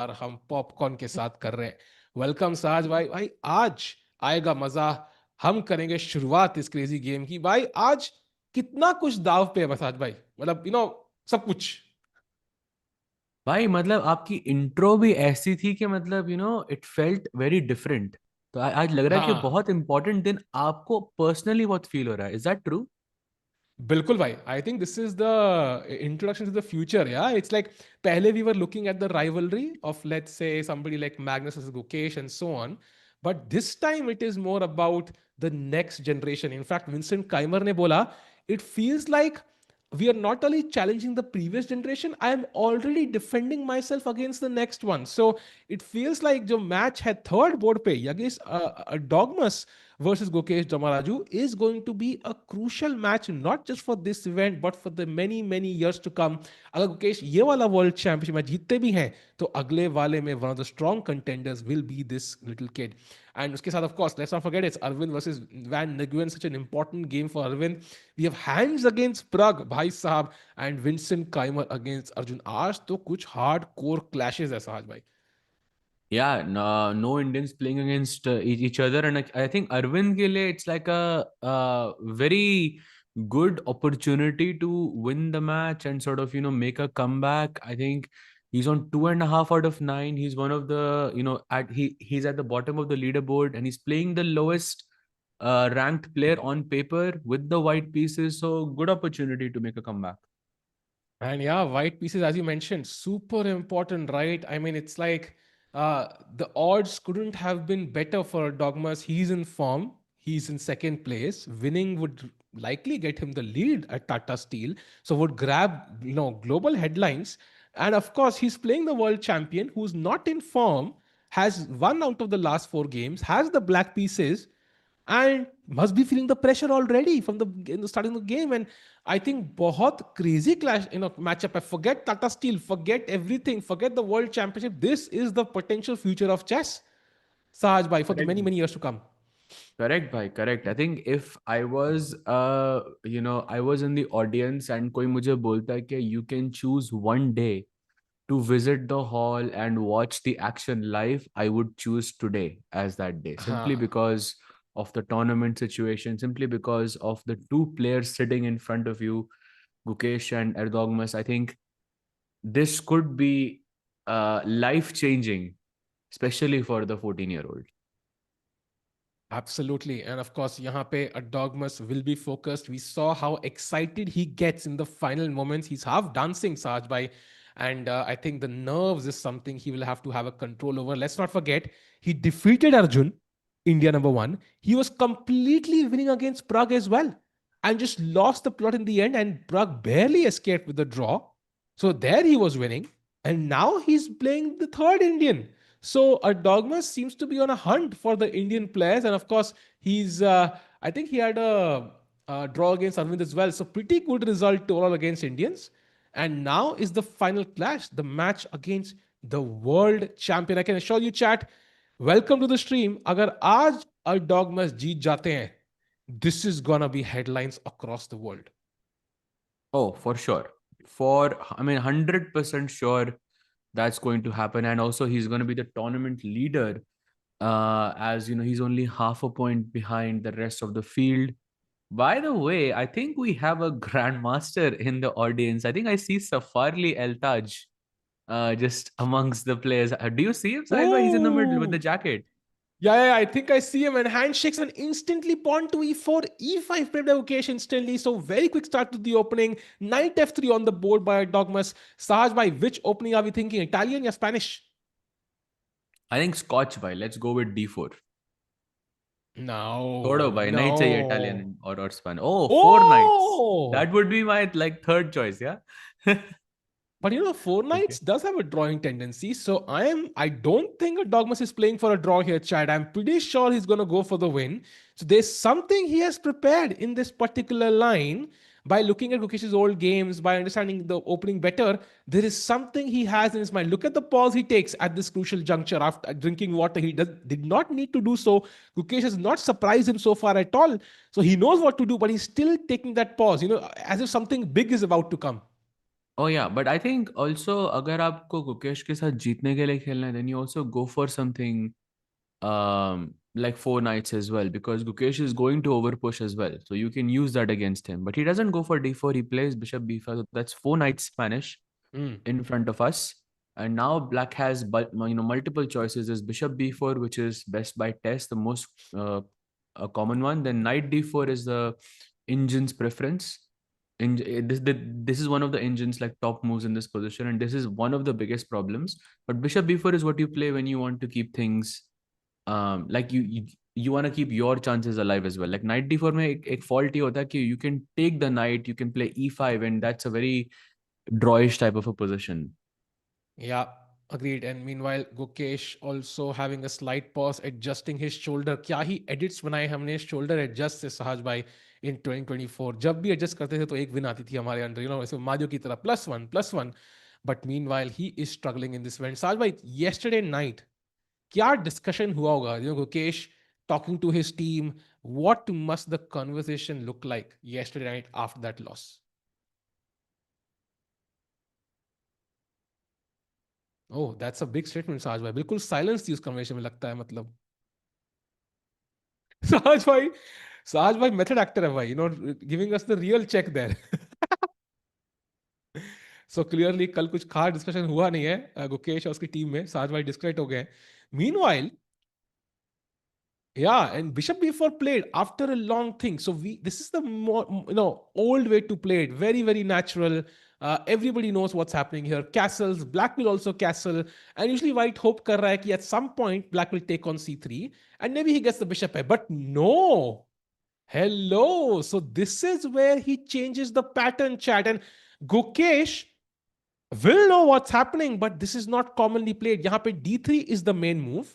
और हम पॉपकॉर्न के साथ कर रहे हैं। वेलकम साज भाई। भाई आज आएगा मजा। हम करेंगे शुरुआत इस क्रेजी गेम की। भाई आज कितना कुछ दाव पे है बस आज भाई, मतलब सब कुछ। भाई मतलब आपकी इंट्रो भी ऐसी थी कि मतलब इट फेल्ट वेरी डिफरेंट। तो आज लग रहा है कि हाँ बहुत इंपॉर्टेंट दिन आपको पर्सनली बहुत फील हो रहा है। Is that true? बिल्कुल भाई, I think this is the introduction to the future. Yeah it's like पहले we were looking at the rivalry of let's say somebody like Magnus versus Gukesh and so on, but this time it is more about the next generation. In fact, Vincent Keymer ने बोला it feels like we are not only challenging the previous generation, I am already defending myself against the next one. So it feels like जो match है third board पे Yagiz Erdogmus versus Gukesh Dommaraju is going to be a crucial match, not just for this event but for the many years to come. अगर गुकेश ये वाला world championship में जीतते भी हैं तो अगले वाले में one of the strong contenders will be this little kid. And उसके साथ of course let's not forget it's Arvind versus Van Nguyen, such an important game for Arvind. We have Hands against Pragg भाई साहब and Vincent Keymer against Arjun. आज तो कुछ hard core clashes है साहब भाई. Yeah, no Indians playing against each other, and I think Arvind ke liye it's like a very good opportunity to win the match and sort of make a comeback. I think he's on 2.5 out of 9. He's one of the he's at the bottom of the leaderboard, and he's playing the lowest ranked player on paper with the white pieces. So good opportunity to make a comeback. And yeah, white pieces, as you mentioned, super important, right? I mean, it's like the odds couldn't have been better for Dogmas. He's in form. He's in second place. Winning would likely get him the lead at Tata Steel. So would grab, global headlines. And of course, he's playing the world champion who's not in form, has won out of the last four games, has the black pieces, and must be feeling the pressure already from the in the starting of the game. And I think बहुत crazy clash matchup है. Forget Tata Steel, forget everything, forget the world championship. This is the potential future of chess, Sahaj bhai, for the Correct. many years to come. Correct, bhai, correct. I think if I was, I was in the audience and कोई मुझे बोलता है कि you can choose one day to visit the hall and watch the action live, I would choose today as that day, simply हाँ. because of the tournament situation, simply because of the two players sitting in front of you, Gukesh and Erdogmus. I think this could be life changing, especially for the 14-year-old. Absolutely. And of course, यहाँ पे a Dogmas will be focused. We saw how excited he gets in the final moments. He's half dancing, Saj Bhai. And I think the nerves is something he will have to have a control over. Let's not forget, he defeated Arjun, India number one. He was completely winning against Prague as well and just lost the plot in the end. And Prague barely escaped with the draw. So there he was winning. And now he's playing the third Indian. So Dogmas seems to be on a hunt for the Indian players, and of course he's. I think he had a draw against Aravindh as well. So pretty good result overall against Indians. And now is the final clash, the match against the world champion. I can assure you, chat. Welcome to the stream. अगर आज Dogmas जीत जाते हैं, this is gonna be headlines across the world. Oh, for sure. I mean, 100% sure that's going to happen. And also, he's going to be the tournament leader, as he's only half a point behind the rest of the field. By the way, I think we have a grandmaster in the audience. I think I see Safarli El Taj just amongst the players. Do you see him, Saiba? He's in the middle with the Oh, jacket. yeah, I think I see him and handshakes and instantly pawn to e4, e5 played by Gukesh instantly. So very quick start to the opening. Knight f3 on the board by Dogmas. Sahaj, by which opening are we thinking? Italian or Spanish? I think Scotch by. Let's go with D4. Thodo No, by. Knight चाहिए no. Italian or Spanish. Oh, four knights. Oh! That would be my like third choice, yeah? But four knights Okay. does have a drawing tendency. So I don't think a Dogmas is playing for a draw here, Chad. I'm pretty sure he's gonna go for the win. So there's something he has prepared in this particular line. By looking at Gukesh's old games, by understanding the opening better, there is something he has in his mind. Look at the pause he takes at this crucial juncture after drinking water. Did not need to do so. Gukesh has not surprised him so far at all. So he knows what to do, but he's still taking that pause, as if something big is about to come. Oh yeah, but I think also अगर आपको गुकेश के साथ जीतने के लिए खेलना है, then you also go for something like 4 knights as well, because Gukesh is going to overpush as well. So you can use that against him. But he doesn't go for d4, he plays bishop b5. So that's 4 knights Spanish Mm. in front of us. And now black has multiple choices. There's bishop b4, which is best by test, the most a common one. Then knight d4 is the engine's preference. This is one of the engines like top moves in this position, and this is one of the biggest problems. But bishop b4 is what you play when you want to keep things like you want to keep your chances alive as well. Like knight d4 में एक fault ये होता है कि you can take the knight, you can play e5, and that's a very drawish type of a position. Yeah, agreed. And meanwhile, Gukesh also having a slight pause, adjusting his shoulder. क्या ही edits बनाए हमने shoulder adjust से सहज भाई in 2024. जब भी adjust करते थे तो एक win आती थी हमारे अंदर, ऐसे मारियो की तरह +1 +1. But meanwhile, he is struggling in this event. सहज भाई, yesterday night, क्या discussion हुआ होगा? Gukesh talking to his team. What must the conversation look like yesterday night after that loss? Oh, that's a big statement, Sahaj भाई. बिल्कुल silence थी उस conversation में लगता है मतलब. Sahaj भाई, Sahaj भाई method actor है भाई, giving us the real check there. So clearly कल कुछ खास discussion हुआ नहीं है गुकेश और उसकी टीम में. Sahaj भाई disconnect हो गए. Meanwhile, yeah, and Bishop B4 played after a long thing. So this is the more old way to play it. Very very natural. Everybody knows what's happening here. Castles, Black will also castle, and usually White hope kar raha hai ki at some point Black will take on C3 and maybe he gets the bishop here. But no, hello. So this is where he changes the pattern, chat, and Gukesh will know what's happening, but this is not commonly played. यहाँ पे D3 is the main move.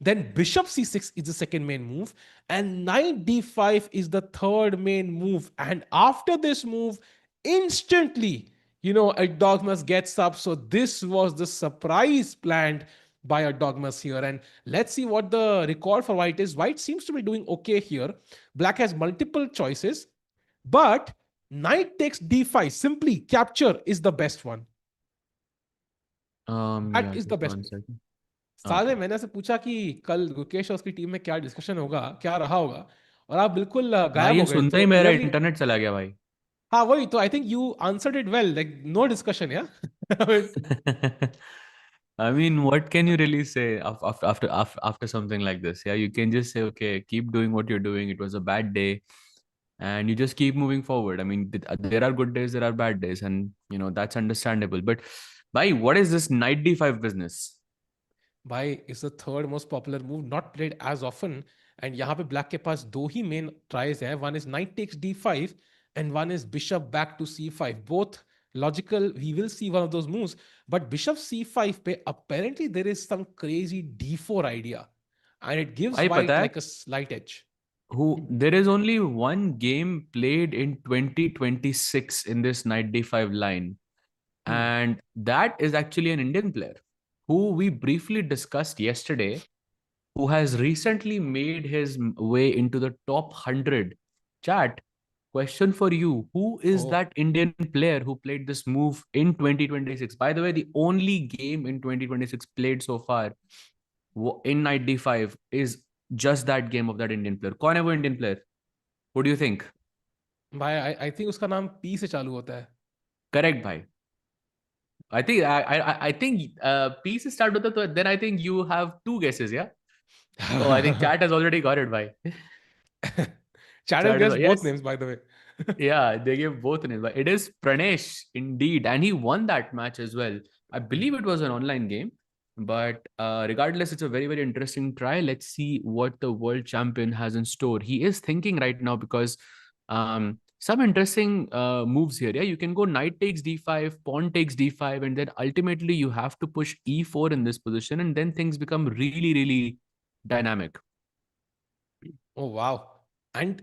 Then bishop c6 is the second main move, and knight d5 is the third main move. And after this move, instantly, Erdogmus gets up. So this was the surprise planned by Erdogmus here. And let's see what the record for White is. White seems to be doing okay here. Black has multiple choices, but knight takes d5, simply capture, is the best one. That Yeah, is the just best one move. second. साले Okay. मैंने से पूछा कि कल गुकेश और उसकी team में क्या डिस्कशन होगा, क्या रहा होगा, और आप बिल्कुल भाई गायब ये हो गए. सुनते ही तो मेरा क्लियरली, इंटरनेट चला गया भाई. हाँ वही तो. I think you answered it well, like no discussion. Yeah I mean, I mean, what can you really say after something like this? Yeah, you can just say, okay, keep doing what you're doing. It was a bad day, and you just keep moving forward. I mean, there are good days, there are bad days, and that's understandable. But, bhai, what is this knight d5 business? भाई is the third most popular move, not played as often. And यहाँ पे black के पास दो ही main tries हैं. One is knight takes d5 and one is bishop back to c5. Both logical, we will see one of those moves. But bishop c5 पे apparently there is some crazy d4 idea, and it gives भाई white पता है like a slight edge. who there is only one game played in 2026 in this knight d5 line, Hmm. and that is actually an Indian player who we briefly discussed yesterday, who has recently made his way into the top 100. Chat, question for you. Who is Oh, that Indian player who played this move in 2026? By the way, the only game in 2026 played so far in Knight D5 is just that game of that Indian player. कौन है वो Indian player? What do you think? भाई I think उसका नाम P से चालू होता है. Correct, bhai. I think P से start होता तो then I think you have two guesses, yeah? Oh, I think chat has already got it, bhai. Chad has Chat is guessed both yes. names, by the way. Yeah, they gave both names. But it is Pranesh indeed, and he won that match as well. I believe it was an online game, but regardless, it's a very very interesting try. Let's see what the world champion has in store. He is thinking right now because some interesting moves here. Yeah, you can go knight takes d5, pawn takes d5, and then ultimately you have to push e4 in this position, and then things become really really dynamic. Oh, wow. And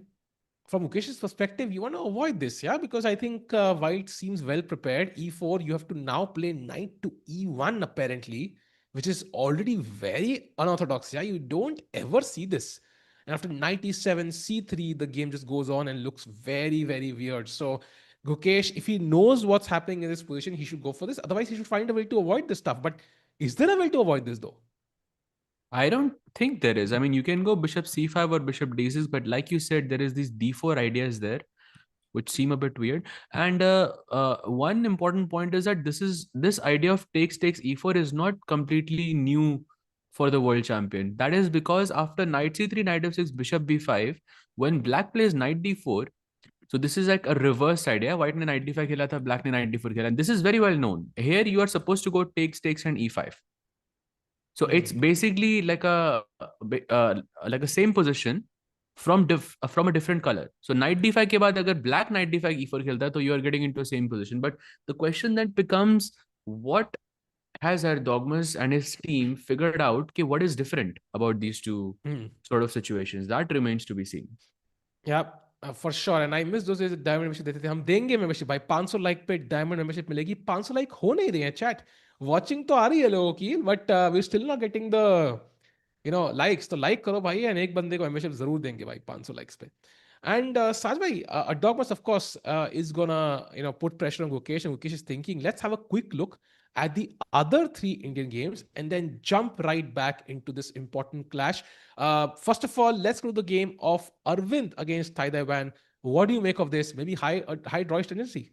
from Mukesh's perspective, you want to avoid this, yeah? Because I think White seems well prepared. E4, you have to now play knight to E1, apparently, which is already very unorthodox, yeah? You don't ever see this. And after knight E7, C3, the game just goes on and looks very, very weird. So Gukesh, if he knows what's happening in this position, he should go for this. Otherwise, he should find a way to avoid this stuff. But is there a way to avoid this though? I don't think there is. I mean, you can go bishop c5 or bishop d6, but like you said, there is these d4 ideas there, which seem a bit weird. And one important point is that this idea of takes e4 is not completely new for the world champion. That is because after knight c3, knight f6, bishop b5, when black plays knight d4, so this is like a reverse idea. White ने knight d5 खेला था, black ने knight d4 खेला. And this is very well known. Here you are supposed to go takes, and e5. So it's basically like a same position from a different color. So knight d5 के बाद अगर black knight d5 e4 खेलता है, तो you are getting into the same position. But the question then becomes, what has Erdogmus and his team figured out? What is different about these two sort of situations? That remains to be seen. Yeah, for sure. And I miss those days diamond membership देते थे हम. देंगे membership भाई, 500 like पे diamond membership मिलेगी. 500 like हो नहीं रहे हैं चैट. वॉचिंग तो आ रही है लोगों की, but we still not getting the likes. तो लाइक करो भाई, एंड एक बंदे को मेंबरशिप जरूर देंगे भाई 500 लाइक्स पे. And Saj bhai, Erdogmus of course is gonna put pressure on Gukesh, and Gukesh is thinking, let's have a quick look at the other 3 Indian games and then jump right back into this important clash. First of all, let's go to the game of Aravindh against Thai Dai Van. What do you make of this? Maybe high drawish tendency.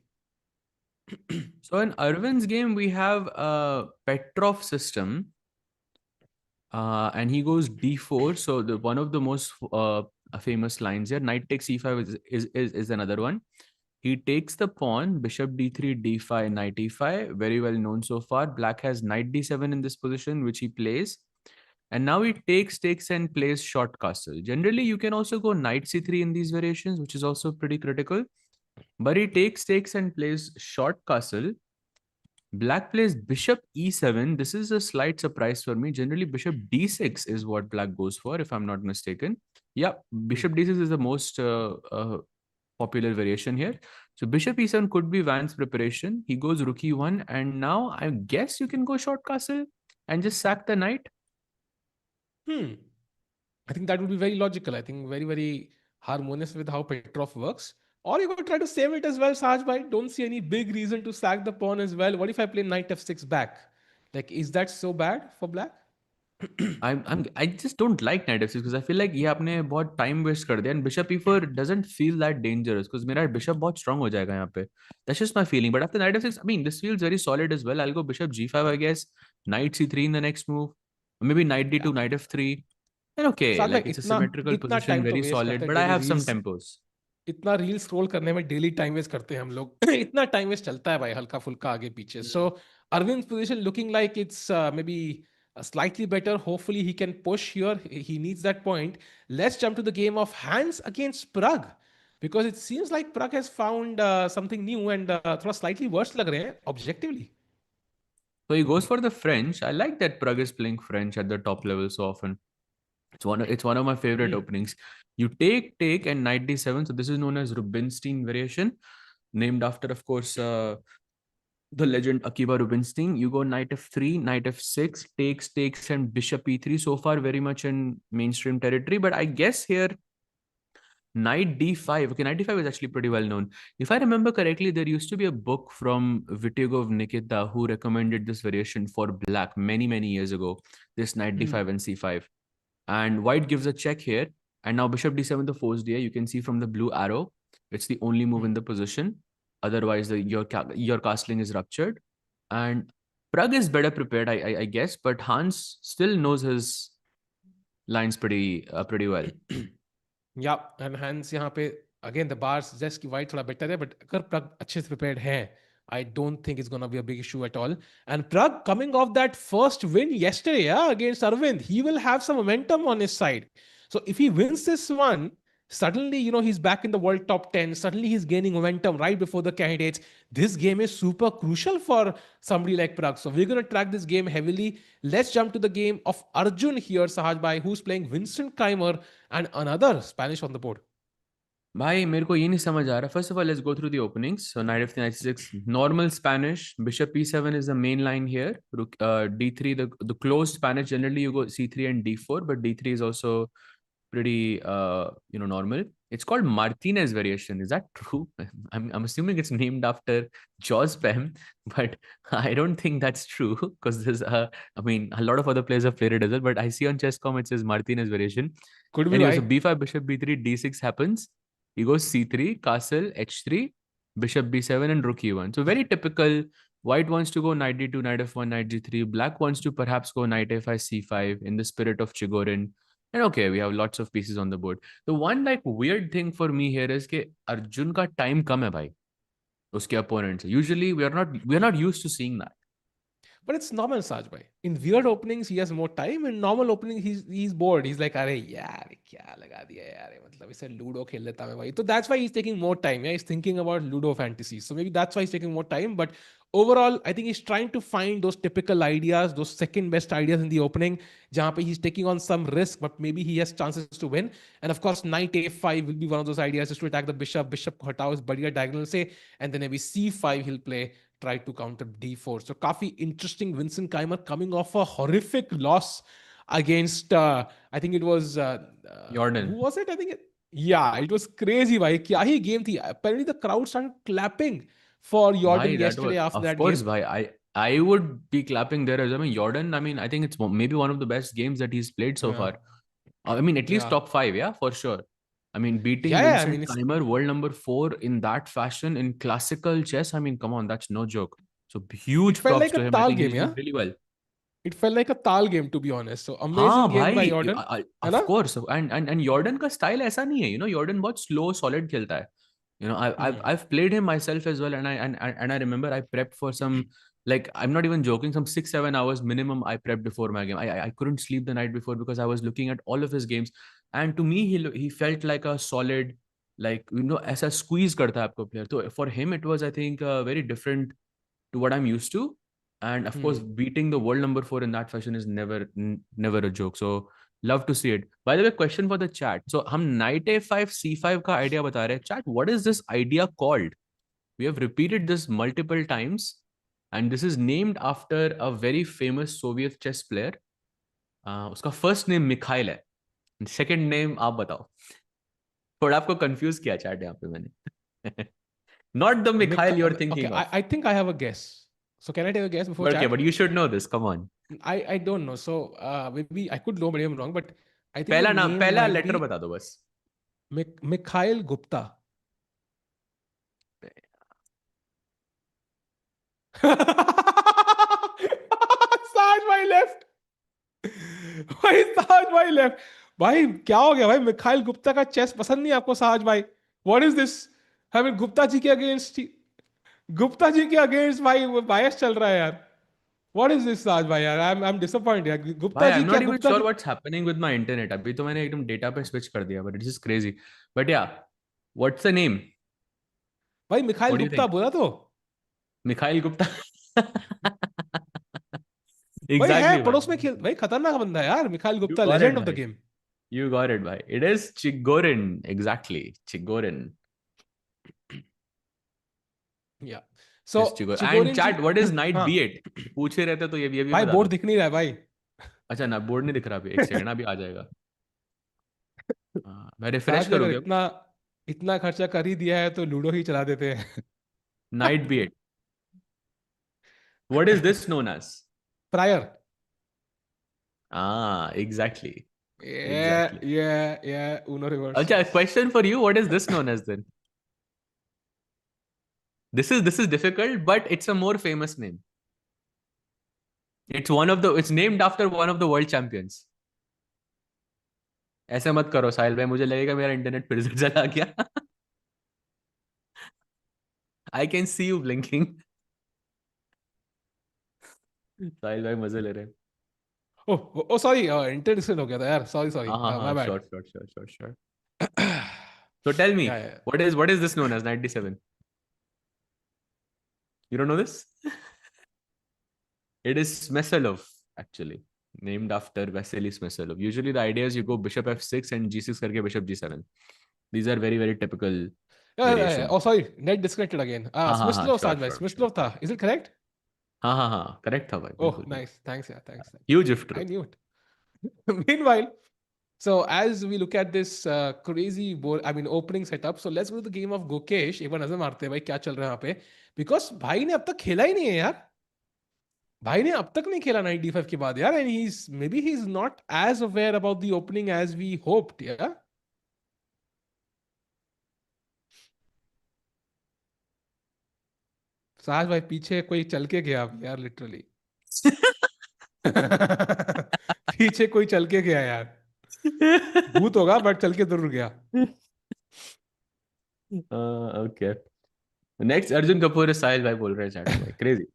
So in Erwin's game, we have a Petrov system, and he goes d4. So one of the most famous lines here, knight takes e5 is another one. He takes the pawn, bishop d3, d5, knight e5, very well known so far. Black has knight d7 in this position, which he plays. And now he takes and plays short castle. Generally, you can also go knight c3 in these variations, which is also pretty critical. But he takes and plays short castle. Black plays bishop e7. This is a slight surprise for me. Generally, bishop d6 is what black goes for, if I'm not mistaken. Yeah, bishop d6 is the most popular variation here. So bishop e7 could be Van's preparation. He goes rook e1, and now I guess you can go short castle and just sack the knight. I think that would be very logical. I think very, very harmonious with how Petrov works. Or you could try to save it as well, Saj bhai. Don't see any big reason to sack the pawn as well. What if I play knight f6 back? Like, is that so bad for black? I just don't like knight f6 because I feel like ये आपने बहुत time waste कर दिया, and bishop e4 doesn't feel that dangerous because मेरा bishop बहुत strong हो जाएगा यहाँ पे. That's just my feeling. But after knight f6, I mean, this feels very solid as well. I'll go bishop g5, I guess. Knight c3 in the next move. Or maybe knight d2, knight f3. And okay, साथ like में it's a इतना symmetrical इतना position, time तो very waste करते solid. हैं But I daily have some reels. tempos. इतना reel scroll करने में डेली टाइम वेस्ट करते हैं हम लोग. इतना टाइम वेस्ट चलता है भाई, हल्का फुल्का आगे पीछे. सो Arvind's position looking like it's maybe slightly better. Hopefully he can push here. He needs that point. Let's jump to the game of Hans against Pragg, because it seems like Pragg has found something new and थोड़ा slightly worse लग रहे हैं objectively. So he goes for the French. I like that Pragg is playing French at the top level so often. It's one of my favorite openings. You take and knight d7. So this is known as Rubinstein variation, named after, of course, the legend Akiba Rubinstein. You go knight f3, knight f6, takes, and bishop e3. So far, very much in mainstream territory. But I guess here, knight d5. Okay, knight d5 is actually pretty well known. If I remember correctly, there used to be a book from Vityugov Nikita who recommended this variation for black many years ago. This knight d5 and c5. And white gives a check here. And now bishop d7 the forced here. You can see from the blue arrow, it's the only move in the position. Otherwise, your castling is ruptured. And Pragg is better prepared, I guess. But Hans still knows his lines pretty well. Yeah, and Hans यहाँ पे again the bar suggests कि white थोड़ा better है, but अगर Pragg अच्छे से prepared है, I don't think it's going to be a big issue at all. And Pragg coming off that first win yesterday, against Aravindh, he will have some momentum on his side. So if he wins this one, suddenly, he's back in the world top 10. Suddenly he's gaining momentum right before the candidates. This game is super crucial for somebody like Pragg. So we're going to track this game heavily. Let's jump to the game of Arjun here, Sahaj Bhai, who's playing Vincent Keymer and another Spanish on the board. भाई मेरे को ये नहीं समझ आ रहा. First of all, let's go through the openings. So knight f3, knight c6, normal Spanish. Bishop e7 is the main line here. Rook d3, the closed Spanish. Generally, you go c3 and d4, but d3 is also pretty normal. It's called Martinez variation. Is that true? I'm assuming it's named after Jaws Pem, but I don't think that's true because there's I mean a lot of other players have played it as well. But I see on Chesscom it says Martinez variation. Could be Anyway, why. so b5, bishop b3, d6 happens. He goes c3, castle, h3, bishop b7, and rook e1. So very typical. White wants to go knight d2, knight f1, knight g3. Black wants to perhaps go knight a5, c5 in the spirit of Chigorin. And okay, we have lots of pieces on the board. The one like weird thing for me here is कि अर्जुन का time कम है भाई उसके opponent से. Usually we are not used to seeing that. But it's normal, Saj bhai. In weird openings, he has more time. In normal opening, he's bored. He's like, अरे यार क्या लगा दिया यार मतलब इसे लूडो खेल लेता मैं भाई. So that's why he's taking more time. Yeah, he's thinking about Ludo fantasies. So maybe that's why he's taking more time. But overall, I think he's trying to find those typical ideas, those second best ideas in the opening. जहाँ पे he's taking on some risk, but maybe he has chances to win. And of course, knight a5 will be one of those ideas just to attack the bishop. Bishop को हटाओ इस बढ़िया diagonal से, and then maybe c5 he'll play. Try to counter d4. So, काफी interesting. Vincent Keymer coming off a horrific loss against, I think it was, who Jordan. was it? I think, yeah, it was crazy. Bhai. Kya hi game thi? Apparently, the crowd started clapping for Jordan Bhai, that was yesterday after of that course game. bhai. I would be clapping there as well. I mean Jordan. I mean I think it's maybe one of the best games that he's played so Yeah, far. I mean at least yeah, top five, yeah, for sure. I mean beating yeah. I Vincent mean, it's Keymer, world number 4 in that fashion in classical chess. I mean come on, that's no joke. So it huge felt props like a to him. I tal think game, he's yeah. doing really well. It felt like a tal game, to be honest. So amazing हाँ game by भाई Jordan, है of ना? course and Jordan का style ऐसा नहीं है, you know, Jordan बहुत slow solid खेलता है. You know, Hmm. I've played him myself as well, and I remember I prepped for some, like I'm not even joking, some 6-7 hours minimum I prepped before my game. I couldn't sleep the night before because I was looking at all of his games, and to me he felt like a solid, like you know ऐसा squeeze करता है आपको player. So for him it was I think very different to what I'm used to. And of course, Hmm. beating the world number 4 in that fashion is never a joke. So love to see it. By the way, question for the chat. So हम knight a5 c5 का idea बता रहे हैं. Chat, what is this idea called? We have repeated this multiple times, and this is named after a very famous Soviet chess player. उसका first name Mikhail है. Second name आप बताओ. थोड़ा आपको confuse किया chat यहाँ पे मैंने. Not the Mikhail you're Okay, thinking of. I think I have a guess. So can I take a guess before But okay, chat? but you should know this. Come on. I don't know. So maybe I could know, maybe I'm wrong, but I think the पहला नाम, name पहला might letter be बता दो बस. Mikhail Gupta. Saj भाई left. भाई साज भाई लेफ्ट. भाई क्या हो गया भाई? मिखाइल गुप्ता का चेस पसंद नहीं आपको साज भाई? What is this? हमें गुप्ता जी के अगेंस्ट, गुप्ता जी के अगेंस्ट भाई वो बायस चल रहा है यार. व्हाट इज दिस साज भाई यार? आई एम डिसअपॉइंटेड यार. गुप्ता भाई आई जी एम क्या नॉट इवन गुप्ता श्योर की? What's happening with my internet. अभी तो मैंने एकदम डेटा पे स्विच कर दिया, but it is crazy. But या, व्हाट्स द नेम? भाई Mikhail what do you Gupta think? बोला तो. मिखाइल गुप्ता. भाई है एग्जैक्टली पड़ोस में भाई. खेल भाई, खतरनाक बंदा है यार Mikhail you Gupta, got it legend of the भाई. Game. You got it, bhai. It is Chigorin. Exactly. Chigorin. Yeah It so is Chigorin. And Chigorin ji. chat, what is knight हाँ b8? पूछ ही रहते तो ये भी भाई बता बोर्ड दो. दिख नहीं रहा है भाई. अच्छा ना, बोर्ड नहीं दिख रहा अभी. एक सेकंड, अभी आ जाएगा. मैं रिफ्रेश साथ में करूँ अगर क्या? इतना इतना खर्चा कर ही दिया है तो लूडो ही चला देते हैं. Knight b8. What is this known as? Prior. Exactly. Yeah, Exactly. yeah, yeah. Uno reverse, Acha, yes. question for you. What is this known as then? This is difficult, but it's a more famous name. It's named after one of the world champions. ऐसे मत करो साहिल भाई, मुझे लगेगा मेरा internet फिर से चला गया. I can see you blinking. साहिल भाई मजे ले रहे हैं. Oh, sorry. इंटर डिस्टेंट हो गया था यार. Sorry, sorry. हाँ हाँ My हाँ, bad. sure sure sure sure sure. So tell Yeah, me, yeah. what is this known as 97? You don't know this? It is Smesolov, actually, named after Vasily Smesolov. Usually the idea is you go bishop f6 and g6 करके bishop g7. These are very, very typical Yeah. variations. Oh, sorry. Net disconnected again. हाँ हाँ हाँ, Smyslov sure साथ में. sure sure Smyslov sure. था. Is it correct? हाँ हाँ हाँ, correct था भाई, Oh, बिल्कुल बिल्कुल. nice. Thanks, yeah. Thanks. Huge if I true. knew it. Meanwhile, So as we look at this crazy opening setup, so let's go to the game of Gukesh. एक बार नजर मारते हैं भाई क्या चल रहा है यहाँ पे, because भाई ने अब तक खेला ही नहीं है यार. भाई ने अब तक नहीं खेला 95 के बाद यार, and he's not as aware about the opening as we hoped. Yeah. साज भाई पीछे कोई चल के गया अब यार, लिटरली. पीछे कोई चल के गया यार. भूत होगा बट चल के जरूर गया. Okay. नेक्स्ट अर्जुन कपूर साहिल भाई बोल रहे हैं चैट में भाई क्रेजी.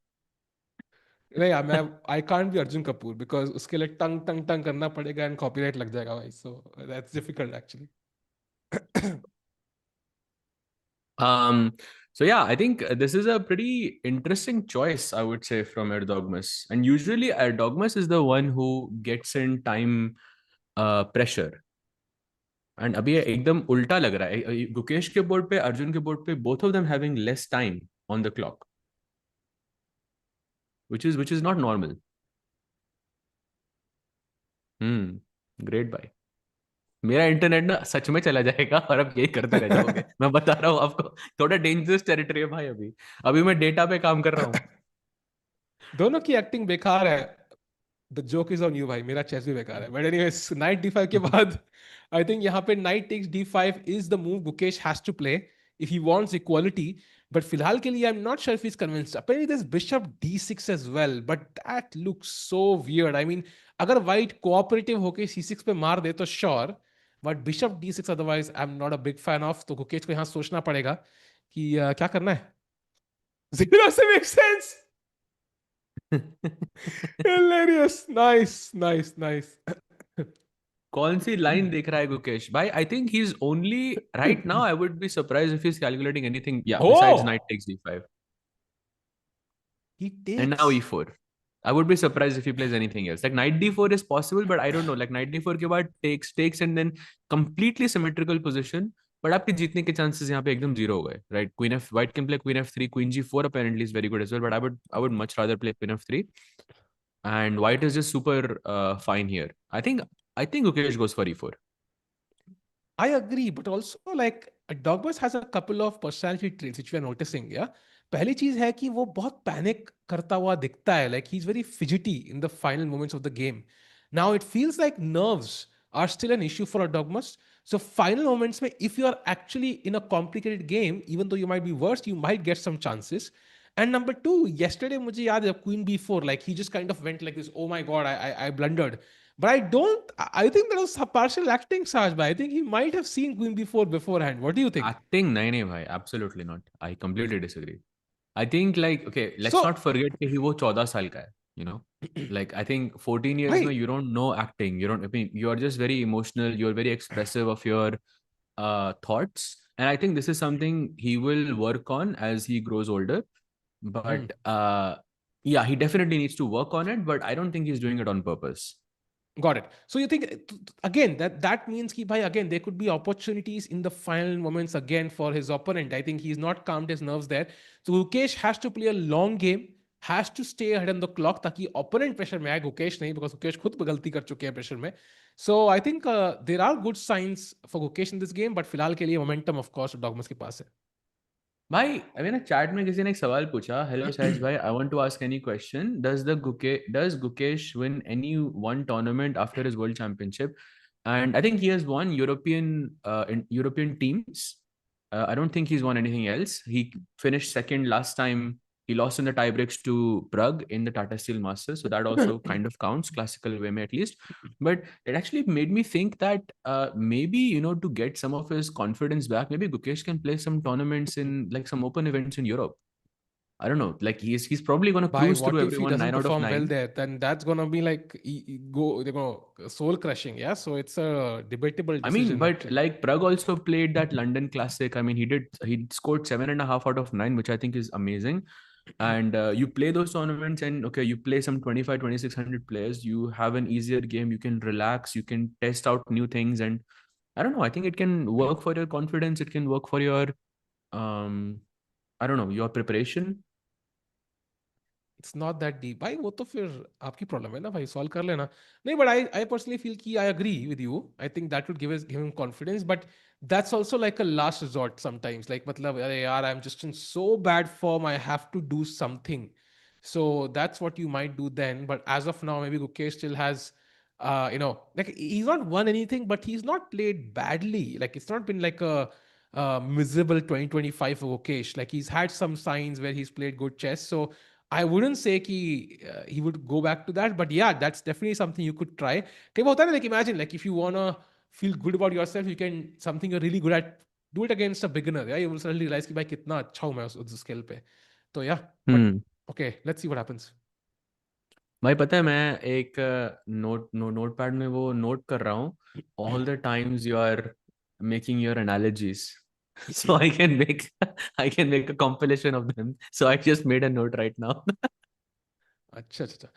नहीं यार, मैं I can't be Arjun Kapoor because उसके लिए टंग टंग टंग करना पड़ेगा एंड कॉपीराइट लग जाएगा भाई, so that's difficult actually. So yeah, I think this is a pretty interesting choice, I would say, from Erdogmus. And usually Erdogmus is the one who gets in time pressure. And अभी एकदम उल्टा लग रहा है. गुकेश के board पे, अर्जुन के board पे, both of them having less time on the clock, which is not normal. Great भाई. मेरा इंटरनेट ना सच में चला जाएगा और अब यही करते रह जाओगे. मैं बता रहा हूँ आपको, थोड़ा डेंजरस टेरिटरी है भाई. अभी अभी मैं डेटा पे काम कर रहा हूँ. दोनों की एक्टिंग बेकार है. The joke is on you भाई, मेरा चेस भी बेकार है. बट एनीवेज, नाइट d5 के बाद आई थिंक यहाँ पे knight takes d5 is the move Gukesh has to play if he wants equality. But फिलहाल के लिए I am not sure if he is convinced. Apparently this bishop d6 as well, but that looks so weird. I mean अगर white cooperative होके c6 पे मार दे तो sure, but bishop d6 otherwise I am not a big fan of. तो गुकेश को यहाँ सोचना पड़ेगा कि क्या करना है. जीरो से मेक सेंस. Hilarious. Nice. कौन सी लाइन देख रहा है गुकेश भाई? I think he is only right now. I would be surprise if he is calculating anything yeah besides knight Oh, takes d5 he and now takes. e4. I would be surprised if he plays anything else. Like knight d4 is possible, but I don't know. Like knight d4 के बाद takes and then completely symmetrical position. But आपके जीतने के chances यहाँ पे एकदम zero हो गए, right? Queen f white can play queen f3, queen g4 apparently is very good as well. But I would much rather play queen f3. And white is just super fine here. I think Gukesh goes for e4. I agree, but also like Dogbus has a couple of personality traits which we are noticing. Yeah, पहली चीज है कि वो बहुत panic करता हुआ दिखता है. Like he's very fidgety in the final moments of the game. Now it feels like nerves are still an issue for a Dogmas. So final moments में, if you are actually in a complicated game, even though you might be worse, you might get some chances. And number two, yesterday मुझे याद है Queen B4, like he just kind of went like this. Oh my God, I blundered. But I don't. I think that was partial acting, Saj. But I think he might have seen Queen before beforehand. What do you think? Acting, नहीं भाई, absolutely not. I completely disagree. I think like okay, let's So, not forget कि वो 14 साल का है, you know. Like I think 14 years में right. you don't know acting. You don't. I mean, you're just very emotional. You're very expressive of your thoughts, and I think this is something he will work on as he grows older. Hmm. But yeah, he definitely needs to work on it. But I don't think he's doing it on purpose. Got it. So you think again that means कि भाई again there could be opportunities in the final moments again for his opponent. I think he's not calmed his nerves there. So Gukesh has to play a long game, has to stay ahead on the clock ताकि opponent pressure में आए, Gukesh नहीं, because Gukesh खुद गलती कर चुके हैं pressure में. So I think there are good signs for Gukesh in this game, but फिलहाल के लिए momentum of course Dogmas के पास है. भाई अभी ना चैट में किसी ने एक सवाल पूछा, हेलो सहज भाई, I want to ask any question, does Gukesh win any one tournament after his world championship? And I think he has won European teams. I don't think he's won anything else. He finished second last time. He lost in the tiebreaks to PRAGG in the Tata Steel Masters, so that also kind of counts, classical way at least. But it actually made me think that maybe to get some of his confidence back, maybe Gukesh can play some tournaments in like some open events in Europe. I don't know. Like he's probably going to By cruise what through if he everyone doesn't 9 out of perform well 9. there? Then that's gonna be like soul crushing. Yeah, so it's a debatable I mean, decision but actually. like Pragg also played that London Classic. I mean, he scored 7.5 out of 9, which I think is amazing. And you play those tournaments, and okay, you play some 25, 2600 players. You have an easier game. You can relax. You can test out new things, and I don't know. I think it can work for your confidence. It can work for your, I don't know, your preparation. it's not that deep. भाई वो तो फिर आपकी problem है ना भाई, solve कर लेना. नहीं, but I personally feel कि I agree with you. I think that would give him confidence, but that's also like a last resort sometimes. Like मतलब अरे यार, I'm just in so bad form, I have to do something. So that's what you might do then. But as of now, maybe Gukesh still has, like he's not won anything, but he's not played badly. Like it's not been like a miserable 2025 for Gukesh. Like he's had some signs where he's played good chess. So I wouldn't say he would go back to that, but yeah, that's definitely something you could try. कई बार होता है ना, like imagine like if you wanna feel good about yourself, you can something you're really good at, do it against a beginner. Yeah, you will suddenly realize कि भाई कितना अच्छा हूँ मैं उस स्किल पे. तो yeah, but okay, let's see what happens. भाई पता है मैं एक नोट पैड में वो नोट कर रहा हूँ all the times you are making your analogies so I can make a compilation of them, so I just made a note right now. अच्छा अच्छा अच्छा.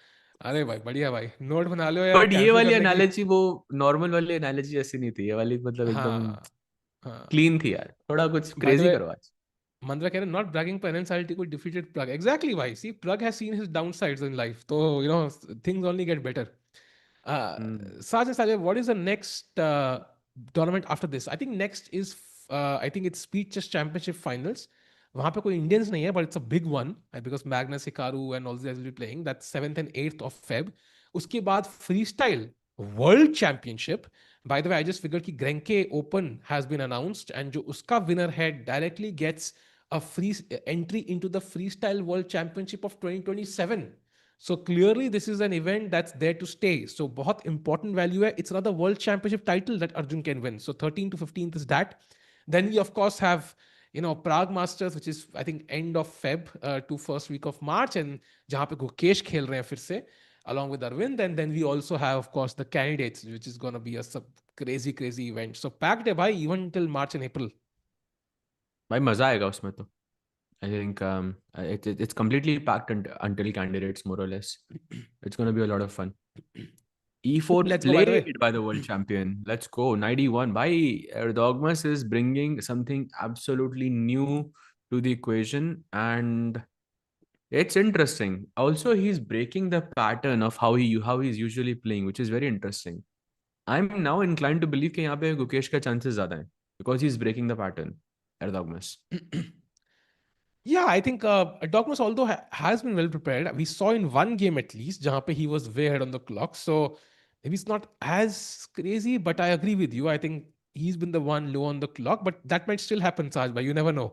अरे भाई बढ़िया भाई, नोट बना लो यार बट ये कैंसिल वाली करने की. एनालॉजी वो नॉर्मल वाली एनालॉजी ऐसी नहीं थी, ये वाली मतलब एकदम हाँ हाँ. क्लीन थी यार, थोड़ा कुछ बाय द क्रेजी वे, करो आज. Mandra Karen not bragging parents could defeated Pragg. Exactly why. See, Pragg has seen his downsides in life. So, things only get better. Uh, hmm. Saj and Sajay, what is the next tournament after this? I think next is, I think it's Speed Chess Championship Finals. वहाँ पे कोई Indians नहीं है, but it's a big one because Magnus, Hikaru and all these guys will be playing. That's 7th and 8th of Feb. उसके बाद Freestyle World Championship. By the way, I just figured कि Grenke Open has been announced and जो उसका winner है directly gets a free entry into the Freestyle World Championship of 2027. So clearly, this is an event that's there to stay. So, बहुत important value है. It's another World Championship title that Arjun can win. So, 13th to 15th is that. Then we of course have Prague Masters, which is I think end of Feb to first week of March, and जहाँ पे गुकेश खेल रहे हैं फिर से along with Arvind. And then we also have of course the candidates, which is gonna be a crazy event. So packed है भाई even till March and April. भाई मजा आएगा उसमें तो. I think it's completely packed until candidates more or less. It's going to be a lot of fun. E4 Let's go by the way. played by the world champion. Let's go. 91. By Erdogmus is bringing something absolutely new to the equation. And it's interesting. Also, he's breaking the pattern of how he's usually playing, which is very interesting. I'm now inclined to believe कि यहाँ पे गुकेश का chances ज़्यादा हैं because he's breaking the pattern. Erdogmus. Yeah, I think Erdogmus, although has been well prepared, we saw in one game at least, jahan pe he was way ahead on the clock. So maybe it's not as crazy, but I agree with you. I think he's been the one low on the clock, but that might still happen, Sajba. You never know.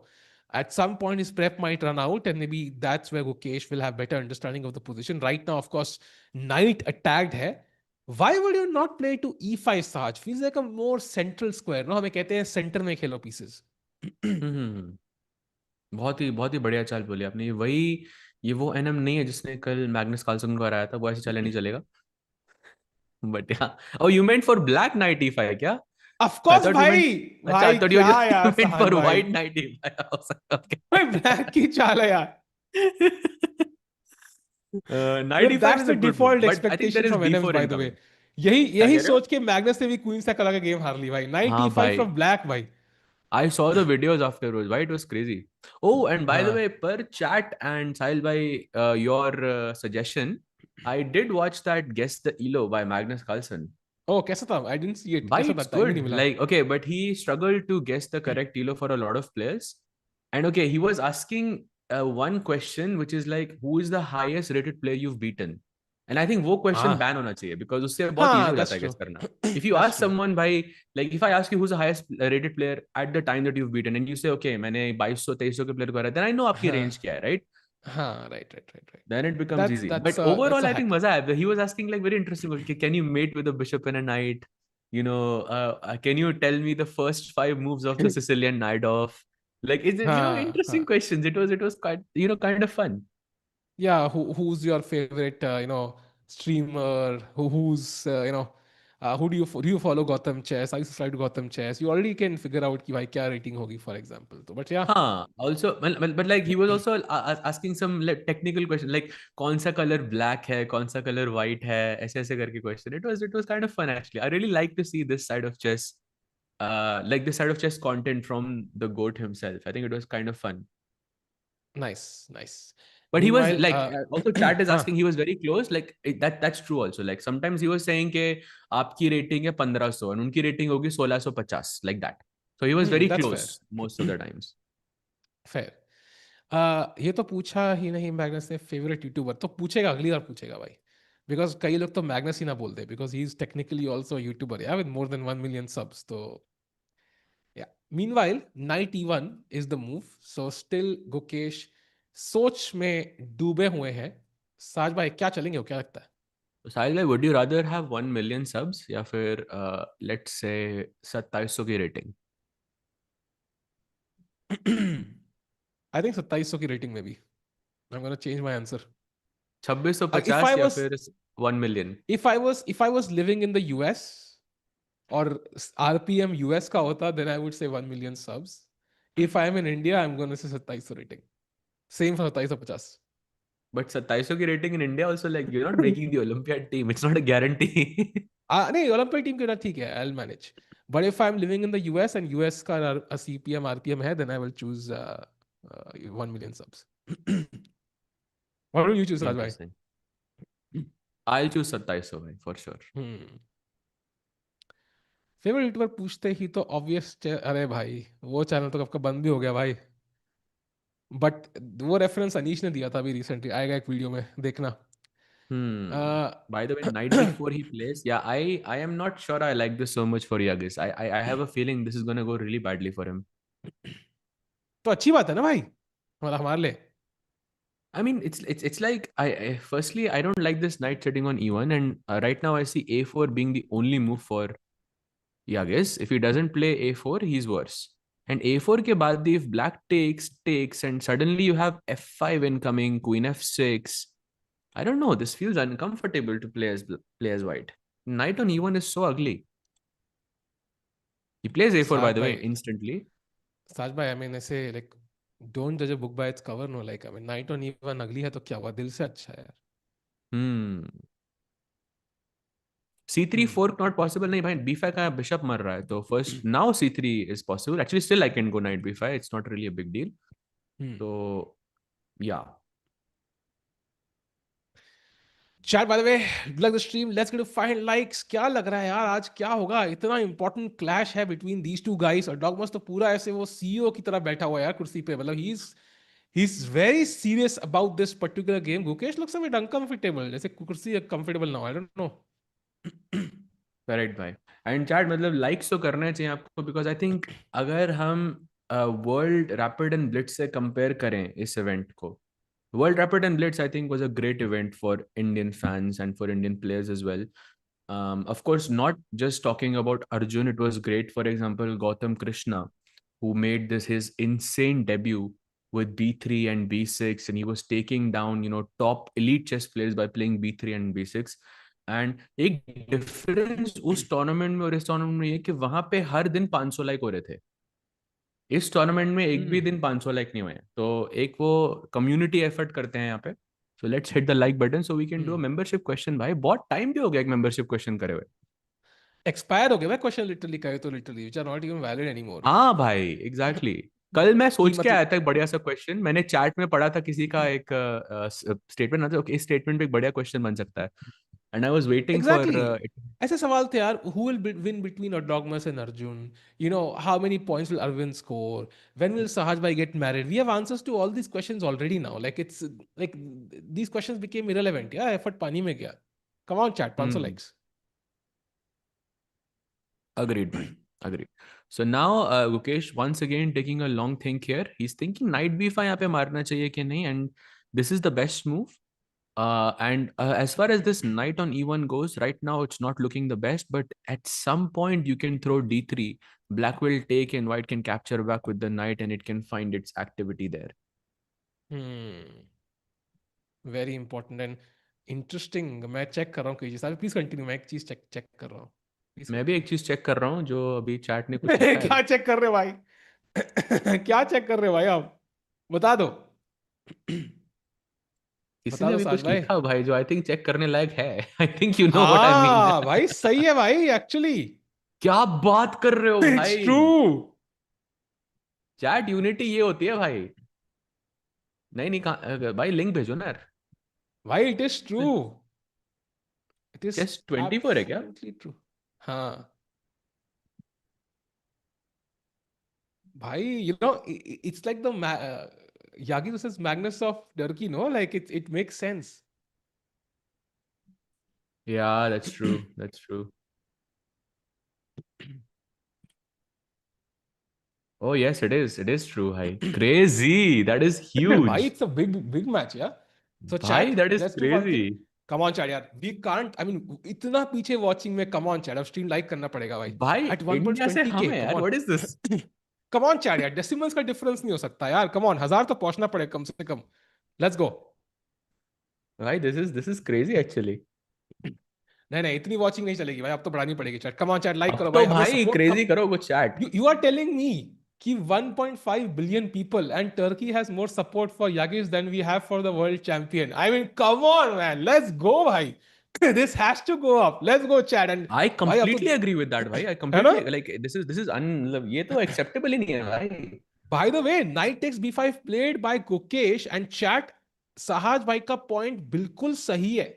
At some point, his prep might run out, and maybe that's where Gukesh will have better understanding of the position. Right now, of course, Knight attacked hai. Why would you not play to E5, Saj? Feels like a more central square. No, हमें कहते हैं center में खेलो pieces. हम्म. बहुत ही बढ़िया चाल बोली आपने. ये वो एनएम नहीं है जिसने कल मैग्नस कार्लसन को हराया था, वो ऐसे चले नहीं चलेगा. But yeah. Oh you meant for black knight e5 क्या? Of I course thought you meant. भाई. अच्छा, आई भाई थॉट क्या यू यार मेंट सहान फॉर भाई. White knight e5. ओके. भाई ब्लैक की चाल है यार. Knight e5 that's is the a good move, default but I think expectation there is from एनएम्स b4 by the way. Incoming. यही क्या यही कह रहे हो? सोच के मैग्नस ने भी क्वींस का कला का गेम हार ली भाई. हाँ 95 भाई. फ्रॉम ब्लैक भाई. I saw the videos afterwards. Why it was crazy. Oh, and by the हाँ. way, per chat and Sahil by your suggestion, I did watch that Guess the Elo by Magnus Carlsen. ओ कैसा था? I didn't see it. Why कैसा था? it's time ही नहीं good. मिला. Like, okay, but he struggled to guess the correct Elo for a lot of players. And okay, he was asking one question, which is like, who is the highest rated player you've beaten? And I think वो question हाँ ban होना चाहिए because उससे बहुत easy हाँ, हो जाता that's है ट्रू. guess करना. If you that's ask true. someone by, like if I ask you who's the highest rated player at the time that you've beaten and you say okay मैंने 2200 2300 के player को हराया, then I know आपकी हाँ range क्या है, right? हाँ, right. Then it becomes that's easy. That's But that's overall, a I think hack. मजा आया. He was asking like very interesting. Okay, can you mate with a bishop and a knight? Can you tell me the first five moves of the Sicilian knight off? Like, is it हाँ interesting हाँ. questions? It was quite kind of fun. Yeah, who's your favorite streamer? Who do you follow Gotham Chess? I subscribe to Gotham Chess. You already can figure out कि भाई क्या rating होगी for example. तो but yeah. Huh. Also, but like he was also asking some like, technical question like कौन सा color black है, कौन सा color white है, ऐसे ऐसे करके question. It was kind of fun actually. I really like to see this side of chess, like this side of chess content from the goat himself. I think it was kind of fun. Nice. But he was Meanwhile, like, also chat is हाँ, asking, he was very close. Like that's true also. Like sometimes he was saying कि आपकी rating है 1500 and उनकी rating होगी 1650, like that. So he was very that's close fair. most of the times. Fair. ये तो पूछा ही नहीं Magnus ने फेवरेट यूट्यूबर, तो पूछेगा अगली बार पूछेगा भाई, बिकॉज कई लोग तो मैग्नस ही ना बोलते, because he is technically also youtuber yeah with more than 1 million subs. तो या meanwhile knight E1 is the move, so still Gukesh सोच में डूबे हुए हैं. साज भाई क्या चलेंगे, वो क्या लगता So Sahil bhai, would you rather have 1 million subs या फिर let's say 2700 की rating? है? आई थिंक 2700 की रेटिंग में भी I am gonna change my answer. If 2650 I या was फिर 1 million? if I was living in the US और RPM US का होता, then I would say 1 million subs. If I'm in India, I'm going to say 2700 rating. Same for 2750. But 2700 की rating in India also, like you're not making the Olympiad team. It's not a guarantee. नहीं, Olympic team के ना ठीक है, I'll manage. But if I'm living in the US and US का CPM RPM है, then I will choose 1 million subs. What will you choose, Raj bhai? Interesting. I'll choose 2700 bhai, for sure. Favourite YouTuber पूछते ही तो obvious, अरे भाई वो channel तो आपका बंद भी हो गया भाई. बट वो रेफरेंस अनीश ने दिया था अभी रिसेंटली, आएगा एक वीडियो में, देखना. By the way, night before he plays, yeah, I am not sure I like this so much for Yagiz. I have a feeling this is gonna go really badly for him. तो अच्छी बात है ना भाई, मतलब हमारे लिए. I mean, it's like firstly I don't like this knight sitting on e1, and right now I see a4 being the only move for Yagiz. If he doesn't play a4, he's worse. And a4 ke baad, if black takes, and suddenly you have f5 incoming, queen f6. I don't know. This feels uncomfortable to play as white. Knight on e1 is so ugly. He plays a4, by साज the way, भाई, instantly. Saaj भाई, I mean ऐसे like don't जज a book by its cover, no, like I mean knight on even ugly है तो क्या हुआ, दिल से अच्छा है यार. Hmm. c3 hmm. fork not possible. नहीं भाई, b5 का bishop मर रहा है. तो first now c3 is possible. Actually, still I can go knight b5. It's not really a big deal. So yeah. Chat by the way, लग the stream, let's get to 500 likes. क्या लग रहा है यार, आज क्या होगा? इतना इंपॉर्टेंट क्लैश है बिटवीन दीज टू गाइस. और डॉगमस तो पूरा ऐसे वो सीईओ की तरह बैठा हुआ है यार कुर्सी पे, मतलब he is very serious about this particular game. Gukesh looks a bit uncomfortable, जैसे कुर्सी कंफर्टेबल ना हो, आई डोंट नो. करेक्ट भाई. एंड चैट, मतलब लाइक्स तो करना चाहिए आपको, बिकॉज आई थिंक अगर हम वर्ल्ड रैपिड एंड ब्लिट्स से कंपेयर करें इस इवेंट को, World Rapid and Blitz, I think, was a great event for Indian fans and for Indian players as well. Of course, not just talking about Arjun, it was great. For example, Gautam Krishna, who made this his insane debut with B3 and B6, and he was taking down, top elite chess players by playing B3 and B6. And एक difference उस tournament में और इस tournament में ये कि वहां पे हर दिन 500 लाइक हो रहे थे. इस टूर्नामेंट में एक भी दिन 500 लाइक नहीं हुए हैं. तो एक वो कम्युनिटी एफर्ट करते हैं यहाँ पे. So let's hit the like button so we can do a membership question. भाई बहुत टाइम भी हो गया एक मेंबरशिप क्वेश्चन करे हुए. एक्सपायर हो गया भाई क्वेश्चन, लिटरली कहे तो, literally which are not even valid anymore. हाँ भाई, एग्जैक्टली exactly. कल मैं कि सोच के आया मतलब था एक बढ़िया सा क्वेश्चन. मैंने चैट में पढ़ा था किसी का एक स्टेटमेंट आता है, इस स्टेटमेंट पे एक बढ़िया क्वेश्चन बन सकता है. And I was waiting for exactly ऐसे सवाल थे यार. Who will win between Erdogmus and Arjun? How many points will Arvind score? When will Sahaj bhai get married? We have answers to all these questions already now. Like it's like these questions became irrelevant. Yeah, effort पानी में गया. Come on chat, 500 likes. Agreed, bhai. Agreed. So now Gukesh once again taking a long think here. He's thinking knight b5 यहाँ पे मारना चाहिए कि नहीं, and this is the best move. And as far as this knight on e1 goes, right now it's not looking the best, but at some point you can throw d3. Black will take and white can capture back with the knight and it can find its activity there. Very important and interesting. मैं check कर रहा हूँ कई चीज. Please continue, मैं एक चीज check check कर रहा हूँ. प्लीज मैं भी एक कंटिन्यू. चीज चेक कर रहा हूँ जो अभी चैट ने कुछ लिखा है. क्या चेक कर रहे हो भाई? क्या चेक कर रहे हो भाई आप? बता दो. किसी बता ने दो अभी साज कुछ भाई. लिखा भाई जो आई थिंक चेक करने लायक है. आई think you know what I mean. हाँ भाई, सही है भाई, एक्चुअली क्या बात कर रहे हो इट्स भाई? ट्रू. चैट यूनिटी ये होती है भाई. नहीं नहीं, कहाँ भाई, लिंक भेजो ना यार। भाई it is true, it is chess 24 है क्या? Absolutely true. हाँ भाई, it's like the Yagiz versus Magnus of Turkey, no? Like it makes sense. Yeah, that's true. That's true. Oh yes, it is. It is true. Hi, crazy. That is Why huge. it's a big match, yeah. So Bhai, chat, that is let's do one thing. crazy. Come on chat यार, we can't, I mean इतना पीछे watching में, come on chat, अब stream like करना पड़ेगा भाई। भाई At India से 1.20K, हम है come यार, on। What is this? come on chat यार, decimals का difference नहीं हो सकता यार, come on, 1000 तो पहुंचना पड़ेगा कम से कम। Let's go। भाई दिस इज क्रेजी एक्चुअली। नहीं नहीं, इतनी watching नहीं चलेगी भाई, अब तो बढ़ानी पड़ेगी chat। come on chat, like अब करो तो भाई, हमें भाई support क्रेजी करो कुछ chat. You are telling me कि 1.5 billion people and Turkey has more support for Yagiz than we have for the world champion. I mean, come on, man. Let's go, bhai. This has to go up. Let's go, Chad. And आई भाई अब तो completely agree with that भाई, आई है ना? Completely like this is मतलब ये तो acceptable ही नहीं है भाई। By the way, knight takes b5 played by Gukesh and chat, Sahaj भाई का point बिल्कुल सही है।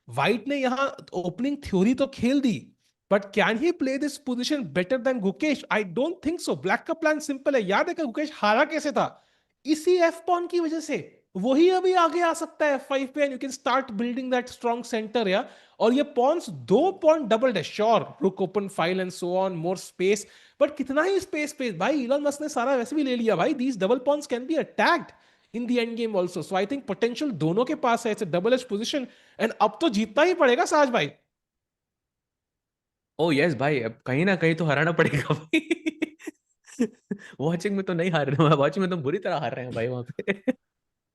व्हाइट ने यहां ओपनिंग थ्योरी तो खेल दी, but can he play this position better than Gukesh? I don't think so. Black का प्लान सिंपल है, याद है कि गुकेश हारा कैसे था? इसी एफ पॉन की वजह से। वही अभी आगे आ सकता है F5 पे, and you can start building that strong centre या। और ये पॉन्स दो पॉन डबल्ड है, श्योर रुक open file and so on, more space, but कितना ही स्पेस पे भाई, इलॉन मस्क ने सारा वैसे भी ले लिया भाई। These double pawns can be attacked in the endgame also, so I think potential दोनों के पास है। It's a double edge position, and अब तो जीतना ही पड़ेगा साज भाई। ओ यस भाई, अब कहीं ना कहीं तो हराना पड़ेगा भाई। वॉचिंग में तो नहीं हार रहे हैं, वॉचिंग में तो बुरी तरह हार रहे हैं भाई वहां पे।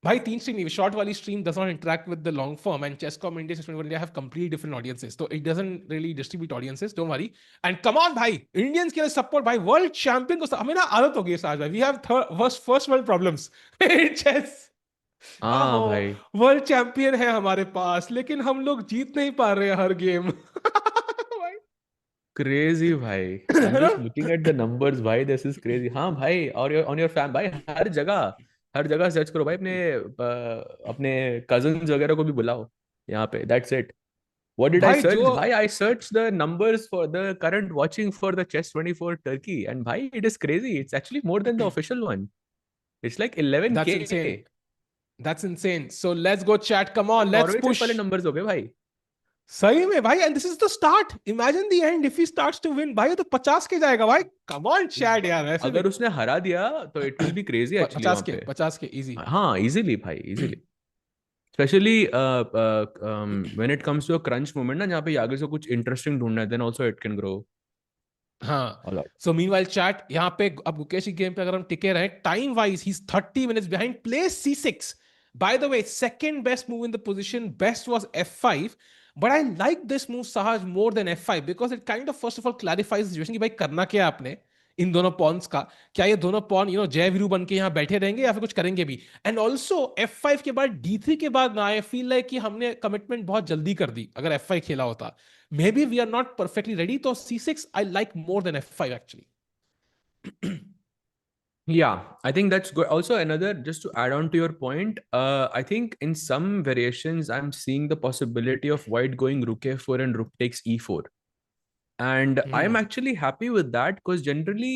भाई तीन स्ट्रीम, शॉर्ट वाली stream does not interact with the long form, and Chess.com India, chess India have completely different audiences, तो it doesn't really distribute audiences, don't worry. And come on भाई, इंडियंस के लिए सपोर्ट भाई, world champion को हमें ना आदत हो गई है साज भाई, we have first world problems in chess. हाँ आहो, भाई, वर्ल्ड चैंपियन है हमारे पास, लेकिन हम लोग जीत नहीं पा रहे हैं हर गेम। क्रेजी भाई। आई एम है ना? Just looking at the numbers भाई, दिस इज क्रेजी। हाँ भाई, और ऑन योर फैन भाई, हर जगह सर्च करो भाई, अपने कजन्स वगैरह को भी बुलाओ यहाँ पे, that's it. What did I भाई जो search? Bhai, I searched the numbers for the current watching for the Chess 24 Turkey, and bhai, it is crazy. It's actually more than the official one. It's like that's 11K. Insane, that's insane. So let's go chat, come ये on let's Norway chess push. वाले numbers हो गए भाई। सही में भाई, and this is the start, imagine the end if he starts to win भाई, ये तो 50 के जाएगा भाई। कम ऑन चैट यार, ऐसे भी अगर उसने हरा दिया तो it will be crazy actually 50 वहां के, पे। 50 के इजी। हाँ, easily भाई, easily. Especially when it comes to a crunch moment ना, जहाँ पे आगे से कुछ interesting ढूंढना है, then also it can grow हाँ। a lot. So meanwhile chat यहाँ पे, अब गुकेश की गेम पे अगर हम टिके रहे time wise, he is 30 minutes behind, place C6। Bye the way, second best move in the position, best was F5, but I like this move Sahaj more than F5, because it kind of first of all clarifies situation कि भाई करना क्या है आपने इन दोनों Pond's का। क्या ये दोनों पॉन जय वीरू बन के यहाँ बैठे रहेंगे या फिर कुछ करेंगे भी? एंड ऑल्सो F5 के बाद D3 के बाद ना, आई फील लाइक कि हमने कमिटमेंट बहुत जल्दी कर दी अगर F5 खेला होता। Maybe we are not perfectly ready. So C6 I like more than F5 actually. Yeah, I think that's good. Also, another, just to add on to your point, I think in some variations, I'm seeing the possibility of white going rook a4 and rook takes e4. And I'm Hmm. actually happy with that because generally,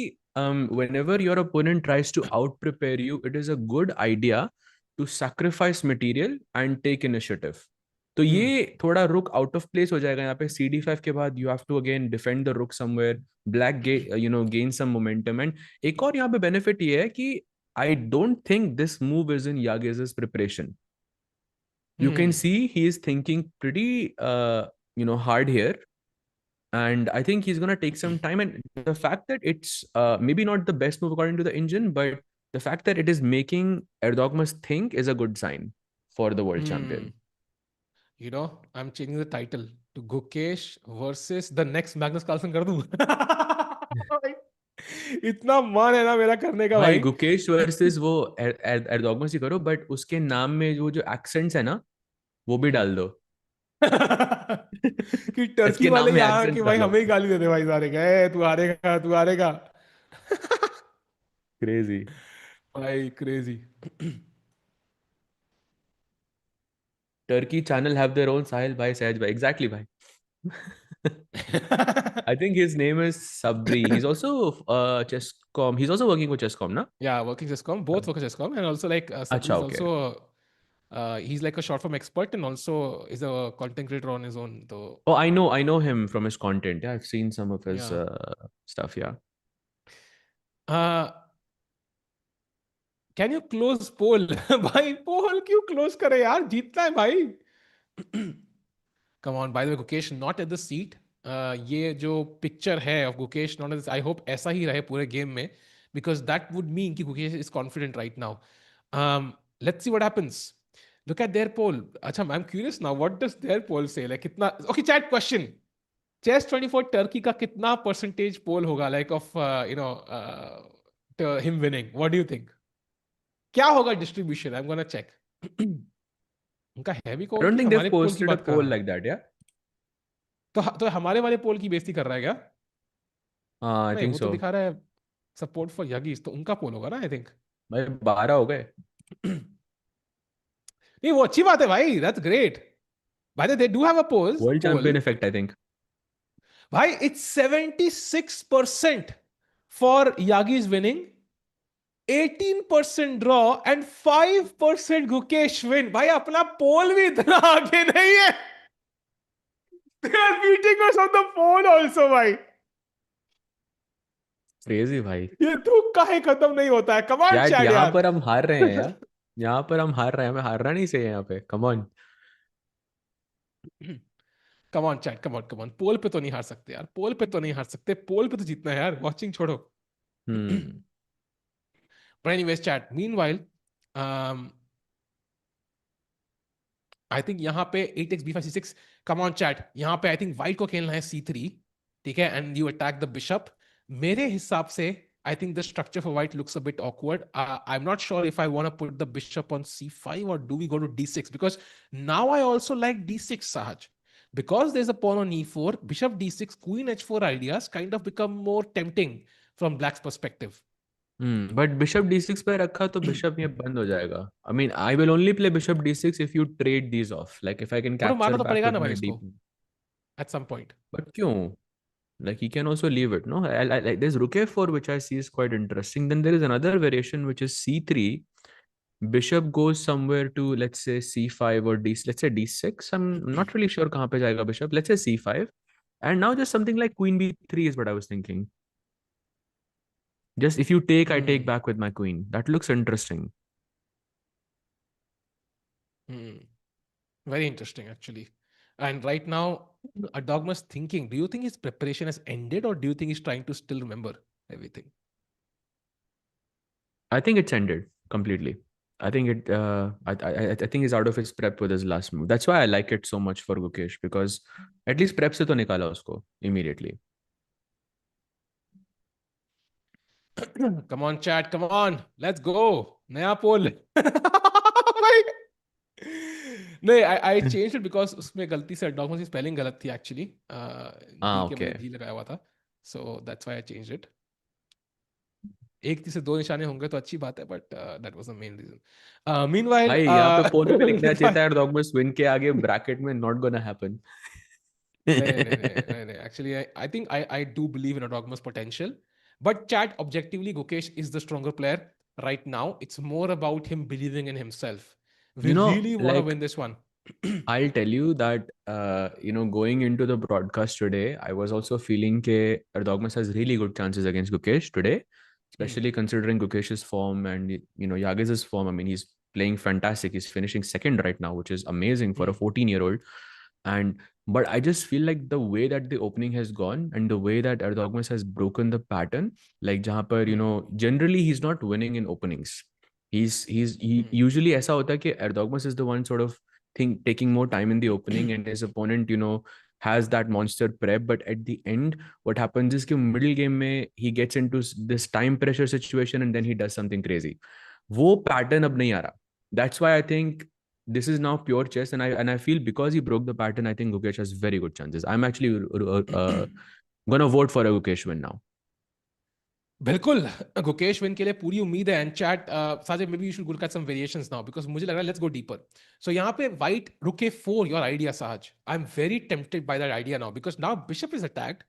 whenever your opponent tries to out prepare you, it is a good idea to sacrifice material and take initiative. तो Hmm. ये थोड़ा रुक out of place हो जाएगा यहाँ पे। CD5 के बाद you have to again defend the rook somewhere, black gain some momentum. And एक और यहाँ पे बेनिफिट ये है कि I don't think this move is in Yagiz's preparation. You can Hmm. see he is thinking pretty hard here, and I think he's gonna take some time. And the fact that it's maybe not the best move according to the engine, but the fact that it is making Erdogmus think is a good sign for the world Hmm. champion. I'm changing the title to Gukesh versus the next Magnus Carlsen कर दूं? इतना मन है ना मेरा करने का भाई भाई। गुकेश वर्सेस वो एर्दोगमस ही करो, बट उसके नाम में वो जो एक्सेंट्स है ना, वो भी हम्म। डाल दो। कि टर्की इसके वाले नाम में यहाँ के एक्सेंट्स भाई डालो। हमें ही गाली देते भाई सारे, गए तू हारेगा तू हारेगा। क्रेजी। भाई crazy. Turkey channel have their own Sahil bhai, Sahaj bhai. Exactly, bhai. I think his name is Sabri. He's also Chesscom. He's also working with Chesscom, na? Yeah, working Chesscom, both work at Chesscom, and also like Sabri Acha, is okay. also he's like a short form expert and also is a content creator on his own. So Oh, I know him from his content. Yeah, I've seen some of his yeah. stuff. Yeah. Uh, can you close poll? भाई poll क्यों close करे यार? जीतना है भाई. Come on, by the way, Gukesh not at the seat. ये जो picture है of Gukesh not at the seat, I hope ऐसा ही रहे पूरे game में, because that would mean कि Gukesh is confident right now. Let's see what happens. Look at their poll. अच्छा, I'm curious now. What does their poll say? Like कितना? Okay, chat question. Chess 24 Turkey का कितना percentage poll होगा like of him winning? What do you think? क्या होगा distribution? I'm gonna check. उनका heavy I pole don't की think हमारे they've पोल की posted a बात कर poll रहा हूँ. like that. Yeah. तो हमारे वाले पोल की बेइज्जती कर रहा है क्या? I नहीं, think वो तो so. दिखा रहा है सपोर्ट फॉर यगीज, तो उनका पोल होगा ना आई थिंक. भाई 12 हो गए. नहीं, वो अच्छी बात है भाई, दैट्स ग्रेट. भाई they do have a World poll. champion effect, I think. भाई it's 76% for Yagiz winning, 18% draw and 5% Gukesh win. भाई अपना पोल भी इतना आगे नहीं है. They are beating us on the poll also भाई. Crazy भाई. ये तुक्का ही खत्म नहीं होता है. कम ऑन यार चैट यहाँ यार. पर हम हार रहे हैं यार. यहाँ पर हम हार रहे हैं. हमें हारना नहीं चाहिए यहाँ पे. Come on. Come on chat, come on. Poll पे तो नहीं हार सकते यार, पोल पे तो नहीं हार सकते, पोल पे तो जीतना है यार. वॉचिंग छोड़ो. Hmm. But anyways, chat. Meanwhile, I think यहाँ पे 8x b5 c6. Come on chat. यहाँ पे आई थिंक व्हाइट को खेलना है c3. ठीक है, and you attack the bishop. मेरे हिसाब से I think the structure for white looks a bit awkward. I'm not sure if I want to put the bishop on c5 or do we go to d6, because now I also like d6, Sahaj. Because there's a pawn on e4, bishop d6, queen h4 ideas kind of become more tempting from black's perspective. But bishop d6 पे रखा तो bishop ये बंद हो जाएगा. I mean, I will only play bishop d6 if you trade these off. Like if I can But वो capture मारना तो back पड़ेगा with ना भाई my उसको deep. at some point. But क्यों? Like he can also leave it, no? Like there's rook a4, which I see is quite interesting. Then there is another variation which is c3. Bishop goes somewhere to, let's say, c5 or d. Let's say d6. I'm not really sure कहाँ पे जाएगा bishop. Let's say c5. And now just something like queen b3 is what I was thinking. Just if you take, I take back with my queen. That looks interesting. Very interesting, actually. And right now, Erdogmus thinking, do you think his preparation has ended or do you think he's trying to still remember everything? I think it's ended completely. I think it. I think he's out of his prep with his last move. That's why I like it so much for Gukesh, because at least prep से तो निकाला उसको immediately. Come on, chat. Come on. Let's go. नया पोल. Like, नहीं, I changed it because उसमें गलती से Erdogmus की spelling गलत थी actually. D के बदले Okay. G लगाया हुआ था. So that's why I changed it. एक तीर से दो निशाने होंगे तो अच्छी बात है, but that was the main reason. Meanwhile, भाई यहाँ पे पोल पे भी लिखना चाहिए था Erdogmus win के आगे bracket में not gonna happen. नहीं. Actually, I think I do believe in Erdogmus' potential. But chat, objectively, Gukesh is the stronger player right now. It's more about him believing in himself. We really want to like win this one. I'll tell you that, going into the broadcast today, I was also feeling that Erdogmus has really good chances against Gukesh today, especially considering Gukesh's form and, Yagiz's form. I mean, he's playing fantastic. He's finishing second right now, which is amazing for a 14-year-old. But I just feel like the way that the opening has gone and the way that Erdogmus has broken the pattern, like जहाँ पर, generally he's not winning in openings. He usually ऐसा होता है कि Erdogmus is the one sort of taking more time in the opening, and his opponent, has that monster prep. But at the end, what happens is कि middle game में he gets into this time pressure situation and then he does something crazy. वो pattern अब नहीं आ रहा. That's why I think this is now pure chess, and I feel because he broke the pattern, I think Gukesh has very good chances. I'm actually gonna vote for a Gukesh win now. बिल्कुल Gukesh win के लिए पूरी उम्मीद है. And chat Sajid, maybe you should look at some variations now because मुझे लग रहा है लेट्स गो डीपर. सो यहाँ पे व्हाइट रुके 4 योर आइडिया साज. I am very tempted by that idea now because now bishop is attacked.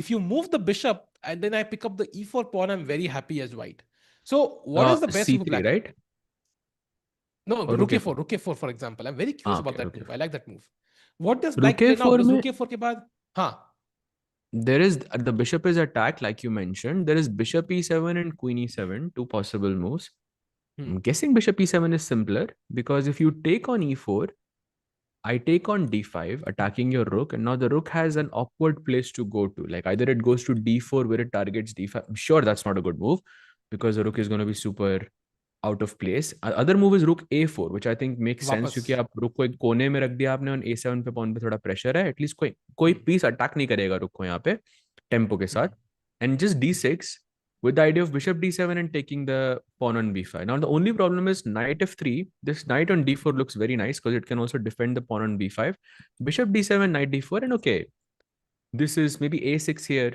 If you move the bishop and then I pick up the e4 pawn, I'm very happy as white. So what is the best move C3, black? right? No, Or rook rook a4, a4? rook a4 for example. I'm very Ah, curious okay, about that rook move. I a4. like that move. What does Rook black play now? a4 Does में rook a4 के बाद? हाँ. there is the bishop is attacked, like you mentioned. There is bishop e7 and queen e7, two possible moves. Hmm. I'm guessing bishop e7 is simpler because if you take on e4, I take on d5, attacking your rook, and now the rook has an awkward place to go to. Like either it goes to d4 where it targets d5. I'm sure that's not a good move because the rook is going to be super out of place. Other move is rook a4, which I think makes sense वापस. क्योंकि आप रुक को एक कोने में रख दिया आपने और a7 पे पॉन पे थोड़ा प्रेशर है. एटलीस्ट कोई कोई Hmm. पीस अटैक नहीं करेगा रुक को यहाँ पे टेम्पो के साथ. Hmm. And just d6 with the idea of bishop d7 and taking the pawn on b5. Now the only problem is knight f3. This knight on d4 looks very nice because it can also defend the pawn on b5. Bishop d7, knight d4, and okay, this is maybe a6 here.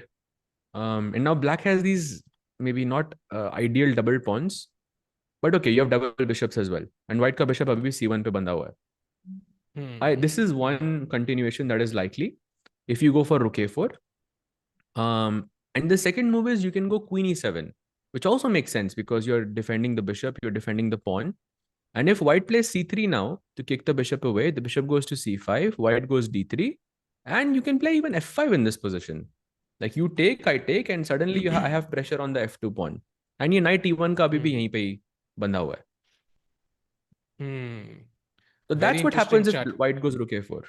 And now black has these maybe not ideal double pawns, but okay, you have double bishops as well. And white ka bishop abhi bhi c1 pe banda hua hai. Hmm. This is one continuation that is likely. If you go for rook a4, and the second move is you can go queen e7, which also makes sense because you're defending the bishop, you're defending the pawn. And if white plays c3 now to kick the bishop away, the bishop goes to c5, white goes d3, and you can play even f5 in this position. Like you take, I take, and suddenly I have pressure on the f2 pawn. And ये knight e1 का अभी भी Hmm. यहीं पे ही बंधा हुआ है. Hmm. So Very that's what interesting happens if chat. white goes rook a4.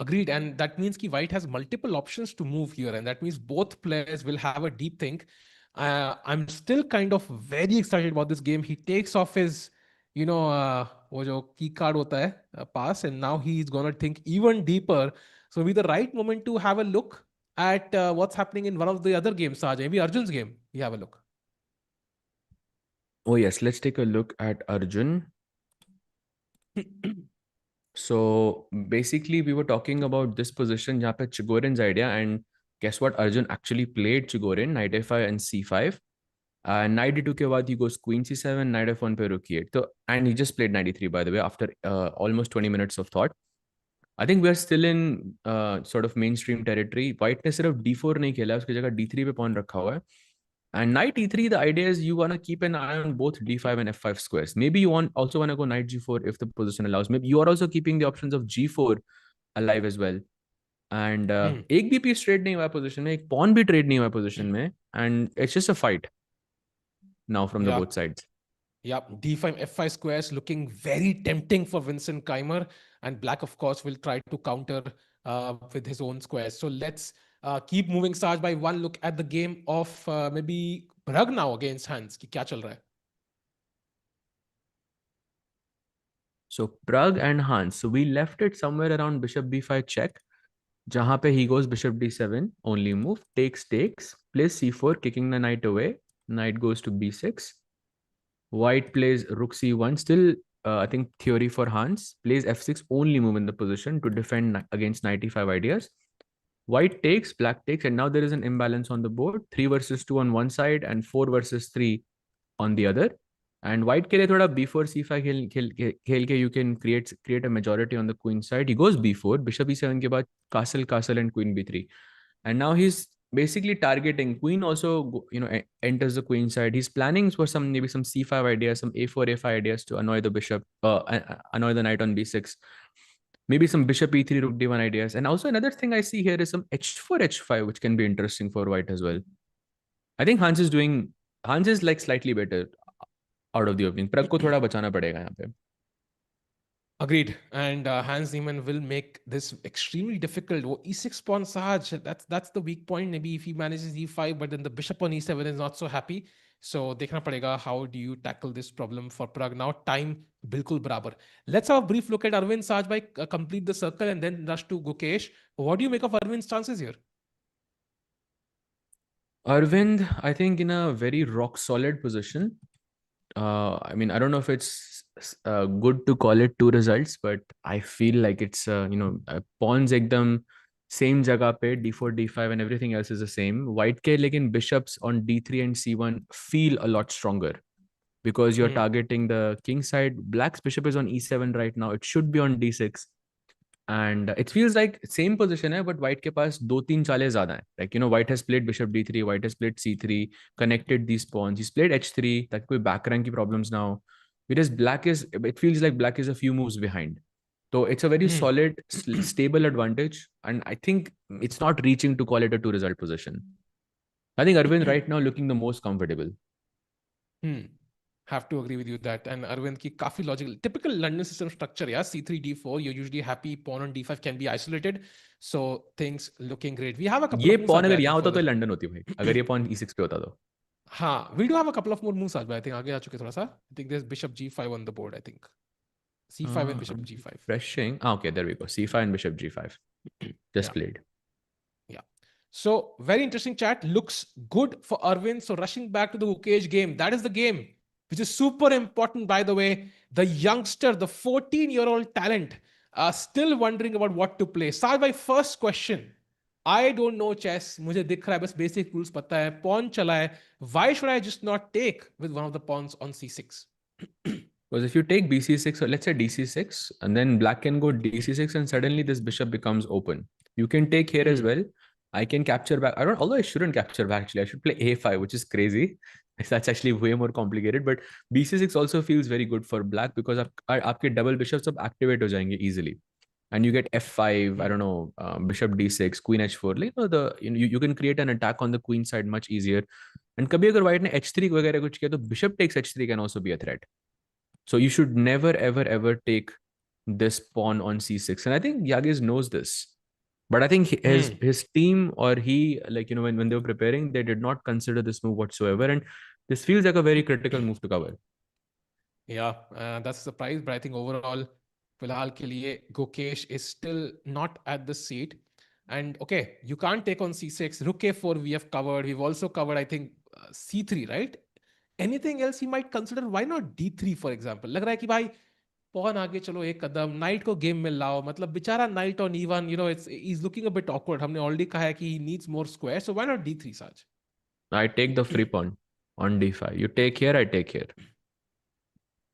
Agreed. And that means ki white has multiple options to move here. And that means both players will have a deep think. I'm still kind of very excited about this game. He takes off his, वो जो key card होता है, pass, and now he's gonna think even deeper. So be the right moment to have a look at what's happening in one of the other games, Sajay. Maybe Arjun's game. You have a look. Oh yes, let's take a look at Arjun. So basically, we were talking about this position, जहाँ पे Chigorin's idea, and guess what? Arjun actually played Chigorin, knight a5 and c5. Knight d2 के बाद he goes queen c7, knight f1 पे rook e8. So, and he just played knight e3 by the way after almost 20 minutes of thought. I think we are still in sort of mainstream territory. White ने सिर्फ d4 नहीं खेला, उसकी जगह d3 पे pawn रखा हुआ है. And knight e3, the idea is you want to keep an eye on both d5 and f5 squares. Maybe you also want to go knight g4 if the position allows. Maybe you are also keeping the options of g4 alive as well. And Hmm. एक भी piece trade नहीं हुआ position में, एक pawn भी trade नहीं हुआ position में, and it's just a fight now from the Yeah. both sides. Yep, d5, f5 squares looking very tempting for Vincent Keymer, and black, of course, will try to counter with his own squares. So let's keep moving Saj by one look at the game of maybe Pragg now against Hans. कि क्या चल रहा है? So Pragg and Hans. So we left it somewhere around bishop b5 check. जहाँ पे he goes bishop d7, only move, takes, plays c4, kicking the knight away. Knight goes to b6. White plays rook c1. Still, I think theory for Hans. Plays f6, only move in the position to defend against knight e5 ideas. White takes, black takes, and now there is an imbalance on the board. 3 versus 2 on one side and 4 versus 3 on the other. And white के लिए थोड़ा b4 c5 खेल के you can create a majority on the queen side. He goes b4, bishop e7 के बाद castle and queen b3. And now he's basically targeting queen also, enters the queen side. He's planning for maybe some c5 ideas, some a4 a5 ideas to annoy the bishop, annoy the knight on b6. Maybe some bishop e3 rook d1 ideas. And also another thing I see here is some h4 h5, which can be interesting for white as well. I think Hans is like slightly better out of the opening. Pragg को थोड़ा बचाना पड़ेगा यहाँ पे. Agreed. And Hans Niemann will make this extremely difficult. Oh, e6 pawn Saj, that's the weak point. Maybe if he manages e5, but then the bishop on e7 is not so happy. So देखना पड़ेगा how do you tackle this problem for Pragg now. Time बिल्कुल बराबर. Let's have a brief look at Arvind Saj by complete the circle and then rush to Gukesh. What do you make of Arvind's chances here? Arvind, I think in a very rock solid position. I mean, I don't know if it's good to call it two results, but I feel like it's pawns ekdam same jagah pe, d4, d5 and everything else is the same. White ke lekin bishops on d3 and c1 feel a lot stronger because you're targeting the king side. Black's bishop is on e7 right now. It should be on d6. And it feels like same position hai, but white ke paas do teen chale zyada hai. Like, you know, white has played bishop d3, white has played c3, connected these pawns. He's played h3, that koi back rank ki problems now. Whereas black is, it feels like black is a few moves behind. So it's a very solid, stable advantage. And I think it's not reaching to call it a two result position. I think Arvind right now looking the most comfortable. Have to agree with you that. And Arvind ki kafi logical. Typical London system structure, yeah. C3, D4, you're usually happy. Pawn on D5 can be isolated. So things looking great. We have a couple ये of moves. pawn अगर यहाँ होता तो London होती भाई. अगर ये pawn e6 पे होता तो. हाँ, we do have a couple of more moves आज, but I think आगे आ चुके थोड़ा सा. I think there's bishop G5 on the board, I think. C5 and bishop G5. Refreshing. Ah, okay, there we go. C5 and bishop G5. Just played. Yeah. So very interesting chat. Looks good for Erwin. So rushing back to the Gukesh game. That is the game, which is super important, by the way. The youngster, the 14-year-old talent, still wondering about what to play. Start by first question. I don't know chess. मुझे दिख रहा है बस basic rules पता है. Pawn चला है. Why should I just not take with one of the pawns on C6? Because if you take bc6 or let's say dc6 and then black can go dc6 and suddenly this bishop becomes open. You can take here as well. I can capture back. Although I shouldn't capture back actually. I should play a5, which is crazy. That's actually way more complicated. But bc6 also feels very good for black because आपके double bishops अब activate हो जाएंगे easily. And you get f5, I don't know, bishop d6, queen h4. Like, you can create an attack on the queen side much easier. And कभी अगर white ने h3 वगैरह कुछ किया तो bishop takes h3 can also be a threat. So you should never, ever, ever take this pawn on c6. And I think Yagiz knows this. But I think his team or he, like, you know, when they were preparing, they did not consider this move whatsoever. And this feels like a very critical move to cover. Yeah, that's a surprise. But I think overall, फिलहाल के लिए Gukesh is still not at the seat. And okay, you can't take on c6. Rook a4 we have covered. We've also covered, I think, c3, right? Anything else he might consider? Why not d3, for example? लग रहा है कि भाई pawn आगे चलो एक कदम, knight को game में लाओ. मतलब बेचारा knight on e1, you know, he's looking a bit awkward. हमने already कहा है कि he needs more squares. So why not d3, Saj? I take the free pawn on d5. You take here, I take here.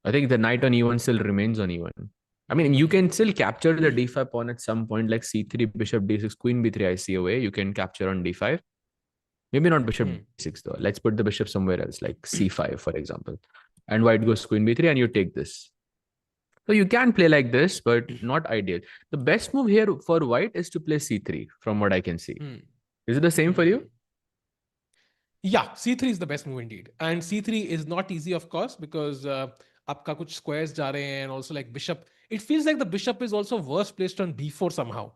I think the knight on e1 still remains on e1. I mean, you can still capture the d5 pawn at some point, like c3, bishop d6, queen b3, I see a way. You can capture on d5. Maybe not bishop d6 though. Let's put the bishop somewhere else, like c5, for example. And white goes queen b3 and you take this. So you can play like this, but not ideal. The best move here for white is to play c3, from what I can see. Is it the same for you? Yeah, c3 is the best move indeed. And c3 is not easy, of course, because आपका कुछ squares जा रहे हैं, and also like bishop. It feels like the bishop is also worse placed on b4 somehow.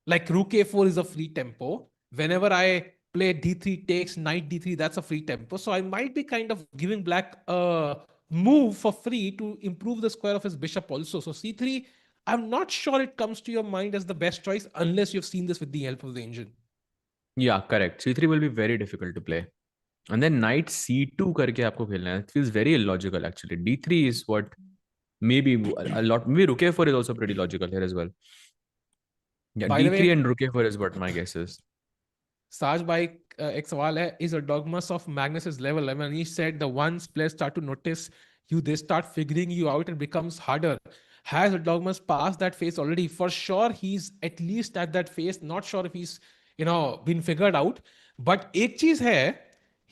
Like rook a4 is a free tempo. Whenever I play d3 takes, knight d3, that's a free tempo. So I might be kind of giving black a move for free to improve the square of his bishop also. So c3, I'm not sure it comes to your mind as the best choice unless you've seen this with the help of the engine. Yeah, correct. c3 will be very difficult to play. And then knight c2 करके आपको खेलना है. It feels very illogical actually. d3 is what maybe a lot. Maybe rook a4 is also pretty logical here as well. Yeah, By the d3 way, and rook a4 is what my guess is. Saj bhai, ek sawal hai, is Erdogmus of Magnus's level? I mean, he said the once players start to notice you, they start figuring you out and becomes harder. Has Erdogmus passed that phase already? For sure, he's at least at that phase. Not sure if he's, you know, been figured out. But ek cheez hai,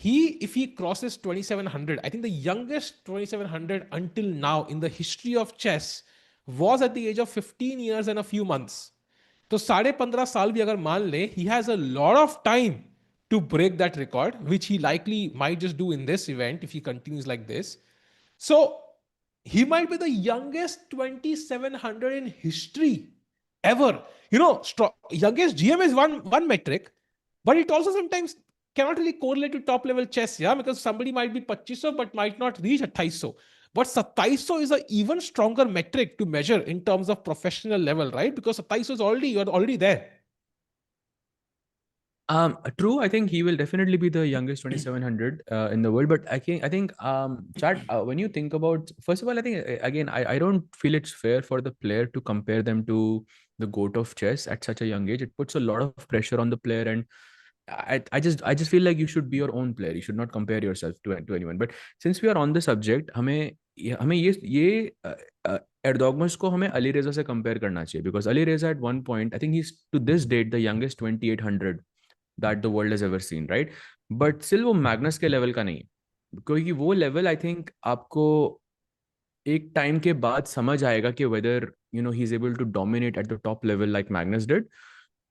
if he crosses 2700, I think the youngest 2700 until now in the history of chess was at the age of 15 years and a few months. तो 15.5 साल भी अगर मान ले, he has a lot of time to break that record, which he likely might just do in this event if he continues like this. So he might be the youngest 2700 in history ever. You know, youngest GM is one metric, but it also sometimes cannot really correlate to top level chess, yeah, because somebody might be 2500 but might not reach 2800. But 2700 is an even stronger metric to measure in terms of professional level, right? Because 2700 is you're already there. True. I think he will definitely be the youngest 2700 in the world. But I think, Chad, when you think about, first of all, I think again, I don't feel it's fair for the player to compare them to the goat of chess at such a young age, it puts a lot of pressure on the player. And I just feel like you should be your own player. You should not compare yourself to anyone. But since we are on the subject, हमें ये Erdogmus को हमें Ali Reza से compare करना चाहिए, because Ali Reza at one point, I think he's to this date the youngest 2800 that the world has ever seen, right? But still वो Magnus के level का नहीं है, क्योंकि वो लेवल आई थिंक आपको एक टाइम के बाद समझ आएगा कि whether he is able to dominate at the top level like Magnus did,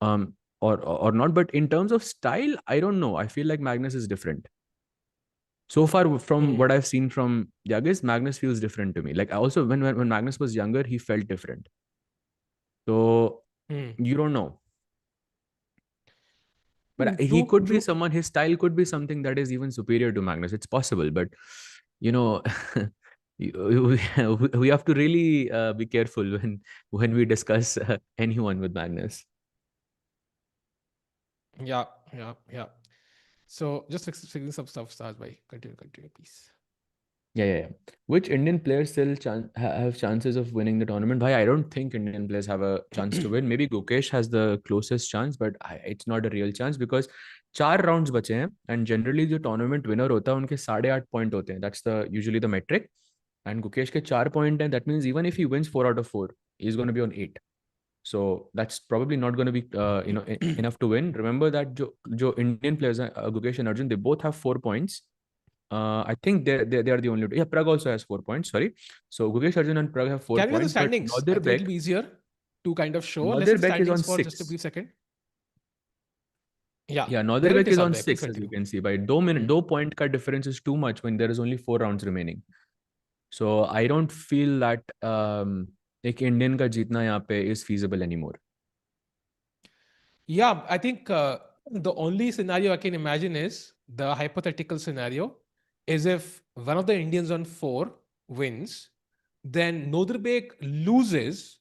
um or not. But in terms of style, I don't know, I feel like Magnus is different so far. From what I've seen from Yagiz, Magnus feels different to me. Like also when Magnus was younger, he felt different. So you don't know. But he could be someone, his style could be something that is even superior to Magnus. It's possible, but you know, we have to really be careful when we discuss anyone with Magnus. Yeah. So just fixing some stuff, Saj bhai. Continue, please. Yeah. Which Indian players still have chances of winning the tournament? Bhai, I don't think Indian players have a chance to win. Maybe Gukesh has the closest chance, but it's not a real chance because 4 rounds बचे हैं, and generally जो tournament winner होता है उनके 8.5 point होते हैं. That's usually the metric. And Gukesh के 4 point हैं. That means even if he wins 4 out of 4, he's going to be on 8. So that's probably not going to be enough to win. Remember that जो Indian players हैं, Gukesh and Arjun, they both have 4 points. I think they are the only two. Yeah, Pragg also has 4 points. Sorry. So Gukesh, Arjun, and Pragg have 4 points. Can we have the standings? I think it'll be easier to kind of show. Nodirbek is on 6. Just a brief second. Yeah, Nodirbek is on 6, as you can see. By 2 point ka difference is too much when there is only 4 rounds remaining. So I don't feel that एक Indian का जीतना यहाँ पे is feasible anymore. Yeah, I think the only scenario I can imagine is the hypothetical scenario is if one of the Indians on 4 wins, then Nodirbek loses,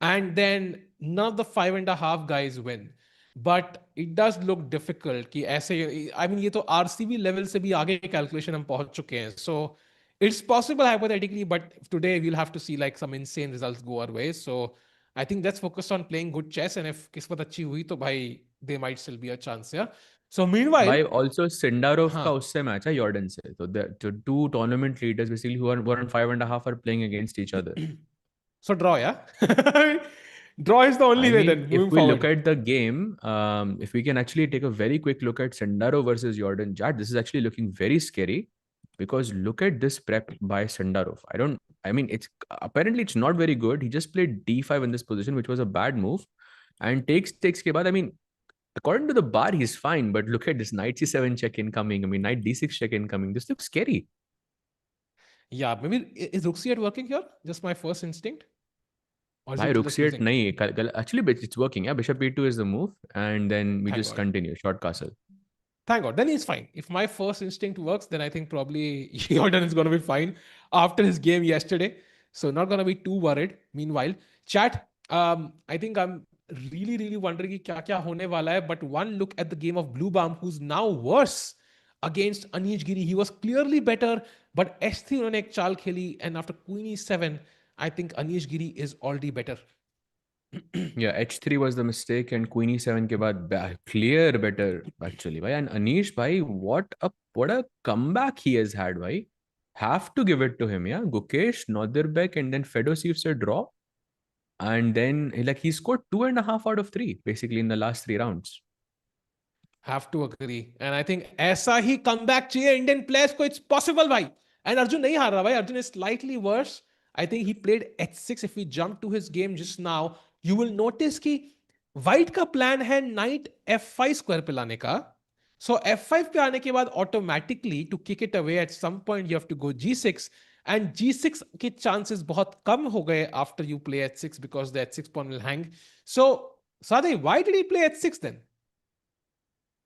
and then none of the 5.5 guys win. But it does look difficult कि ऐसे, I mean ये तो RCB level से भी आगे calculation हम पहुंच चुके हैं. So it's possible hypothetically, but today we'll have to see like some insane results go our way. So I think let's focus on playing good chess, and if किस्मत अच्छी हुई तो भाई there might still be a chance. Yeah. So meanwhile, भाई also Sindarov का उससे match है Jordan से. So the two tournament leaders basically who are on 5.5 are playing against each other. So draw, yeah. Draw is the only way then. If we look at the game, if we can actually take a very quick look at Sindarov versus Jordan, this is actually looking very scary. Because look at this prep by Sindarov. It's apparently it's not very good. He just played d5 in this position, which was a bad move, and takes ke baad. I mean, according to the bar, he's fine. But look at this knight c7 check incoming. I mean, knight d6 check incoming. This looks scary. Yeah, maybe is rook c8 working here? Just my first instinct. Bhai, rook c8 nahi. Actually, it's working. Yeah, bishop e2 is the move, and then we just continue short castle. Thank God. Then he's fine. If my first instinct works, then I think probably Jordan is going to be fine after his game yesterday. So not going to be too worried. Meanwhile, chat, I think I'm really, really wondering kya hone wala hai. But one look at the game of Bluebaum, who's now worse against Anish Giri. He was clearly better, but S3 unhone ek chaal kheli, and after Queen e7, I think Anish Giri is already better. Yeah, h3 was the mistake, and Queen e7 ke baad clear better actually. Bhai. And Anish, bhai, what a comeback he has had, bhai. Have to give it to him, yeah. Gukesh, Nodirbek, and then Fedoseev said draw, and then he scored 2.5 out of 3 basically in the last 3 rounds. Have to agree, and I think ऐसा ही comeback चाहिए Indian players को. It's possible, bhai. And Arjun नहीं हार रहा, bhai. Arjun is slightly worse. I think he played h6. If we jump to his game just now, you will notice कि white का plan है knight f5 square पे लाने का. So f5 पे आने के बाद automatically to kick it away at some point you have to go g6, and g6 के chances बहुत कम हो गए after you play h6 because the h6 pawn will hang. So Sadeh, why did he play h6 then?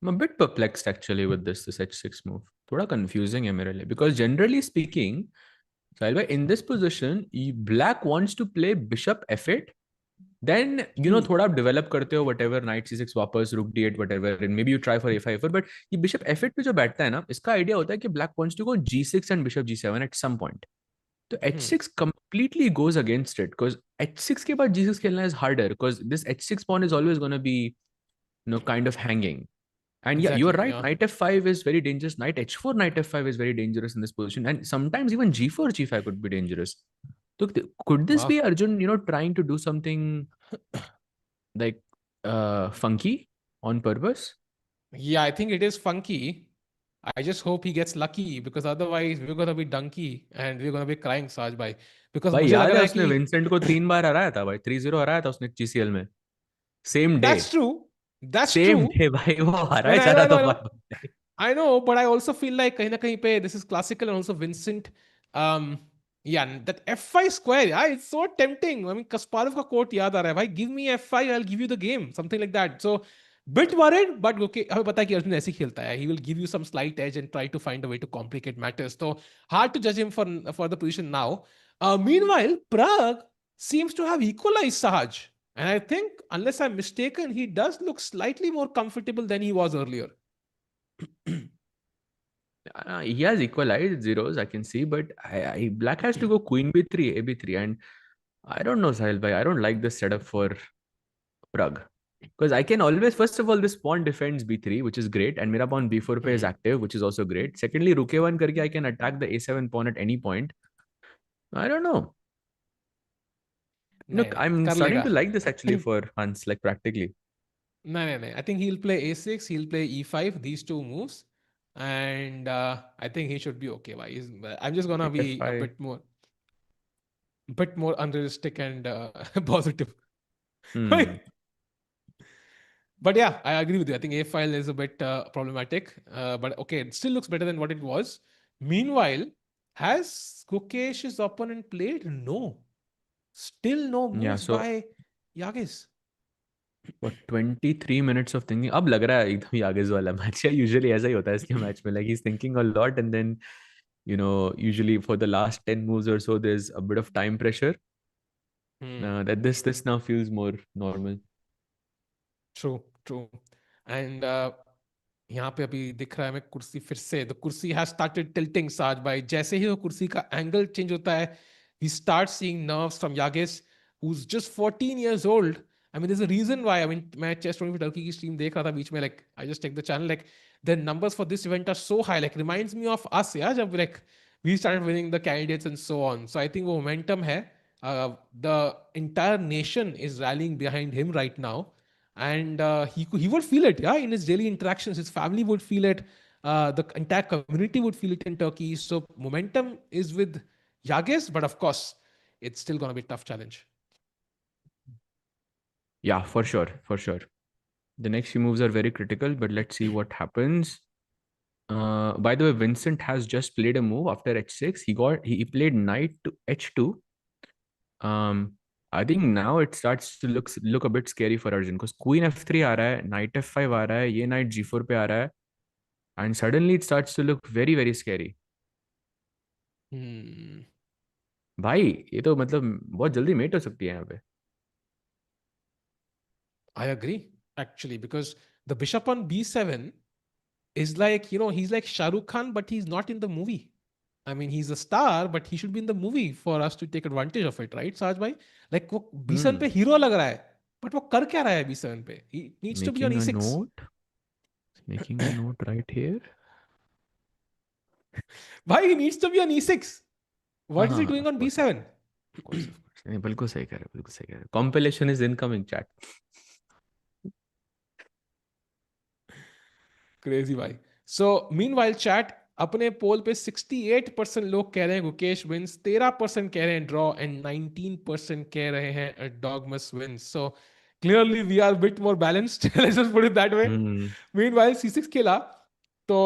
I'm a bit perplexed actually with this h6 move. थोड़ा confusing है मेरे लिए, because generally speaking, in this position, black wants to play bishop f8. Then, thoda develop karte ho, whatever, knight c6 वापस, rook d8, whatever, and maybe you try for a5. But ये bishop f8 पे जो बैठता है ना, इसका idea होता है कि black wants to go g6 and bishop g7 at some point. तो h6 completely goes against it because h6 के बाद g6 खेलना is harder because this h6 pawn is always going to be kind of hanging. And yeah, you're Exactly. right. Yeah. Knight f5 is very dangerous. Knight h4, knight f5 is very dangerous in this position. And sometimes even g4, g5 could be dangerous. So could this be Wow. Arjun, trying to do something like funky on purpose? Yeah, I think it is funky. I just hope he gets lucky because otherwise we're gonna be donkey and we're gonna be crying Saj bhai. Because भाई मुझे लग याद रहा है है उसने कि Vincent को 3 बार हराया था भाई, 3-0 हराया था उसने जीसीएल में, same day. that's true. That's same true. Day भाई, वो हराया I जा know, रहा I know, था I know. भाई. I know, but I also feel like kahin na kahin pe, this is classical and also Vincent. Yeah, that F5 square, yeah, it's so tempting. I mean, Kasparov ka quote yaad aa raha hai, bhai, give me F5, I'll give you the game, something like that. So, bit worried, but okay, हमें पता है कि अर्जुन ऐसे ही खेलता है. He will give you some slight edge and try to find a way to complicate matters. So, hard to judge him for the position now. Meanwhile, Prague seems to have equalized Sahaj. And I think, unless I'm mistaken, he does look slightly more comfortable than he was earlier. He has equalized zeros, I can see, but black has to go queen b3, a b3, and I don't know, Sahil bhai. I don't like this setup for Prague. Because I can always, first of all, this pawn defends b3, which is great, and mera pawn b4 pe is active, which is also great. Secondly, rook a1 karke I can attack the a7 pawn at any point. I don't know. नहीं Look, नहीं I'm कर starting लेगा. to like this actually for Hans, like practically. नहीं नहीं नहीं. I think he'll play a6, he'll play e5, these two moves, and I think he should be okay. Why? I'm just gonna Okay, be f5. a bit more unrealistic and positive. Hmm. But yeah, I agree with you. I think a file is a bit problematic, but okay, it still looks better than what it was. Meanwhile, has Gukesh's opponent played? No, still no Yeah, moves so by Yagiz. what, 23 minutes of thinking. अब लग रहा है एकदम यागिज वाला match है. Usually ऐसा ही होता है इसके मैच में. Like he's thinking a lot and then, usually for the last 10 moves or so, there's a bit of time pressure. That this now feels more normal. True, true. And यहाँ पे अभी दिख रहा है हमें कुर्सी फिर से. द कुर्सी हैज स्टार्टेड टिल्टिंग साज भाई. जैसे ही वो कुर्सी का एंगल चेंज होता है, we start seeing nerves from Yagiz, who's just 14 years old. I mean, there's a reason why. I mean, मैं chess 24 Turkey की stream देख रहा था बीच में. Like, I just checked the channel. Like, the numbers for this event are so high. Like, reminds me of us, yeah, जब like we started winning the candidates and so on. So I think वो momentum है. The entire nation is rallying behind him right now, and he would feel it, yeah, in his daily interactions. His family would feel it. The entire community would feel it in Turkey. So momentum is with Yagiz, but of course, it's still going to be a tough challenge. Yeah, for sure, for sure. The next few moves are very critical, but let's see what happens. By the way, Vincent has just played a move after h6. He played knight to h2. I think now it starts to look a bit scary for Arjun because queen f3 आ रहा है, knight f5 आ रहा है, ये knight g4 पे आ रहा है, and suddenly it starts to look very very scary. भाई ये तो मतलब बहुत जल्दी मेट हो सकती है यहाँ पे. I agree, actually, because the bishop on b7 is like, he's like Shah Rukh Khan, but he's not in the movie. I mean, he's a star, but he should be in the movie for us to take advantage of it, right, Saj bhai? Like, वो b7 पे hero लग रहा है, but वो कर क्या रहा है b7 पे? He needs to be on Making a e6. note, making a note right here. Why he needs to be on e6? हाँ What is he हाँ, doing of on course, b7? of course, of course. नहीं, बिल्कुल सही कह रहे हो, बिल्कुल सही कह रहे हो. Compilation is incoming, chat. Crazy भाई. So meanwhile chat, अपने पोल पे 68% लोग कह रहे हैं गुकेश विंस, 13% कह रहे हैं ड्रॉ, एंड 19% कह रहे हैं Erdogmus wins. So clearly we are a bit more balanced. Let's just put it that way. Hmm. Meanwhile c6 खेला तो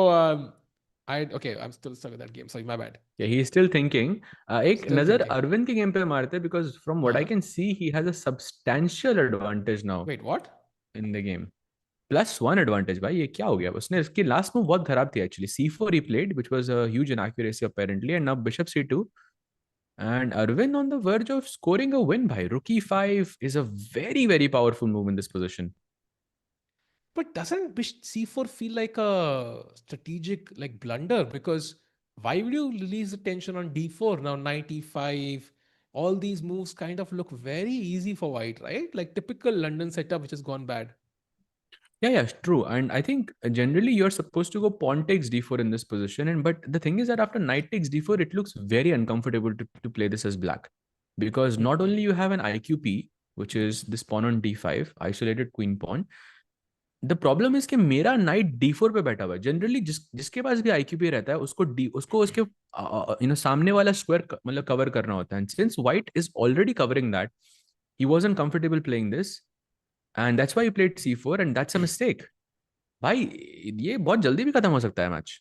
I'm still stuck with that game. Sorry, my bad. Yeah, he's still thinking. एक Still नजर thinking. Arvind के game पे मारते हैं because from what I हाँ. can see, he has a substantial advantage now Wait, what? in the game. +1 advantage भाई, ये क्या हो गया? उसने इसकी last move बहुत खराब थी actually. c4 he played, which was a huge inaccuracy apparently, and now bishop c2. And Arvind on the verge of scoring a win bhai. Rook e5 is a very, very powerful move in this position. But doesn't c4 feel like a strategic like blunder? Because why would you release the tension on d4 now? Knight e5, all these moves kind of look very easy for white, right? Like typical London setup which has gone bad. Yeah, yeah, true. And I think generally you're supposed to go pawn takes d4 in this position. And but the thing is that after knight takes d4, it looks very uncomfortable to play this as black. Because not only you have an IQP, which is this pawn on d5, isolated queen pawn. The problem is कि मेरा knight d4 पे बैठा हुआ है. Generally जिसके पास भी IQP रहता है उसको उसके सामने वाला स्क्वायर मतलब कवर करना होता है. And since white is already covering that, he wasn't comfortable playing this. And that's why he played c4, and that's a mistake. भाई ये बहुत जल्दी भी खत्म हो सकता है match.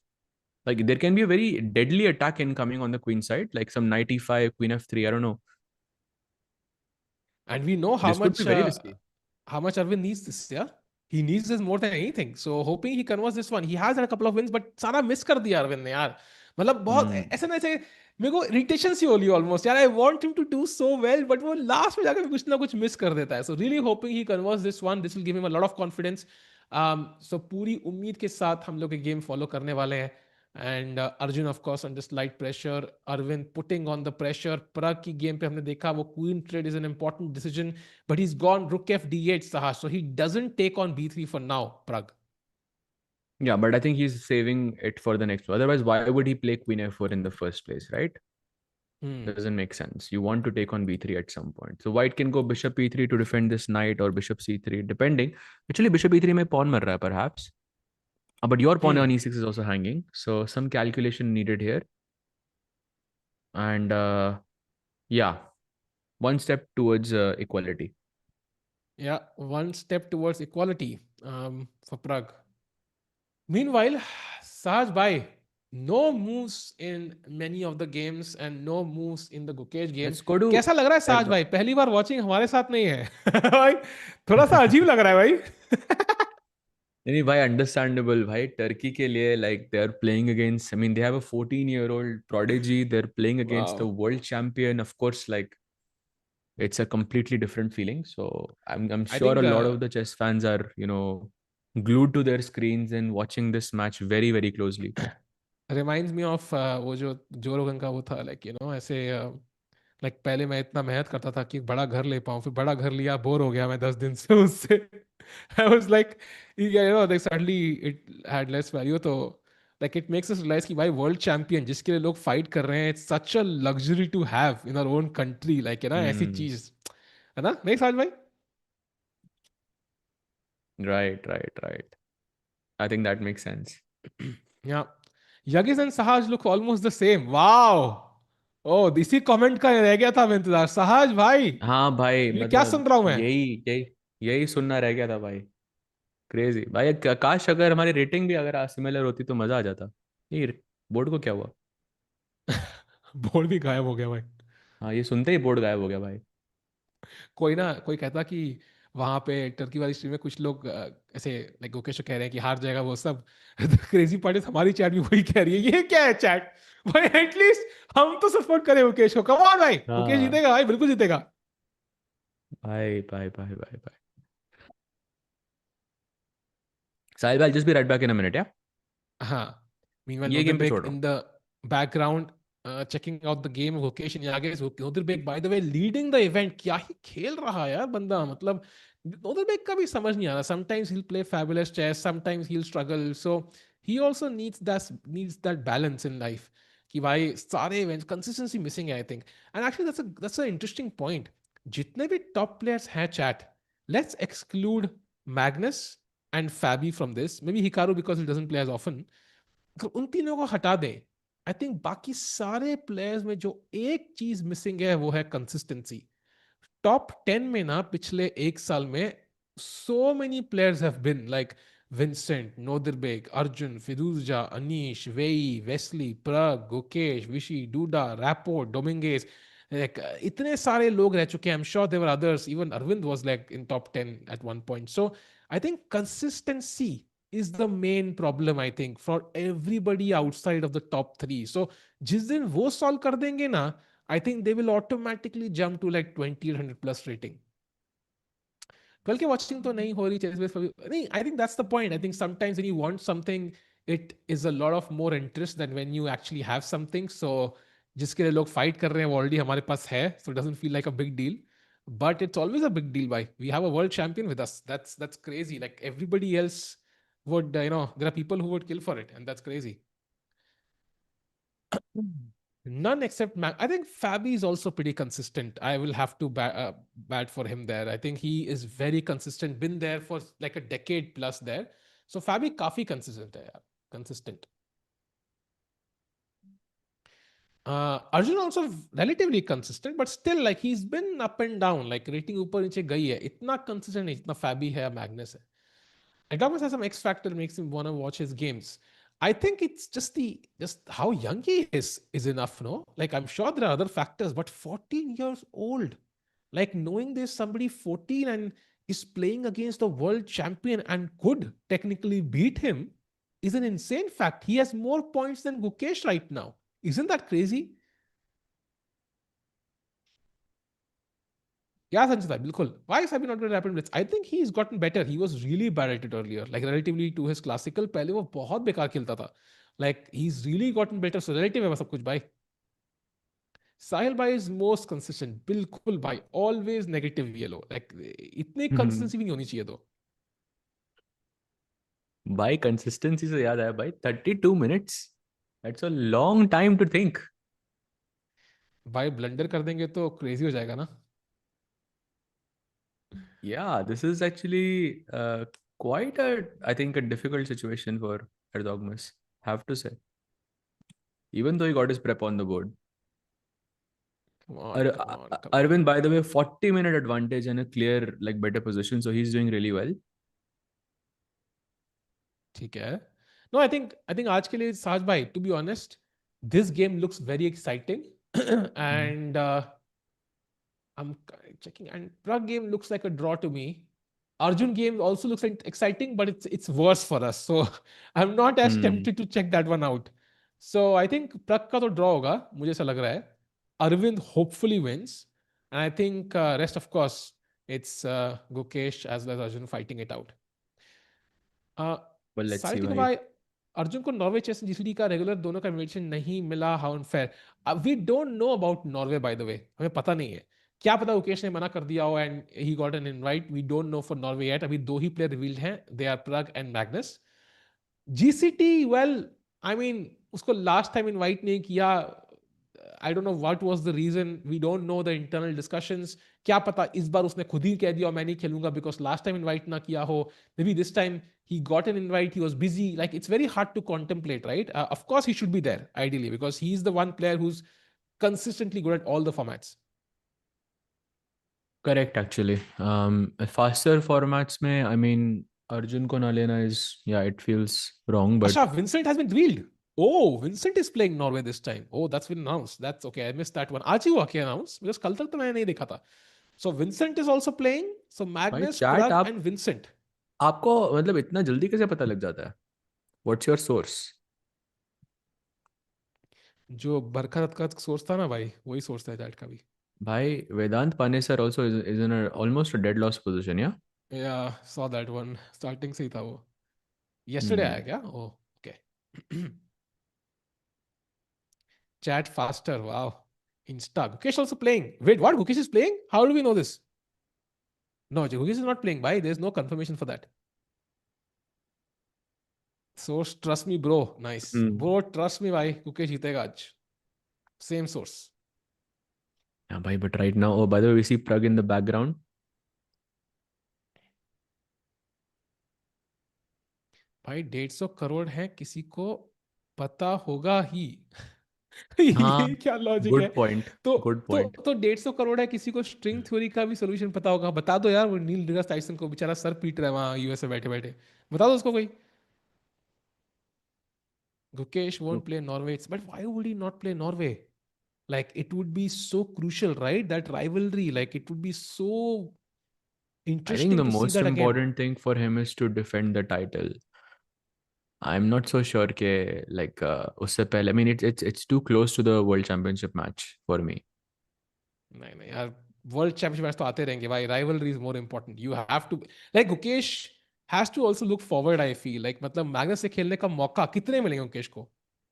Like there can be a very deadly attack incoming on the queen side, like some knight e5, queen f3. I don't know. And we know This could be very risky. how much Arvind needs this, yeah? He needs this more than anything. So hoping he converts this one. He has had a couple of wins, but सारा miss कर दिया Arvind ने यार. मतलब बहुत Hmm. ऐसा ना ऐसे मेरे को irritation सी हो रही almost यार. I want him to do so well, but वो last में जाकर कुछ ना कुछ miss कर देता है. So really hoping he converts this one. This will give him a lot of confidence. So पूरी उम्मीद के साथ हम लोग ये game follow करने वाले हैं. And Arjun of course under slight pressure, Arvind putting on the pressure. Pragg की game पे हमने देखा वो queen trade is an important decision, but he's gone rook f d8 Sahaj, so he doesn't take on b3 for now, Pragg. Yeah, but I think he's saving it for the next one. Otherwise, why would he play queen f4 in the first place, right? Doesn't make sense. You want to take on b3 at some point. So white can go bishop e3 to defend this knight, or bishop c3, depending. Actually, bishop e3 में pawn मर रहा है, perhaps. But your pawn on e6 is also hanging. So some calculation needed here. And yeah, one step towards equality. Yeah, one step towards equality for Pragg. Meanwhile, Sahaj bhai, no moves in many of the games and no moves in the Gukesh game. Let's go to कैसा लग रहा है साज भाई? पहली बार watching हमारे साथ नहीं है भाई, थोड़ा सा अजीब लग रहा है भाई. नहीं भाई, understandable भाई. टर्की के लिए like they are playing against, I mean they have a 14-year-old prodigy, they're playing against the Wow. world champion. Of course, like it's a completely different feeling. So I'm I sure think a lot of the chess fans are, glued to their screens and watching this match very, very closely. reminds me of वो जो Joe Rogan का वो था ऐसे like पहले मैं इतना मेहनत करता था कि बड़ा घर ले पाऊँ, फिर बड़ा घर लिया, बोर हो गया मैं 10 दिन से उससे. I was like like suddenly it had less value. तो like it makes us realize कि भाई वर्ल्ड चैंपियन जिसके लिए लोग फाइट कर रहे हैं, it's such a luxury to have in our own country, like ऐसी Hmm. चीज है ना, नहीं साज भाई? Right, right, right. I think that makes sense. या Yagiz and Sahaj look almost the same. Wow. Oh, इसी कमेंट का रह गया था मैं इंतजार. Sahaj भाई, हाँ भाई, ये क्या सुन मतलब रहा हूं मैं? यही यही यही सुनना रह गया था भाई. क्रेजी भाई. काश अगर हमारी रेटिंग भी अगर सिमिलर होती तो मजा आ जाता. ये बोर्ड को क्या हुआ? बोर्ड भी गायब हो गया भाई. हाँ, ये सुनते ही बोर्ड गायब हो गया भाई. कोई कहता कि वहां पे टर्की वाली स्ट्रीम में कुछ लोग ऐसे लाइक गुकेश कह रहे हैं कि हार जाएगा वो सब. क्रेजी पार्टी हमारी चैट भी वही कह रही है. ये क्या है चैट भाई? एटलीस्ट हम तो सपोर्ट करें मुकेश को. कम ऑन भाई, मुकेश हाँ जीतेगा भाई, बिल्कुल जीतेगा. भाई भाई भाई भाई भाई. साहिल भाई, just be right back in a minute, yeah? Huh. Meanwhile, ये गेम पे Nodirbek छोड़ रहा in हूँ. the background, checking out the game of Gukesh and Yagiz. Nodirbek, by the way, leading the event. क्या ही खेल रहा है यार बंदा. मतलब Nodirbek का भी समझ नहीं आ रहा. Sometimes he'll play fabulous chess, sometimes he'll struggle. So he also needs that balance in life. कि भाई सारे events consistency missing है, I think. And actually that's an interesting point. जितने भी top players हैं chat, let's exclude Magnus and Fabi from this. Maybe Hikaru because he doesn't play as often. अगर उन तीनों को हटा दें, आई थिंक बाकी सारे प्लेयर्स में जो एक चीज मिसिंग है वो है कंसिस्टेंसी. टॉप 10 में ना पिछले एक साल में so many players have been like Vincent, Nodirbek, Arjun, Fiducia, Anish, Wei, Wesley, Pragg, Gukesh, Vishy, Duda, Rapport, Dominguez. Like, इतने सारे लोग रह चुके हैं. I'm sure there were others. Even Arvind was like in top 10 at one point. So I think consistency is the main problem, I think, for everybody outside of the top three. So जिस दिन वो solve कर देंगे ना, I think they will automatically jump to like 20 or 100 plus rating. 12 के watching तो नहीं हो रही चेस बेस नहीं. I think that's the point. I think sometimes when you want something it is a lot of more interest than when you actually have something. So जिसके लिए लोग fight कर रहे हैं वो already हमारे पास है, so it doesn't feel like a big deal. But it's always a big deal. Why? We have a world champion with us. That's crazy. Like everybody else would, there are people who would kill for it, and that's crazy. None except I think Fabi is also pretty consistent. I will have to bat for him there. I think he is very consistent. Been there for like a decade plus there. So Fabi काफी consistent है यार. Consistent. Arjun also relatively consistent, but still like he's been up and down. Like rating ऊपर नीचे गई है. इतना consistent नहीं जितना Fabi है, Magnus है. Erdogmus has some X factor that makes him want to watch his games. I think it's just how young he is enough, no? Like I'm sure there are other factors, but 14 years old, like knowing there's somebody 14 and is playing against the world champion and could technically beat him is an insane fact. He has more points than Gukesh right now. Isn't that crazy? Yeah, Sanjay, bilkul. Why is Fabi not good at rapid blitz? I think he's gotten better. He was really bad at it earlier. Like relatively to his classical, पहले वो बहुत बेकार खेलता था. Like he's really gotten better. So relative है सब कुछ भाई. Sahil bhai is most consistent. बिल्कुल भाई. Always negative yellow. Like इतनी consistency भी नहीं होनी चाहिए तो. भाई consistency से याद आया भाई 32 minutes. That's a long time to think. भाई ब्लंडर कर देंगे तो crazy हो जाएगा ना. Yeah, this is actually quite I think, a difficult situation for Erdogmus, have to say. Even though he got his prep on the board. Come on, come on, come on. Arvind, by the way, 40-minute advantage and a clear, like, better position, so he's doing really well. ठीक है. No, I think आज के लिए साज भाई, to be honest, this game looks very exciting and I'm checking, and Pragg game looks like a draw to me. Arjun game also looks like exciting, but it's worse for us. So I'm not as tempted to check that one out. So I think Pragg का तो draw होगा, मुझे ऐसा लग रहा है. Aravindh hopefully wins, and I think rest of course it's Gukesh as well as Arjun fighting it out. Well, let's see. साइटिंग भाई, अर्जुन को नॉर्वे चेस जीसीडी का रेगुलर दोनों का इनविटेशन नहीं मिला. How unfair. We don't know about Norway by the way. हमें पता नहीं है. क्या पता मुकेश ने मना कर दिया हो and he got an invite. We don't know for Norway yet. अभी दो ही प्लेयर रिवील्ड हैं. They are Pragg and Magnus. GCT well, I mean उसको लास्ट टाइम इनवाइट नहीं किया. I don't know what was the reason. We don't know the internal discussions. क्या पता इस बार उसने खुद ही कह दिया मैं नहीं खेलूंगा because last time invite ना किया हो. Maybe this time he got an invite, he was busy. Like it's very hard to contemplate, right? Of course he should be there ideally because he's the one player who's consistently good at all the formats. Correct, actually. Faster formats में, I mean, Arjun को ना लेना is, yeah, it feels wrong, but... Asha, Vincent has been revealed. Oh, Vincent is playing Norway this time. Oh, that's been announced. That's okay. I missed that one. आज ही हुआ क्या announce? Because कल तक तो मैंने नहीं देखा था. So Vincent is also playing. So Magnus, Pragg and Vincent. आपको मतलब इतना जल्दी कैसे पता लग जाता है? What's your source? जो बरखा का सोर्स था ना भाई, वही सोर्स था चैट का भी. भाई वेदांत पाने sir also is in almost a dead loss position, yeah? Yeah, saw that one. Starting से ही था वो. Yesterday आया क्या? Oh, okay. Chat faster. Wow. Insta. Gukesh also playing. Wait, what? Gukesh is playing? How do we know this? No, Gukesh is not playing. Bhai, there's no confirmation for that. Source, trust me, bro. Nice. Bro, trust me, bhai. Gukesh जीतेगा आज. Same source. Yeah, bhai, but right now, oh, by the way, we see Pragg in the background. भाई 150 करोड़ है, किसी को पता होगा ही. हाँ, ये क्या लॉजिक good है? point. तो Good point. तो 150 करोड़ है, किसी को स्ट्रिंग थ्योरी का भी सॉल्यूशन पता होगा. बता दो यार. वो नील डिग्रास टाइसन को बेचारा सर पीट रहा है वहां यूएस में बैठे बैठे. बता दो उसको कोई. Gukesh won't play Norway. But why would he not play Norway? Like it would be so crucial, right? That rivalry. Like it would be so I interesting think the to see most that again. important thing for him is to defend the title. I'm not so sure के like उससे पहले, I mean it's too close to the World Championship match for me. नहीं नहीं यार, world championship match तो आते रहेंगे भाई. Rivalry is more important. You have to, like Gukesh has to also look forward, I feel. Like, मतलब Magnus से खेलने का मौका कितने मिलेंगे मुकेश को?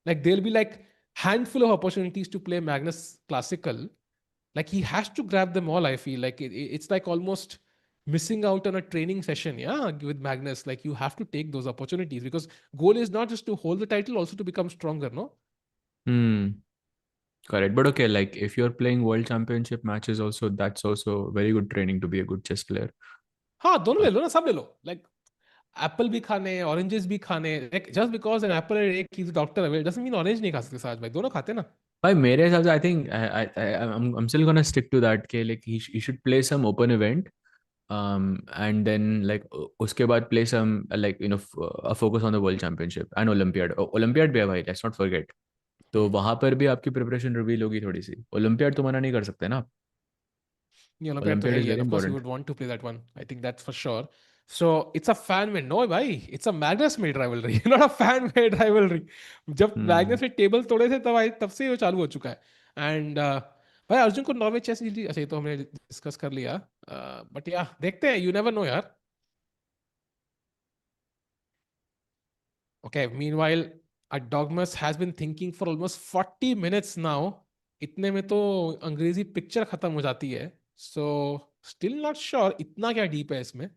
Like, there'll be like handful of opportunities to play Magnus Classical. Like, he has to grab them all, I feel. Like, it's like almost missing out on a training session, yeah, with Magnus. Like, you have to take those opportunities because goal is not just to hold the title, also to become stronger, no? Hmm. Correct. But okay, like if you're playing world championship matches also, that's also very good training to be a good chess player. हाँ, दोनों ले लो ना, सब ले लो. Like, Apple भी खाने, oranges भी खाने. Like, just because an apple and एक he's a doctor away doesn't mean orange नहीं खा सकते साथ भाई. दोनों खाते ना. By मेरे हिसाब से I think I'm still gonna stick to that के like he should play some open event and then like उसके बाद play some like you know a focus on the world championship and Olympiad भी है भाई, let's not forget. तो वहां पर भी आपकी प्रिपरेशन रिवील होगी थोड़ी सी. ओलंपियाड तो मना नहीं कर सकते ना आप. Yeah, Olympiad तो ओलंपियाड है is he, and very of course he important. would want to play that one. I think that's for sure. So it's a fan made. No भाई, it's a Magnus made rivalry, not a fan made rivalry. जब हम्म. Magnus ने table तोड़े थे तब से वो चालू हो चुका है. And भाई अर्जुन को नॉर्वे चेस जीती. अच्छा, ये तो हमने डिस्कस कर लिया. But yeah, देखते हैं. You never know यार. Okay, meanwhile, Erdogmus has been thinking for almost 40 minutes now. इतने में तो अंग्रेजी पिक्चर खत्म हो जाती है. So still not sure इतना क्या डीप है इसमें.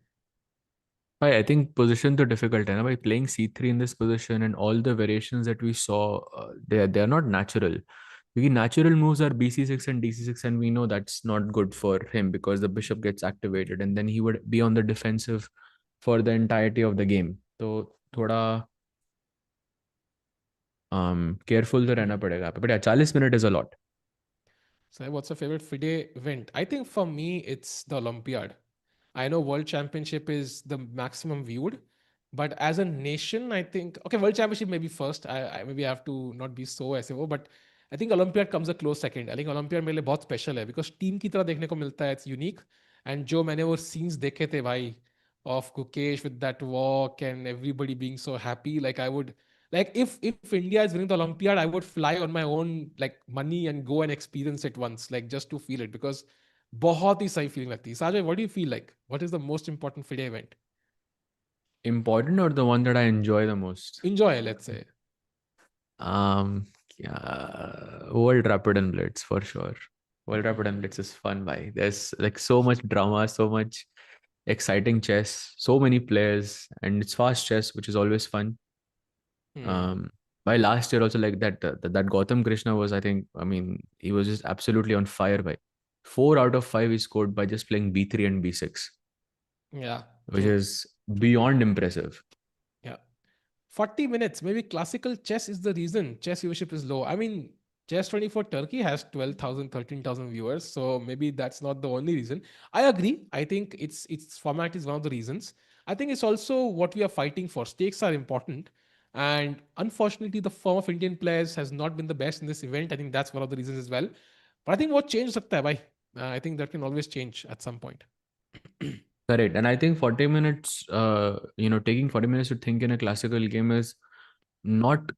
भाई I think position तो difficult है ना भाई. Playing c3 in this position and all the variations that we saw, they are not natural. Because natural moves are bc6 and dc6 and we know that's not good for him because the bishop gets activated and then he would be on the defensive for the entirety of the game. तो थोड़ा careful तो रहना पड़ेगा यहाँ पे. But yeah, 40 minutes is a lot. So what's your favorite FIDE event? I think for me it's the Olympiad. I know World Championship is the maximum viewed, but as a nation, I think okay, World Championship maybe first. I maybe have to not be so SFO, but I think Olympiad comes a close second. I think Olympiad मेरे लिए बहुत special है because team की तरह देखने को मिलता है. It's unique. And जो मैंने वो scenes देखे थे भाई of Gukesh with that walk and everybody being so happy, like I would like if India is winning the Olympiad, I would fly on my own like money and go and experience it once, like just to feel it because बहुत ही सही feeling लगती है. साजय, what do you feel like? What is the most important FIDE event? Important or the one that I enjoy the most? Enjoy, let's say. Yeah, World Rapid and Blitz for sure. World Rapid and Blitz is fun, bhai. There's like so much drama, so much exciting chess, so many players, and it's fast chess, which is always fun. Hmm. Um, by last year also like that Gautam Krishna was, I think, I mean, he was just absolutely on fire, by 4 out of 5 he scored by just playing b3 and b6, Yeah, which true. is beyond impressive. Yeah. 40 minutes. Maybe classical chess is the reason chess viewership is low. I mean, Chess 24 Turkey has 12,000, 13,000 viewers. So maybe that's not the only reason. I agree. I think its format is one of the reasons. I think it's also what we are fighting for. Stakes are important. And unfortunately, the form of Indian players has not been the best in this event. I think that's one of the reasons as well. But I think what changed sakta hai, bhai. I think that can always change at some point. Correct. And I think 40 minutes, taking 40 minutes to think in a classical game is not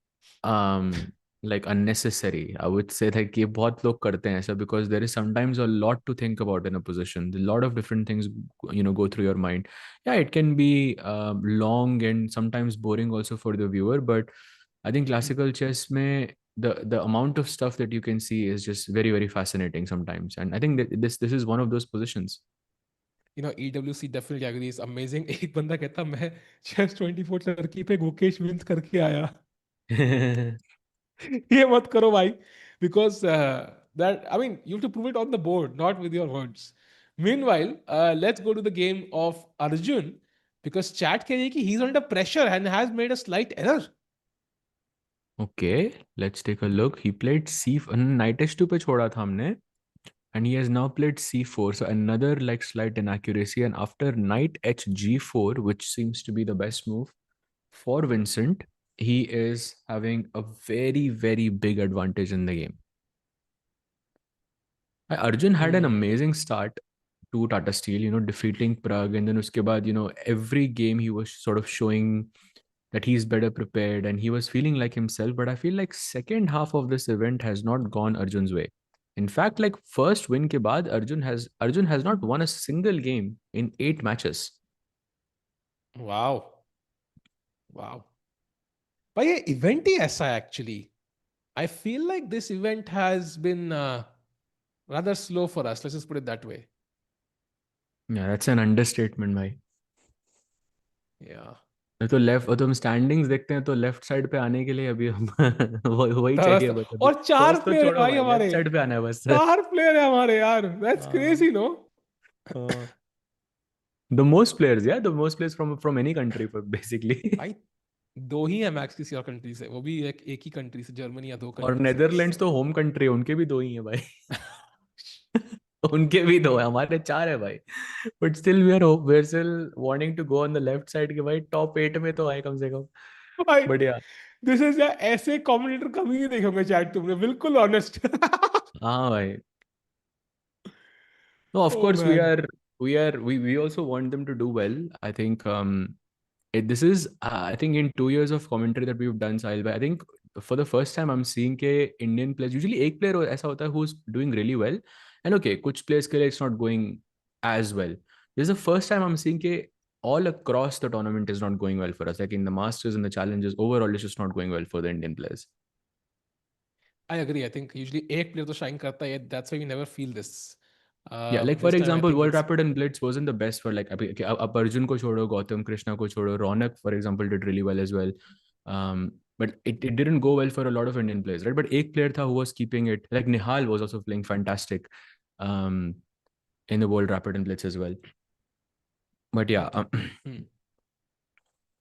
like unnecessary. I would say that ये बहुत लोग करते हैं ऐसा because there is sometimes a lot to think about in a position. A lot of different things, go through your mind. Yeah, it can be long and sometimes boring also for the viewer, but I think classical chess में the amount of stuff that you can see is just very, very fascinating sometimes. And I think that this is one of those positions. EWC definitely agrees. Amazing. एक बंदा कहता मैं chess 24 Turkey पे Gukesh wins करके आया. ये मत करो भाई. Because that, I mean, you have to prove it on the board, not with your words. Meanwhile, let's go to the game of Arjun because chat कह रही है कि he's under pressure and has made a slight error. Okay, let's take a look. He played C knight h2 पे छोड़ा था हमने, and he has now played c4. So another like slight inaccuracy. And after knight hg4, which seems to be the best move for Vincent, he is having a very, very big advantage in the game. Arjun had an Hmm. amazing start to Tata Steel, defeating Prague, and then uske baad, every game he was sort of showing that he's better prepared and he was feeling like himself. But I feel like second half of this event has not gone Arjun's way. In fact, like first win ke baad, Arjun has not won a single game in 8 matches. Wow. Wow. But ये event ही ऐसा है actually. I feel like this event has been rather slow for us. Let's just put it that way. Yeah, that's an understatement भाई. Yeah. तो left, तो हम standings देखते हैं तो लेफ्ट साइड पे आने के लिए अभी हम वही तरस चाहिए बस अभी. और चार फर्स्ट तो प्लेयर है छोड़ो भाई भाई, लेफ्ट हमारे. साइड पे आना है बस. चार प्लेयर है हमारे यार. That's crazy, no? The most players, yeah, the most players from any country for basically. भाई दो ही है मैक्स किसी और कंट्री से, वो भी एक ही कंट्री से, जर्मनी या दो और कंट्री से बस. नेदरलैंड्स तो होम कंट्री है, उनके भी दो ही है भाई. उनके भी दो है, हमारे चार है भाई. But still we are still wanting to go on the left side के भाई टॉप 8 में तो आए कम से कम. भाई बढ़िया. दिस इज यार, ऐसे कमेंटेटर कभी नहीं देखे होंगे चैट तुमने, बिल्कुल ऑनेस्ट. हाँ भाई. No, of oh course man. we also want them to do well. I think this is I think in 2 years of commentary that we've done, Sahil bhai, I think for the first time I'm seeing के Indian players, usually एक player ऐसा होता है who's doing really well, and okay कुछ players के लिए it's not going as well. This is the first time I'm seeing के all across the tournament is not going well for us. Like in the Masters and the challenges, overall it's just not going well for the Indian players. I agree. I think usually एक player तो shine करता है, that's why we never feel this. Yeah, like for this time I example, think World it's. Rapid and Blitz wasn't the best for like अब Arjun को छोड़ो, Gautam Krishna को छोड़ो, Ronak for example did really well as well. But it didn't go well for a lot of Indian players, right? But एक player था who was keeping it. Like Nihal was also playing fantastic um, in the World Rapid and Blitz as well. But yeah,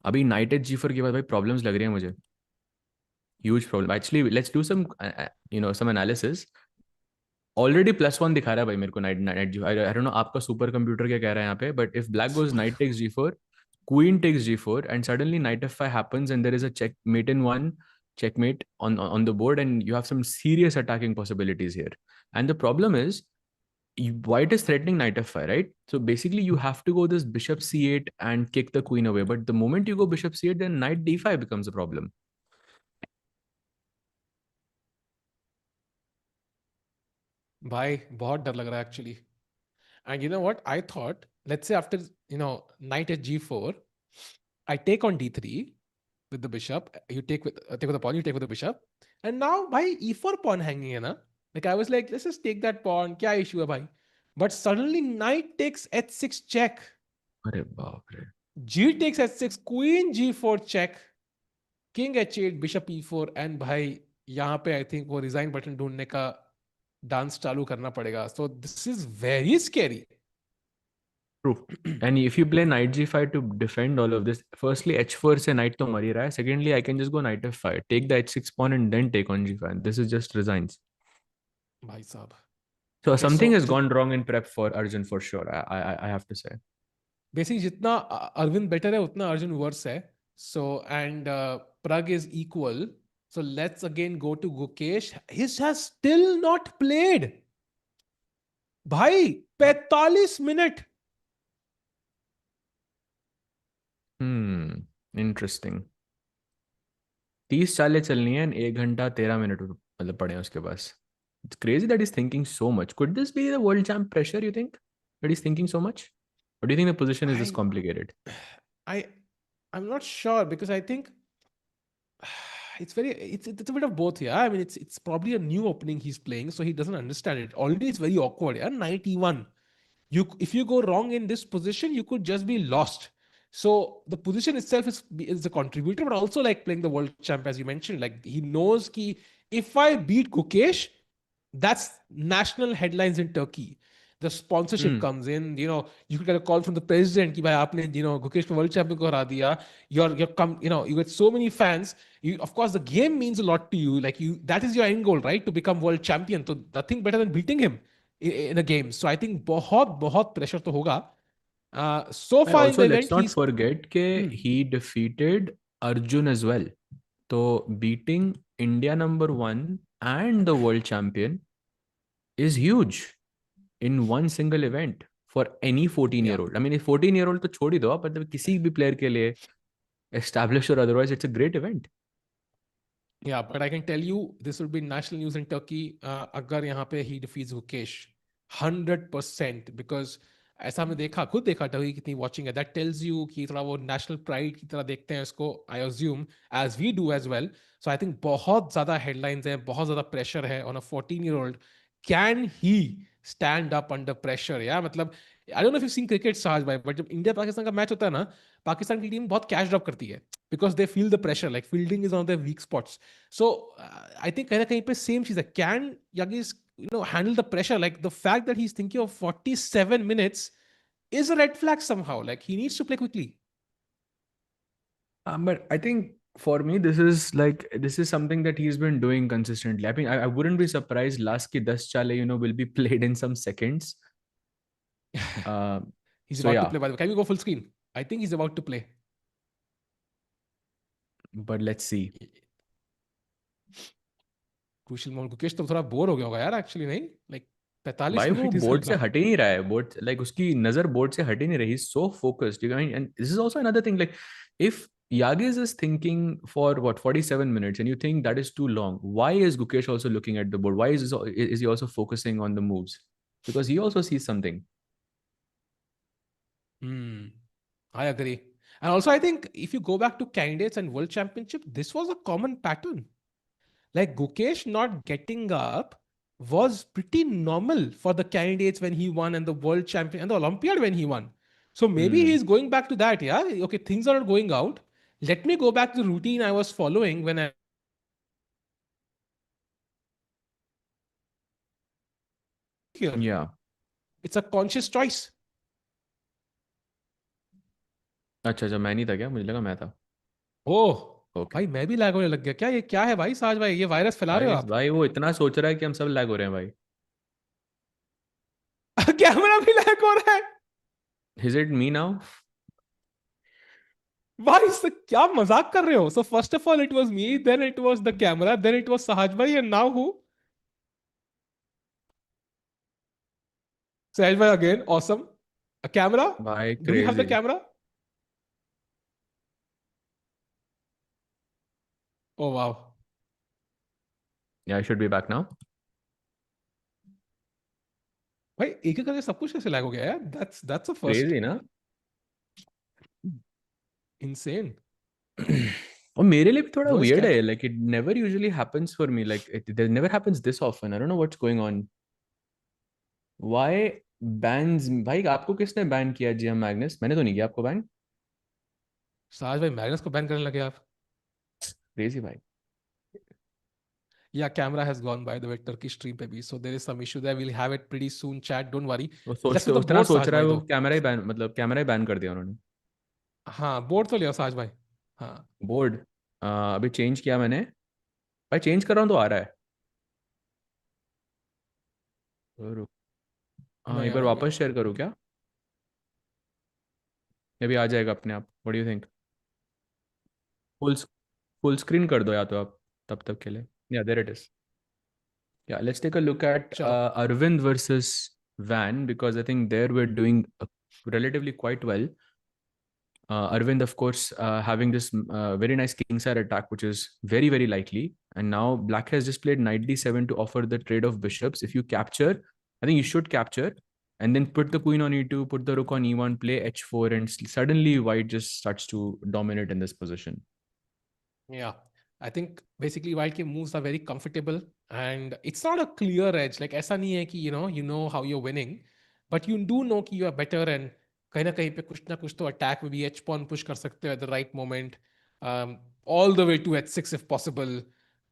अभी night eight G4 के बाद भाई problems लग रही हैं मुझे. Huge problem. Actually, let's do some some analysis. Already +1 दिखा रहा है भाई मेरे को नाइट नाइट जी. आई डोंट नो आपका सुपर कंप्यूटर क्या कह रहा है यहाँ पे, but if black goes knight takes G4, queen takes G4, and suddenly knight F5 happens, and there is a checkmate in one, checkmate on the board, and you have some serious attacking possibilities here. And the problem is, white is threatening knight F5, right? So basically, you have to go this bishop C8 and kick the queen away. But the moment you go bishop C8, then knight D5 becomes a problem. भाई बहुत डर लग रहा है actually. And you know what I thought, let's say after knight at g4, I take on d3 with the bishop. You take with the pawn, you take with the bishop. And now भाई e4 pawn hanging है ना. Like I was like, let's just take that pawn. क्या issue है भाई? But suddenly knight takes h6 check. अरे बाप रे. G takes h6, queen g4 check, king h8, bishop e4. And भाई यहाँ पे आई थिंक वो रिजाइन बटन ढूंढने का डांस चालू करना पड़ेगा. So this is very scary. True. And if you play knight G5 to defend all of this, firstly H4 से knight तो मर ही रहा है. Secondly, I can just go knight F5, take the H6 pawn and then take on G5. This is just resigns. भाई साहब. So Okay, something so has gone wrong in prep for Arjun for sure. I have to say. Basically जितना Arvind better है उतना Arjun worse है. So and Pragg is equal. So let's again go to Gukesh. His has still not played. भाई 45 minute. Interesting. 30 चालें चलनी है, 1 घंटा 13 minute मतलब पड़े हैं उसके पास. It's crazy that he's thinking so much. Could this be the world champ pressure, you think? That he's thinking so much? Or do you think the position is this I complicated? I I'm not sure because I think it's a bit of both. Yeah, I mean it's probably a new opening he's playing, so he doesn't understand it. Already it's very awkward. Yeah, 91. If you go wrong in this position, you could just be lost. So the position itself is a contributor, but also like playing the world champ, as you mentioned. Like he knows ki if I beat Gukesh, that's national headlines in Turkey. The sponsorship comes in. You could get a call from the president कि भाई आपने Gukesh को world champion को हरा दिया. You get so many fans. Of course the game means a lot to you. Like that is your end goal, right? To become world champion. So nothing better than beating him in a game. So I think बहुत pressure तो होगा. So I far in also, the let's event not he's. forget that he defeated Arjun as well. So beating India #1 and the world champion is huge in one single event for any 14-year-old. I mean, 14-year-old तो छोड़ ही दो आप, मतलब किसी भी player के लिए, established or otherwise, it's a great event. Yeah, but I can tell you this will be national news in Turkey. Agar yahan pe he defeats Gukesh 100%, because ऐसा हमने देखा, खुद देखा टवी कितनी वॉचिंग है. दैट टेल्स यू कि थोड़ा वो नेशनल प्राइड की तरह देखते हैं उसको, I assume, as we do as well. So I think बहुत ज्यादा हेडलाइंस है, बहुत ज्यादा प्रेशर है on a 14-year-old. Can he stand up under pressure? Yeah मतलब I don't know if you seen cricket Saaj भाई, बट जब इंडिया पाकिस्तान का मैच होता है ना, पाकिस्तान की टीम बहुत कैश ड्रॉप करती है because they feel the pressure. Like fielding is on the weak spots. So I think कहीं ना कहीं पे सेम चीज है. Can Yagiz handle the pressure? Like the fact that he's thinking of 47 minutes is a red flag somehow. Like he needs to play quickly. But I think for me, this is something that he's been doing consistently. I mean, I wouldn't be surprised last ki 10 chale, will be played in some seconds. Uh, He's so about to yeah, play. By the way, can we go full screen? I think he's about to play. but let's see. Crucial moment. Gukesh तो थोड़ा bore हो गया होगा यार actually, नहीं? Like 45 भाई वो minute ही चल बोर्ड से रहा है. हट ही नहीं रहा है. बोर्ड लाइक उसकी नजर बोर्ड से हट ही नहीं रही. So focused. And this is also another thing. Like if Yagiz is thinking for what 47 minutes and you think that is too long, why is Gukesh also looking at the board? Why is he also focusing on the moves? Because he also sees something. Hmm. I agree. And also, I think if you go back to candidates and world championship, this was a common pattern. Like Gukesh not getting up was pretty normal for the candidates when he won, and the world champion and the Olympiad when he won. So maybe Hmm. he's going back to that. Yeah. Okay. Things are not going out. Let me go back to the routine I was following when I here. Yeah. It's a conscious choice. अच्छा अच्छा, मैं नहीं था क्या? मुझे लगा मैं था. Oh okay. भाई, मैं भी लैग होने लग गया क्या? ये क्या है भाई साज भाई? ये वायरस फैला रहे हो भाई आप? भाई वो इतना सोच रहा है कि हम सब लैग हो रहे हैं भाई. कैमरा भी लैग हो रहा है Is it me now? भाई? इससे क्या मजाक कर रहे हो? So first of all it was me, then it was the camera, then it was Sahaj भाई, एंड नाउ हु? साहज भाई अगेन. ऑसम. A camera? भाई Do we have the crazy. camera? Oh wow. Yeah, I should be back now. भाई एक एक करके सब कुछ कैसे लैग हो गया यार? That's a first. क्रेजी ना. Insane. और मेरे लिए भी थोड़ा Bro is weird है. catch. Like it never usually happens for me. Like it never happens this often. I don't know what's going on. Why bans? भाई आपको किसने बैन किया? जी मैग्नस, मैंने तो नहीं किया आपको बैन. साहज भाई मैग्नस को बैन करने लगे आप? क्रेजी भाई. Yeah, camera has gone by the way Turkish stream पे भी. So there is some issue there. We'll have it pretty soon. Chat, don't worry. वो Let's सोचते do the उतना board सोच साहज रहा है भाई वो though. कैमरा ही बैन, मतलब कैमरा ही बैन कर दिया उन्होंने. हाँ बोर्ड तो लिया साहज भाई. हाँ. बोर्ड अभी चेंज किया मैंने. भाई चेंज कर रहा हूँ तो आ रहा है. हाँ, नहीं एक आ बार रहा अभी. वापस शेयर करूँ क्या? ये भी आ जाएगा अपने आप. What do you think? Full full screen कर दो या तो आप तब तक के लिए. Yeah there it is. Yeah, let's take a look at चलो. Arvind versus Van, because I think there we're doing relatively quite well. Arvind, of course, having this very nice kingside attack, which is very, very likely. And now Black has just played knight d7 to offer the trade of bishops. If you capture, I think you should capture, and then put the queen on e2, put the rook on e1, play h4, and suddenly White just starts to dominate in this position. Yeah. I think basically white के moves are very comfortable and it's not a clear edge. Like ऐसा नहीं है कि you know how you're winning, but you do know कि you are better and कहीं ना कहीं पे कुछ ना कुछ तो attack में भी h pawn push कर सकते हो at the right moment, all the way to h6 if possible.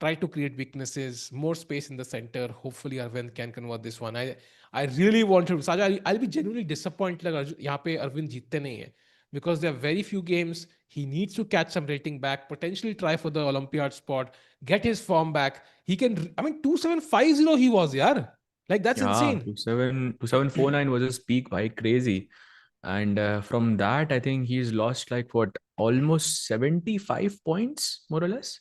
Try to create weaknesses, more space in the center. Hopefully Arvind can convert this one. I really want to. Saja, I'll be genuinely disappointed अगर यहाँ पे Arvind जीतते नहीं है, because there are very few games. He needs to catch some rating back, potentially try for the Olympiad spot, get his form back. He can, I mean, 2750 he was, yeah. Like, that's Yeah, insane. 2749 was his peak, by crazy. And from that, I think he's lost like what, almost 75 points, more or less,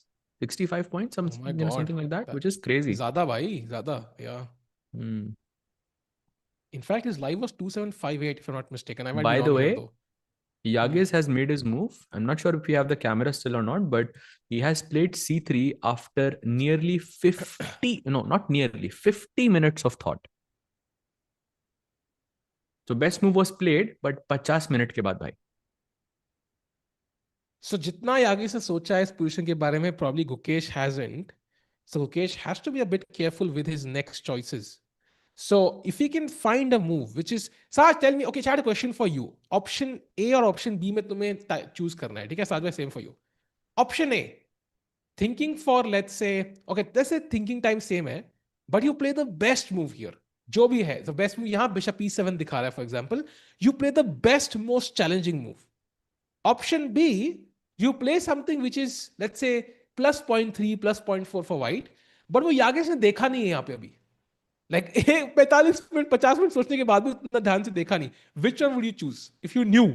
65 points, Oh my God. something like that, That, which is crazy. Zada bhai, Zada, yeah. Hmm. In fact, his live was 2758, if I'm not mistaken. I might be By the wrong here, way, though. Hmm. Yagiz has made his move. I'm not sure if we have the camera still or not, but he has played c3 after nearly 50, no, not nearly, 50 minutes of thought. So best move was played, but 50 minute के बाद भाई. So जितना Yagi से सोचा है इस position के बारे में, probably Gukesh hasn't. So Gukesh has to be a bit careful with his next choices. So if he can find a move which is, Saj, tell me, okay, I had a question for you. Option A or option B में तुम्हें choose करना है, ठीक है? Saj भाई, same for you. Option A, thinking for, let's say, let's say thinking time same है, but you play the best move here. जो भी है, the best move यहाँ Bishop E7 दिखा रहा है, for example. You play the best, most challenging move. Option B, you play something which is, let's say, plus 0.3, plus 0.4 for white, but वो यागेश ने देखा नहीं है यहाँ पे अभी. Like 45 मिनट 50 मिनट सोचने के बाद भी उतना ध्यान से देखा नहीं. Which one would you choose if you knew?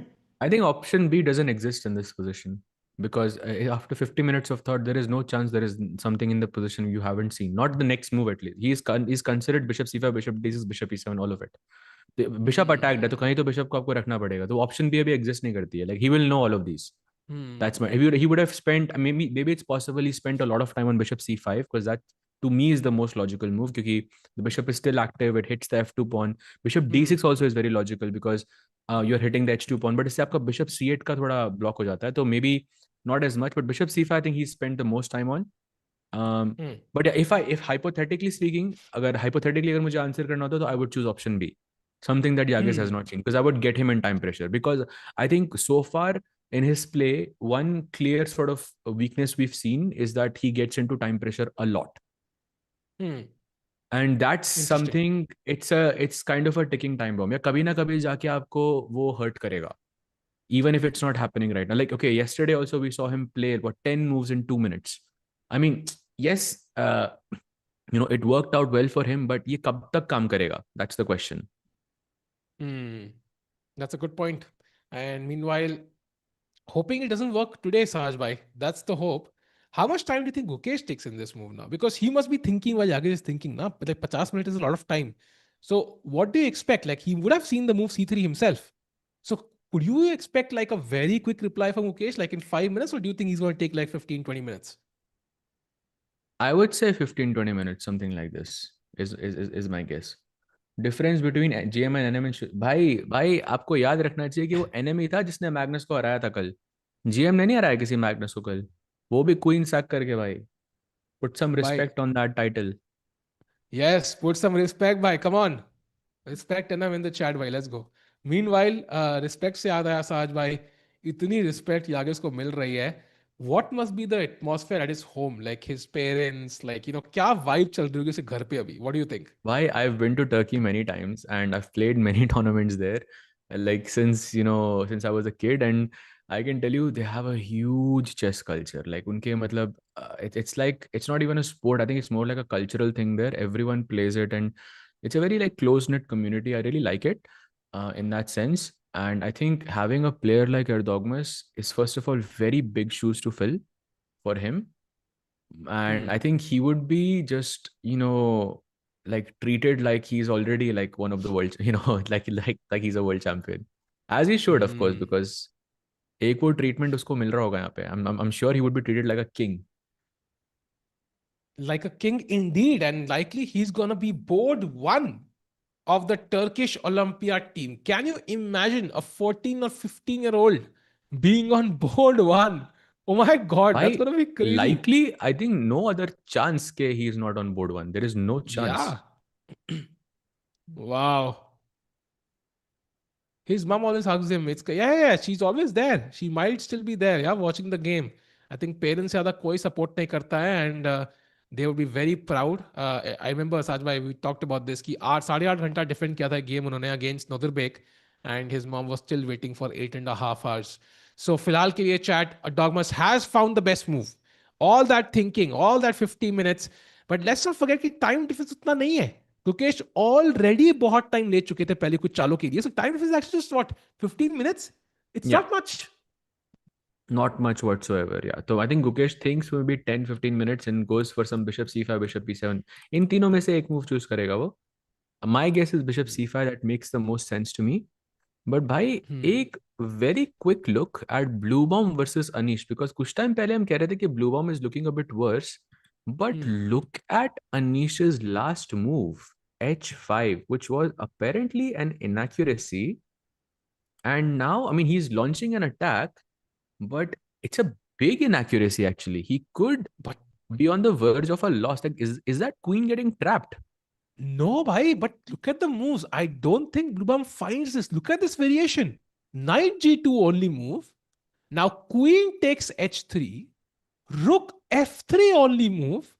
I think option B doesn't exist in this position because after 50 minutes of thought, there is no chance there is something in the position you haven't seen. Not the next move at least. He's considered bishop c5, bishop d6, bishop e7, all of it. Bishop attacked है तो कहीं तो bishop को आपको रखना पड़ेगा, तो option भी अभी एग्जिस्ट नहीं करती है. Like he will know all of these. That's my. He would have spent, maybe it's possible he spent a lot of time on bishop c5 because that to me is the most logical move because the bishop is still active. It hits the f2 pawn. Bishop d6 also is very logical because you're hitting the h2 pawn. But इससे आपका bishop c8 का थोड़ा block हो जाता है, तो maybe not as much. But bishop c5 I think he spent the most time on. But yeah, if hypothetically speaking, अगर मुझे आंसर करना होता तो I would choose option B, something that Yagiz has not seen, because I would get him in time pressure. Because I think so far in his play, one clear sort of weakness we've seen is that he gets into time pressure a lot. And that's something, it's kind of a ticking time bomb. या कभी ना कभी जाके आपको वो hurt करेगा, even if it's not happening right now. Like, okay, yesterday also we saw him play 10 moves in 2 minutes. I mean, yes, it worked out well for him, but ये कब तक काम करेगा? That's the question. That's a good point. And meanwhile, hoping it doesn't work today, Sahaj bhai. That's the hope. How much time do you think Gukesh takes in this move now? Because he must be thinking while Yagiz is thinking, na? But like 50 minutes is a lot of time. So what do you expect? Like he would have seen the move C3 himself. So could you expect like a very quick reply from Gukesh, like in 5 minutes, or do you think he's going to take like 15, 20 minutes? I would say 15, 20 minutes, something like this is my guess. Difference between GM and NM. भाई आपको याद रखना चाहिए कि वो NM था जिसने Magnus को हराया था कल. जीएम ने नहीं हराया किसी मैग्नस को कल, वो भी क्वीन सैक करके. भाई put some respect on that title. Yes, put some respect, bhai. Come on. Respect NM in the chat, bhai. Let's go. Meanwhile, respect से याद आया साज भाई, इतनी respect यागिस को मिल रही है. What must be the atmosphere at his home? Like his parents, like, क्या vibe चल रही होगी उसे घर पे अभी? What do you think? Why, I've been to Turkey many times and I've played many tournaments there, like since I was a kid, and I can tell you they have a huge chess culture. Like unke matlab, it's like, it's not even a sport. I think it's more like a cultural thing there. Everyone plays it and it's a very like close knit community. I really like it in that sense. And I think having a player like Erdogmus is first of all very big shoes to fill for him. And I think he would be just, like treated like he's already like one of the world, like he's a world champion, as he should, of course, because एक वो treatment उसको मिल रहा होगा यहाँ पे. I'm sure he would be treated like a king. Like a king indeed, and likely he's gonna be board one of the Turkish Olympiad team. Can you imagine a 14 or 15-year-old being on board one? Oh my God, that's gonna be crazy. Likely, I think no other chance ke he is not on board one. There is no chance. Yeah. Wow. His mom always hugs him. It's yeah, she's always there. She might still be there, yeah, watching the game. I think parents ज़्यादा कोई support नहीं करता है, and they would be very proud. I remember Saj bhai, we talked about this कि 8.5 घंटा defend किया था game उन्होंने against Nodirbek, and his mom was still waiting for 8.5 hours. So फिलहाल के लिए chat, Dogmas has found the best move. All that thinking, all that 50 minutes, but let's not forget कि time difference उतना नहीं है. Gukesh already बहुत time ले चुके थे पहले कुछ चालों के लिए. So time difference is actually just what, 15 minutes? It's not much. Not much whatsoever, yeah. So I think Gukesh thinks maybe 10-15 minutes and goes for some bishop c5, bishop e7. इन तीनों में से एक move choose करेगा वो. My guess is bishop c5. That makes the most sense to me. But भाई एक very quick look at Bluebaum versus Anish, because कुछ time पहले हम कह रहे थे कि Bluebaum is looking a bit worse. But look at Anish's last move. h5, which was apparently an inaccuracy. And now, I mean, he's launching an attack, but it's a big inaccuracy actually. He could But be on the verge of a loss. Like, is that queen getting trapped? no, bhai, but look at the moves. I don't think Bluebaum finds this. Look at this variation. Knight g2 only move. Now queen takes h3. Rook f3 only move.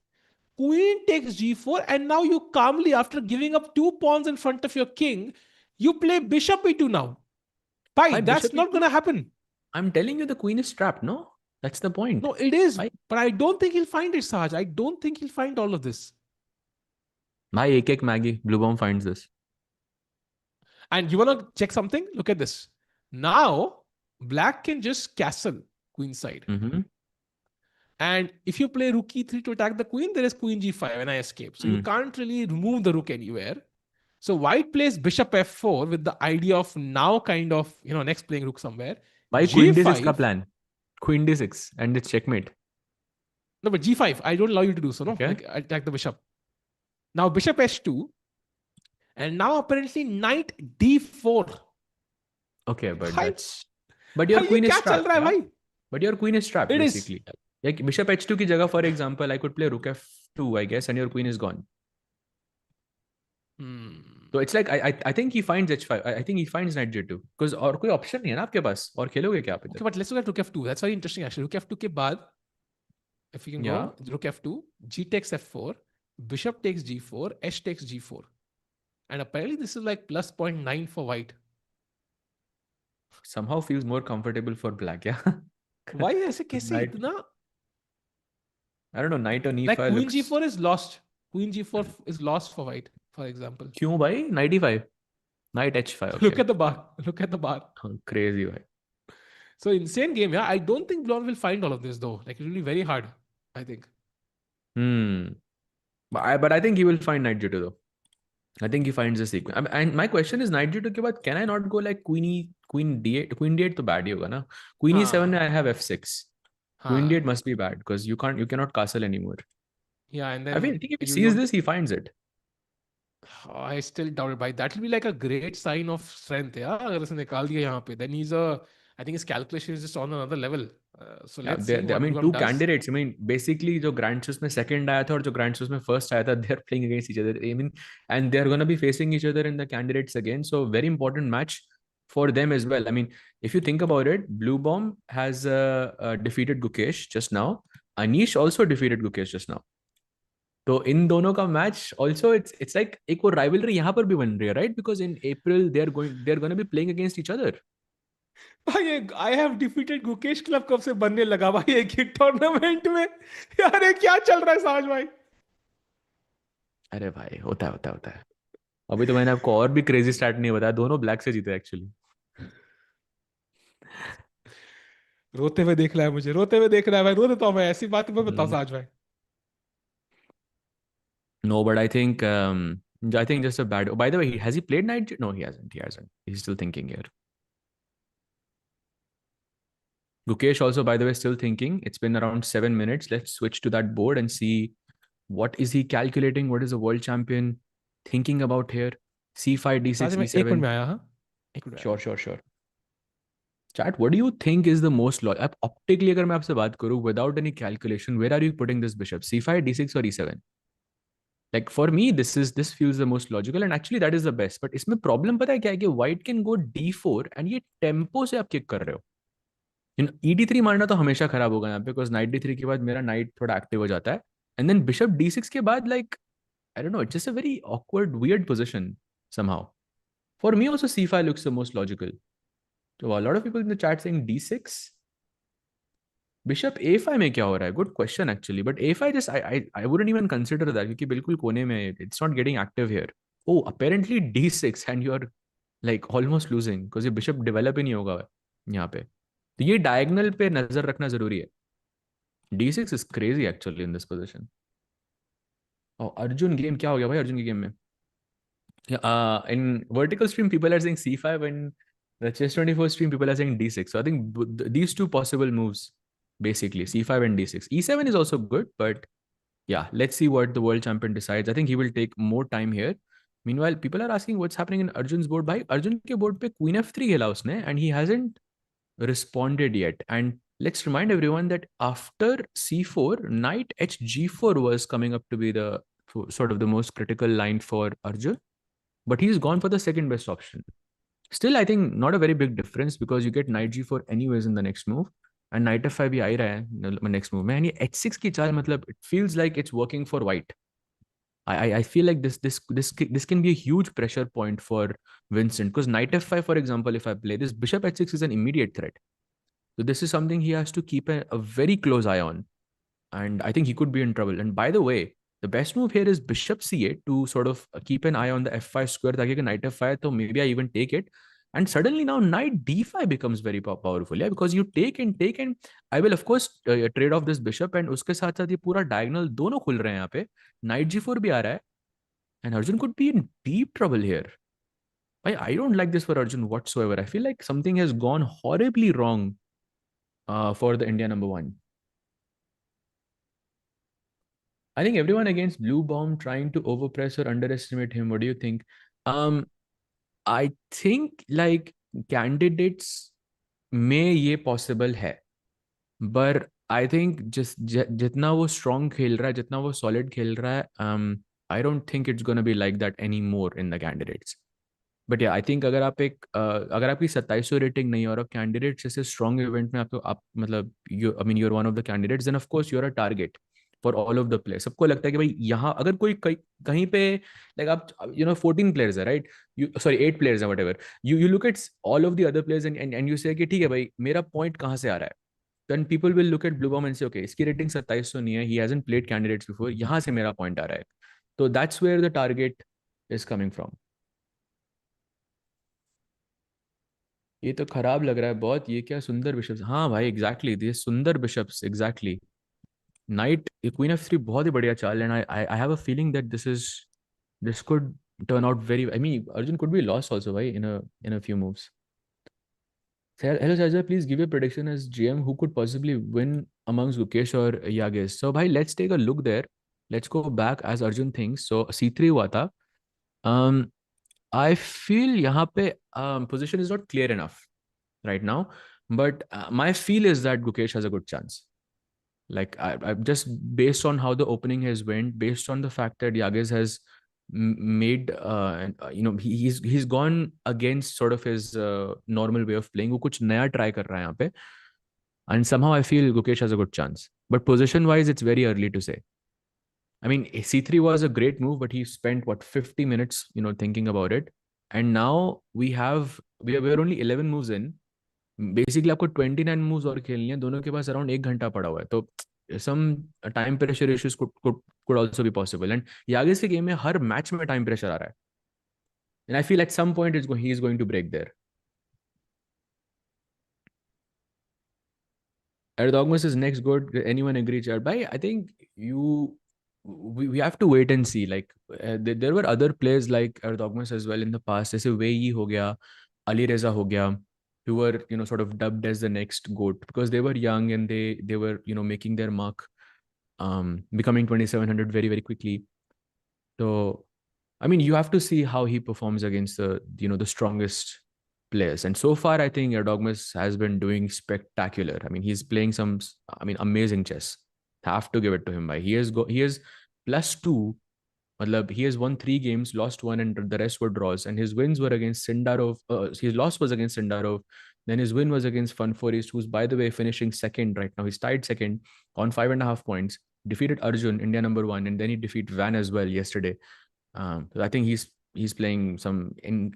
Queen takes g4. And now you calmly, after giving up 2 pawns in front of your king, you play bishop e2 now. Bhai, Why that's bishop not e2? going to happen. I'm telling you, the queen is trapped. No, that's the point. No, it is. Why? But I don't think he'll find it, Saj. I don't think he'll find all of this. My ek Maggie, Bluebaum finds this. And you want to check something? Look at this. Now, black can just castle queenside. Mm-hmm. And if you play rook e3 to attack the queen, there is queen g5 and I escape. So you can't really remove the rook anywhere. So white plays bishop f4 with the idea of now kind of, next playing rook somewhere. Why queen d6 ka plan? Queen d6 and it's checkmate. No, but g5, I don't allow you to do so, no? Okay. Like, attack the bishop. Now bishop h2. And now apparently knight d4. Okay, but Bhai, that's... But your queen is क्या चल trapped. रहा है Yeah? भाई? But your queen is trapped, It is. basically. Like bishop h2 ki jagah, for example, I could play rook f2, I guess, and your queen is gone. So it's like I think he finds h5. I think he finds knight j2 because और कोई option नहीं है ना आपके पास और खेलोगे क्या आप इधर? Okay, but let's look at rook f2. That's very interesting actually. Rook f2 के बाद, if you can Yeah. go, rook f2, g takes f4, bishop takes g4, h takes g4. And apparently this is like plus 0.9 for white. Somehow feels more comfortable for black, yeah. Why ऐसे कैसे Knight. इतना? I don't know, knight on e5 Like queen looks... g4 is lost. Queen g4 is lost for white, for example. क्यों भाई? Knight e5. Knight h5. Okay. Look at the bar. Look at the bar. Crazy भाई. So insane game, yeah. I don't think Blonde will find all of this though. Like it will be very hard, I think. But I think he will find knight g2 though. I think he finds the sequence. And my question is, knight g2 के बाद can I not go like queen d8? Queen d8 तो bad ही होगा ना. Queen e7 में I have f6. Queen d8 must be bad because you cannot castle anymore. Yeah, and then I think if he sees this, he finds it. I still doubt it. By that will be like a great sign of strength. Yeah, अगर उसने निकाल दिया यहाँ पे, then I think his calculation is just on another level. So let's see. I mean, two candidates. I mean, basically, जो Grand Chess में second आया था और जो Grand Chess में first आया था, they're playing against each other. I mean, and they're gonna be facing each other in the candidates again. So very important match for them as well. I mean, if you think about it, Bluebaum has defeated Gukesh just now. Anish also defeated Gukesh just now. तो इन दोनों का match also it's like एक वो rivalry यहाँ पर भी बन रही है, right? Because in April they're going to be playing against each other. भाई I have defeated Gukesh Club कब से बनने लगा भाई एक ही टूर्नामेंट में? यार ये क्या चल रहा है साज भाई? अरे भाई होता है. अभी तो मैंने आपको और भी क्रेजी स्टार्ट नहीं बताया. दोनों ब्लैक से जीते एक्चुअली. रोते हुए देख रहा है मुझे. रोते हुए देख रहा है भाई. रो देता हूँ मैं. ऐसी बात मैं बताऊँ साज भाई. No, but I think just a bad. Oh, by the way, has he played knight? No, he hasn't. He's still thinking here. Gukesh also, by the way, still thinking. It's been around 7 minutes. Let's switch to that board and see what is he calculating. What is the world champion thinking about here? C5, D6, E7. एक minute में आया. हाँ. Sure. Chat, what do you think is the most logical? Optically, अगर मैं आपसे बात करूँ, without any calculation, where are you putting this bishop? C5, D6 or E7? Like for me, this feels the most logical, and actually that is the best. But इसमें problem पता है क्या है कि white can go D4 and ये tempo से आप kick कर रहे हो. ED3 मारना तो हमेशा खराब होगा यहाँ पे, because knight D3 के बाद मेरा knight थोड़ा active हो जाता है, and then bishop D6 के बाद like I don't know, it's just a very awkward, weird position somehow. For me also C5 looks the most logical. So a lot of people in the chat saying D6. Bishop A5 में क्या हो रहा है? Good question actually, but A5 just I wouldn't even consider that क्योंकि बिल्कुल कोने में it's not getting active here. Oh, apparently D6 and you're like almost losing because ये bishop develop ही नहीं होगा यहाँ पे. तो ये diagonal पे नजर रखना जरूरी है. D6 is crazy actually in this position. Oh, Arjun game क्या हो गया भाई Arjun की game में? In vertical stream people are saying C5 and the Chess24 stream people are saying D6. So I think these two possible moves. Basically, C5 and D6. E7 is also good, but yeah, let's see what the world champion decides. I think he will take more time here. Meanwhile, people are asking what's happening in Arjun's board. Bhai, Arjun ke board pe Queen F3 खेला उसने, and he hasn't responded yet. And let's remind everyone that after C4, Knight HG4 was coming up to be the sort of the most critical line for Arjun, but he's gone for the second best option. Still, I think not a very big difference because you get Knight G4 anyways in the next move, and Knight F5 भी आ ही रहा है next move में, and ये H6 की चाल मतलब it feels like it's working for White. I feel like this can be a huge pressure point for Vincent because Knight F5, for example, if I play this, Bishop H6 is an immediate threat. So this is something he has to keep a very close eye on. And I think he could be in trouble. And by the way, the best move here is Bishop C8 to sort of keep an eye on the F5 square. ताकि Knight F5, so maybe I even take it. And suddenly now Knight D5 becomes very powerful. Yeah, because you take and I will of course trade off this bishop and उसके साथ साथ ये पूरा diagonal दोनों खुल रहे हैं यहाँ पे. Knight G4 भी आ रहा है. And Arjun could be in deep trouble here. I don't like this for Arjun whatsoever. I feel like something has gone horribly wrong for the India number one. I think everyone against Bluebaum trying to overpress or underestimate him. What do you think? I think like candidates may ye possible hai, but I think just jitna wo strong khel raha hai, jitna wo solid khel raha hai, I don't think it's gonna be like that anymore in the candidates. But या I think अगर आप एक अगर आपकी 2700 rating नहीं है और आप कैंडिडेट जैसे स्ट्रॉन्ग इवेंट में आपको आप मतलब you I mean you are one of the candidates then of course you are a target for all of the players. सबको लगता है कि भाई यहाँ अगर कोई कहीं पे लाइक आप 14 प्लेयर्स है राइट, यू सॉरी 8 प्लेयर्स है whatever, you look at all of the other players and you से कि ठीक है भाई मेरा पॉइंट कहाँ से आ रहा है. Then people will look at Bluebaum and say okay इसकी रेटिंग 2700 नहीं है, he hasn't played candidates before, यहाँ से मेरा पॉइंट आ रहा है. तो that's where the target is coming from. ये तो खराब लग रहा है बहुत. ये क्या सुंदर बिशप्स. हाँ भाई एग्जैक्टली ये सुंदर bishops exactly. Knight queen F three बहुत ही बढ़िया चाल and I have a feeling that this could turn out very. I mean, Arjun could be lost also, right? In a few moves. Hello, Sajja. Please give your prediction as GM. Who could possibly win amongst Gukesh or Yagiz? So, bhai, let's take a look there. Let's go back as Arjun thinks. So, C3 हुआ था. Um, I feel यहाँ पे position is not clear enough right now, but my feel is that Gukesh has a good chance. Like I just based on how the opening has went, based on the fact that Yagiz has made he's gone against sort of his normal way of playing. वो कुछ नया try कर रहा है यहाँ पे, and somehow I feel Gukesh has a good chance. But position wise, it's very early to say. I mean, C3 was a great move, but he spent what 50 minutes, thinking about it, and now we're only 11 moves in. Basically आपको 29 moves और खेलनी है, दोनों के पास around 1 घंटा पड़ा हुआ है, तो some time pressure issues could also be possible. And Yagiz के गेम में हर मैच में टाइम प्रेशर आ रहा है, and I feel at some point he is going to break there. Erdogmus is next good. Anyone agree, Chad? Bhai, I think we have to wait and see. Like there were other players like Erdogmus as well in the past. जैसे वेई हो गया, Ali Reza हो गया, who were sort of dubbed as the next GOAT because they were young and they were making their mark, becoming 2700 very very quickly. So I mean you have to see how he performs against the strongest players. And so far I think Erdogmus has been doing spectacular. I mean he's playing some amazing chess. Have to give it to him. By he has +2. He has won 3 games, lost 1, and the rest were draws. And his wins were against Sindarov. His loss was against Sindarov. Then his win was against Van Foreest, who's, by the way, finishing second right now. He's tied second on 5.5 points. Defeated Arjun, India number 1, and then he defeated Van as well yesterday. So I think he's playing some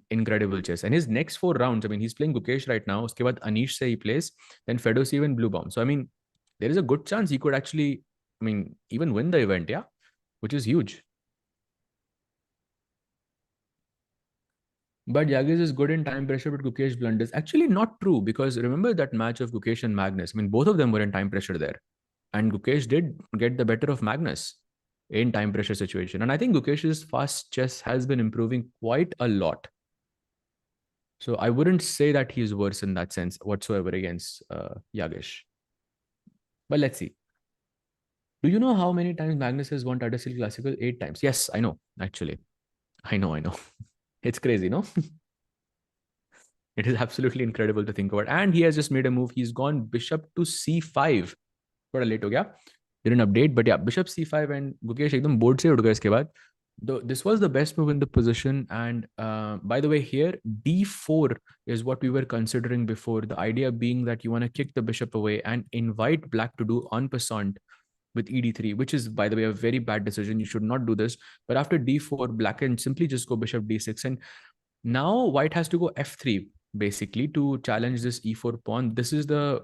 incredible chess. And his next 4 rounds, I mean, he's playing Gukesh right now. Uske baad Anish se he plays, then Fedoseev and Bluebaum. So I mean, there is a good chance he could actually, even win the event, yeah, which is huge. But Yagiz is good in time pressure, but Gukesh blunders. Actually, not true, because remember that match of Gukesh and Magnus? I mean, both of them were in time pressure there. And Gukesh did get the better of Magnus in time pressure situation. And I think Gukesh's fast chess has been improving quite a lot. So I wouldn't say that he's worse in that sense whatsoever against Yagish. But let's see. Do you know how many times Magnus has won Tata Steel Classical? 8 times. Yes, I know, actually. I know. It's crazy, no? It is absolutely incredible to think about. And he has just made a move. He's gone bishop to c5. थोड़ा late हो गया. Didn't update, but yeah, bishop c5 and Gukesh एकदम board से उठ गया इसके बाद. This was the best move in the position. And by the way, here d4 is what we were considering before. The idea being that you want to kick the bishop away and invite black to do en passant with ed3, which is, by the way, a very bad decision. You should not do this. But after d4, black can simply just go bishop d6. And now white has to go f3 basically to challenge this e4 pawn. This is the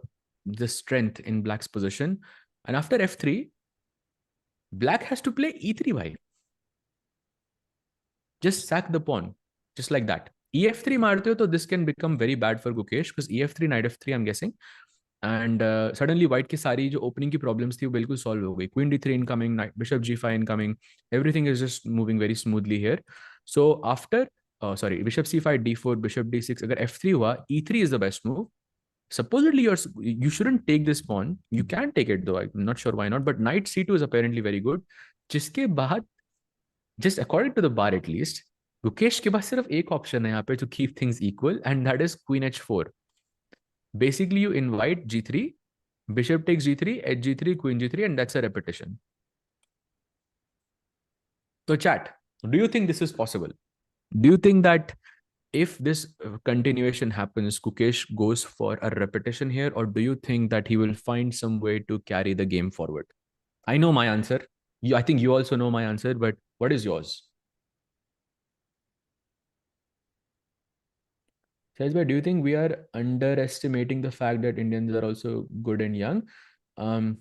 strength in black's position. And after f3, black has to play e3. Why? Just sack the pawn, just like that. ef3 marte ho, so this can become very bad for Gukesh because ef3, knight f3, I'm guessing. And suddenly white की सारी जो opening की problems थी वो बिल्कुल solve हो गई. Queen d3 incoming, knight, bishop g5 incoming. Everything is just moving very smoothly here. So after, bishop c5, d4, bishop d6, अगर f3 हुआ, e3 is the best move. Supposedly you shouldn't take this pawn. You can take it though. I'm not sure why not. But knight c2 is apparently very good. जिसके बाद, just according to the bar at least, Gukesh के पास सिर्फ एक option है यहाँ पे to keep things equal, and that is queen h4. Basically, you invite g3, bishop takes g3, h3, queen g3, and that's a repetition. So chat, do you think this is possible? Do you think that if this continuation happens, Gukesh goes for a repetition here, or do you think that he will find some way to carry the game forward? I know my answer. I think you also know my answer, but what is yours? Shahzbhai, do you think we are underestimating the fact that Indians are also good and young? Um,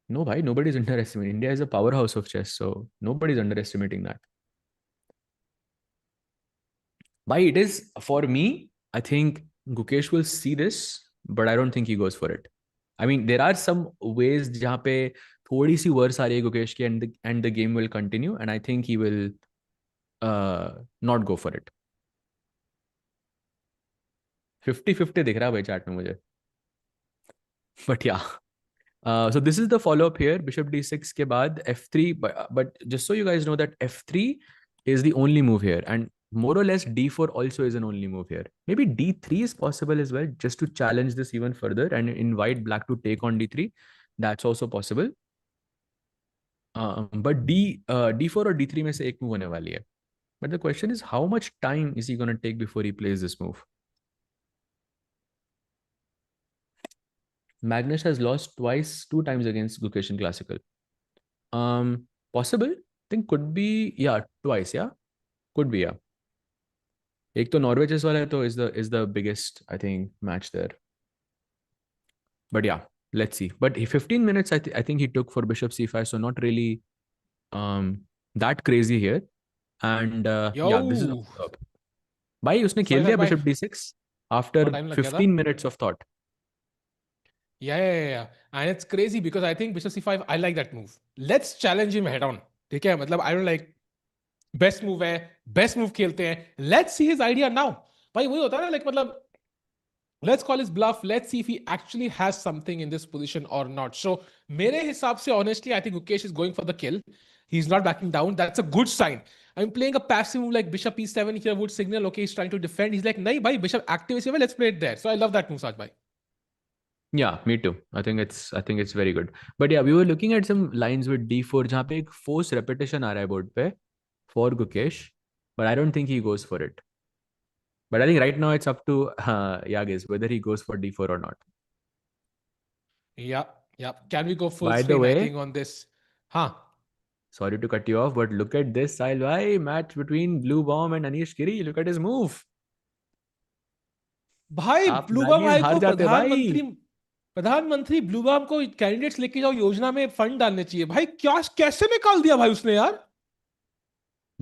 no, bhai, nobody's underestimating. India is a powerhouse of chess, so nobody's underestimating that. Bhai, it is, for me, I think Gukesh will see this, but I don't think he goes for it. I mean, there are some ways जहाँ पे थोड़ी सी verse आ रही है गुकेश की, and the game will continue, and I think he will not go for it. 50-50 दिख रहा है भाई चैट में मुझे. But yeah. So this is the follow-up here. Bishop d6 के बाद f3. But just so you guys know that f3 is the only move here. And more or less d4 also is an only move here. Maybe d3 is possible as well, just to challenge this even further and invite black to take on d3. That's also possible. But d4 or d3 में से एक move होने वाली है. But the question is, how much time is he going to take before he plays this move? Magnus has lost two times against Gukesh in Classical. Possible. I think could be, yeah, twice, yeah. Could be, yeah. एक तो Norway chess वाला है, तो is the biggest, I think, match there. But yeah, let's see. But 15 minutes, I think he took for bishop c5, so not really that crazy here. And yeah, this is up. भाई उसने खेल लिया bishop d6 after 15 minutes of thought. Yeah. And it's crazy because I think bishop c5, I like that move. Let's challenge him head on. ठीक है, मतलब I don't like best move है, best move खेलते हैं. Let's see his idea now. भाई वही होता है ना, like मतलब let's call his bluff. Let's see if he actually has something in this position or not. So मेरे हिसाब से honestly, I think Gukesh is going for the kill. He's not backing down. That's a good sign. I'm playing a passive move like bishop e7 here would signal, okay, he's trying to defend. He's like, nahi bhai, bishop active is here, let's play it there. So I love that move, Saj bhai. Yeah, me too. I think it's very good. But yeah, we were looking at some lines with d4 जहाँ पे एक force repetition आ रहा है board पे for Gukesh, but I don't think he goes for it. But I think right now it's up to Yagiz whether he goes for d4 or not. Yeah. Can we go full By screen, the way, I think, on this? Huh. Sorry to cut you off, but look at this, Sahil bhai, match between Bluebaum and Anish Giri. Look at his move. भाई आप ब्लूबाम Yagiz भाई हार को जाते भाई. प्रधानमंत्री ब्लूबाम को candidates लेके जाओ योजना में फंड डालने चाहिए भाई. क्या कैसे निकाल दिया भाई उसने यार.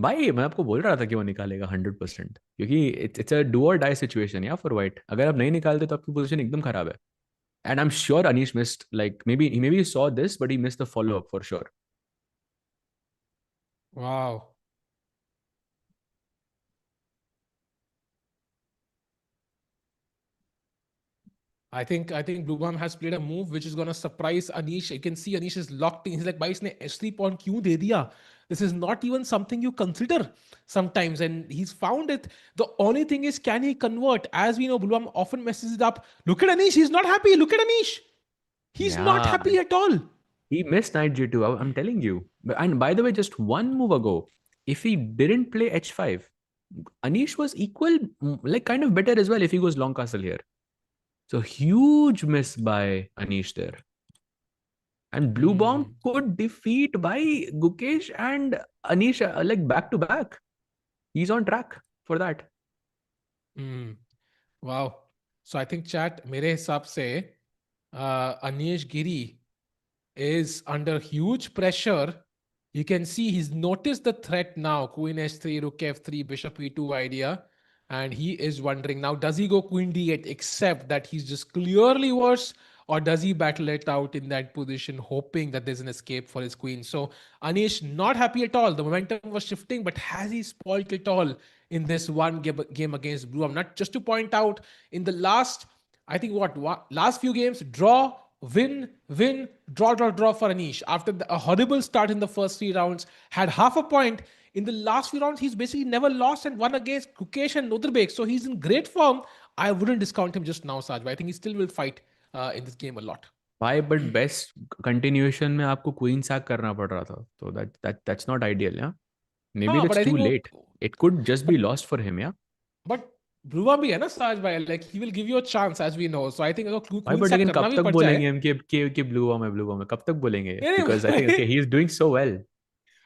भाई मैं आपको बोल रहा था कि वो निकालेगा 100%, क्योंकि इट्स अ डू और डाई सिचुएशन या फॉर व्हाइट. अगर आप नहीं निकालते तो आपकी पोजीशन एकदम खराब है. And I'm sure Anish missed, like maybe he saw this, but he missed the follow-up for sure. Wow. I think Bluebaum has played a move which is going to surprise Anish. You can see Anish is locked in. He's like, भाई इसने S3 pawn क्यों दे दिया? This is not even something you consider sometimes. And he's found it. The only thing is, can he convert? As we know, Bluebaum often messes it up. Look at Anish. He's not happy. Look at Anish. He's not Yeah, happy at all. he missed knight g2. I'm telling you. And by the way, just one move ago, if he didn't play h5, Anish was equal, like kind of better as well if he goes long castle here. So huge miss by Anish there. And Bluebaum could defeat by Gukesh and Anish like back to back. He's on track for that. Wow. So I think chat, मेरे हिसाब से Anish Giri is under huge pressure. You can see he's noticed the threat now. Queen h3, rook f3, bishop e2 idea. And he is wondering now, does he go queen d8, accept that he's just clearly worse, or does he battle it out in that position, hoping that there's an escape for his queen? So Anish not happy at all. The momentum was shifting, but has he spoiled it all in this one game against Blue? I'm not just to point out in the last, I think what last few games, draw, win, draw for Anish. After a horrible start in the first 3 rounds, had half a point. In the last few rounds, he's basically never lost and won against Gukesh and Nodirbek. So he's in great form. I wouldn't discount him just now, Saj. But I think he still will fight in this game a lot. Why? But best continuation में आपको queen sack करना पड़ रहा था. So that's not ideal, yeah. Maybe But it's I too think late. It could just be lost for him, yeah. but Bluebaum भी है ना Saj bhai, like he will give you a chance as we know. So I think अगर भाई queen but sack लेकिन करना कब भी तक पड़ जाए, बोलेंगे हम कि blue bomb है कब तक बोलेंगे because I think okay he is doing so well.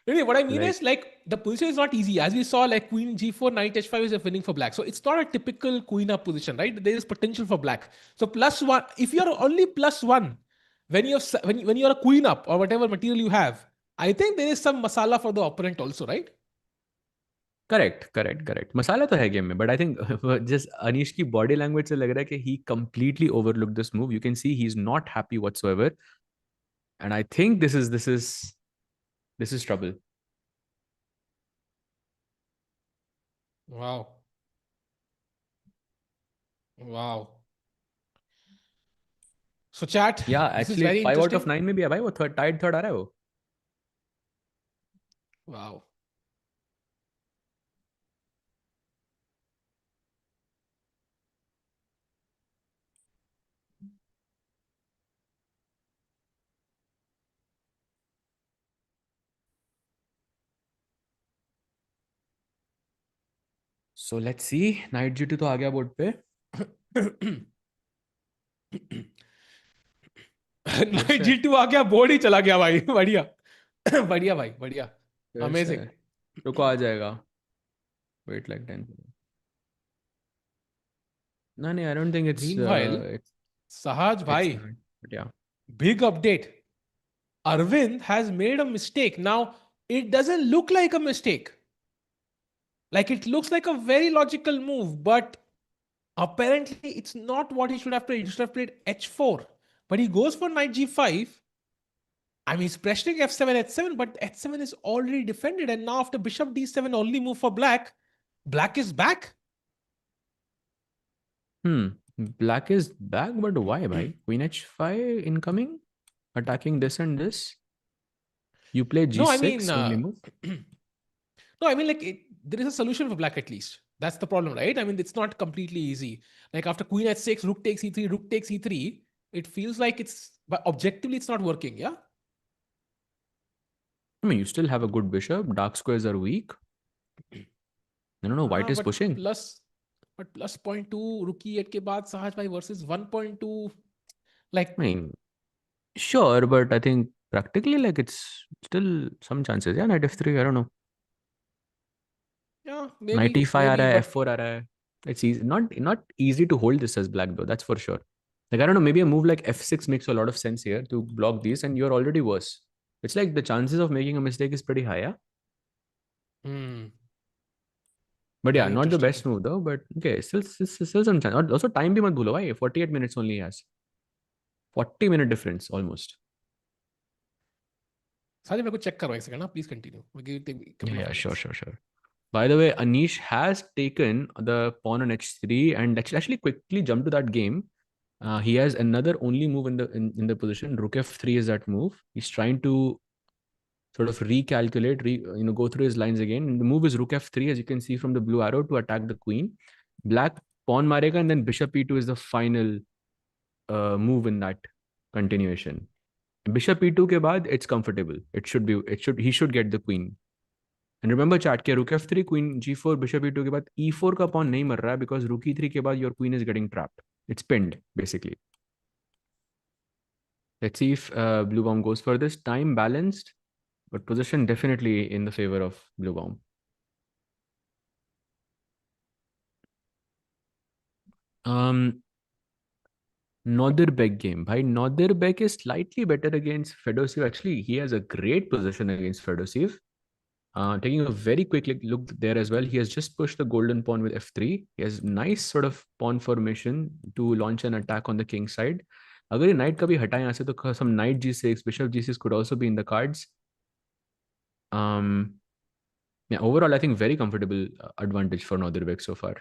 Really, what I mean Like is like the position is not easy. As we saw, like queen g4, knight h5 is a winning for black. So it's not a typical queen up position, right? There is potential for black. So plus one, if you're only plus one when when you're a queen up or whatever material you have, I think there is some masala for the opponent also, right? correct मसाला तो है game में but I think just Anish की body language से लग रहा है कि he completely overlooked this move. You can see he's not happy whatsoever and I think this is trouble. Wow. Wow. So chat, Yeah, this is actually very 5 out of interesting. 9 में भी है भाई वो third आ रहा है वो. Wow. So let's see knight g2 तो आ गया बोर्ड पे. फिर से G2 आ गया, बोर्ड ही चला गया भाई. बढ़िया. बढ़िया भाई, बढ़िया. फिर से Amazing. रुको आ जाएगा. Wait like 10. No, I don't think Meanwhile, Sahaj it's bhai, not. But yeah. big update. Arvind has made a mistake. Now, it doesn't look like a mistake. Like it looks like a very logical move, but apparently it's not what he should have played. He should have played h4. But he goes for knight g5. I mean, he's pressuring f7, h7, but h7 is already defended. And now after bishop d7, only move for black, black is back. Black is back, but why, bhai? Queen h5 incoming, attacking this and this. You play No, I mean, g6 only move. no, I mean, like, there is a solution for black at least. That's the problem, right? I mean, it's not completely easy. Like, after queen h6, rook takes e3, rook takes e3, it feels like it's, but objectively, it's not working, yeah? I mean, you still have a good bishop. Dark squares are weak. I don't know. White is But pushing. plus 0.2, rook e8 के बाद Sahaj bhai versus 1.2, like, I mean, sure, but I think practically, like, it's still some chances. Yeah, knight f3. I don't know. yeah, Knight maybe, e5 आ रहा है, but f4 आ रहा है. It's easy. Not easy to hold this as black though. That's for sure. Like I don't know, maybe a move like f6 makes a lot of sense here to block these, and you're already worse. It's like the chances of making a mistake is pretty high, yeah. But yeah, very not the interesting. best move though. But okay, still some chance. Also, time भी मत भूलो भाई. 48 minutes only he has. 40-minute difference almost. Sahaj मेरे को check करो एक second, please continue. We'll give it a couple of Yeah, minutes. sure. By the way, Anish has taken the pawn on h3 and actually quickly jumped to that game. He has another only move in the position. Rook f3 is that move. He's trying to sort of recalculate, go through his lines again. And the move is rook f3, as you can see from the blue arrow, to attack the queen. Black pawn marega, and then bishop e2 is the final move in that continuation. Bishop e2 ke baad, it's comfortable. He should get the queen. And remember chat ke rook f3, queen g4, bishop e2 ke baad e4 ka pawn nahi mar raha hai, because rook e3 ke baad your queen is getting trapped. It's pinned basically. Let's see if Bluebaum goes for this. Time balanced, but position definitely in the favor of Bluebaum. Nodirbek game. Bhai, Nodirbek is slightly better against Fedoseev. Actually, he has a great position against Fedoseev. Taking a very quick look there as well. He has just pushed the golden pawn with f3. He has nice sort of pawn formation to launch an attack on the king side. अगर ये knight का भी हटाए यहाँ से, तो some knight g6, bishop g6 could also be in the cards. Yeah, overall, I think very comfortable advantage for Nodirbek so far.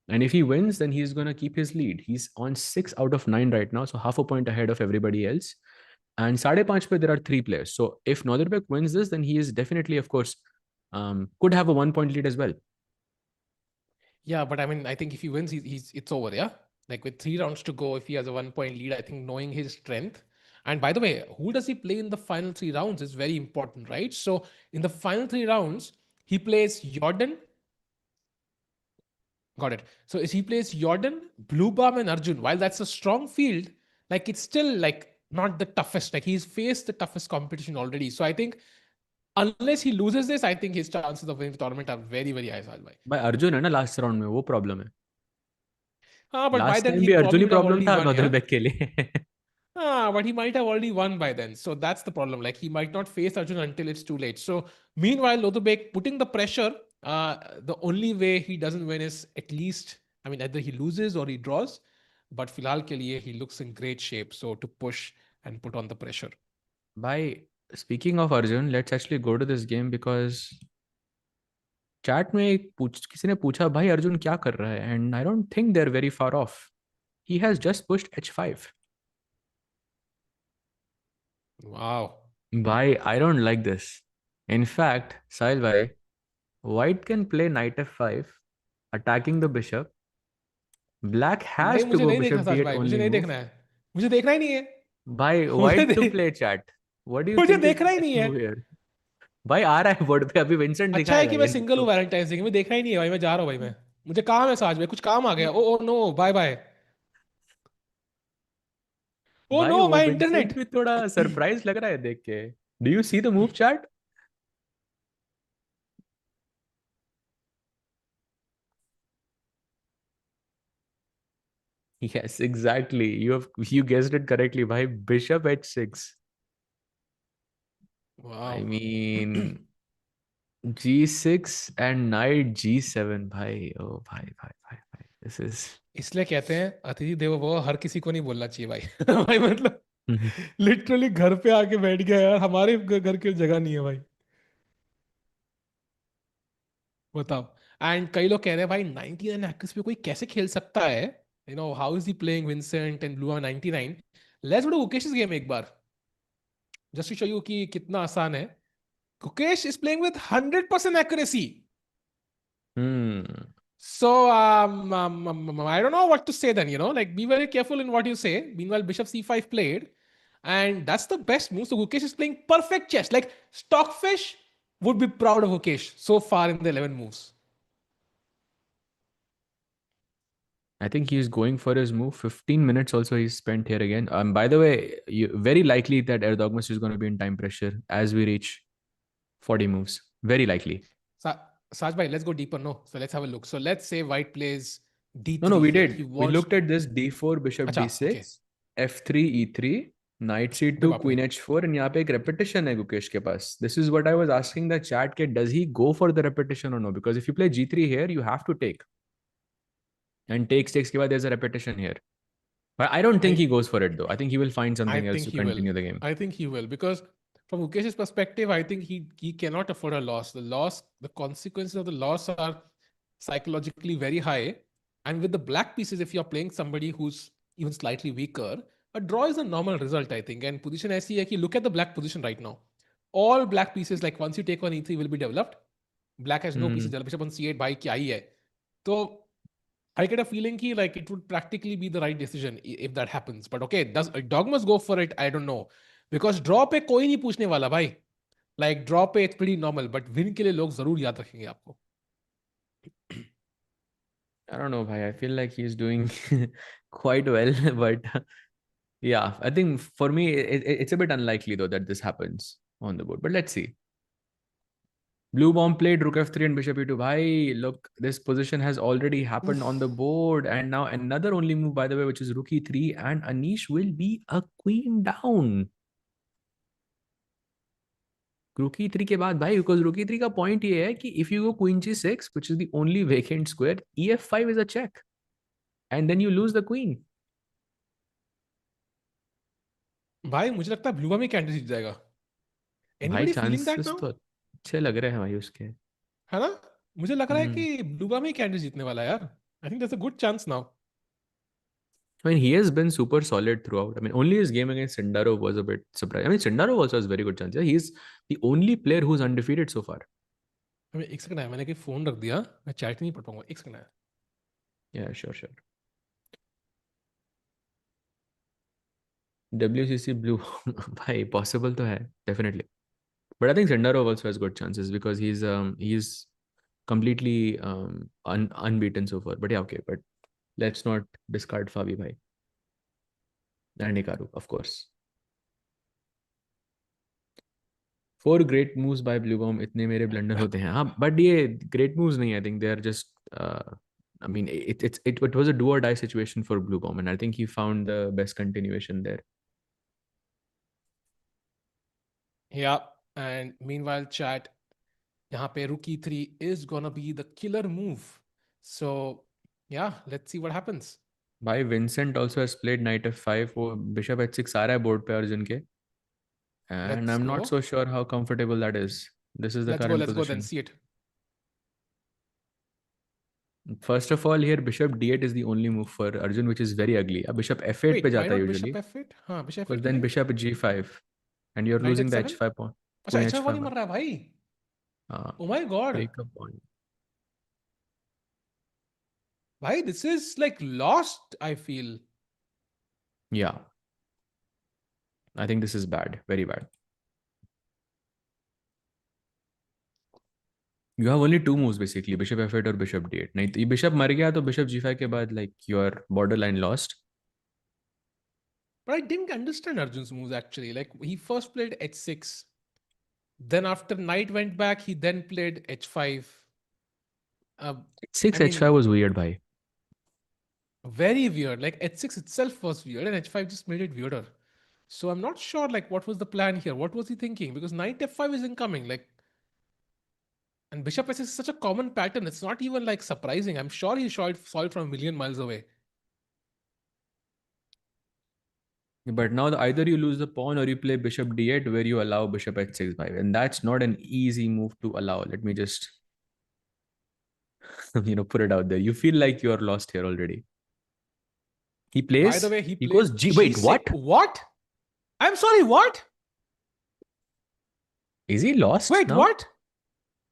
And if he wins, then he's going to keep his lead. He's on 6 out of 9 right now, so half a point ahead of everybody else. And 5.5 pe there are 3 players. So if Nodirbek wins this, then he is definitely, of course, could have a 1-point lead as well. Yeah, but I mean, I think if he wins, it's over, yeah? Like with 3 rounds to go, if he has a 1-point lead, I think knowing his strength. And by the way, who does he play in the final 3 rounds is very important, right? So in the final 3 rounds, he plays Jorden. Got it. So he plays Jorden, Bluebaum, and Arjun. While that's a strong field, like it's still like not the toughest. Like he's faced the toughest competition already. So I think unless he loses this, I think his chances of winning the tournament are very, very high. By Arjun है ना last round में, वो problem है. But by Last then time he भी probably Arjun he would have problem already था won, yeah? Nodirbek के लिए. But he might have already won by then. So that's the problem. Like he might not face Arjun until it's too late. So meanwhile, Nodirbek putting the pressure, the only way he doesn't win is at least, I mean, either he loses or he draws. But filhal ke liye, he looks in great shape. So to push and put on the pressure. By speaking of Arjun, let's actually go to this game because chat में किसी ने पूछा भाई अर्जुन क्या कर रहा है, and I don't think they're very far off. He has just pushed h5. Wow. Bhai, I don't like this. In fact, Sahil bhai, white can play knight f5, attacking the bishop. Black has नहीं to मुझे go नहीं देखना bishop साज d8 भाई, मुझे only नहीं move. देखना है, मुझे देखना ही नहीं है. Bhai, मुझे white to play chat. What do you मुझे think is the देखना ही best नहीं है. move here? भाई आ रहा है बोर्ड पे, अभी विंसेंट अच्छा है दिखाएगा कि मैं ये सिंगल हूँ तो. वैलेंटाइन डे के, मैं देखना ही नहीं है भाई, मैं जा रहा हूँ भाई, मैं मुझे काम है साज भाई, कुछ काम आ गया. Oh no, bye bye. Oh भाई नो, वो माय विंसेंट इंटरनेट. भी थोड़ा सरप्राइज लग रहा है देख के. Do you see the move chat? Yes, exactly. You guessed it correctly. Bhai, bishop h6. I wow. mean, g6 and knight g7. Bhai, oh bhai. This is. इसलिए कहते हैं अतिथि देवो भव, हर किसी को नहीं बोलना चाहिए भाई. भाई मतलब लिटरली घर पे आके बैठ गया यार, हमारे घर की जगह नहीं है भाई, बताओ. एंड कई लोग कह रहे हैं भाई 99 एक्स पे कोई कैसे खेल सकता है, you know how is he playing Vincent and blue 99. Let's go to Gukesh game एक बार, जस्ट टू शो यू कि कितना आसान है. Gukesh is playing with 100% accuracy. So I don't know what to say then, you know, like be very careful in what you say. Meanwhile, bishop c5 played, and that's the best move. So Gukesh is playing perfect chess. Like Stockfish would be proud of Gukesh so far in the 11 moves. I think he's going for his move. 15 minutes also he's spent here again. By the way, very likely that Erdogmus is going to be in time pressure as we reach 40 moves. Very likely. Saj bhai, let's go deeper. No, so let's have a look. So let's say White plays d3 No, we here. did. We looked at this d4, bishop Acha, okay. d6, f3, e3, knight c2, queen h4, and यहाँ पे एक repetition है गुकेश के पास. This is what I was asking the chat के, does he go for the repetition or no? Because if you play g3 here, you have to take. And takes के बाद there's a repetition here. But I don't think he goes for it though. I think he will find something else to continue the game. I think he will, because from Gukesh's perspective, I think he cannot afford a loss. The consequences of the loss are psychologically very high. And with the black pieces, if you're playing somebody who's even slightly weaker, a draw is a normal result, I think. And position ऐसी है कि look at the black position right now. all black pieces, like once you take on e3, will be developed. Black has no pieces. Hmm. Bishop on c8, bhai kya hi hai. So I get a feeling ki like it would practically be the right decision if that happens. But okay, does Erdogmus go for it? I don't know. Because draw पे कोई नहीं पूछने वाला भाई. Like draw पे it's pretty normal, but win के लिए लोग जरूर याद रखेंगे आपको. I don't know, bhai. I feel like he's doing quite well, but yeah, I think for me it's a bit unlikely though that this happens on the board. But let's see. Bluebaum played rook f3 and bishop e2. Bhai, look, this position has already happened on the Oof. board, and now another only move, by the way, which is rook e3, and Anish will be a queen down. Rook e3 के बाद भाई, because rook e3 का point ये है कि if you go queen g6, which is the only vacant square, ef5 is a check, and then you lose the queen. भाई मुझे लगता है ब्लूबा में कैंडिडेट जीत जाएगा. भाई Anybody feeling that chances now? तो अच्छे लग रहे हैं भाई उसके. है ना? मुझे लग रहा है Hmm. कि ब्लूबा में ही कैंडिडेट जीतने वाला है यार. I think there's a good chance now. I mean, he has been super solid throughout. I mean, only his game against Sindarov was a bit surprising. I mean, Sindarov also has very good chances. He's the only player who's undefeated so far. अबे एक second है, मैंने कि phone रख दिया, मैं chat नहीं पढ़ पाऊंगा. एक सेकंड है. Yeah, sure, sure. WCC blue, bhai, possible to hai, definitely. But I think Sindarov also has good chances because he's completely unbeaten so far. But yeah, okay. But let's not discard Fabi bhai and Hikaru, of course. Four great moves by Bluebaum. इतने मेरे blunder होते हैं. हाँ, but ये great moves नहीं. I think they are just. I mean, it was a do or die situation for Bluebaum, and I think he found the best continuation there. Yeah, and meanwhile chat, यहाँ पे rook e3 is gonna be the killer move. So yeah, let's see what happens. भाई Vincent also has played knight f5. वो bishop h6 आ रहा है board पे अर्जुन के. And Let's I'm not go. so sure how comfortable that is. This is the Let's go. current Let's go then. position. See it. First of all, here bishop d8 is the only move for Arjun, which is very ugly. Bishop f8 पे Wait, why जाता है not bishop usually, f8? हाँ, bishop because f8 then क्यों नहीं? bishop g5, and you're Knight losing the h7? h5 pawn. अच्छा, Queen h5 नहीं h5. मर रहा है भाई. Uh, Oh my god. Take a point. Bhai, this is like lost, I feel. Yeah, I think this is bad, very bad. You have only two moves basically, bishop f8 or bishop d8. नहीं तो ये bishop मर गया तो bishop g5 के बाद like you are borderline lost. But I didn't understand Arjun's moves actually. Like he first played h6. Then after knight went back, he then played h5. Uh, I 6 h5 mean, was weird, bhai. very weird. Like h6 itself was weird, and h5 just made it weirder. So I'm not sure like what was the plan here. What was he thinking? Because knight f5 is incoming. Like, and bishop s6 is such a common pattern. It's not even like surprising. I'm sure he saw it from a million miles away. But now either you lose the pawn or you play bishop d8 where you allow bishop h6 5, and that's not an easy move to allow. Let me just put it out there. You feel like you are lost here already. He By the plays. way, he He plays goes G. Wait, g6. what? What? I'm sorry, what? Is he lost Wait, now? what?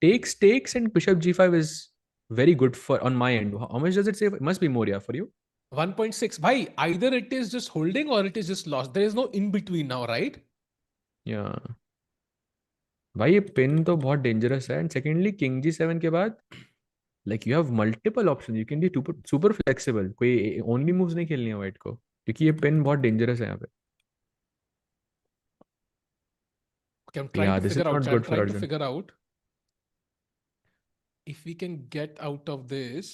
Takes, and bishop g5 is very good for on my end. How much does it say? It must be more, yeah, for you. 1.6. Bhai, either it is just holding or it is just lost. There is no in between now, right? Yeah. भाई ये pin तो बहुत dangerous है. And secondly king G seven के बाद like you have multiple option. You can be super flexible. कोई only moves नहीं खेलनी है वाइट को, क्योंकि ये पिन बहुत डेंजरस है यहाँ पे. Okay, I'm trying Yeah, to this is figure out. not I'm good for trying to Arjun. figure out if we can get out of this.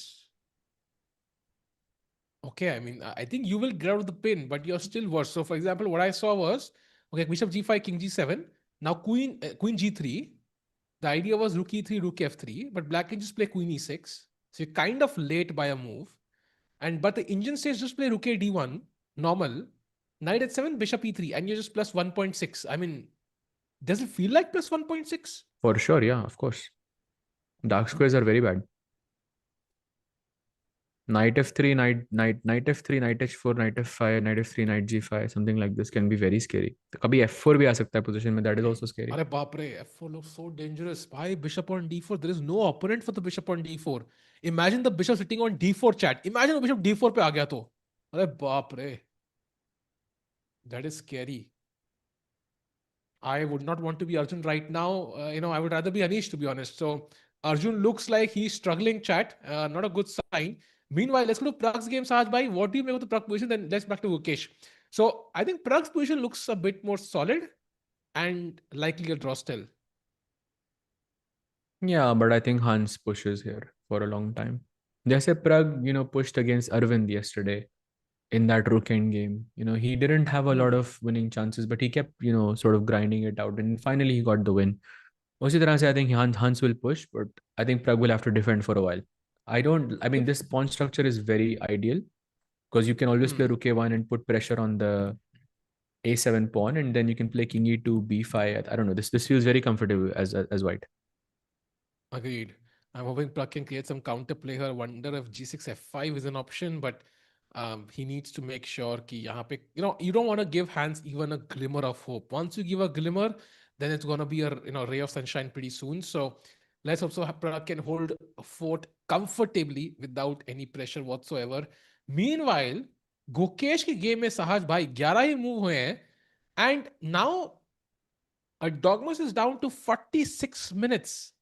Okay, I mean, I think you will get out of the pin, but you're still worse. So, for example, what I saw was, okay, bishop g5, king g7. Now queen g3. The idea was rook e3, rook f3, but black can just play queen e6. So you're kind of late by a move. But the engine says just play rook a d1, normal, knight h7, bishop e3, and you're just plus 1.6. I mean, does it feel like plus 1.6? For sure, yeah, of course. Dark squares are very bad. Knight f3, knight f3, knight h4, knight f5, knight f3, knight g5, something like this can be very scary. कभी f4 भी आ सकता है position में, that is also scary. अरे बाप रे, F4 looks so dangerous. Why bishop on D4? There is no opponent for the bishop on D4. Imagine the bishop sitting on D4 chat. Imagine the bishop D4 पे आ गया तो. अरे बाप रे. That is scary. I would not want to be Arjun right now. I would rather be Anish, to be honest. So Arjun looks like he's struggling, chat. Not a good sign. Meanwhile, let's go to Pragg's game, Sahaj bhai. What do you make of the Pragg position? Then let's back to Gukesh. So I think Pragg's position looks a bit more solid and likely a draw still. Yeah, but I think Hans pushes here for a long time. जैसे Pragg, pushed against Aravindh yesterday in that rook end game. He didn't have a lot of winning chances, but he kept, sort of grinding it out. And finally, he got the win. उसी तरह से I think Hans will push, but I think Pragg will have to defend for a while. I mean, this pawn structure is very ideal because you can always play rook a1 and put pressure on the a7 pawn, and then you can play king e2, b5. I don't know. This feels very comfortable as white. Agreed. I'm hoping Pragg can create some counterplay here. Wonder if G6 F5 is an option, but he needs to make sure कि यहाँ पे, you don't want to give Hans even a glimmer of hope. Once you give a glimmer, then it's going to be a ray of sunshine pretty soon. So let's hope so Pragg can hold a fort comfortably without any pressure whatsoever. Meanwhile, Gukesh के game में सहज भाई 11 ही move हुए हैं, and now Erdogmus is down to 46 minutes.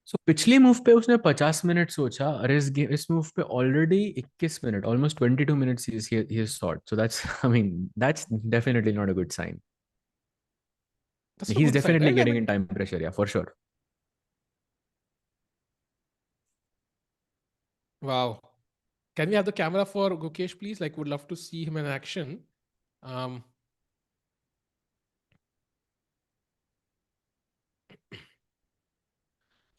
So पिछली move पे उसने 50 minute सोचा और इस मूव पे already 21 minute, almost 22 minutes he has thought. So that's I mean that's definitely not a good sign. That's a He's good sign, definitely right? I getting mean, in time pressure, yeah, for sure. wow. Can we have the camera for Gukesh, please? Like, would love to see him in action. Um,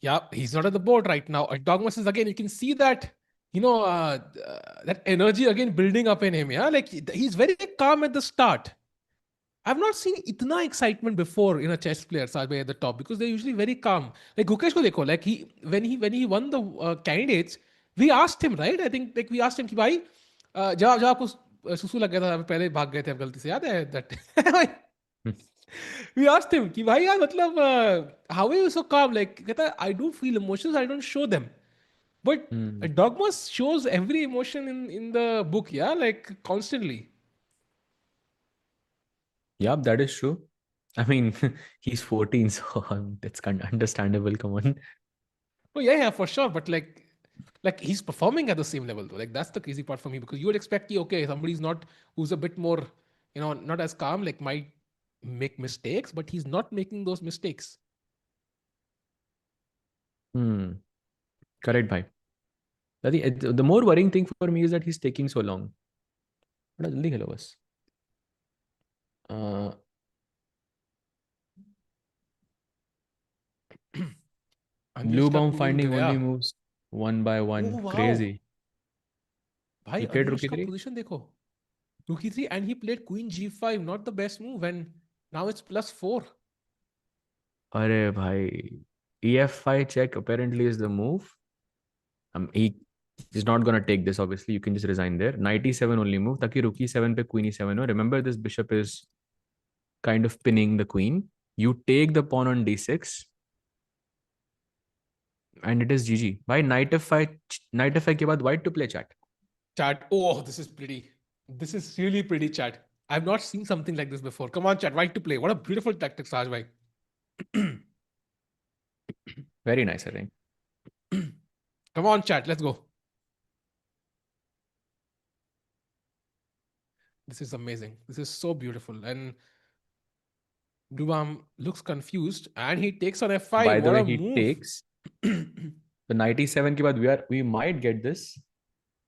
yeah, he's not at the board right now. Dogmas is again, you can see that, that energy again building up in him. Yeah, like he's very calm at the start. I've not seen itna excitement before in a chess player, Sajbhai, at the top, because they're usually very calm. Like Gukesh ko dekho, like when he won the candidates, we asked him, right? I think like we asked him कि भाई जब आपको सुसु लग गया था पहले भाग गए थे आप गलती से याद है that we asked him कि भाई यार मतलब how are you so calm, like कहता है I do feel emotions, I don't show them, but Hmm. Dogmas shows every emotion in the book, yeah, like constantly. Yeah, that is true. I mean, he's 14, so that's kind of understandable. Come on. Oh yeah, for sure. But like he's performing at the same level though. Like that's the crazy part for me, because you would expect, okay, somebody's not who's a bit more, not as calm, like might make mistakes, but he's not making those mistakes. Correct, bhai. I think the more worrying thing for me is that he's taking so long. बड़ा जल्दी खेलो बस. Anish का Bluebaum queen finding गया. only moves one by Oh one. wow. Crazy. भाई He played rook Anish का e3. position देखो. Rook e3, and he played queen g5, not the best move, and now it's +4. अरे भाई, ef5 check apparently is the move. He is not gonna take this. Obviously, you can just resign there. Knight e7 only move. ताकि rook e7 पे queen e7 हो. Remember, this bishop is kind of pinning the queen. You take the pawn on d6, and it is GG. Why knight f5? Knight f5 के बाद white to play chat. Chat. Oh, this is pretty. This is really pretty, chat. I've not seen something like this before. Come on, chat. White to play. What a beautiful tactic, Saj bhai. Very nice, I think. Come on, chat. Let's go. This is amazing. This is so beautiful. And Bluebaum looks confused, and he takes on f5. By the What way, a he move. takes the knight e7 के बाद we might get this.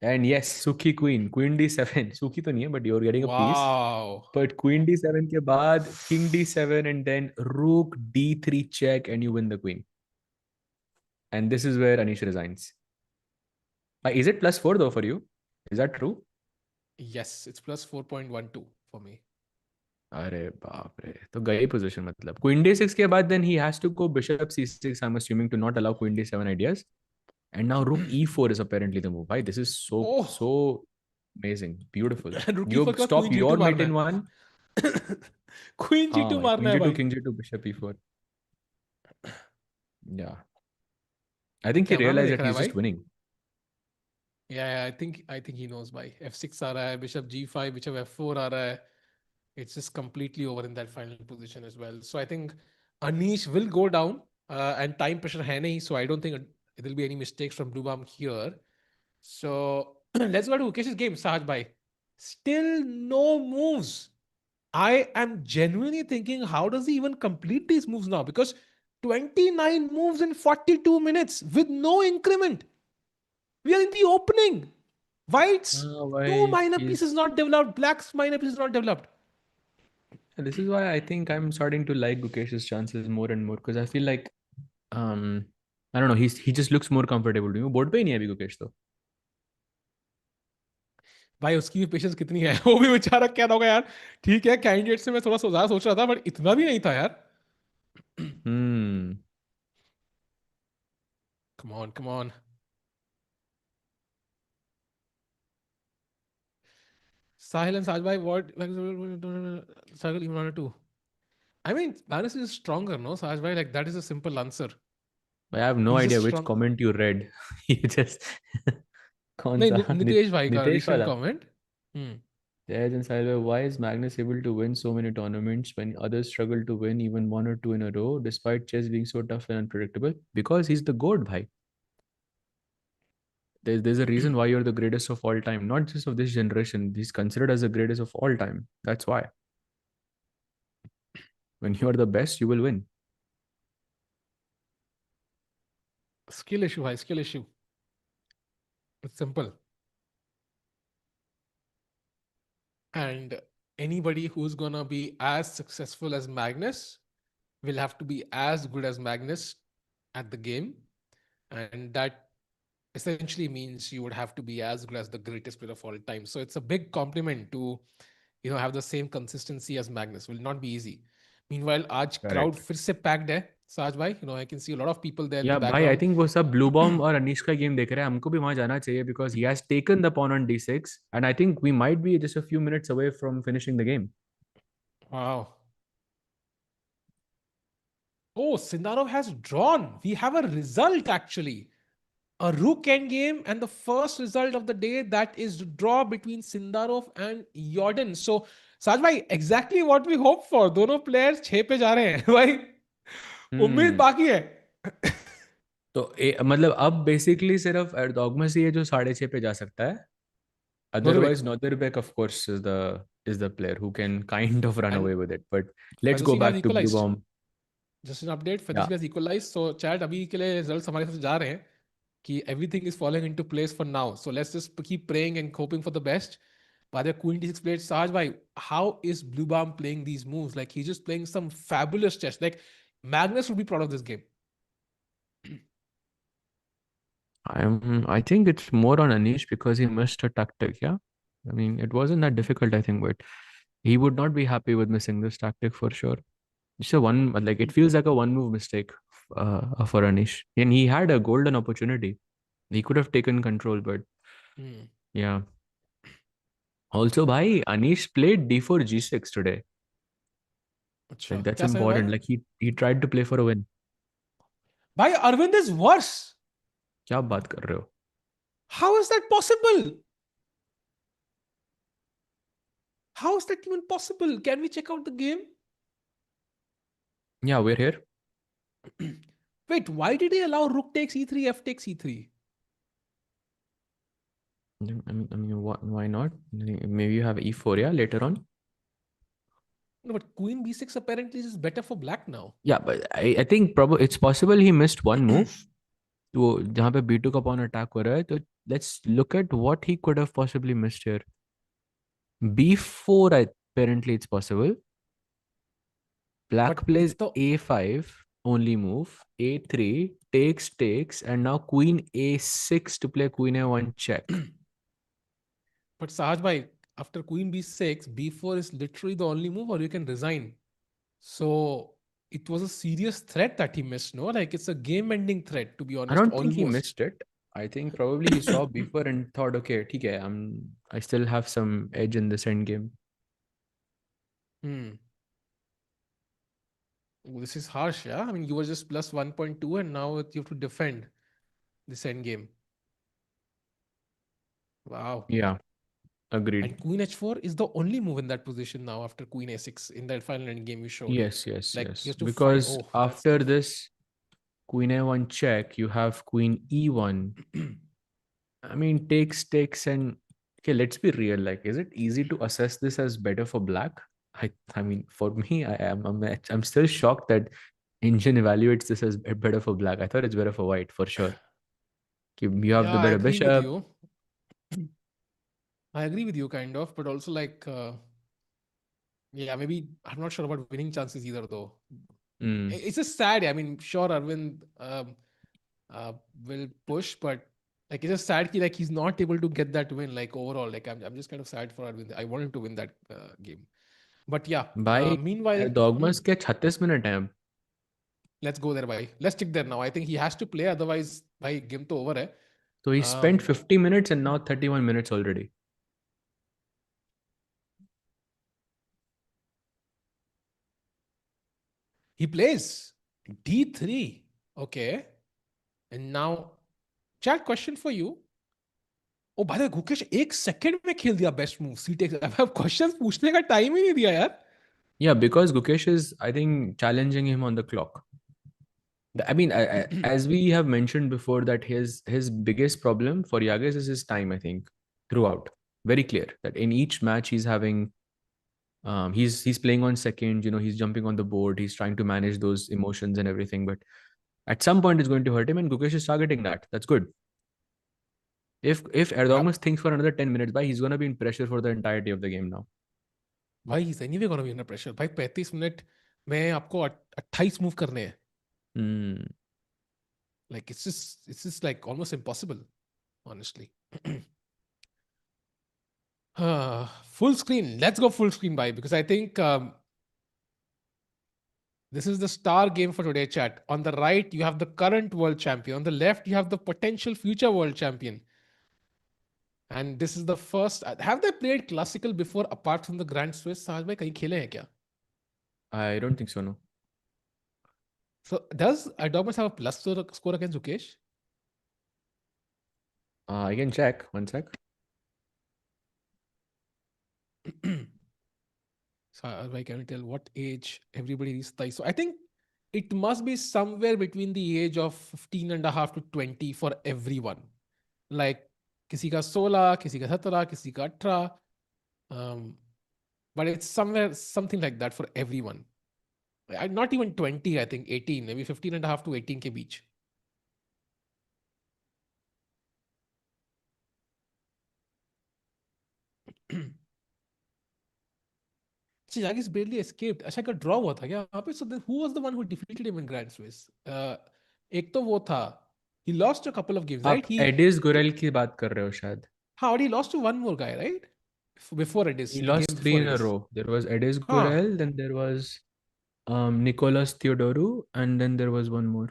And yes, Suki queen, queen d7. Suki to nahi hai, but you're getting a piece. Wow. But queen d7 के बाद king d7 and then rook d3 check and you win the queen. And this is where Anish resigns. Is it +4 though for you? Is that true? Yes, it's +4.12 for me. अरे बाप रे, तो गई position मतलब queen d6 के बाद then he has to go bishop c6. I'm assuming to not allow queen d7 ideas. And now rook e4 is apparently the move. Why? This is Oh, so amazing. Beautiful. रुक You e4 के बाद stop queen your g2 mate मारना in one. है. Queen हाँ g2 भाई, मारना queen है g2, भाई. king g2, bishop e4. Yeah. I think he camera में realized देख that रहा है he's भाई. just winning. Yeah, I think he knows भाई. f6 आ रहा है, bishop g5, bishop f4 आ रहा है. It's just completely over in that final position as well. So I think Anish will go down, and time pressure है नहीं, so I don't think there will be any mistakes from Bluebaum here. So let's go to Gukesh's game, Sahaj bhai. Still no moves. I am genuinely thinking, how does he even complete these moves now? Because 29 moves in 42 minutes with no increment. We are in the opening. White's two Why minor pieces he's not developed. Black's minor pieces not developed. This is why I think I'm starting to like Gukesh's chances more and more because I feel like um I don't know, he just looks more comfortable to me. Board पे ही नहीं है अभी गुकेश तो. भाई उसकी भी patience कितनी है. वो भी बेचारा क्या होगा यार. ठीक है, कैंडिडेट से मैं थोड़ा ज्यादा सोच रहा था, बट इतना भी नहीं था यार. Hmm. Come on, come on. Sahil and Sajbhai, what struggle you wanted to? I mean, Manas is stronger, no? Sajbhai, like that is a simple answer. I have no He's just idea which strong. comment you read. You just कौन नहीं, सा नितेश भाई का Nitesh recent वाला. comment. Hmm. Jayaj and Salve, why is Magnus able to win so many tournaments when others struggle to win even one or two in a row, despite chess being so tough and unpredictable? Because he's the GOAT, bhai. There's a reason why you're the greatest of all time, not just of this generation. He's considered as the greatest of all time. That's why. When you're the best, you will win. Skill issue, high skill issue. It's simple. And anybody who's gonna be as successful as Magnus will have to be as good as Magnus at the game. And that essentially means you would have to be as good as the greatest player of all time. So it's a big compliment to, have the same consistency as Magnus. Will not be easy. Meanwhile, आज crowd Correct. फिर से packed है. Saj bhai, I can see a lot of people there in the Yeah, bhai, I background. think वो सब Bluebaum और अनीश का game देख रहे हैं. हमको भी वहां जाना चाहिए because he has taken the pawn on d6 and I think we might be just a few minutes away from finishing the game. Wow. Oh, Sindarov has drawn. We have a result actually. A rook endgame, and the first result of the day, that is draw between Sindarov and Jordan. So, Saj bhai, exactly what we hope for. दोनों players 6 पे जा रहे हैं भाई. उम्मीद Hmm. बाकी है. तो मतलब अब बेसिकली सिर्फ एर्दोगमस ही है जो 6.5 पे जा सकता है. Nodirbek. Otherwise, Nodirbek, of course, is the player who can kind of run And away with it. But let's go Fedoseev has back to equalized. Bluebaum. Just an update. Yeah, Fedoseev has equalized. So, chat अभी के लिए results हमारे साथ जा रहे हैं कि everything is falling into place for now. So let's just keep praying and hoping for the best. By the Queen D6 played, Saj bhai, how is Bluebaum playing these moves? Like he's just playing some fabulous chess. Like Magnus would be proud of this game. I think it's more on Anish because he missed a tactic. Yeah, I mean it wasn't that difficult. I think, but he would not be happy with missing this tactic for sure. It's a one like it feels like a one move mistake for Anish, and he had a golden opportunity. He could have taken control, but Hmm. yeah. Also, bhai, Anish played d4 g6 today. अच्छा Like that's क्या समय भाई? important. Like he tried to play for a win. भाई Arvind is worse. क्या बात कर रहे हो? How is that possible? How is that even possible? Can we check out the game? Yeah, we're here. Wait, why did he allow rook takes e3, f takes e3? I mean, why not? Maybe you have e4, yeah, later on. No, but queen b6 apparently is better for black now. Yeah, but I think probably it's possible he missed one move. वो जहाँ पे b2 का pawn attack हो रहा है तो let's look at what he could have possibly missed here. b4 apparently it's possible. Black But it's plays the a5 only move. a3 takes and now queen a6 to play queen a1 check. But Sahaj bhai, after queen b6, b4 is literally the only move, or you can resign. So it was a serious threat that he missed, no? Like it's a game-ending threat, to be I honest, don't think he almost. missed it. I think probably he saw before and thought, okay, ठीक है, I still have some edge in this end game. Hmm. Oh, this is harsh, yeah. I mean, you were just plus 1.2, and now you have to defend this end game. Wow. Yeah, agreed. And Queen H4 is the only move in that position now after Queen A6 in that final end game you showed. Yes, yes, Like, you yes. have to find. Because Oh, that's after tough. this Queen A1 check, you have Queen E1. I mean, takes, and okay, let's be real. Like, is it easy to assess this as better for black? I mean, for me, I'm still shocked that engine evaluates this as better for black. I thought it's better for white for sure. You have Yeah, the I better agree with bishop. you. I agree with you, kind of, but also like, yeah, maybe I'm not sure about winning chances either, though. Mm. It's just sad. I mean, sure, Arvind will push, but like it's just sad. Like he's not able to get that win. Like overall, like I'm just kind of sad for Arvind. I want him to win that game. But yeah, भाई meanwhile, एर्दोगमस के 36 minute हैं अब. let's go there, bhai. Let's stick there now. I think he has to play, otherwise, bhai, game to over hai. So he spent Um, 50 minutes and now 31 minutes already. he plays D3. Okay, and now, chat question for you. ओ भाई गुकेश एक second में खेल दिया best move सी takes अब questions पूछने का time ही नहीं दिया यार Yeah, because Gukesh is, I think, challenging him on the clock. I mean, as we have mentioned before, that his biggest problem for Yagiz is his time. I think throughout, very clear that in each match he's having, he's playing on second. You know, he's jumping on the board. He's trying to manage those emotions and everything. But at some point, it's going to hurt him, and Gukesh is targeting that. That's good. If अब Erdogmus thinks for another 10 minutes, by he's gonna be in pressure for the entirety of the game now. भाई is anyway gonna be under pressure भाई 35 minute में आपको 28 move करने हैं Hmm. like it's just like almost impossible honestly full screen, let's go full screen by because I think this is the star game for today chat. On the right you have the current world champion, on the left you have the potential future world champion. And this is the first. Have they played classical before apart from the Grand Swiss? साज में कहीं खेले हैं क्या? I don't think so. No. So does Erdogmus have a plus score against Gukesh? I can check. One sec. So I can tell what age everybody is. So I think it must be somewhere between the age of 15 and a half to 20 for everyone. Like किसी का 16, किसी का 17, किसी का 18. But it's somewhere something like that for everyone. Not even 20, I think 18, maybe 15 and a half to 18 ke beach. Yagiz barely escaped. अच्छा का draw हुआ था क्या वहाँ पे? So then who was the one who defeated him in Grand Swiss? एक तो वो था. He lost a couple of games, right? आप एडिस गुरेल की बात कर रहे हो शायद. How he lost to one more guy, right? Before Edis, He the game lost three before in a Edis. row. There was Edis Huh. Gurel, then there was Nicolas Theodoru, and then there was one more.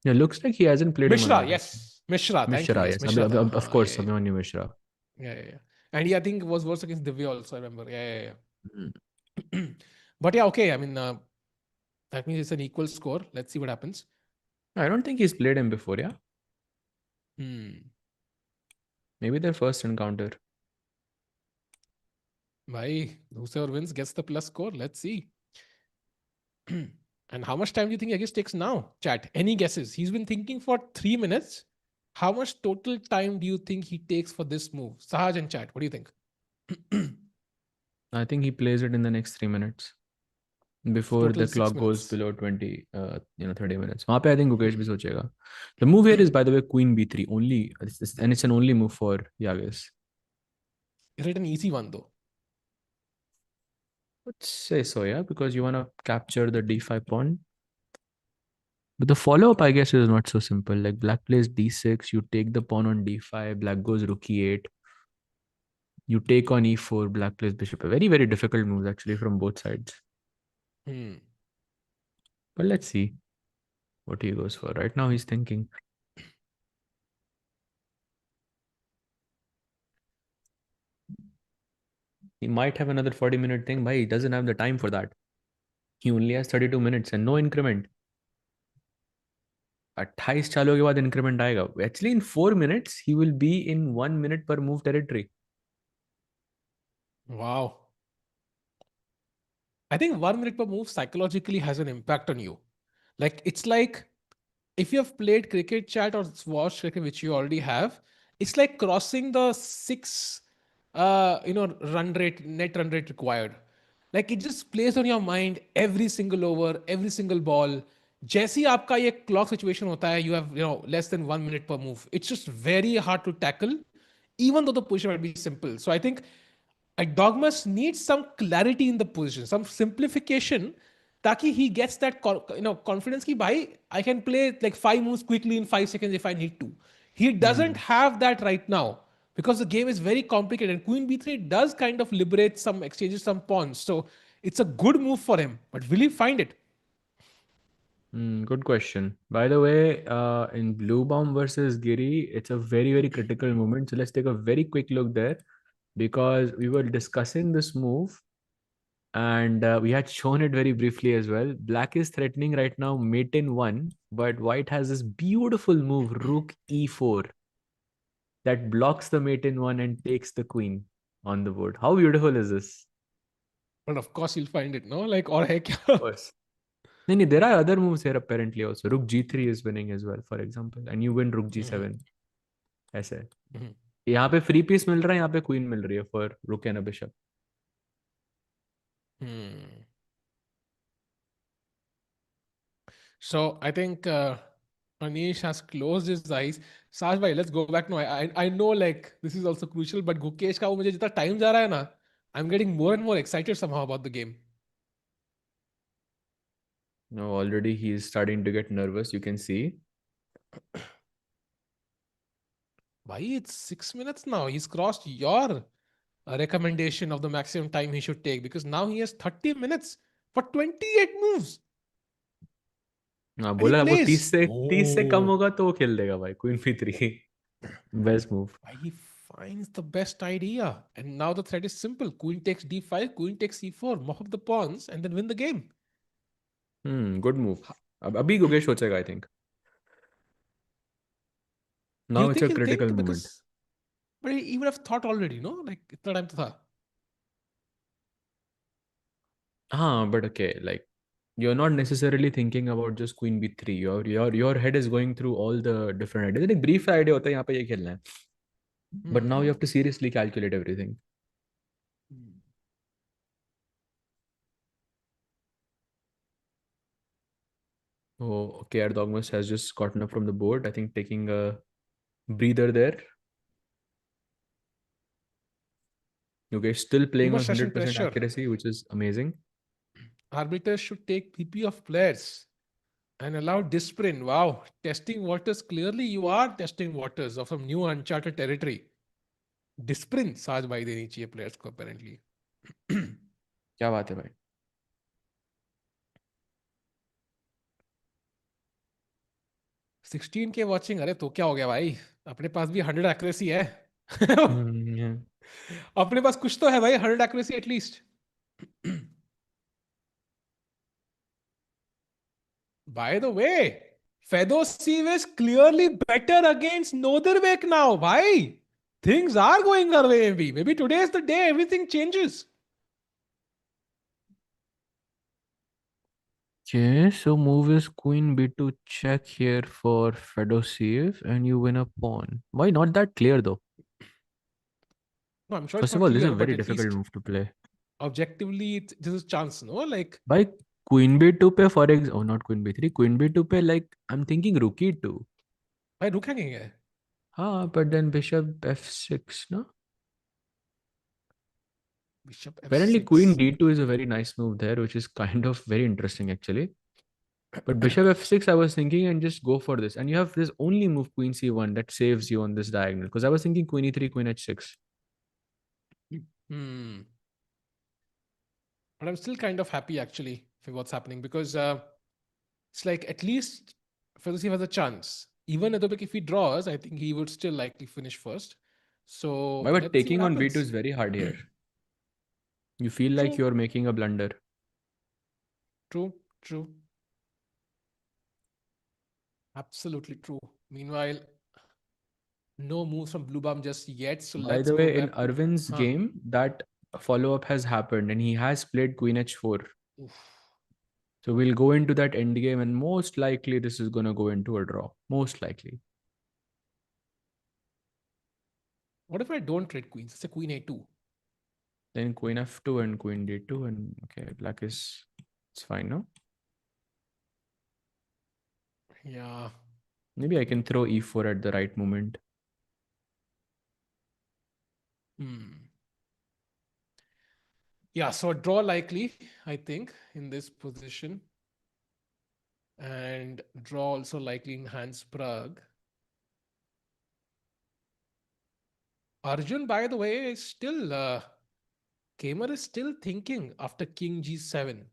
Yeah, looks like he hasn't played him a Mishra, lot actually. yes. Mishra, thank you. Mishra, Yes, yes. Mishra tha. Of Haan, course, yeah, Abhimanyu Mishra. yeah. And he, I think, was worse against Divya also, I remember. Mm. Yeah. But yeah, okay. I mean, that means it's an equal score. Let's see what happens. I don't think he's played him before, yeah? Hmm. Maybe their first encounter. Bhai, whoever wins gets the plus score. Let's see. And how much time do you think Yagiz takes now? Chat, any guesses? He's been thinking for 3 minutes. How much total time do you think he takes for this move? Sahaj and chat, what do you think? I think he plays it in the next 3 minutes. Before Total the 6 clock goes minutes. below 20, 30 minutes. वहाँ पे I think Gukesh भी सोचेगा. The move here is, by the way, Queen B3 only, and it's an only move for Yagiz. Is it an easy one though? Let's say so, yeah, because you want to capture the D5 pawn. But the follow-up, I guess, is not so simple. Like black plays D6, you take the pawn on D5, black goes rook E8, you take on E4, black plays bishop. A very, very difficult moves actually from both sides. Hmm. But let's see what he goes for. Right now, he's thinking. He might have another 40-minute thing, but he doesn't have the time for that. He only has 32 minutes and no increment. 28 चालू के बाद increment आएगा. Actually, in 4 minutes, he will be in 1 minute per move territory. Wow. I think 1 minute per move psychologically has an impact on you. Like, it's like if you have played cricket chat or watched cricket, which you already have, it's like crossing the six, net run rate required. Like, it just plays on your mind every single over, every single ball. जैसे ही आपका ये clock situation होता है, you have less than 1 minute per move. It's just very hard to tackle, even though the position might be simple. So I think Erdogmus needs some clarity in the position, some simplification, ताकि he gets that confidence कि भाई I can play like 5 moves quickly in 5 seconds if I need to. He doesn't have that right now because the game is very complicated and Queen B3 does kind of liberate some exchanges, some pawns. So it's a good move for him, but will he find it? Good question. By the way, in Bluebaum versus Giri, it's a very, very critical moment. So let's take a very quick look there because we were discussing this move and we had shown it very briefly as well. Black is threatening right now mate in 1, but white has this beautiful move, rook e4, that blocks the mate in 1 and takes the queen on the board. How beautiful is this? But of course he'll find it, no? Like, or hai Of kya? course. No, there are other moves here apparently also. Rook g3 is winning as well, for example, and you win rook g7. ऐसे यहाँ पे free piece मिल रहा है, यहाँ पे queen मिल रही है for रुक and bishop. So I think Anish has closed his eyes. Saj bhai, let's go back now. I know like this is also crucial, but Gukesh का वो मुझे जितना time जा रहा है ना, I'm getting more and more excited somehow about the game. No, already he is starting to get nervous. You can see. Bhai, it's 6 minutes now. He's crossed your recommendation of the maximum time he should take because now he has 30 minutes for 28 moves. हाँ And he बोला वो 30 plays. से 30 से कम Oh. होगा तो वो खेल देगा भाई. Queen p3 best move. He finds the best idea. And now the threat is simple. Queen takes d5, queen takes e4, mop up the pawns, and then win the game. Good move. अब अभी गुकेश सोचेगा I think. Do you now it's think a he'll critical think? Moment. But he would have thought already, no? Like, itna time to tha. हाँ but okay, like you're not necessarily thinking about just queen b3. Your head is going through all the different ideas. एक brief idea होता है यहाँ पे ये खेलना है. But now you have to seriously calculate everything. Oh, okay. Erdogmus has just gotten up from the board. I think taking a breather there. Okay, still Too playing on much session 100% pressure. accuracy, which is amazing. Arbiters should take PP of players and allow discipline. Wow. Testing waters. Clearly, you are testing waters of some new uncharted territory. Discipline, Saj bhai deni chahiye players ko apparently. क्या बात है भाई. 16K watching. अरे तो क्या हो गया भाई? अपने पास भी 100 accuracy है. Yeah. अपने पास कुछ तो है भाई, 100 accuracy at least. By the way, Fedoseev is clearly better against Nodirbek now, bhai. Things are going our way, maybe. Maybe today is the day everything changes. Okay, so move is queen b2 check here for Fedoseev and you win a pawn. Why not that clear though? No, I'm sure it's First of not all, this is clear, a but very at difficult least move to play. objectively, this is chance, no? Like, By queen b2 पे for example, oh not queen b3, queen b2 पे like I'm thinking rook e2. भाई रुक hanging है. हाँ, but then bishop f6, no? Bishop Apparently queen f6. d2 is a very nice move there, which is kind of very interesting actually. But bishop f6, I was thinking and just go for this. And you have this only move queen c1 that saves you on this diagonal. Because I was thinking queen e3, queen h6. Hmm. But I'm still kind of happy actually with what's happening because it's like at least Fedoseev has a chance. Even Erdogmus, if he draws, I think he would still likely finish first. So But let's see what taking on b2 happens. is very hard here. You feel like True, you're making a blunder. true, true. Absolutely true. Meanwhile, no moves from Bluebaum just yet. So By let's the go way, in back to. Arvind's Huh. game, that follow-up has happened and he has played queen h4. Oof. So we'll go into that endgame and most likely this is going to go into a draw. Most likely. What if I don't trade queens? It's a queen a2. Then queen f2 and queen d2 and okay, black is it's fine, no? Yeah. Maybe I can throw e4 at the right moment. Hmm. Yeah, so a draw likely, I think, in this position. And draw also likely in Hans Prague. Arjun, by the way, is still Keymer is still thinking after King G7.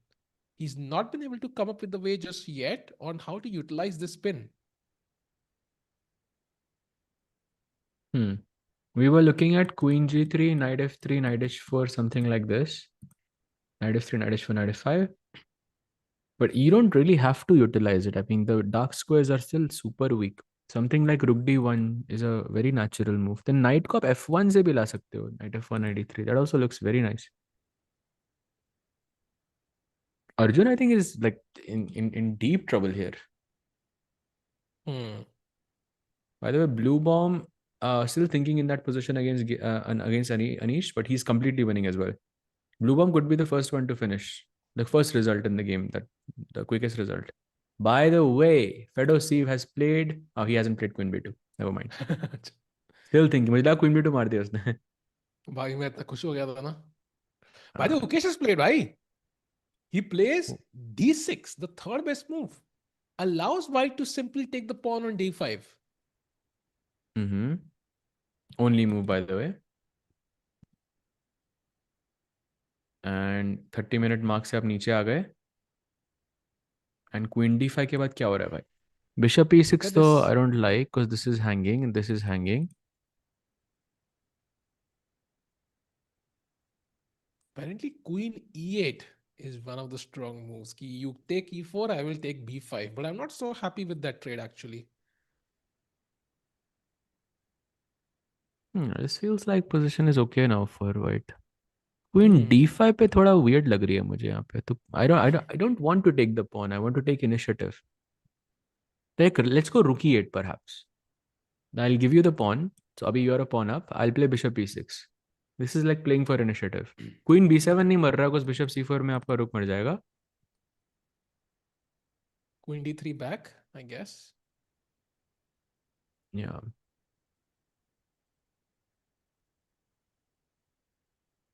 He's not been able to come up with the way just yet on how to utilize this pin. Hmm. We were looking at queen g3, knight f3, knight h4, something like this. Knight f3, knight h4, knight f5. But you don't really have to utilize it. I mean, the dark squares are still super weak. Something like rook d1 is a very natural move. Then knight को आप f1 से भी ला सकते हो. Knight f1, knight d3. That also looks very nice. Arjun, I think, is like in deep trouble here. Hmm. By the way, Bluebaum still thinking in that position against Anish, but he's completely winning as well. Bluebaum could be the first one to finish. The first result in the game, that the quickest result. By the way, Fedoseev has played. Oh, he hasn't played Queen B2. Never mind. Still thinking. मुझे लगा Queen B2 मार दिया उसने. भाई मैं इतना खुश हो गया था ना. By the way, Gukesh has played, right? He plays d6, the third best move. Allows white to simply take the pawn on d5. Mm-hmm. Only move, by the way. And 30-minute mark से आप नीचे आ गए. And Queen D5 के बाद क्या हो रहा है भाई? Bishop Look E6 at though I this. don't like because this is hanging and this is hanging. Apparently, queen e8 is one of the strong moves. Ki you take e4, I will take b5. But I'm not so happy with that trade actually. This feels like position is okay now for white. Queen Hmm. D5 पे थोड़ा weird लग रही है मुझे यहाँ पे. तो I don't want to take the pawn. I want to take initiative. Let's go rook E8 perhaps. I'll give you the pawn. So अभी you're a pawn up. I'll play bishop E6. This is like playing for initiative. Queen B7 नहीं मर रहा because bishop C4 में आपका रुक मर जाएगा. Queen d3 back, I guess. Yeah.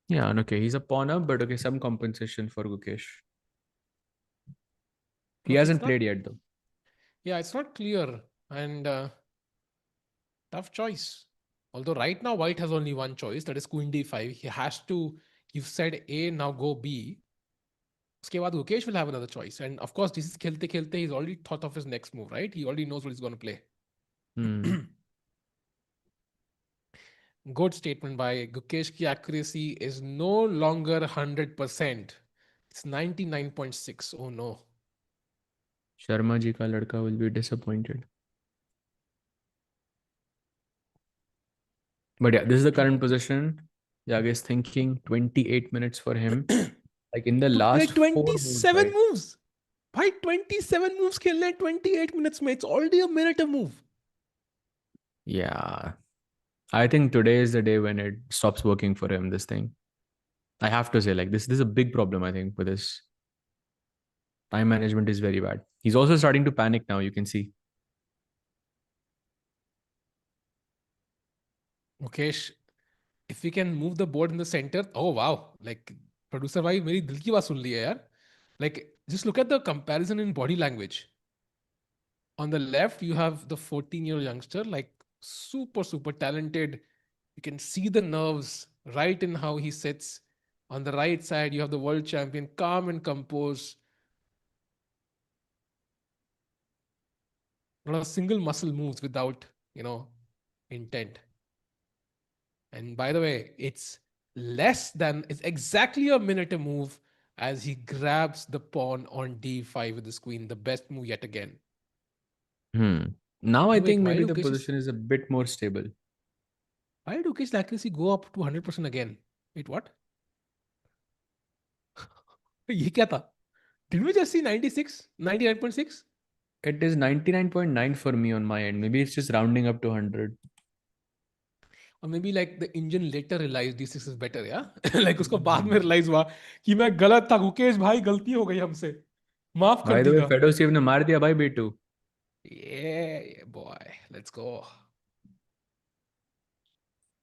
Yeah, and okay, he's a pawn up, but okay, some compensation for Gukesh. He No, it's hasn't not. played yet though. Yeah, it's not clear. And tough choice. Although right now white has only one choice, that is queen d5. He has to, you've said A, now go B. उसके बाद Gukesh will have another choice. And of course, this is खेलते खेलते, he's already thought of his next move, right? He already knows what he's going to play. Hmm. Good statement by Gukesh. Ki accuracy is no longer 100%. It's 99.6. Oh no. Sharma ji ka ladka will be disappointed. But yeah, this is the current position. Yagiz is thinking 28 minutes for him. Like in the To play last four moves, 27 right? moves. Why 27 moves खेलने हैं 28 minutes में? It's already a minute a move. Yeah. I think today is the day when it stops working for him, this thing. I have to say, like this is a big problem, I think, with this. Time management is very bad. He's also starting to panic now, you can see. Mukesh, if we can move the board in the center, oh wow. Like, producer भाई मेरी दिल की बात सुन ली है यार. Like, just look at the comparison in body language. On the left, you have the 14-year-old youngster, like super, super talented. You can see the nerves right in how he sits. On the right side, you have the world champion, calm and composed. Not a single muscle moves without, intent. And by the way, it's exactly a minute a move as he grabs the pawn on d5 with his queen, the best move yet again. Now I And wait, think maybe the position is a bit more stable. why did Ukesh's accuracy go up to 100% again? Wait, what? ये क्या था? Did we just see 96, 99.6? It is 99.9 for me on my end. Maybe it's just rounding up to 100. Or maybe like the engine later realized D6 is better, yeah? Like उसको बाद में realize हुआ कि मैं गलत था, गुकेश भाई गलती हो गई हमसे, माफ कर By the way, दीगा. Fedoseev ने मार दिया भाई B2. Yeah, boy, let's go.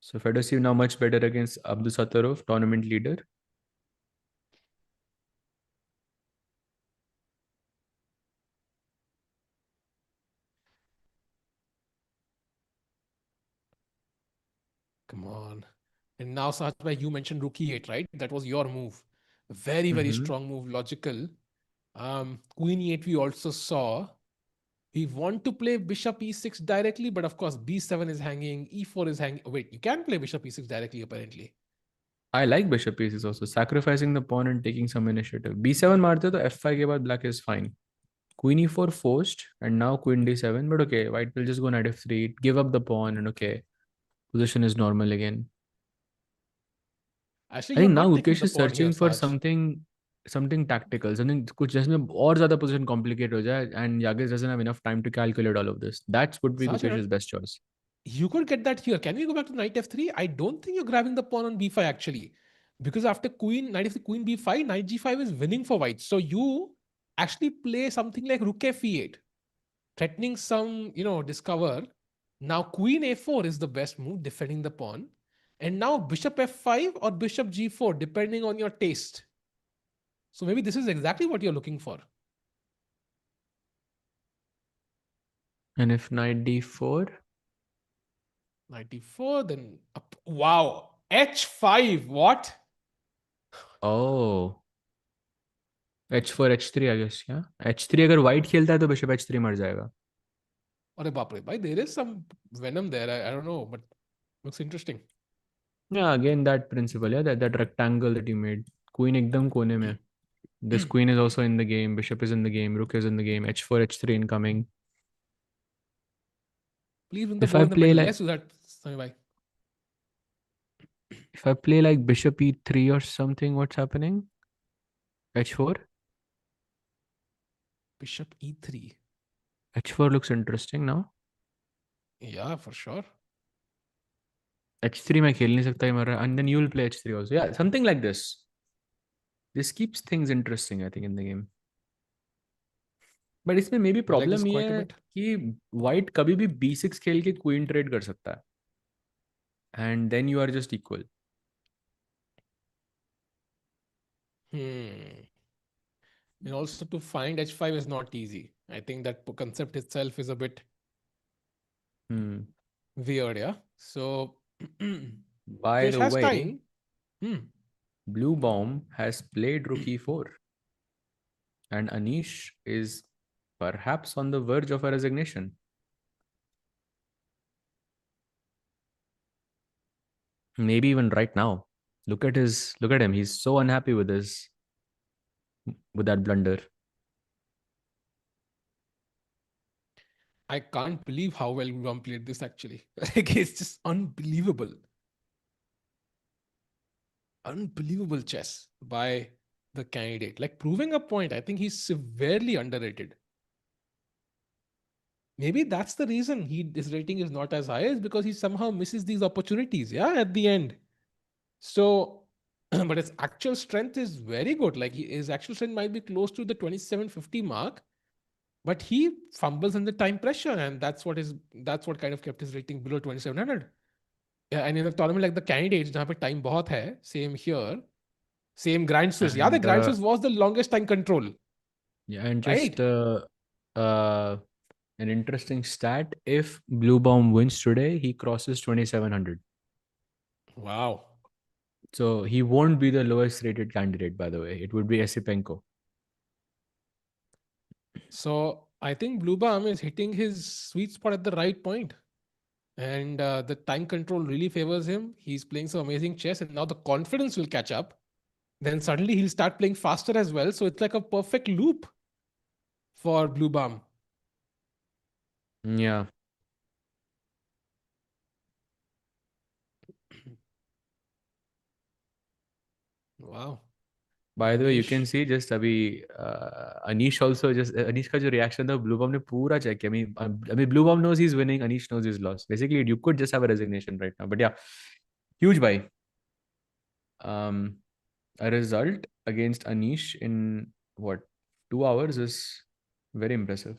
So Fedoseev now much better against Abdusattorov, tournament leader. Come on. And now, Sahaj, you mentioned rook e8, right? That was your move. Very, very Mm-hmm. strong move, logical. Queen e8 we also saw. We want to play bishop e6 directly, but of course b7 is hanging, e4 is hanging. Wait, you can play bishop e6 directly apparently. I like bishop e6 also, sacrificing the pawn and taking some initiative. B7 मारते तो f5 के बाद black is fine. Queen e4 forced and now queen d7, but okay, white will just go knight f3, give up the pawn, and okay, position is normal again. Actually, I you're think now not taking Gukesh the is pawn here, searching for Saj. something tactical, something कुछ जिसमें और ज़्यादा position complicate हो जाए, and Yagiz doesn't have enough time to calculate all of this. That would be Saj, Gukesh's best choice. you could get that here. Can we go back to knight f3? I don't think you're grabbing the pawn on b5 actually. Because after knight f3, queen b5, knight g5 is winning for white. So you actually play something like rook f8, threatening some, discover. Now queen a4 is the best move, defending the pawn. And now bishop f5 or bishop g4, depending on your taste. So maybe this is exactly what you're looking for. And if knight d4, Knight d4, then up. Wow, h5. What? oh, h4 h3 I guess, yeah. h3 अगर white खेलता है तो bishop h3 मर जाएगा. अरे बाप रे भाई, there is some venom there. I don't know, but looks interesting. Yeah, again that principle, yeah, that rectangle that you made. Queen एकदम कोने में. This queen is also in the game. Bishop is in the game. Rook is in the game. h4 h3 incoming. Please win the If board I in the play middle. like Let's do that, Sami bhai. if I play like bishop e3 or something, what's happening? h4. Bishop e3. h4 looks interesting now. Yeah, for sure. h3 मैं खेल नहीं सकता ही मर रहा है. And then you will play h3 also. Yeah, something like this. This keeps things interesting, I think, in the game. But इसमें maybe I like this problem ये quite a है bit. कि white कभी भी b6 खेल के queen trade कर सकता है. And then you are just equal. Hmm. And also to find h5 is not easy. I think that concept itself is a bit weird, yeah? So, By Kesh the has way, time. Hmm. Bluebaum has played rook e4, and Anish is perhaps on the verge of a resignation. Maybe even right now. Look at him. He's so unhappy with that blunder. I can't believe how well Gurram played this actually. Like, it's just unbelievable. Unbelievable chess by the candidate. Like, proving a point, I think he's severely underrated. Maybe that's the reason his rating is not as high, is because he somehow misses these opportunities, yeah, at the end. So, but his actual strength is very good. Like, his actual strength might be close to the 2750 mark, but he fumbles under time pressure, and that's what kind of kept his rating below 2700. Yeah, and in a tournament like the candidates, जहाँ पे time बहुत है, same here, same Grand Swiss. Yeah, the And Grand Swiss was the longest time control, yeah, and just right? uh, an interesting stat: if Bluebaum wins today, he crosses 2700. Wow. So he won't be the lowest rated candidate, by the way. It would be Esipenko. So I think Bluebaum is hitting his sweet spot at the right point. And the time control really favors him. He's playing some amazing chess, and now the confidence will catch up. Then suddenly he'll start playing faster as well. So it's like a perfect loop for Bluebaum. Yeah. Wow. By the way, you can Anish. see just अभी Anish also just Anish का जो reaction था Bluebaum ने पूरा check किया. I mean Bluebaum knows he's winning. Anish knows he's lost. Basically, you could just have a resignation right now. But yeah, huge buy. Um, a result against Anish in what 2 hours is very impressive.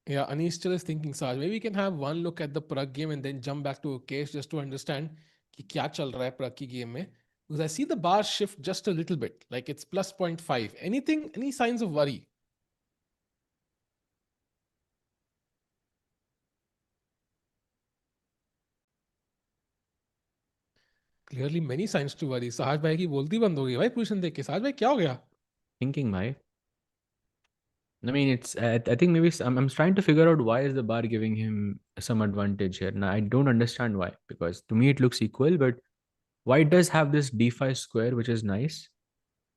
Yeah, Anish still is thinking, Saj. Maybe we can have one look at the Pragg game and then jump back to Gukesh just to understand कि क्या चल रहा है Pragg की game में. Because I see the bar shift just a little bit, like it's plus 0.5. Anything, any signs of worry? Clearly many signs to worry. Sahaj भाई की बोलती बंद हो गई भाई पोजीशन देख के. Sahaj भाई क्या हो गया? Thinking, my. I mean, it's. I think maybe I'm trying to figure out why is the bar giving him some advantage here. Now I don't understand why, because to me it looks equal, but white does have this d5 square, which is nice.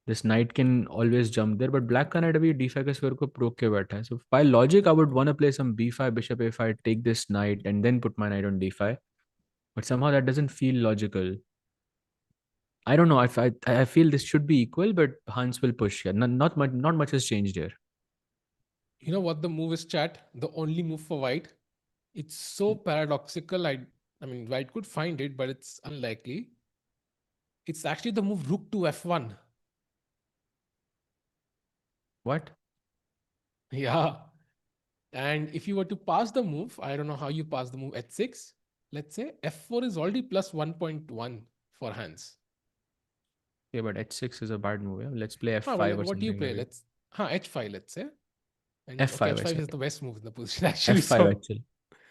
This knight can always jump there, but black Canada भी d5 का square को रोक के बैठा है. So by logic, I would want to play some b5, bishop a5, take this knight, and then put my knight on d5. But somehow that doesn't feel logical. I don't know. I feel this should be equal, but Hans will push here. Not much has changed here. You know what the move is, chat? The only move for white. It's so paradoxical. I mean, white could find it, but it's unlikely. It's actually the move rook to f1. What? Yeah. And if you were to pass the move, I don't know how you pass the move h6. Let's say f4 is already plus 1.1 for Hans. Yeah, but h6 is a bad move. Yeah? Let's play Ah, well, f5 then or what do you something play? maybe. Let's h5, let's say. And okay, f5 I h5 said. is the best move in the position actually. f5 So actually.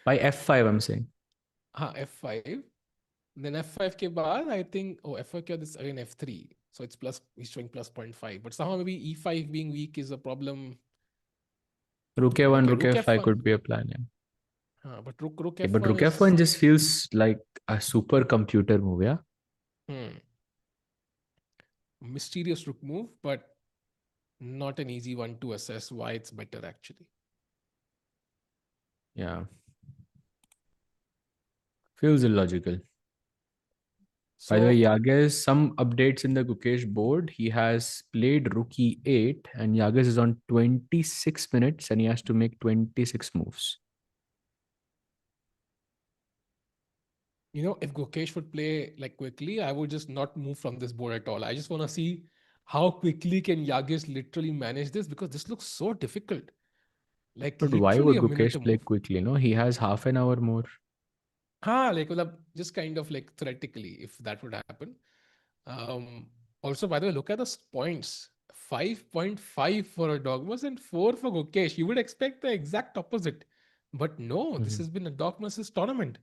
By f5 I'm saying. f5. Then f5 ke baad, I think, f5 ke baad is again f3. So it's plus, he's showing plus 0.5. But somehow maybe e5 being weak is a problem. Rook But a1, okay, rook rook f5 f1. could be a plan. Yeah. But rook Okay, but f1 rook is f1 just feels like a super computer move. Yeah. mysterious rook move, but not an easy one to assess why it's better actually. Yeah. Feels illogical. By the way, So, Yagiz, some updates in the Gukesh board. He has played rook e8 and Yagiz is on 26 minutes and he has to make 26 moves. you know, if Gukesh would play like quickly, I would just not move from this board at all. I just want to see how quickly can Yagiz literally manage this because this looks so difficult. Like But why literally would a minute Gukesh to play move. quickly? No, he has half an hour more. Like just kind of like theoretically, if that would happen. Um, Also, by the way, look at the points. 5.5 for Erdogmus and 4 for Gukesh. You would expect the exact opposite. But no, this Mhm. has been Erdogmus's tournament.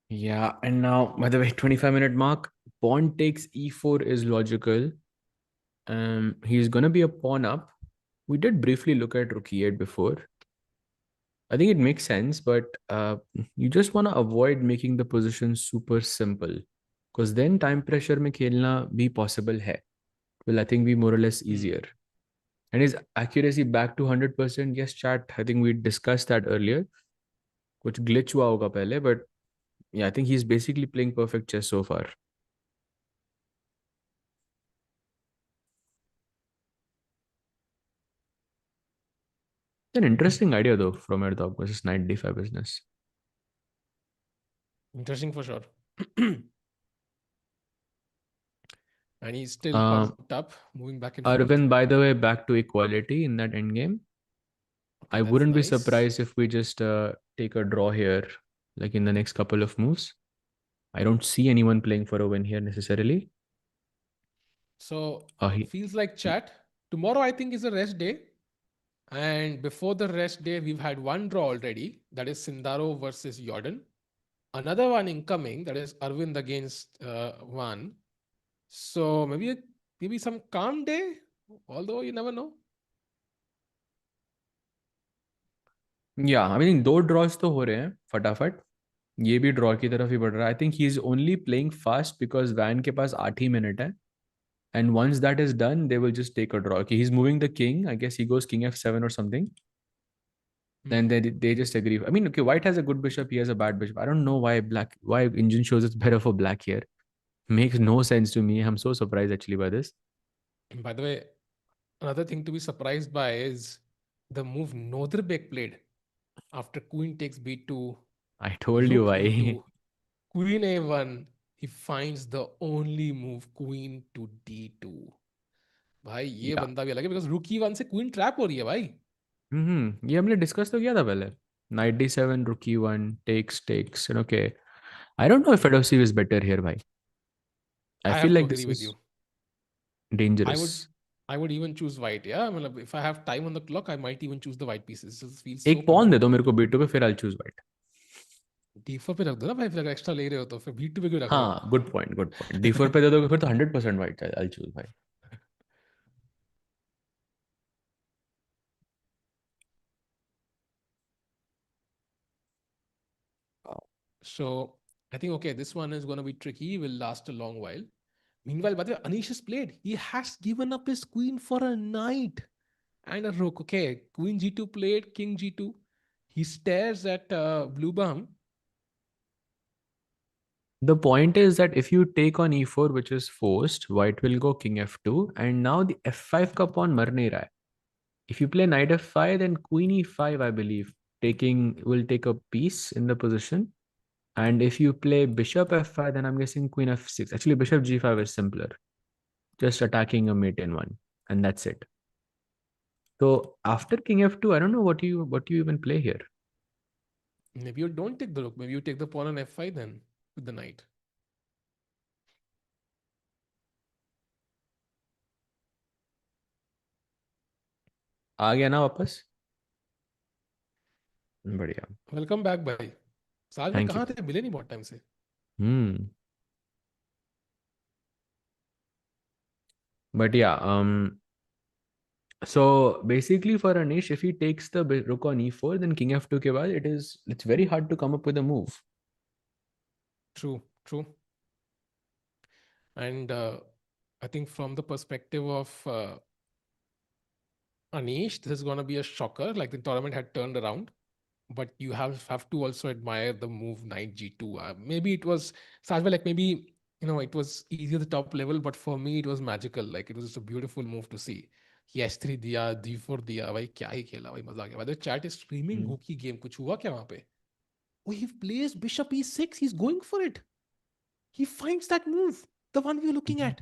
Yeah, and now, by the way, 25-minute mark, pawn takes e4 is logical. He's gonna be a pawn up. We did briefly look at rook e8 before. I think it makes sense, but you just want to avoid making the position super simple, because then time pressure में खेलना भी possible है. Will I think be more or less easier. And his accuracy back to 100%. Yes, chat. I think we discussed that earlier. कुछ glitch हुआ होगा पहले, but yeah, I think he's basically playing perfect chess so far. An interesting idea though from Erdogmus versus knight d5 business. Interesting for sure. And he's still Um, pumped up, moving back and forth. Arvind, by the way, back to equality in that endgame. Okay, I that's wouldn't be nice. surprised if we just take a draw here, like in the next couple of moves. I don't see anyone playing for a win here necessarily. So He, feels like chat. Tomorrow, I think, is a rest day. And before the rest day, we've had one draw already. That is Sindarov versus Jordan. another one incoming, that is Arvind against one. So maybe some calm day, although you never know. या I mean दो drawers तो हो रहे हैं फटाफट. ये भी draw की तरफ ही बढ़ रहा है. आई think he is only playing fast because when के पास 8 ही मिनट है. And once that is done, they will just take a draw. Okay, he's moving the king. I guess he goes king f7 or something. Then they just agree. I mean, okay, white has a good bishop. He has a bad bishop. I don't know why engine shows it's better for black here. Makes no sense to me. I'm so surprised actually by this. By the way, another thing to be surprised by is the move Nodirbek played after queen takes b2, I told you rook why. e2, queen a1. He finds the only move queen to d2. भाई ये Yeah. बंदा भी अलग है, because रुक e1 से queen trap हो रही है भाई. ये हमने डिस्कस तो किया था पहले. Knight d7, rook e1, takes, and okay. I don't know if Fedoseev is better here, bhai. I I feel have to like agree this with is you. I would dangerous. I would even choose white. Yeah, I mean, if I have time on the clock, I might even choose the white pieces. This feels so एक pawn दे दो convenient. मेरे को b2 पे, फिर I'll choose white. d4 पे रख दो ना भाई, फिर अगर एक्स्ट्रा ले रहे हो तो फिर b2 पे क्यों रख रहे हो? हाँ, good point, good point. d4 पे दे दोगे फिर तो 100% white I'll choose, भाई. So I think okay, this one is going to be tricky. Will last a long while. Meanwhile, by the way, Anish has played. He has given up his queen for a knight and a rook. Okay, queen g2 played, king g2. He stares at Bluebaum. The point is that if you take on e4, which is forced, white will go king f2, and now the f5 का pawn मर नहीं रहा है. If you play knight f5, then queen e5, I believe, will take a piece in the position. And if you play bishop f5, then I'm guessing queen f6. Actually, bishop g5 is simpler, just attacking a mate in one, and that's it. So after king f2, I don't know what you even play here. Maybe you don't take the rook. Maybe you take the pawn on f5 then with the knight. आ गया ना वापस. बढ़िया. Welcome back भाई. साल में Thank you. कहाँ थे, मिले नहीं बहुत टाइम से. But yeah, so basically for Anish, if he takes the rook on e4, then king f2 के बाद it's very hard to come up with a move. True. And I think from the perspective of Anish, this is going to be a shocker. Like the tournament had turned around, but you have to also admire the move knight g2. Maybe it was Sajwal, like maybe it was easy at the top level, but for me it was magical. Like it was just a beautiful move to see. He h3 दिया, d4 दिया, भाई क्या ही खेला भाई, मजा आ गया. By the way, chat is streaming hooky game. कुछ हुआ क्या वहां पे? Oh, he plays bishop e6. He's going for it. He finds that move, the one we were looking at.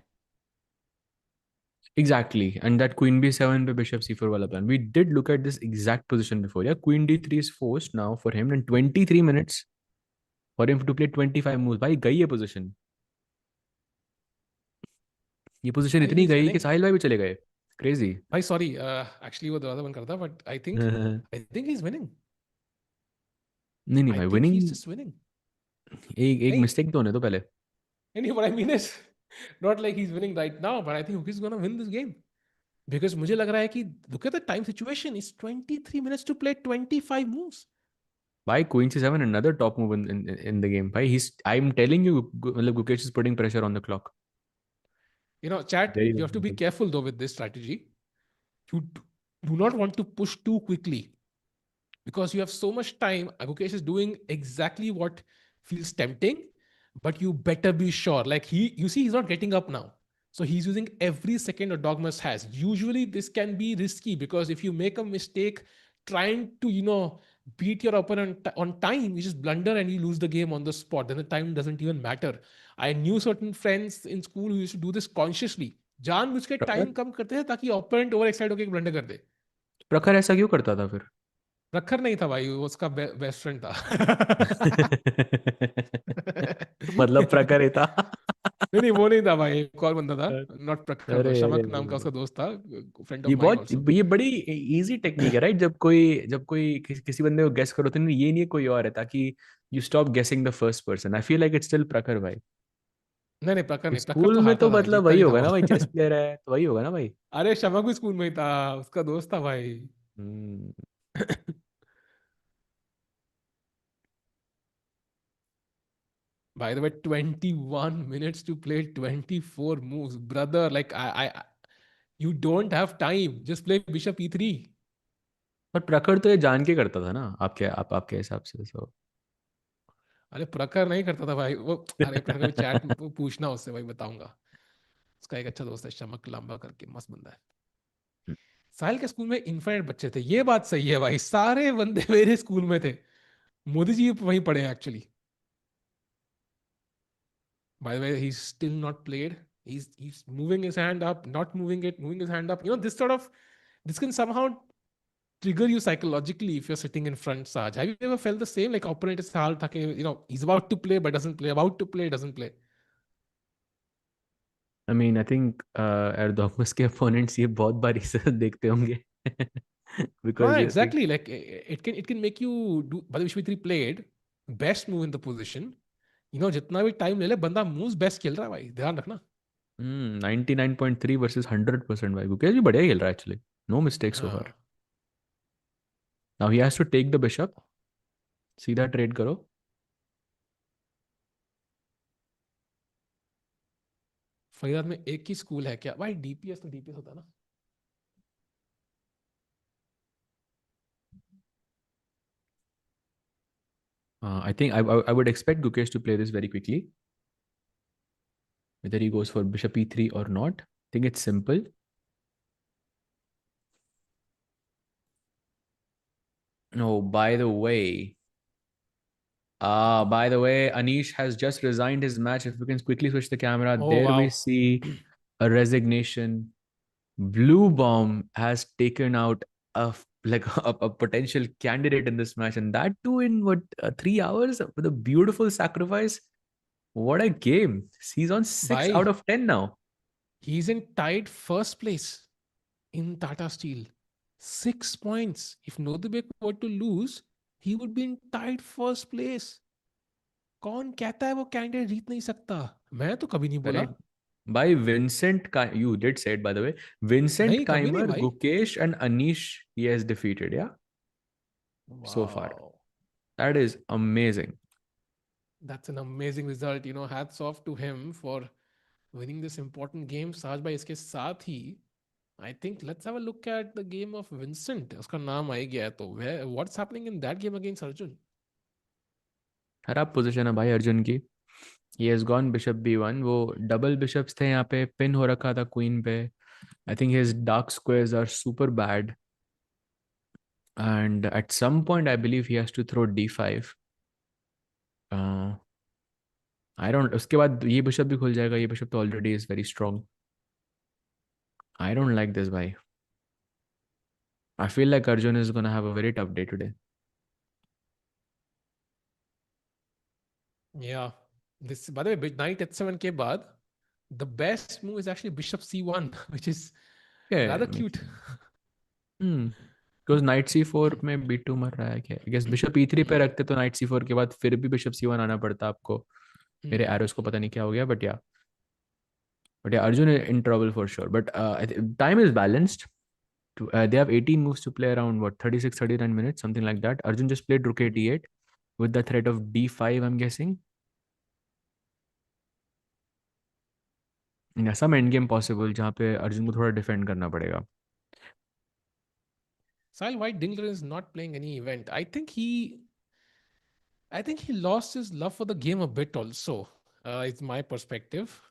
Exactly, and that queen b7 पे bishop c4 वाला plan. We did look at this exact position before. Yeah, queen d3 is forced now for him, and 23 minutes for him to play 25 moves. भाई गई है position. ये position भाई इतनी he's गई कि winning. साहिल भाई भी चले गए. Crazy. भाई sorry, actually वो दरवाजा बंद करता, but I think he's winning. नहीं नहीं I भाई, think winning he's just winning. एक नहीं, मिस्टेक तो होने दो पहले. what I mean is not like he's winning right now, but I think he's gonna win this game. Because मुझे लग रहा है कि look at the time situation. It's 23 minutes to play 25 moves. Why queen c7, another top move in the game. Why I'm telling you, Gukesh is putting pressure on the clock. Chat, Very you have to be valuable. careful though with this strategy. You do not want to push too quickly because you have so much time. Gukesh is doing exactly what feels tempting, but you better be sure. Like you see, he's not getting up now. So he's using every second Erdogmus has. Usually this can be risky because if you make a mistake trying to, beat your opponent on time, you just blunder and you lose the game on the spot. Then the time doesn't even matter. I knew certain friends in school who used to do this consciously. जानबूझ के प्रखर time कम करते थे ताकि opponent over Exide होकर blunder कर दे. प्रखर ऐसा क्यों करता था फिर? प्रखर नहीं था भाई, वो उसका बेस्ट फ्रेंड था. मतलब प्रखर ही था. नहीं वो नहीं था भाई, एक और बंदा था, नॉट प्रखर, अरे अरे शमक नाम का अरे, उसका दोस्त था, फ्रेंड ऑफ ये माइन बहुत, आल्सो। ये बड़ी इजी टेक्निक है राइट, जब कोई किसी बंदे को गेस करो तो नहीं, ये नहीं कोई और है, ताकि यू स्टॉप गेसिंग the first person. I feel like it's still प्रखर भाई। नहीं नहीं, प्रखर नहीं, प्रखर स्कूल तो में हारता तो था भाई, मतलब जीतता वही नहीं था होगा वो। ना भाई, चेस प्लेयर है तो वही होगा ना भाई। अरे शमक भी स्कूल में ही था, उसका दोस्त था भाई। हम्म। By the way, 21 minutes to play 24 moves, brother. Like you don't have time. Just play bishop e3. पर प्रखर तो ये जान के करता था ना, आपके हिसाब से तो। अरे प्रखर नहीं करता था भाई वो। अरे प्रखर को चैट पूछना उससे भाई, बताऊंगा। उसका एक अच्छा दोस्त है शमक लांबा करके, मस्त बंदा है। साहिल के स्कूल में इनफाइनाइट बच्चे थे, ये बात सही है भाई, सारे बंदे मेरे स्कूल में थे। मोदी जी वहीं पढ़े हैं actually. By the way, he's still not played. He's moving his hand up, not moving it, moving his hand up. This sort of, this can somehow trigger you psychologically if you're sitting in front, Saj. Have you ever felt the same? Like opponent is hal thake, he's about to play but doesn't play, about to play, doesn't play. I mean I think Erdogmus के opponents ये बहुत बारी से देखते होंगे। हाँ because exactly. Like it can make you do. By the way, Vishwitri played best move in the position. जितना भी टाइम ले ले, बंदा मूव्स बेस्ट खेल रहा है भाई, ध्यान रखना। 99.3 वर्सेस 100% भाई, गुकेश भी बढ़िया खेल रहा है actually. No mistakes so far. हाँ, now he has to take the bishop, सीधा ट्रेड करो। फरीदाबाद में एक ही स्कूल है क्या भाई? डीपीएस तो डीपीएस होता है ना। I think I would expect Gukesh to play this very quickly, whether he goes for bishop e3 or not. I think it's simple. Oh, by the way, Anish has just resigned his match. If we can quickly switch the camera, Oh there we wow. see a resignation. Bluebaum has taken out a potential candidate in this match, and that too in what 3 hours with a beautiful sacrifice. What a game! He's on six भाई, out of ten now. he's in tied first place in Tata Steel. 6 points. If Nodirbek were to lose, he would be in tied first place. कौन कहता है वो candidate जीत नहीं सकता? मैं तो कभी नहीं बोला। Correct. By you did say it by the way. Vincent नहीं, कभी नहीं Keymer, भाई। Gukesh, and Anish he has defeated. Yeah, so far Wow. that is amazing. That's an amazing result. Hats off to him for winning this important game. साज भाई, इसके साथ ही I think let's have a look at the game of Vincent. उसका नाम आ ही गया है तो what's happening in that game against Arjun? खराब पोजीशन है भाई अर्जुन की। He has gone bishop b1, वो डबल बिशप्स थे यहाँ पे, पिन हो रखा था क्वीन पे। I think his dark squares are super bad, and at some point I believe he has to throw d5. uh, I don't, उसके बाद ये बिशप भी खुल जाएगा, ये बिशप तो already is very strong. I don't like this भाई। I feel like Arjun is gonna have a very tough day today. Yeah. This, by the way, knight h7 के बाद the best move is actually bishop c1, which is Yeah, rather cute. Because night c4 में b2 मर रहा है क्या, I guess bishop e3 पे रखते तो नाइट c4 के बाद फिर भी बिशप c1 आना पड़ता आपको। मेरे एरोस को पता नहीं क्या हो गया, बट या Arjun in trouble for sure, but time is balanced. They have 18 moves to play, around what, 36 39 minutes, something like that. Arjun just played rook a8 with the threat of d5, I'm guessing. Some endgame possible जहाँ पे अर्जुन को थोड़ा defend करना पड़ेगा। Sahil, why Dingler is not playing any event? I think he lost his love for the game a bit also. It's my perspective.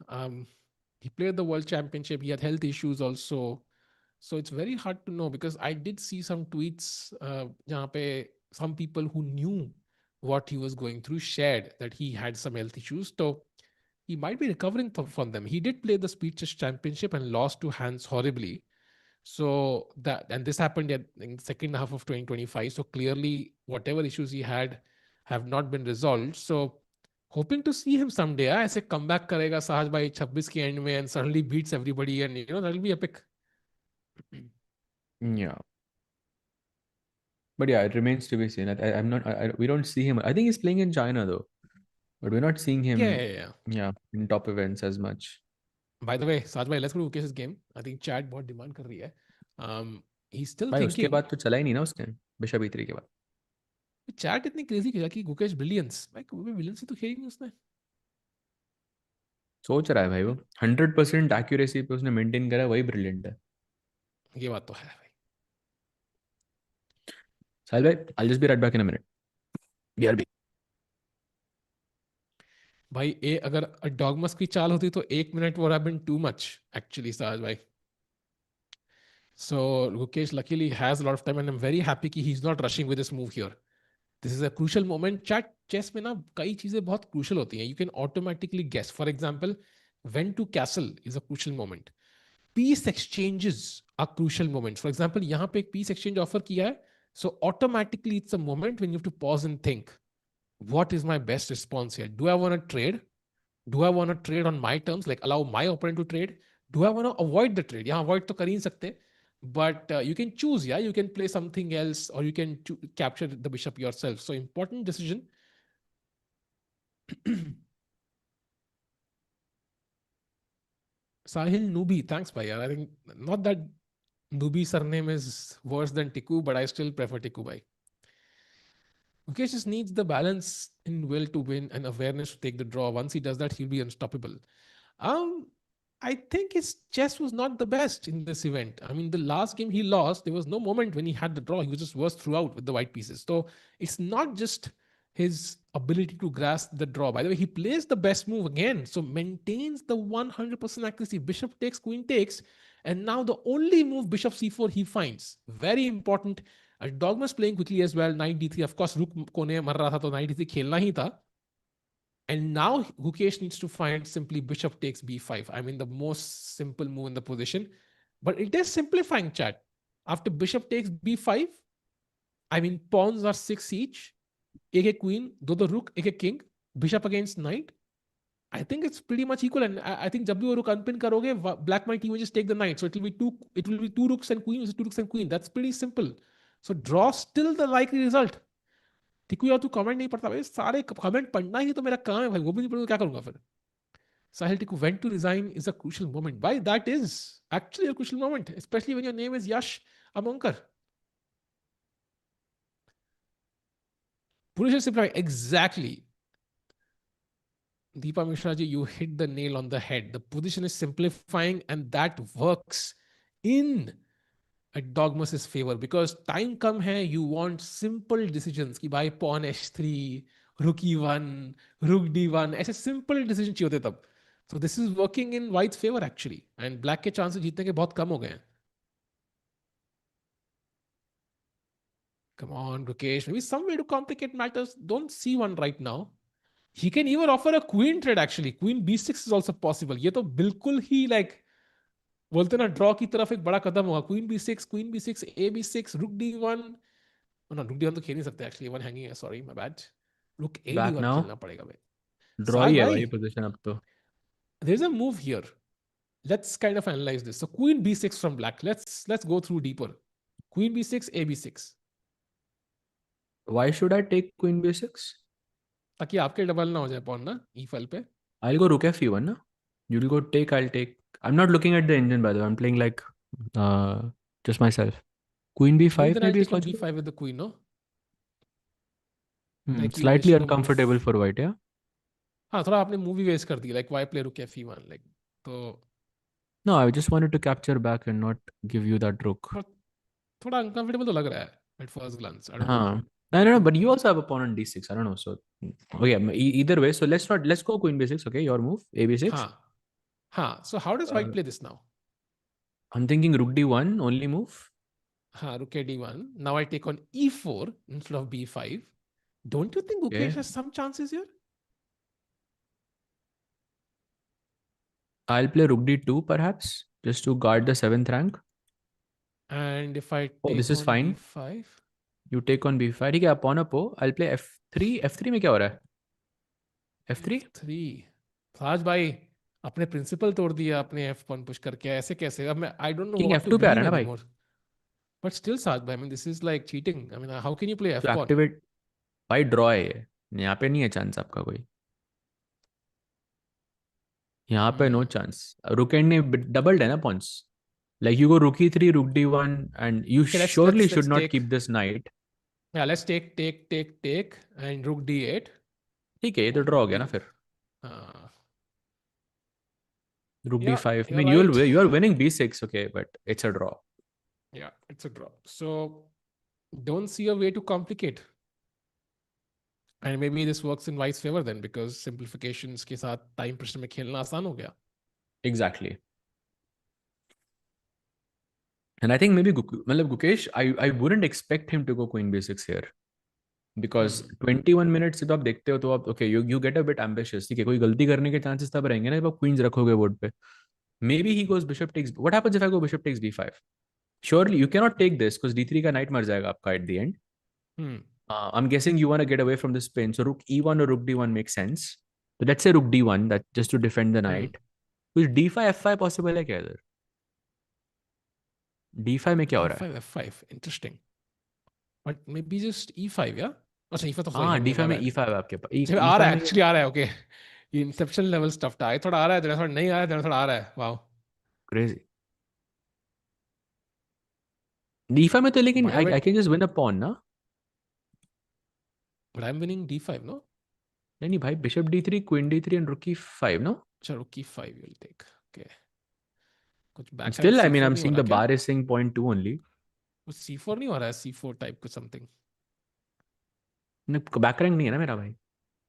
He played the World Championship. He had health issues also. So it's very hard to know because I did see some tweets jahan pe some people who knew what he was going through shared that he had some health issues. So he might be recovering from them. He did play the Speed Chess Championship and lost to Hans horribly. So and this happened in the second half of 2025. So clearly, whatever issues he had have not been resolved. So Hoping to see him someday. ऐसे comeback करेगा साहज भाई 26 के end में and suddenly beats everybody and that'll be epic. Yeah. But yeah, it remains to be seen. I'm not. We don't see him. I think he's playing in China though, but we're not seeing Yeah, him. yeah, yeah. Yeah, in top events as much. By the way, साहज भाई, let's go to Gukesh's game. I think chat बहुत demand कर रही है. Um, he's still भाई उसके thinking. बाद तो चला ही नहीं ना उसने बिशप E3 के बाद. चैट इतनी क्रेजी किया कि गुकेश ब्रिलियंस, भाई ब्रिलियंस ही तो खेली नहीं उसने. सोच रहा है भाई वो 100% एक्यूरेसी पे उसने मेंटेन करा, वही ब्रिलियंट है. ये बात तो है भाई. साहिल भाई, I'll just be right back in a minute. BRB. भाई ए अगर डॉगमस की चाल होती तो 1 minute would have been too much actually, साज भाई. So Gukesh luckily has a lot of time and I'm very happy कि he's not rushing with this move here. This is a crucial moment. Chat chess में ना कई चीजें बहुत crucial होती हैं. You can automatically guess. For example, when to castle is a crucial moment. Piece exchanges are crucial moments. For example, यहाँ पे एक piece exchange offer किया है. So automatically it's a moment when you have to pause and think. What is my best response here? Do I want to trade? Do I want to trade on my terms, like allow my opponent to trade? Do I want to avoid the trade? Yeah, avoid तो कर ही नहीं सकते. But you can choose, yeah, you can play something else or you can capture the bishop yourself. So important decision. Sahil Nubi, thanks, bhai. I think not that Nubi surname is worse than Tiku, but I still prefer Tiku, bhai. Mukesh just needs the balance in will to win and awareness to take the draw. Once he does that, he'll be unstoppable. Um, I think his chess was not the best in this event. I mean, the last game he lost, there was no moment when he had the draw. He was just worse throughout with the white pieces. So it's not just his ability to grasp the draw. By the way, he plays the best move again. So maintains the 100% accuracy. Bishop takes, queen takes. And now the only move bishop c4 he finds. Very important. Dogma's playing quickly as well. Knight d3. Of course, rook कोने मर रहा था तो knight d3 खेलना ही था. And now Gukesh needs to find simply bishop takes b5. I mean, the most simple move in the position. But it is simplifying, chat. After bishop takes b5, I mean, pawns are 6 each. एक queen, दो rook, एक king. Bishop against knight. I think it's pretty much equal. And I think जब भी वो rook unpin करोगे, black might even just take the knight. So it will be two rooks and queen, two rooks and queen. That's pretty simple. So draw still the likely result. टिकू यार तू comment नहीं पढ़ता भाई, सारे comment पढ़ना ही तो मेरा काम है भाई, वो भी नहीं पढ़ूंगा क्या करूंगा फिर. Sahil Tiku, when to resign is a crucial moment. Why? That is actually a crucial moment, especially when your name is Yash Amonkar. Purush simplify. Exactly. Deepa Mishra ji, you hit the nail on the head. The position is simplifying and that works in a Dogmus's favor because time come hai, you want simple decisions ki bhai pawn h3, rook e1, rook d1, ऐसे simple decision चाहिए होते तब. So this is working in white's favor actually, and black के chances जीतने के बहुत कम हो गए हैं. Come on, Gukesh. Maybe some way to complicate matters. Don't see one right now. He can even offer a queen trade actually. Queen b6 is also possible. ये तो बिल्कुल ही like बोलते ना ड्रॉ की तरफ एक बड़ा कदम होगा. Queen b6, queen b6, a b6, rook d1. ना rook d1 तो खेल नहीं सकते actually. One hanging है. Sorry, my bad. Rook a Back d1 now. खेलना पड़ेगा भाई. ड्रॉ ही साल है भाई, भाई पोजीशन अब तो. there's a move here. Let's kind of analyze this. So queen b6 from black. Let's go through deeper. Queen b6, a b6. Why should I take queen b6? ताकि आपके डबल ना हो जाए पॉन ना e5 पे. I'll go rook f e1 na. You'll go take, I'll take. I'm not looking at the engine by the way. I'm playing like uh just myself. Queen Maybe b5 then I'll maybe is take on logical. b5 with the queen, no? Like you Slightly wish the move. uncomfortable for white, yeah. हाँ थोड़ा आपने movie waste कर दी like why play rook f1 like तो No, I just wanted to capture back and not give you that rook. थोड़ा uncomfortable तो लग रहा है at first glance. I don't know. Huh. I don't know, but you also have a pawn on d6. I don't know. So, okay, either way. So let's go queen b6. Okay, your move, a b6. हाँ हाँ. So how does white Uh, play this now? I'm thinking rook d1 only move. हाँ rook d1. Now I take on e4 instead of b5. Don't you think Gukesh Okay, has some chances here? I'll play rook d2 perhaps just to guard the seventh rank. And if I Oh, this take is on fine. b5, You take on b5. ठीक है, pawn up हो. I'll play f3. f3 में क्या हो रहा है? F3? F3 साज भाई अपने प्रिंसिपल तोड़ दिया अपने F1 पुश करके, ऐसे कैसे? अब मैं I don't know king what to F2 पे आ रहा बिलीव है ना भाई, एनीमोर. बट स्टिल साज भाई, I mean this is like cheating. I mean how can you play तो F1? एक्टिवेट भाई, ड्रॉ है ये, यहाँ पे नहीं है चांस आपका कोई, यहाँ पे नो Hmm. चांस. रुक एंड ने डबल्ड है ना points. Like you go rook e3, rook d1, and you Okay, surely should let's not take. keep this knight. Yeah, let's take and rook d8. ठीक है, ये तो Oh, ड्रॉ हो rook गया ना d. फिर. Uh, Rook yeah, d5. I you're mean, right. you are winning b6, okay, but it's a draw. Yeah, it's a draw. So don't see a way to complicate. And maybe this works in White's favor then, because simplifications के साथ time pressure में खेलना आसान हो गया. Exactly. And I think maybe मतलब Gukesh, I wouldn't expect him to go queen b6 here. Because Hmm. 21 minute से तो आप देखते हो तो आप okay, you get a bit ambitious. ठीक है, कोई गलती करने के चांसेस तब रहेंगे ना जब आप क्वींस रखोगे बोर्ड पे. Maybe he goes bishop takes. What happens if I go bishop takes d5? Surely you cannot take this because d3 का नाइट मर जाएगा आपका at the end. Hmm. I'm guessing you want to get away from this pin, so rook e1 or rook d1 makes sense. So let's say rook d1, that just to defend the Hmm. knight. कुछ d5 f5 possible है क्या इधर? d5 में क्या हो रहा है? d5 f5. Interesting. But maybe just e5, yeah? अच्छा e5 तो सही हाँ, है, my d5 में bad. e5 है आपके पास. अच्छा, आ रहा e5 है, में एक्चुअली आ रहा है. ओके, ये इंसेप्शन लेवल स्टफ था. ये थोड़ा आ रहा है, तेरा थोड़ा नहीं आ रहा है, तेरा थोड़ा आ रहा है. वाओ. क्रेजी. d5 में तो लेकिन बाय I वेट. can just win a pawn ना. But I am winning d5, no? नहीं नहीं भाई, bishop d3, queen d3 and रुक e5 नो. चलो e5 विल टेक. ओके. कुछ back hand Still, I mean, c4 I'm नहीं हो seeing रहा the क्या? bar is saying point 2 only. कुछ c4 नहीं हो रहा है, c4 टाइप कुछ समथिंग? बैक रैंक नहीं है ना मेरा भाई.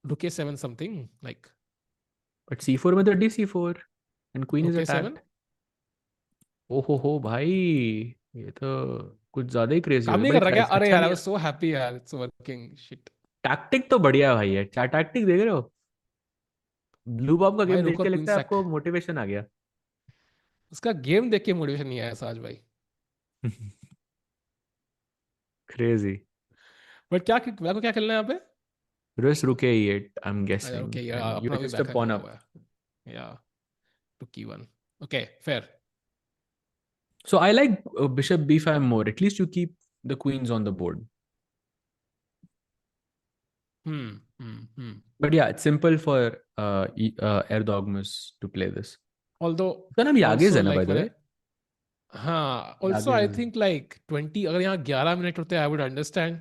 रुक a7 something like. But c4 में तो d4 एंड क्वीन इज रुक a7 अटैक्ड. ओहो हो भाई, ये तो कुछ ज्यादा ही क्रेजी हो काम गया. नहीं बड़ी कर रहा क्या? अरे अच्छा यार, आई नहीं वाज है. सो हैप्पी यार, इट्स वर्किंग. शिट. टैक्टिक तो बढ़िया है भाई, है क्या टैक्टिक देख रहे हो. ब्लू बॉब का भाई गेम देख रुको के क्वीन लगता है सैक. आपको मोटिवेशन आ गया. उसका गेम देख के मोटिवेशन नहीं आया साज भाई. क्रेजी. बट क्या मेरे को क्या खेलना है यहाँ पे? Just rook e8, I'm अच्छा guessing, ओके, या and you अपना भी raised a back hand pawn हुआ up. हुआ है. या रुक e1. Okay, fair. So I like bishop b5 more. At least you keep the queens on the board. Hmm. But yeah, it's simple for Erdogmus to play this. Although उसका नाम Yagiz also है ना, by like the मैंने. way? हाँ, also Yagiz I is. Think like 20, अगर यहाँ 11 minute होते I would understand.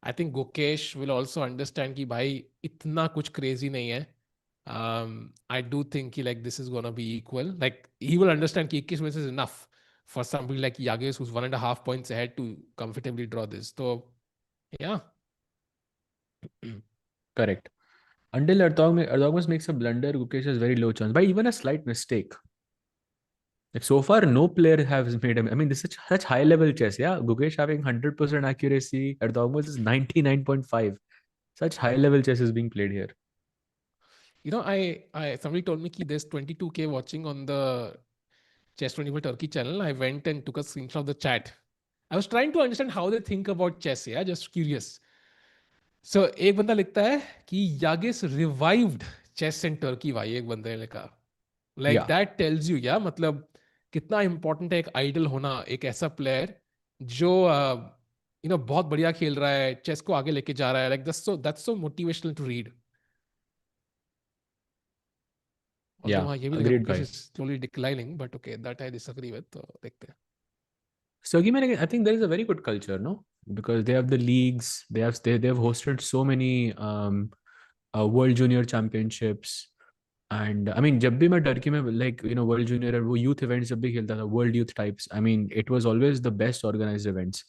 I think Gukesh will also understand कि भाई इतना कुछ क्रेजी नहीं है. आई डू थिंक कि like this is gonna be equal. Like he will understand कि 21 minutes is enough for somebody like Yagiz who's 1.5 points ahead to comfortably draw this. तो yeah. Correct. Until Erdogmus makes a blunder, Gukesh has very low chance. By even a slight mistake. Like so far, no player has made him. I mean, this is such high level chess. Yeah, Gukesh having 100% accuracy. Erdogmus is 99.5. Such high level chess is being played here. You know, I somebody told me that there's 22K watching on the Chess 24 Turkey channel. I went and took a screenshot of the chat. I was trying to understand how they think about chess. Yeah, just curious. So एक बंदा लिखता है कि यागिस revived chess in Turkey. भाई एक बंदे ने लिखा. Like Yeah. That tells you, या मतलब कितना इंपॉर्टेंट है एक आइडल होना, एक ऐसा प्लेयर जो बहुत बढ़िया खेल रहा है, चेस को आगे लेके जा रहा है. Like that's so motivational to read. Although Yeah. वहाँ ये भी लिखा Agreed, गुकेश bhai. Is slowly declining, but okay that I disagree with. तो देखते हैं. So again, I think there is a very good culture, no? Because they have the leagues, they have hosted so many World Junior Championships, and I mean, जब भी मैं Turkey में like World Junior और वो youth events जब भी खेलता था, World Youth types, I mean, it was always the best organized events.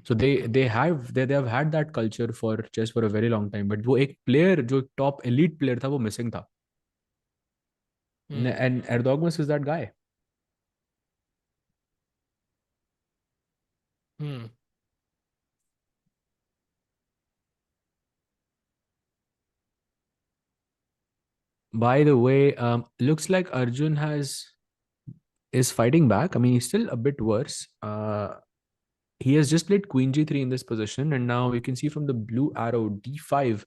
So they have had that culture for chess for a very long time. But वो एक player जो top elite player था वो missing था, and Erdogmus is that guy. Hmm. By the way, looks like Arjun is fighting back. I mean, he's still a bit worse. He has just played Queen G3 in this position, and now you can see from the blue arrow D5.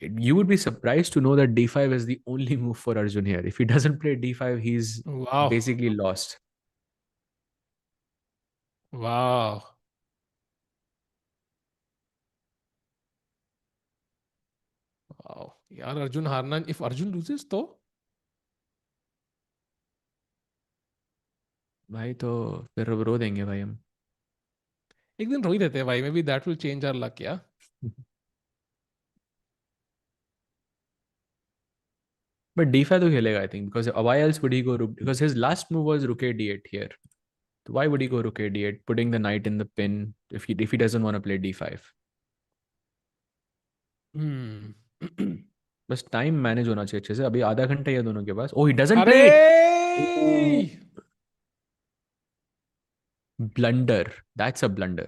You would be surprised to know that d5 is the only move for Arjun here. If he doesn't play d5, he's Wow. basically lost. Wow. Wow. यार अर्जुन हारना, if Arjun loses तो भाई तो फिर रो देंगे भाई हम. एक दिन रो ही देते हैं भाई, maybe that will change our luck, yeah. But d5 तो खेलेगा I think, because why else would he go rook? Because his last move was rook a d8 here. So why would he go rook a d8, putting the knight in the pin if he doesn't want to play d5? Hmm. बस time manage होना चाहिए अच्छे से. अभी आधा घंटा ही है दोनों के पास. Oh, he doesn't अरे play it. Oh, blunder. That's a blunder.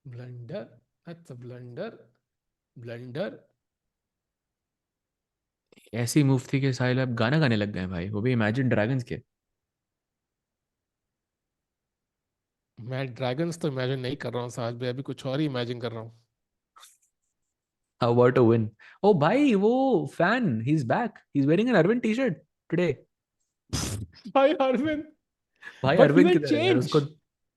Blunder. That's a blunder. Blunder. ऐसी मूव थी कि साहिल अब गाना गाने लग गए भाई, वो भी इमेजिन ड्रैगन्स के. मैं ड्रैगन्स तो इमेजिन नहीं कर रहा हूँ साहब भाई, अभी कुछ और ही इमेजिन कर रहा हूँ. How about a win? Oh भाई, वो fan, he's back. He's wearing an Arvind t-shirt today. भाई अरविंद, भाई but he अरविंद will किधर है यार change. उसको.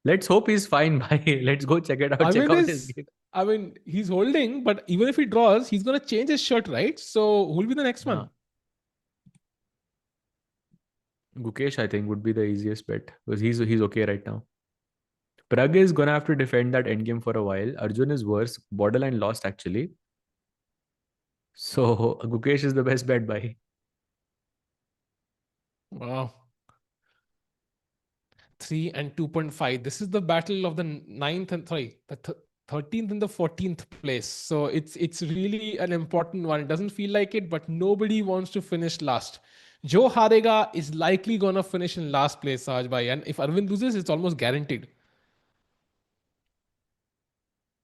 Let's hope he's fine भाई. Let's go check it out. Check Arvind out his is, game. I mean, he's holding, but even if he draws, he's gonna change his shirt, right? So who'll be the next one? हाँ. Gukesh I think would be the easiest bet because he's okay right now. Pragg is gonna have to defend that endgame for a while. Arjun is worse, borderline lost actually. So Gukesh is the best bet by. Wow. 3 and 2.5. This is the battle of the ninth and sorry, the 13th and the 14th place. So it's really an important one. It doesn't feel like it, but nobody wants to finish last. Joe Harega is likely gonna finish in last place, Saj bhai. And if Arvind loses, it's almost guaranteed.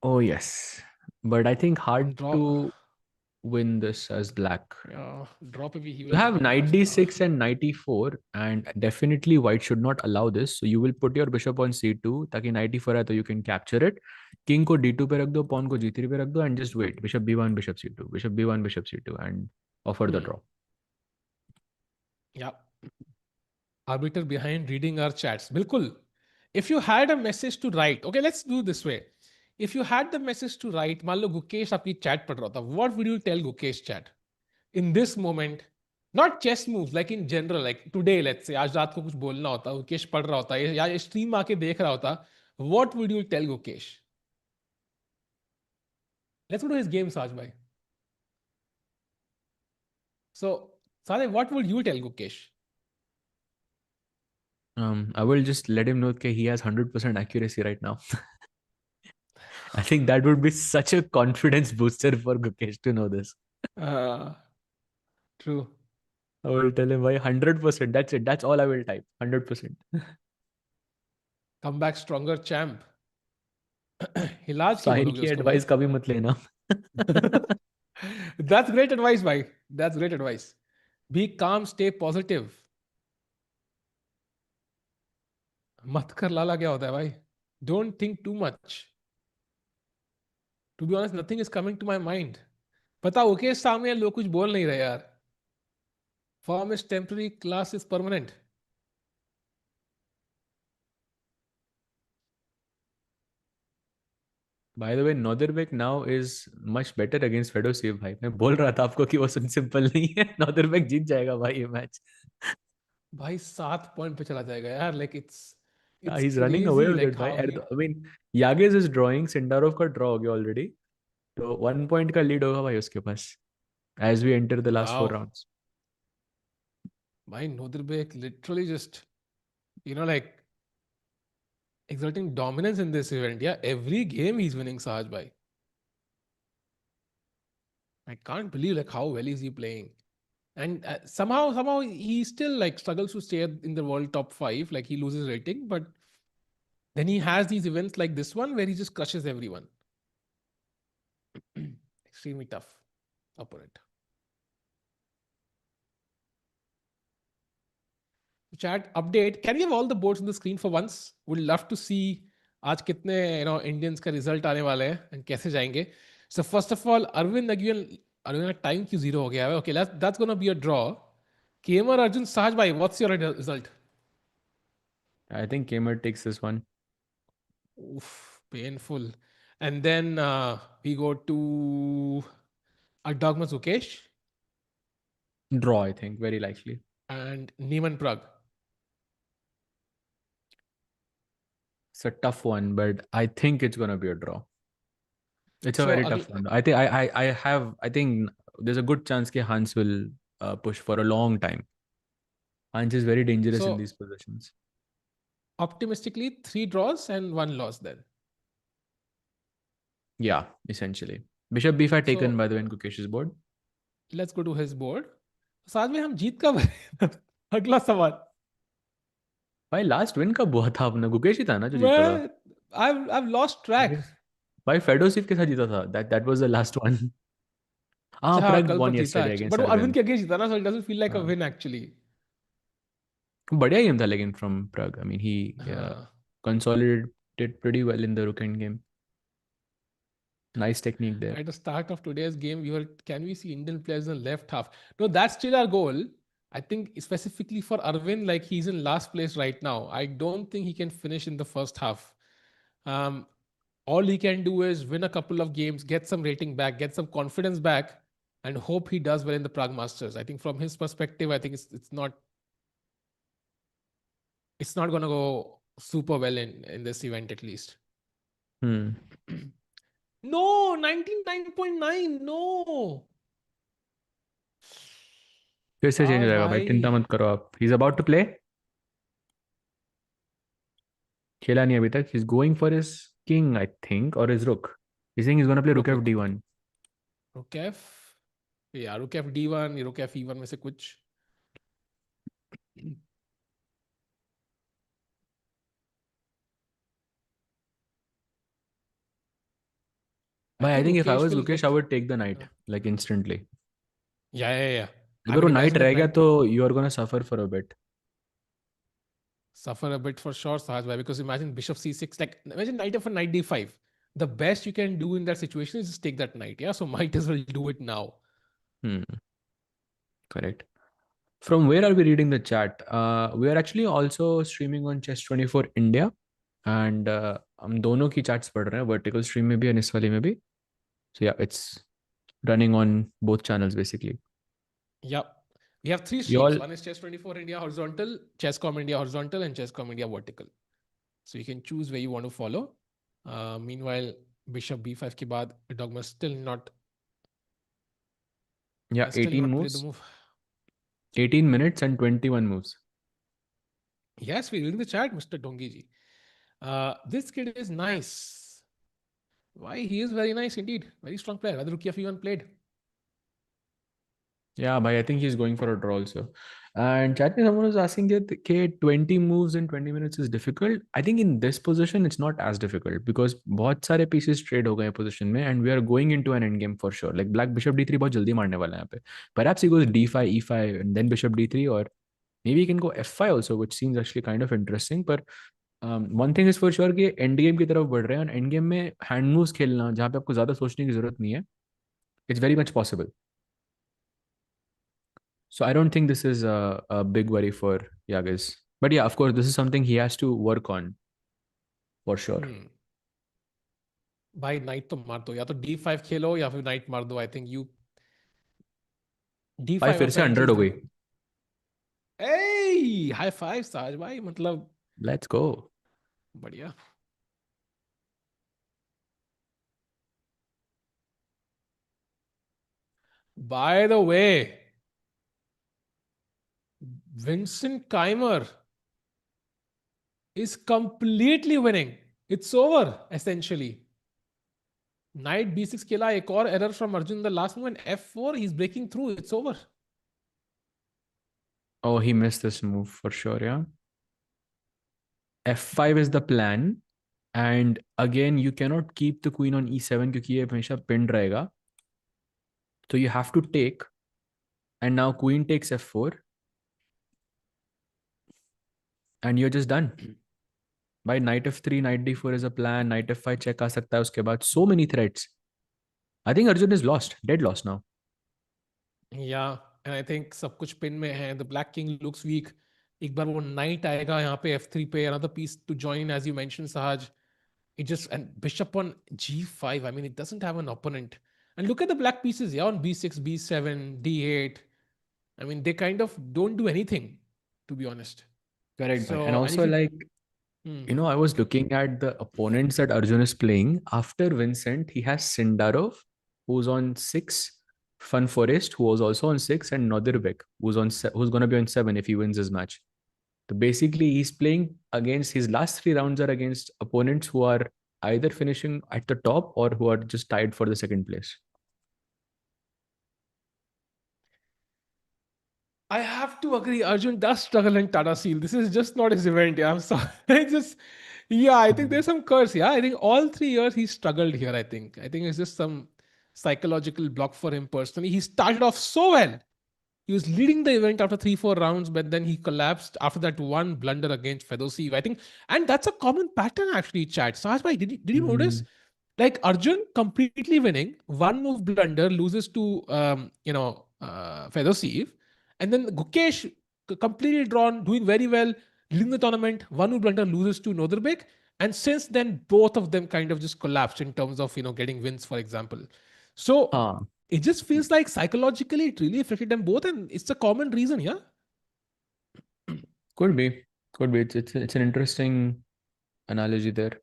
Oh yes, but I think hard Draw. to win this as black. Draw पे भी he You will have knight manage ना. d6 and knight e4, and definitely white should not allow this. So you will put your bishop on c2 ताकि knight e4 आए तो you can capture it. King को d2 पे रख दो, pawn को g3 पे रख दो, and just wait. Bishop b1, bishop c2, bishop b1, bishop c2, and offer the draw. Yeah. Arbiter behind reading our chats. Bilkul. If you had a message to write, okay, let's do this way. If you had the message to write, मान लो गुकेश आपकी chat पढ़ रहा था, what would you tell Gukesh chat in this moment? Not chess moves, like in general, like today, let's say, आज रात को कुछ बोलना होता, गुकेश पढ़ रहा होता, या stream आके देख रहा होता, what would you tell Gukesh? Let's go to his game, Saj bhai. So, Sade, what would you tell Gukesh? I will just let him know that he has 100% accuracy right now. I think that would be such a confidence booster for Gukesh to know this. Uh, True. I will tell him, why 100%. That's it. That's all I will type. 100%. Come back stronger champ. हिलाज क्यों साहिल बोलोगे की उसको भाई? Advice कभी मत लेना. That's great advice, bhai. That's great advice. Be calm, stay positive. मत कर लाला क्या होता है भाई? Don't think too much. To be honest, nothing is coming to my mind. पता ओके सामने लोग कुछ बोल नहीं रहे यार. Form is temporary, class is permanent. By the way, Nodirbek now is much better against Fedoseev भाई. मैं बोल रहा था आपको कि वो सिंपल नहीं है. Nodirbek जीत जाएगा भाई ये मैच. भाई 7 पॉइंट पे चला जाएगा यार. Like Yeah, it's he's running away crazy with like it how भाई. he. I mean, Yagiz is drawing. Sindarov का draw हो गया already. तो 1 point का lead होगा भाई उसके पास. As we enter the last 4 Wow. rounds. भाई Nodirbek literally just, like exerting dominance in this event. Yeah, every game he's winning, Sahaj bhai. I can't believe like how well is he playing. And somehow he still like struggles to stay in the world top 5. Like he loses rating, but then he has these events like this one where he just crushes everyone. Extremely tough opponent. Chat update. Can we have all the boards on the screen for once? Would love to see आज कितने Indians का result आने वाले हैं and कैसे जाएंगे. So first of all, Arvind का time क्यों 0 हो गया है? Okay, that's gonna be a draw. Keymer, Arjun, Sahaj bhai, what's your result? I think Keymer takes this one. Oof, painful. And then we go to Erdogmus Gukesh Draw, I think, very likely. and Niemann Prague. It's a tough one, but I think it's gonna be a draw. It's a So very tough one. I think there's a good chance that Hans will push for a long time. Hans is very dangerous in so these positions. optimistically, 3 draws and 1 loss then. Yeah, essentially. Bishop b5 taken So by the way in Gukesh's board. let's go to his board. साथ में हम जीत कब रहे? अगला सवाल. भाई last win कब हुआ था अपना? गुकेश ही था ना जो जीता था? मैं I've lost I track. guess. भाई फेडोसिव के साथ जीता था. That was the last one. हाँ, अच्छा हाँ, Pragg कल तो won जीता yesterday actually. against But वो अरविंद Arvind. के अगेंस्ट जीता ना, so it doesn't feel like a हाँ. win actually. बढ़िया गेम था लेकिन from Pragg. I mean he हाँ. consolidated pretty well in the rook end game. Nice technique there. At the start of today's game, can we see Indian players in the left half? No, that's still our goal. I think specifically for Arvind, like he's in last place right now. I don't think he can finish in the first half. Um, all he can do is win a couple of games, get some rating back, get some confidence back, and hope he does well in the Prague Masters. I think from his perspective, I think it's not gonna go super well in this event at least. Hmm. No, 99.9. No. फिर से change हो आज जाएगा भाई, चिंता भाई. मत करो आप. He's about to play. खेला नहीं अभी तक. He's going for his king, I think, or his rook. He's saying he's gonna play rook रुक रुक f d1. रुक एफ या रुक एफ D1 रुक एफ E1 में से कुछ. आई भाई I think think if I रुकेश was will Gukesh, I get. would take the knight like instantly. या आई अगर वो मीन knight इमेजिन रह दैट गया नाइट तो you are gonna suffer for a bit. suffer a bit for sure, Sahaj bhai, because imagine bishop C6, like imagine knight f knight D5. The best you can do in that situation is just take that knight. Yeah, so might as well do it now. Hmm. Correct. From where are we reading the chat? We are actually also streaming on Chess24 India, and हम दोनों की chats पढ़ रहे हैं, vertical stream में भी और इस वाली में भी. So yeah, it's running on both channels basically. Yep. We have 3 You streams. all, One is Chess24 India horizontal, Chesscom India horizontal, and Chesscom India vertical. So you can choose where you want to follow. Meanwhile, Bishop B5 के बाद Dogma yeah, still 18 not played the moves, move. 18 minutes and 21 moves. Yes, we're reading the chat, Mr. Dongi ji. This kid is nice. Why? He is very nice indeed. Very strong player. Whether Rukia even played. Yeah, bhai, I think he's going for a draw also. And chat में someone was asking that okay, 20 moves in 20 minutes is difficult. I think in this position it's not as difficult because बहुत सारे pieces trade हो गए position में and we are going into an endgame for sure. Like black bishop d3 बहुत जल्दी मारने वाला है यहाँ पे. Perhaps he goes d5, e5 and then bishop d3, or maybe he can go f5 also, which seems actually kind of interesting. But one thing is for sure कि end game की तरफ बढ़ रहे हैं और end game में hand moves खेलना जहाँ पे आपको ज़्यादा सोचने की जरूरत नहीं है, it's very much possible. So I don't think this is a big worry for Yagiz. But yeah, of course, this is something he has to work on for sure. भाई नाइट तो मार दो, या तो D5 खेलो या फिर night मार दो. आई थिंक यू भाई D5 फिर से apparently 100 is हो the गई. move. Hey, high five साज भाई, मतलब Let's go. बढ़िया. By the way, Vincent Keymer is completely winning. It's over essentially. Knight B6 खेला, एक और error from Arjun in the last move, and F4 he's breaking through. It's over. Oh, he missed this move for sure, yeah. F5 is the plan. And again, you cannot keep the queen on E7 क्योंकि ये हमेशा pinned रहेगा. So you have to take. And now queen takes F4. And you're just done. By knight F3, knight D4 is a plan. Knight F5 check आ सकता है उसके बाद. So many threats. I think Arjun is lost, dead lost now. Yeah, and I think सब कुछ pin में है. The Black King looks weak. एक बार वो knight आएगा यहाँ पे F3 पे, another piece to join as you mentioned, Sahaj. It just, and bishop on G5. I mean, it doesn't have an opponent. And look at the black pieces, yeah, on B6, B7, D8. I mean, they kind of don't do anything, to be honest. Correct, bhai. And So, and if also, you, like, hmm, I was looking at the opponents that Arjun is playing. After Vincent, he has Sindarov, who's on 6, Van Foreest, who was also on 6, and Nodirbek, who's going to be on 7 if he wins his match. So basically, he's playing against his last 3 rounds are against opponents who are either finishing at the top or who are just tied for the second place. I have to agree, Arjun does struggle in Tata Steel. This is just not his event. Yeah, I'm sorry. It's just, yeah, I think there's some curse. Yeah, I think all 3 years he struggled here. I think it's just some psychological block for him personally. He started off so well. He was leading the event after 3, 4 rounds, but then he collapsed after that one blunder against Fedoseev. I think, and that's a common pattern actually, Chad. Sahaj bhai, did you notice? Mm. Like Arjun completely winning, one move blunder loses to Fedoseev, and then Gukesh completely drawn, doing very well, leading the tournament. One move blunder loses to Nodirbek, and since then both of them kind of just collapsed in terms of getting wins, for example. So Huh. it just feels like psychologically it really affected them both, and it's a common reason, yeah. Could be. Could be. It's an interesting analogy there.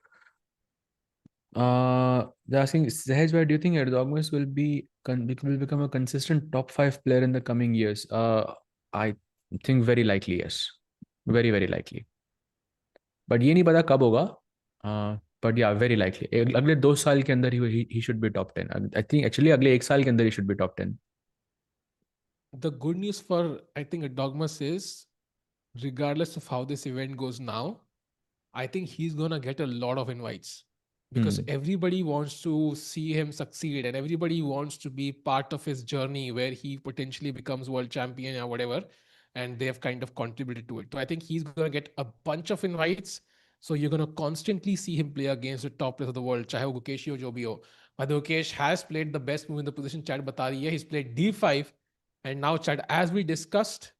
They're asking Sahaj, why do you think Erdogmus will become a consistent top 5 player in the coming years? I think very likely yes, very very likely. But ये नहीं पता कब होगा. But yeah, very likely. अगले 2 साल के अंदर he should be top 10. I think actually अगले 1 साल के अंदर he should be top 10. The good news for, I think, a dogmas is, regardless of how this event goes now, I think he's gonna get a lot of invites because Hmm. everybody wants to see him succeed and everybody wants to be part of his journey where he potentially becomes world champion or whatever. And they have kind of contributed to it. So I think he's gonna get a bunch of invites. So you're gonna constantly see him play against the top players of the world, chahe wo Gukesh ho, jo bhi ho. But Gukesh has played the best move in the position. Chad bata rahi hai. He's played D5, and now Chad, as we discussed,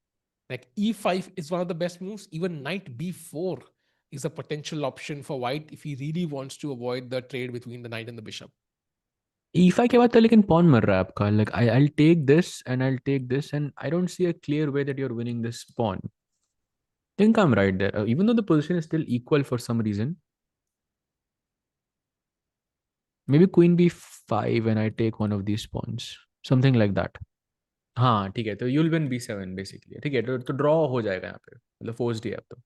like E5 is one of the best moves. Even Knight B4 is a potential option for white if he really wants to avoid the trade between the knight and the bishop. E5 के बाद तो लेकिन pawn मर रहा है आपका. Like I'll take this and I'll take this and I don't see a clear way that you're winning this pawn. Think I'm right there. Even though the position is still equal for some reason. Maybe queen b5 and I take one of these pawns. Something like that. हाँ ठीक है, तो you'll win b7 basically. ठीक है, तो draw हो जाएगा यहाँ पे, मतलब forced ही है अब तो.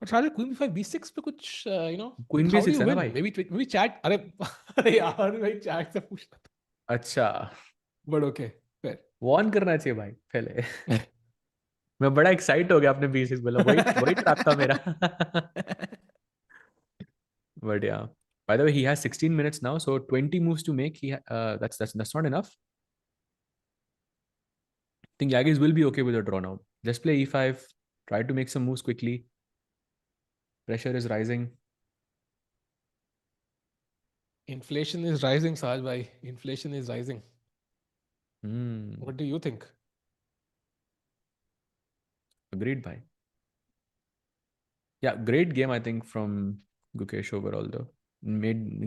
But rather queen b5 b6 पे कुछ Queen how do b6 you है ना win? भाई. Maybe chat. अरे अरे यार भाई chat से पूछना था. अच्छा. But okay, fair. वॉर्न करना चाहिए भाई पहले. मैं बड़ा एक्साइट हो गया आपने b6 बोला, वही वही ट्रैप था मेरा. But yeah. By the way, he has 16 minutes now, so 20 moves to make. That's not enough. I think Yagiz will be okay with a draw now. Just play e5, try to make some moves quickly. Pressure is rising. Inflation is rising, Sahaj bhai. Inflation is rising. Hmm. What do you think? Agreed, bhai. Yeah, great game, I think, from Gukesh overall, though.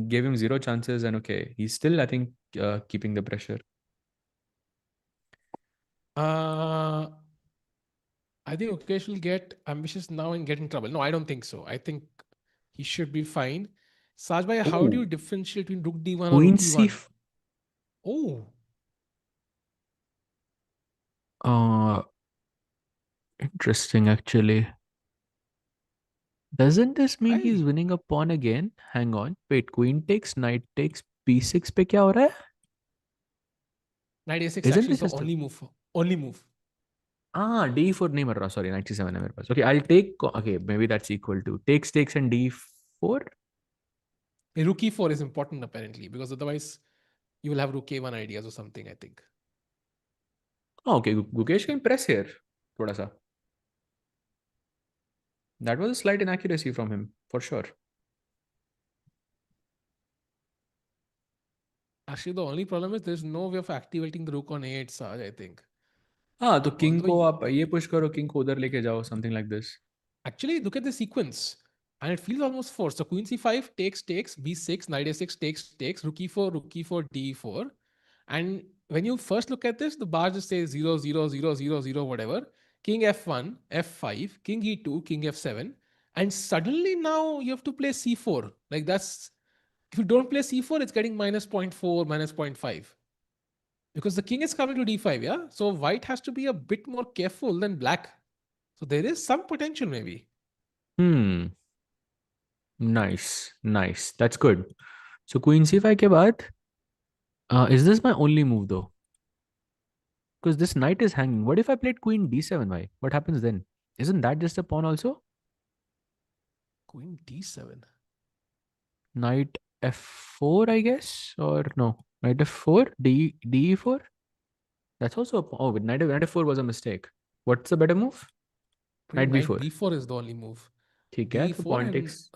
Gave him 0 chances, and okay, he's still, I think, keeping the pressure. Uh, I think Ukesh will get ambitious now and get in trouble. No, I don't think so. I think he should be fine. Saj bhai, how do Oh, you differentiate between Rook D1 or Queen Rook C. E1? Oh, Uh, Interesting, actually. Doesn't this mean he's I winning a pawn again? Hang on. Wait, queen takes, knight takes, b6 पे क्या हो रहा है? knight A6 Isn't actually is this the just only move. Only move. d4 नहीं मर रहा, sorry, knight c7 है मेरे पास. Okay, I'll take, okay, maybe that's equal to takes and d4. A Rook E4 is important apparently because otherwise you will have Rook A1 ideas or something, I think. Oh, okay, Gukesh can press here. थोड़ा सा. That was a slight inaccuracy from him, for sure. Actually, the only problem is there's no way of activating the rook on a8 Saj, I think. हाँ तो king Although, को आप ये push करो, king को उधर लेके जाओ, something like this. actually, look at the sequence. And it feels almost forced. So queen c5 takes, b6, knight a6 takes, rook e4, d4. And when you first look at this, the bar just says 0, 0, 0, 0, 0, whatever. King f1, f5, king e2, king f7. And suddenly now you have to play c4. Like that's, if you don't play c4, it's getting minus zero point 0.4, minus zero point 0.5. Because the king is coming to d5, yeah? So white has to be a bit more careful than black. So there is some potential maybe. Hmm. Nice, nice. That's good. So queen c5 के बाद, is this my only move though? Because this knight is hanging. What if I played queen d7? Why? What happens then? Isn't that just a pawn also? Queen d7. Knight f4, I guess, or no? Knight f4, d4. That's also a pawn. Oh, but knight f4 was a mistake. What's the better move? I think Knight knight b4. b4 is the only move. ठीक है, तो d4 pawn and takes.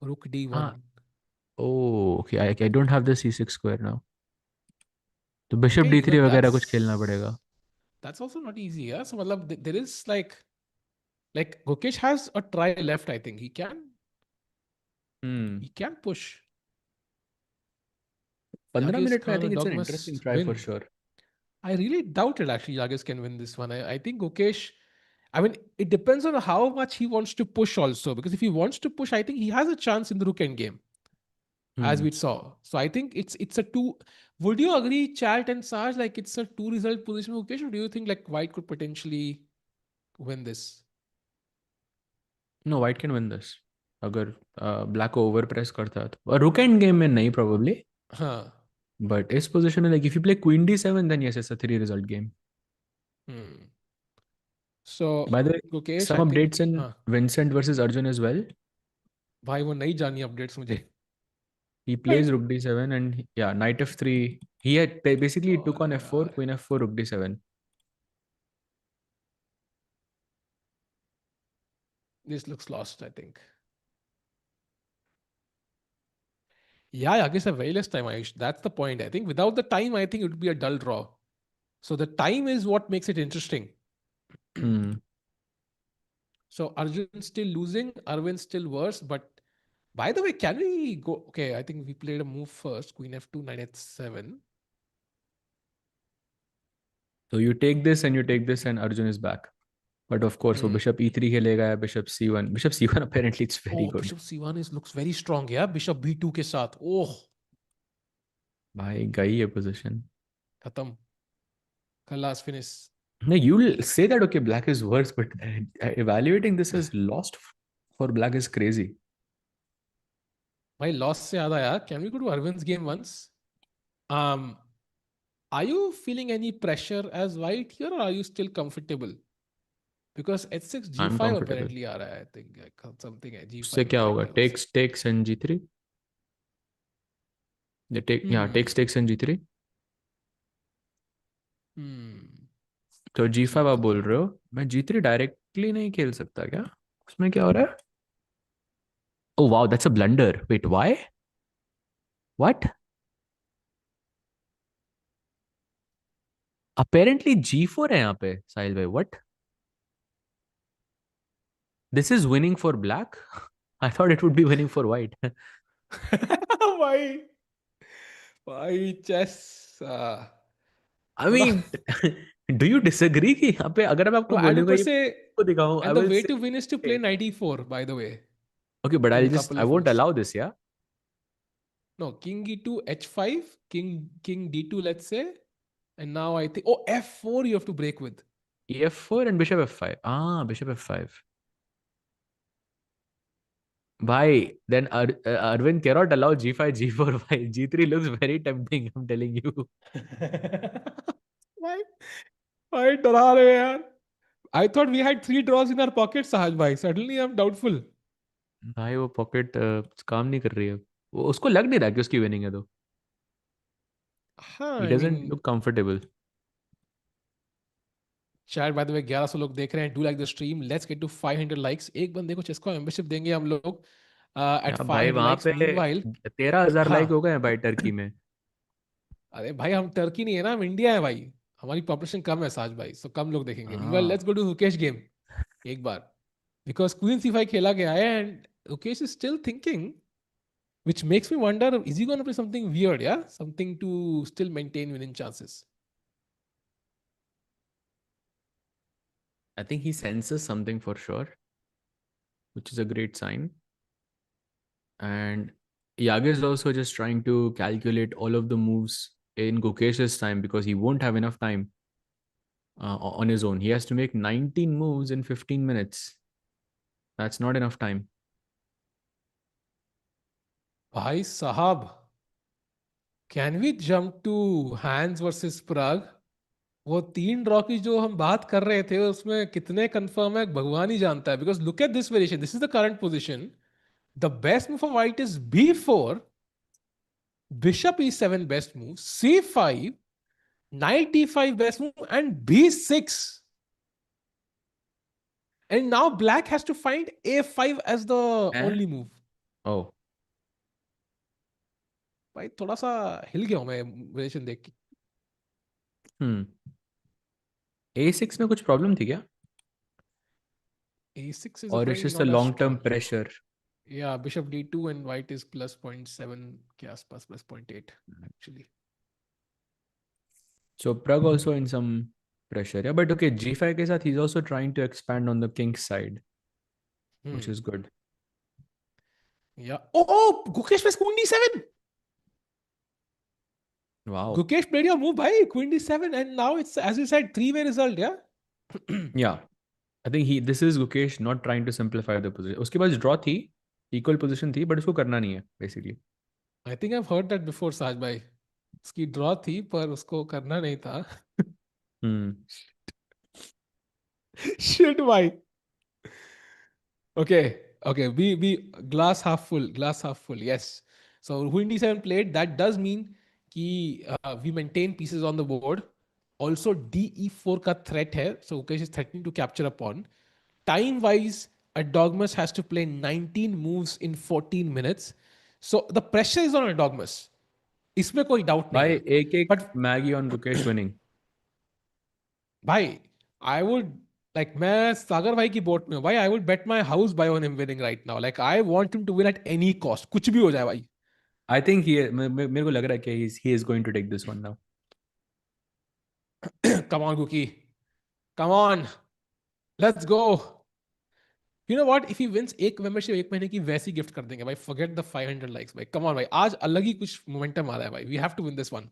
rook d1. Ah, oh, okay. I don't have the c6 square now. तो bishop Okay, d3 even वगैरह कुछ खेलना पड़ेगा. that's also not easy. Yeah. So matlab, there is like Gukesh has a try left. I think Hmm. he can push. 15 Yagiz minute में I Khan think and it's an Erdogmus interesting try for win. sure. I really doubted actually Yagiz can win this one. I think Gukesh. I mean, it depends on how much he wants to push also. Because if he wants to push, I think he has a chance in the rook end game, as Hmm. we saw. So I think it's a two. Would you agree, Chalt and Saj, like it's a two result position for Gukesh, or do you think like White could potentially win this? No, white can win this. अगर black को over press करता है तो, और rook end game में नहीं probably. Huh. But इस position में like if you play queen d7 then yes it's a 3 result game. Hmm. So By the way, Gukesh, some I think, updates in हाँ Vincent versus Arjun as well. भाई वो नहीं जानी updates मुझे. He plays rook d7 and yeah, knight f3. He had basically he took और on f4, यार, queen f4, rook d7. this looks lost, I think. Yeah, I guess a very less time, Ayush. That's the point. I think without the time, I think it would be a dull draw. So the time is what makes it interesting. Hmm. So Arjun still losing, Arvind still worse. But by the way, can we go? Okay, I think we played a move first. Queen f2, knight h7. So you take this and you take this and Arjun is back. But of course, वो Hmm. bishop e3 खेलेगा, bishop c1. Bishop c1 apparently it's very Oh, good. bishop c1 is looks very strong. Yeah, bishop b2 के साथ. Oh, भाई गई है position. खत्म. Khalas, finish. No, you'll say that okay, black is worse, but evaluating this as lost for black is crazy. भाई loss से याद आया, can we go to Arvind's game once? um are you feeling any pressure as white here, or are you still comfortable? Because h6 I'm g5 comfortable. apparently आ रहा है, I think something है उससे g5 क्या attack होगा? है उससे. Takes and g3. They take yeah, hmm takes and g3. hmm तो g5 आप बोल g3. रहे हो, मैं g3 डायरेक्टली नहीं खेल सकता क्या? उसमें क्या हो रहा है? Oh wow, that's a blunder. Wait, why? What? Apparently g4 है यहाँ पे, साहिल भाई. What? This is winning for black? I thought it would be winning for white. भाई भाई chess I थोड़ा. mean, do you disagree कि यहाँ पे अगर मैं आपको No, and बोलूंगा ऊपर ये से, को दिखाऊं, I and the will way say to win is to play okay, knight e4, by the way, okay, but in I'll a just couple I of won't moves. allow this, yeah. No, king e2 h5, king d2, let's say. And now I think, oh, f4 you have to break with. ef4 and bishop f5. Ah, bishop f5. Bhai, then Arvind cannot allow g5, g4. Bhai, g3 looks very tempting. I'm telling you. Why? Why डरा रहे हो यार? I thought we had three draws in our pocket, Sahaj bhai. Suddenly I'm doubtful. भाई वो pocket काम नहीं कर रही है. वो उसको लग नहीं रहा कि उसकी विनिंग है तो. हाँ, He I doesn't mean, look comfortable. शायद by the way 1100 लोग देख रहे हैं. Do like the stream. Let's get to 500 likes. एक बंदे को चेस्को मेंबरशिप देंगे हम लोग at यार भाई 500 वहां likes. पे Meanwhile, 13,000 हाँ, लाइक हो गए हैं भाई टर्की में. अरे भाई हम टर्की नहीं है ना, हम इंडिया है भाई. हमारी पॉपुलेशन कम है साज भाई, सो कम लोग देखेंगे. Meanwhile Ah, let's go to Gukesh game एक बार, बिकॉज क्वीन C5 खेला गया है and Gukesh is still thinking, which makes me wonder, is he going to play something weird, yeah, something to still maintain winning chances? I think he senses something for sure, which is a great sign. And Yagiz is also just trying to calculate all of the moves in Gukesh's time because he won't have enough time on his own. He has to make 19 moves in 15 minutes. That's not enough time. भाई साहब, can we jump to Hans versus Pragg? वो 3 draw की जो हम बात कर रहे थे उसमें कितने कंफर्म है भगवान ही जानता है. Because look at this variation, this is the current position. The best move for white is B4, Bishop E7 best move, C5, Knight D5 best move, and B6. And now black has to find A5 as the Eh? only move. Oh, भाई थोड़ा सा हिल गया हूं मैं variation देख के. hmm. A6 में कुछ प्रॉब्लम थी क्या? A6 is Or it's apparently just a not as long-term strong. pressure? Yeah, Bishop D2 and white is plus 0.7 के आसपास, plus 0.8 actually. So Pragg also in some pressure. Yeah, but okay, G5 के साथ he's also trying to expand on the king's side, which Hmm. is good. Yeah. Oh, Gukesh plays Queen D7. Wow. Gukesh played your move, bhai. Queen D7, and now it's, as you said, three-way result. Yeah. Yeah. I think this is Gukesh not trying to simplify the position. उसके पास draw थी, equal position थी, but उसको करना नहीं है basically. I think I've heard that before, Saj bhai. उसकी draw थी पर उसको करना नहीं था. Hmm. Shit, bhai. Okay, okay. We glass half full, glass half full. Yes. So Queen D7 played. That does mean कि we maintain pieces on the board. Also DE4 का threat है. So Ukesh is threatening to capture a pawn. Time wise, Erdogmus has to play 19 moves in 14 minutes. So the pressure is on Erdogmus. इसमें कोई doubt नहीं By है. एक But Maggie on Gukesh winning. भाई, I would, like, मैं सागर भाई की boat में हूँ भाई. I would bet my house buy on him winning right now. Like I want him to win at any cost. कुछ भी हो जाए भाई. I think मेरे को लग रहा है कि he is going to take this one now. Come on, Guki. Come on. Let's go. You know what? If he wins एक मेंबरशिप एक महीने की वैसी गिफ्ट कर देंगे भाई. Forget the 500 likes भाई. Come on भाई. आज अलग ही कुछ मोमेंटम आ रहा है भाई. We have to win this one.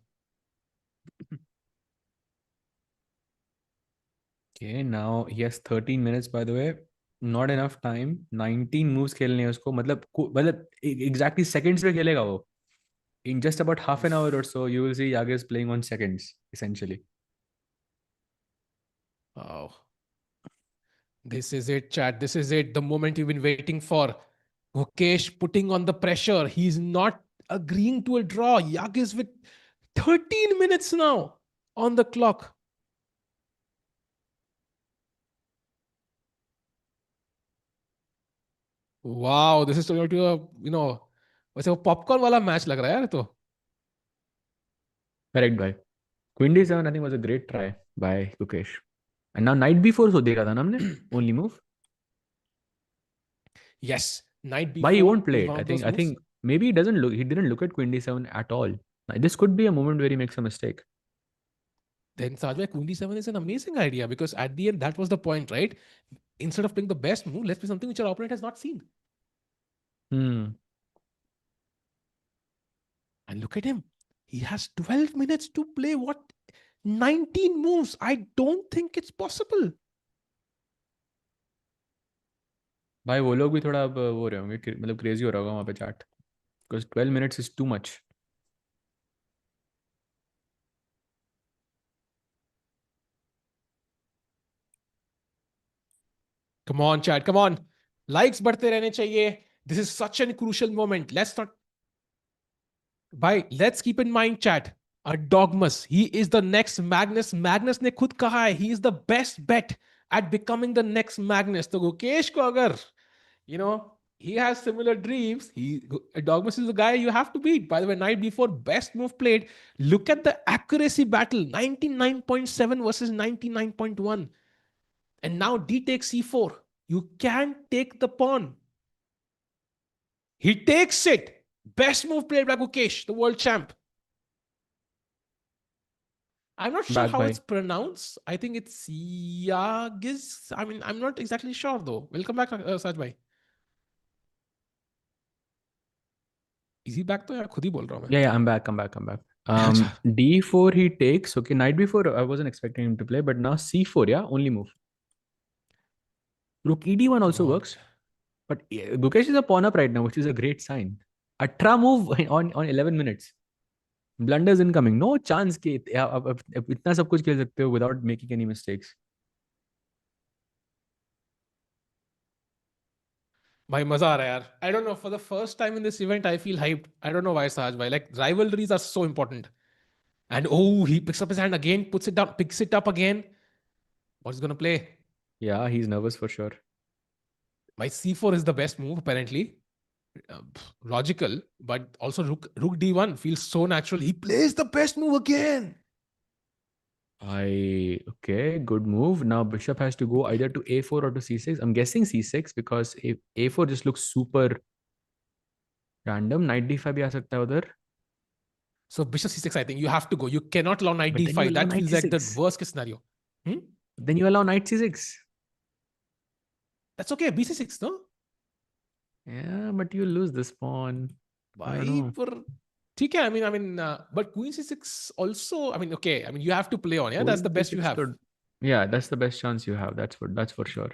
Okay, now he has 13 minutes by the way. Not enough time. 19 moves खेलने हैं उसको. मतलब exactly seconds पे खेलेगा वो. In just about half an hour or so, you will see Yagiz playing on seconds essentially. Oh, this is it, chat. This is it. The moment you've been waiting for. Gukesh putting on the pressure. He's not agreeing to a draw. Yagiz with 13 minutes now on the clock. Wow, this is turning out to a, वैसे वो popcorn वाला match लग रहा है यार तो. Correct by Queen D7 I think was a great try by Gukesh. And now knight b4 so देखा था ना हमने only move. Yes, Knight Why he B4 won't play is it? one I of think those I moves. think maybe he didn't look at Queen D7 at all. Now, this could be a moment where he makes a mistake. Then Sajwai, Queen D7 is an amazing idea because at the end that was the point, right? Instead of playing the best move, let's play something which our opponent has not seen. Hmm. And look at him. He has 12 minutes to play what? 19 moves. I don't think it's possible. भाई वो लोग भी थोड़ा अब वो रहे होंगे मतलब क्रेजी हो रहा होगा वहाँ पे chat because 12 minutes is too much. Come on, chat. Come on. Likes बढ़ते रहने चाहिए. This is such a crucial moment. Let's keep in mind, chat. Erdogmus. He is the next Magnus. Magnus ने खुद कहा है, he is the best bet at becoming the next Magnus. तो गुकेश को अगर, you know, he has similar dreams. Dogmas is the guy you have to beat. By the way, night before, best move played. Look at the accuracy battle: 99.7 versus 99.1. And now D takes C4. You can't take the pawn. He takes it. Best move played by Gukesh, the world champ. I'm not sure Back how by. it's pronounced. I think it's Yagiz. I mean, I'm not exactly sure though. We'll come back, Sajbhai. Is he back though? या खुद ही बोल रहा हूँ मैं? Yeah, I'm back. अच्छा. D4 he takes. Okay, knight b4. I wasn't expecting him to play, but now c4. Yeah, only move. Rook ed1 Come also on. works. But Gukesh is a pawn up right now, which is a great sign. Atra move on 11 minutes. Blunders incoming. No chance कि आप इतना सब कुछ खेल सकते हो without making any mistakes. भाई मजा आ रहा है यार. I don't know. For the first time in this event, I feel hyped. I don't know why, Sahaj bhai. Like rivalries are so important. And oh, he picks up his hand again, puts it down, picks it up again. What's he gonna play? Yeah, he's nervous for sure. My C4 is the best move apparently. Logical, but also Rook D1 feels so natural. He plays the best move again. Okay, good move. Now bishop has to go either to a4 or to c6. I'm guessing c6 because a4 just looks super random. Knight d5 भी आ सकता है उधर. So bishop C6, I think you have to go. You cannot allow knight But then you D5. allow That knight feels like the c6. worst case scenario. Hmm? Then you allow knight c6. That's okay. BC6, no? Yeah, but you lose this pawn. I don't भाई know. पर ठीक है. But queen C6 also. I mean, okay. I mean, you have to play on. Yeah, that's Queen the best you c6 have. could. Yeah, that's the best chance you have. That's for sure.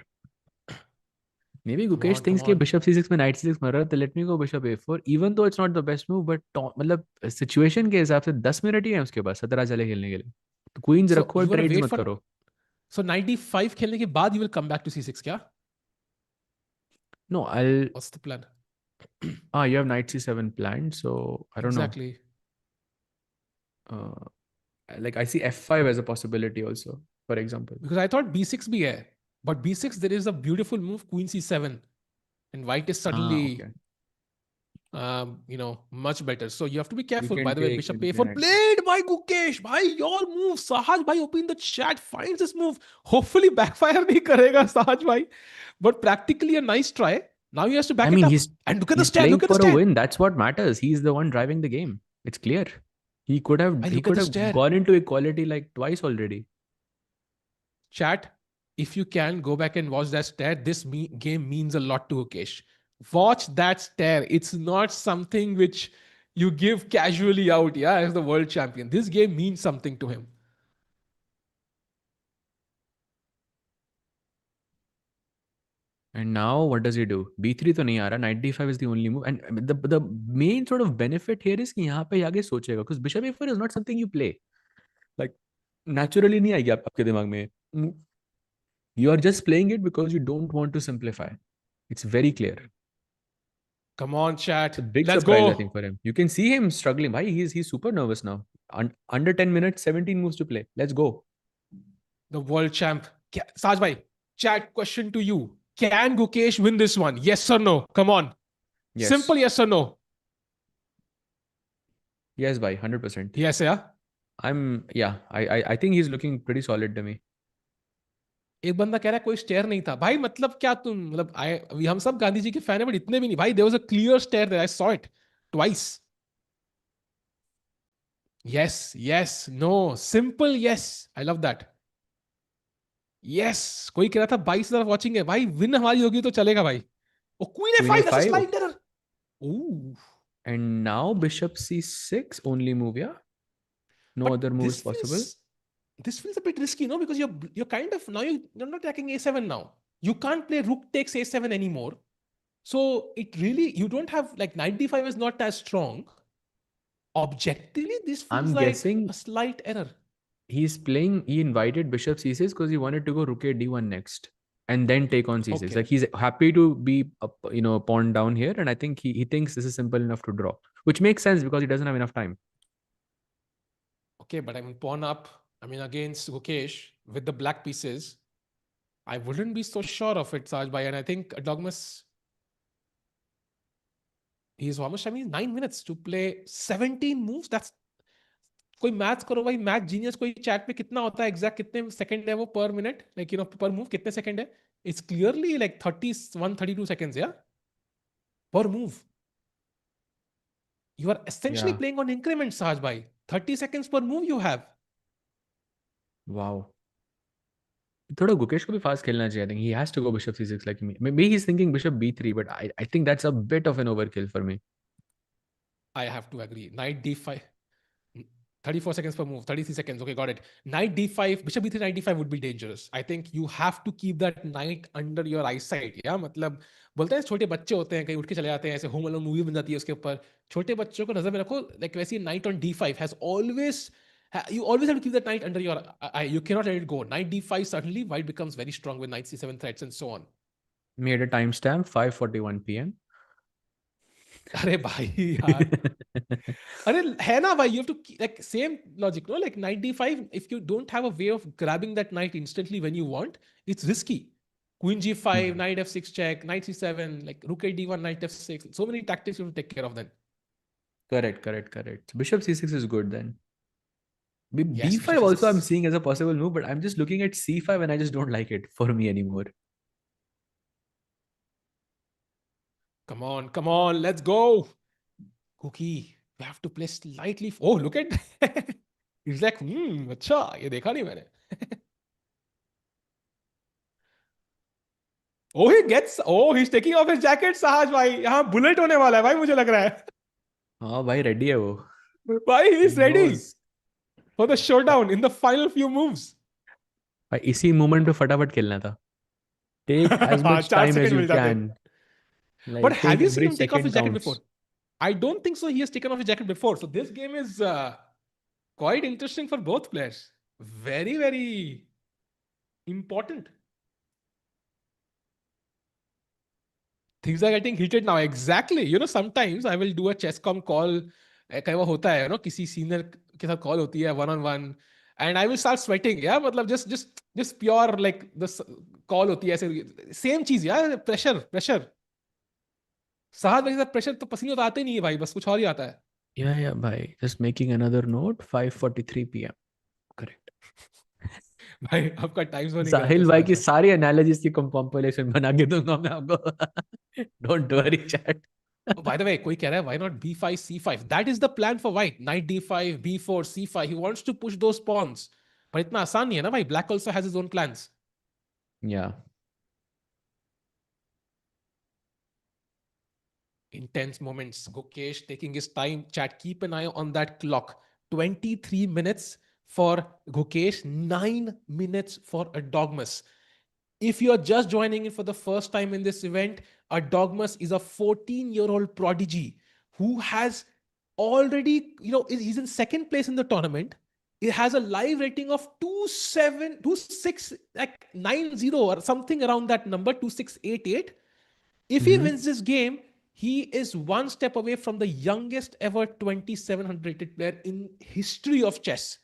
Maybe Come Gukesh on, come thinks कि on. bishop c6 में knight c6 मर रहा है तो let me go bishop a4 even though it's not the best move but मतलब situation के हिसाब से 10 मिनट ही है उसके पास 17 चले खेलने के लिए तो queens So रखो और you wanna trades wait मत for करो. so knight D5 खेलने के बाद you will come back to C6 क्या? No, I'll What's the plan? you have knight c7 planned so I don't know. Exactly. uh, like I see f5 as a possibility also for example. Because I thought B6 भी है. But B6 there is a beautiful move Queen C7 and white is Okay, suddenly much better. So you have to be careful. By the way, you Bishop can play A4 knight c6. played by Gukesh. Bhai, your move. Sahaj bhai, open the chat, finds this move. Hopefully backfire nahi karega, Sahaj bhai. But practically a nice try. Now he has to I back it mean up. And look at the he's stair. playing Look at the for a stair. win. That's what matters. He's the one driving the game. It's clear. He could have I he look at could the have stair. gone into equality like twice already. Chat, if you can go back and watch that stair, this game means a lot to Gukesh. Watch that stair. It's not something which you give casually out, yeah, as the world champion. This game means something to him. And now what does he do? B3 तो नहीं आ रहा. Knight D5 is the only move. And the main sort of benefit here is कि यहाँ पे आगे सोचेगा because Bishop A4 is not something you play. Like naturally नहीं आएगी आपके दिमाग में. You are just playing it because you don't want to simplify. It's very clear. Come on, It's a chat. big Let's surprise I go. think for him. You can see him struggling. Why he's super nervous now. Under 10 minutes, 17 moves to play. Let's go. The world champ. Saj bhai, chat question to you. Can Gukesh win this one? Yes or no? Come on. Yes. Simple yes or no. Yes, bhai, 100%. Yes, yeah. I think he's looking pretty solid to me. एक बंदा कह रहा है कोई stair नहीं था भाई. मतलब क्या तुम मतलब हम सब गांधी जी के फैन है बट इतने भी नहीं भाई. There was a clear stair there. I saw it twice. Yes yes no simple yes. I love that. Yes. कोई कह रहा था 22,000 वाचिंग है भाई. विन हमारी होगी तो चलेगा भाई. Oh queen Queen F5, that's a A5. Slide error. Oh. And now Bishop C6 only move, yeah? No But other moves this possible. feels a bit risky, no? Because you're kind of now you're not attacking A7 now. You can't play Rook takes A7 anymore. So it really you don't have like knight D5 is not as strong. Objectively, this feels I'm like guessing a slight error. he invited Bishop C6 because he wanted to go Rook A D1 next and then take on C6. Okay. Like he's happy to be a pawn down here, and I think he thinks this is simple enough to draw, which makes sense because he doesn't have enough time. Okay, but I mean pawn up. I mean against Gukesh with the black pieces, I wouldn't be so sure of it, Saj Bhai. And I think Erdogmus He's almost having 9 minutes to play 17 moves. That's कोई maths करो भाई, math genius कोई chat पे कितना होता है exact, कितने second है वो पर मिनट, लाइक पर मूव कितने सेकंड है? It's clearly like 31-32 seconds, yeah, per move. You are essentially Yeah. playing on increments, Sahaj bhai. 30 seconds per move you have. Wow. थोड़ा गुकेश को भी फास्ट खेलना चाहिए. I think he has to go bishop c6 like me. Maybe he's thinking bishop b3, but I think that's a bit of an overkill for me. I have to agree. Knight d5. 34 seconds per move, 33 seconds. Okay, got it. Knight d5, bishop b3, knight d5 would be dangerous. I think you have to keep that knight under your eyesight. Yeah, मतलब बोलते हैं छोटे बच्चे होते हैं, कहीं उठ के चले जाते हैं, ऐसे होम अलोन मूवी बन जाती है उसके ऊपर. छोटे बच्चों को नजर में रखो. Like वैसे knight on d5 has always, you always have to keep that knight under your eye. You cannot let it go. Knight d5 suddenly white becomes very strong with knight c7 threats and so on. Made a timestamp 5:41 p.m. अरे भाई यार, अरे है ना भाई, you have to like same logic, no? Like knight d5, if you don't have a way of grabbing that knight instantly when you want, it's risky. Queen g5, knight f6 check, knight c7, like rook a d1, knight f6. So many tactics you have to take care of then. Correct. Bishop c6 is good then. Yes, bishop b5 also I'm c6. seeing as a possible move, but I'm just looking at c5 and I just don't like it for me anymore. Come on, let's go. Cookie, we have to play slightly. Oh, look at he's like, अच्छा, ये देखा नहीं मैंने. Oh, he's taking off his jacket, Sahaj भाई. यहाँ bullet होने वाला है भाई, मुझे लग रहा है. हाँ भाई रेडी है वो. भाई, he He is ready knows. for the showdown in the final few moves. भाई इसी मोमेंट पे फटाफट खेलना था. Take as हाँ, much 4 second time as mill you जाते. can. But Like have take you seen every him take off his second jacket before? counts. I don't think so. He has taken off his jacket before. So this game is quite interesting for both players. Very, very important. Things are getting heated now. Exactly. Sometimes I will do a Chesscom call. कई बार होता है, किसी senior के साथ call होती है one on one, and I will start sweating. या मतलब just pure like the call होती है ऐसे, सेम चीज यार, प्रेशर प्रेशर. साहब मेरे साथ प्रेशर तो पसीने तो आते नहीं है भाई, बस कुछ और ही आता है. Yeah, bhai. Just making another note. 5:43 p.m. Correct. भाई आपका टाइम जोनिंग गलत है साहिल भाई साहब की भाई. सारी एनालिसिस की कंपाइलेशन बना के दूंगा मैं आपको. Don't worry chat. Oh, by the way, कोई कह रहा है why not b5 c5? That is the plan for white. Knight d5, b4, c5. He wants to push those pawns. पर इतना आसान नहीं है ना भाई. Black also has his own plans. Yeah. Intense moments. Gukesh taking his time. Chat, keep an eye on that clock. 23 minutes for Gukesh, 9 minutes for Erdogmus. If you're just joining in for the first time in this event, Erdogmus is a 14-year-old prodigy who has already, he's in second place in the tournament. It has a live rating of 26, like 90 or something around that number, 2688. If he wins this game, he is one step away from the youngest ever 2700 rated player in history of chess.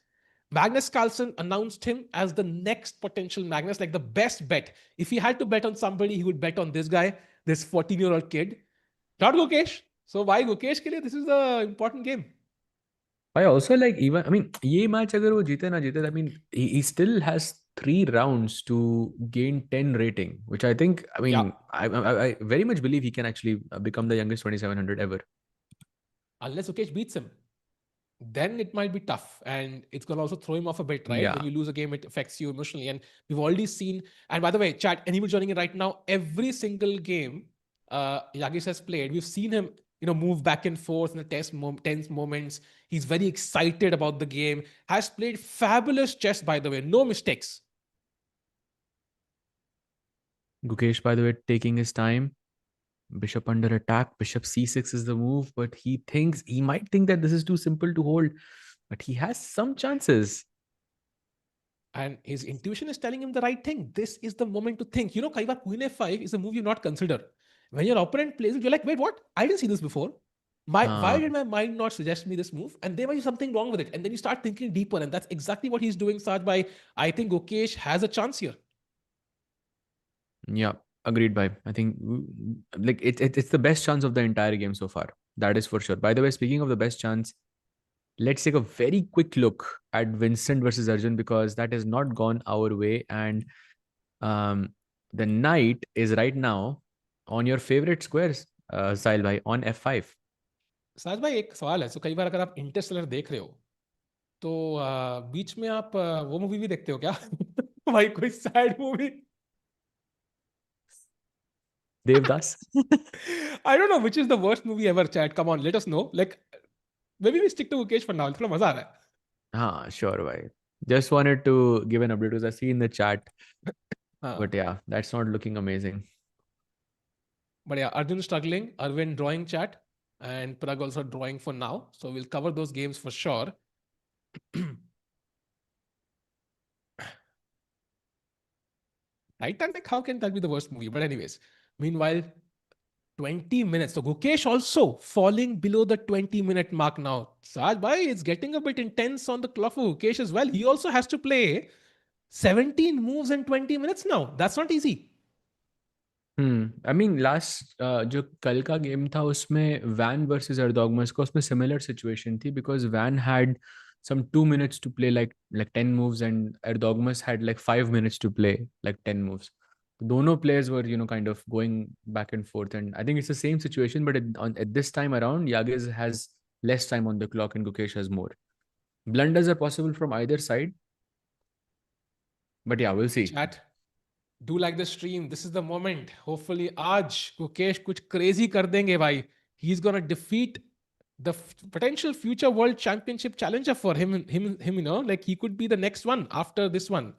Magnus Carlsen announced him as the next potential Magnus, like the best bet. If he had to bet on somebody, he would bet on this guy, this 14-year-old kid. Not Gukesh. So why Gukesh ke liye? This is an important game. I also like, even I mean ये match अगर वो जीते ना जीते, I mean he still has 3 rounds to gain 10 rating, which I think, I Yeah. mean I very much believe he can actually become the youngest 2700 ever. Unless Gukesh beats him, then it might be tough, and it's going to also throw him off a bit, right? Yeah. When you lose a game, it affects you emotionally, and we've already seen. And by the way, chat, anyone joining in right now, every single game Yagiz has played, we've seen him move back and forth in the tense moments. He's very excited about the game, has played fabulous chess, by the way, no mistakes. Gukesh, by the way, taking his time. Bishop under attack. Bishop c6 is the move, but he might think that this is too simple to hold, but he has some chances. And his intuition is telling him the right thing. This is the moment to think. Kai baar Queen f5 is a move you not consider. When your opponent plays it, you're like, wait, what? I didn't see this before. Why did my mind not suggest me this move? And there might be something wrong with it. And then you start thinking deeper. And that's exactly what he's doing, Saj bhai. I think Gukesh has a chance here. Yeah, agreed, bhai. I think like it's the best chance of the entire game so far. That is for sure. By the way, speaking of the best chance, let's take a very quick look at Vincent versus Arjun, because that has not gone our way. And um, the knight is right now on your favorite squares, Sahil bhai, on f5. साज भाई एक सवाल है, सो कई बार अगर आप Interstellar देख रहे हो तो बीच में आप वो मूवी भी देखते हो क्या? भाई कोई sad movie? Devdas. I don't know which is the worst movie ever, chat. Come on, let us know. Like, maybe we stick to Mukesh for now. थोड़ा मजा आ रहा है. हाँ, sure bhai. Just wanted to give an update because I see in the chat. हाँ. But yeah, that's not looking amazing. But yeah, Arjun struggling, Erwin drawing, chat, and Pragg also drawing for now. So we'll cover those games for sure. Titanic, how can that be the worst movie? But anyways, meanwhile, 20 minutes. So Gukesh also falling below the 20-minute mark now. Saj bhai, it's getting a bit intense on the clock for Gukesh as well. He also has to play 17 moves in 20 minutes now. That's not easy. I mean last जो कल का game था उसमें van versus एर्दोगमस का, उसमें similar situation थी because when had some 2 minutes to play like 10 moves, and Erdogmus had like 5 minutes to play like 10 moves. Dono players were, kind of going back and forth, and I think it's the same situation, but at this time around, Yagiz has less time on the clock and Gukesh has more. Blunders are possible from either side, but yeah, we'll see. Chat, do like the stream. This is the moment. Hopefully, आज Gukesh कुछ crazy कर देंगे भाई. He's gonna defeat the potential future world championship challenger for him, like he could be the next one after this one,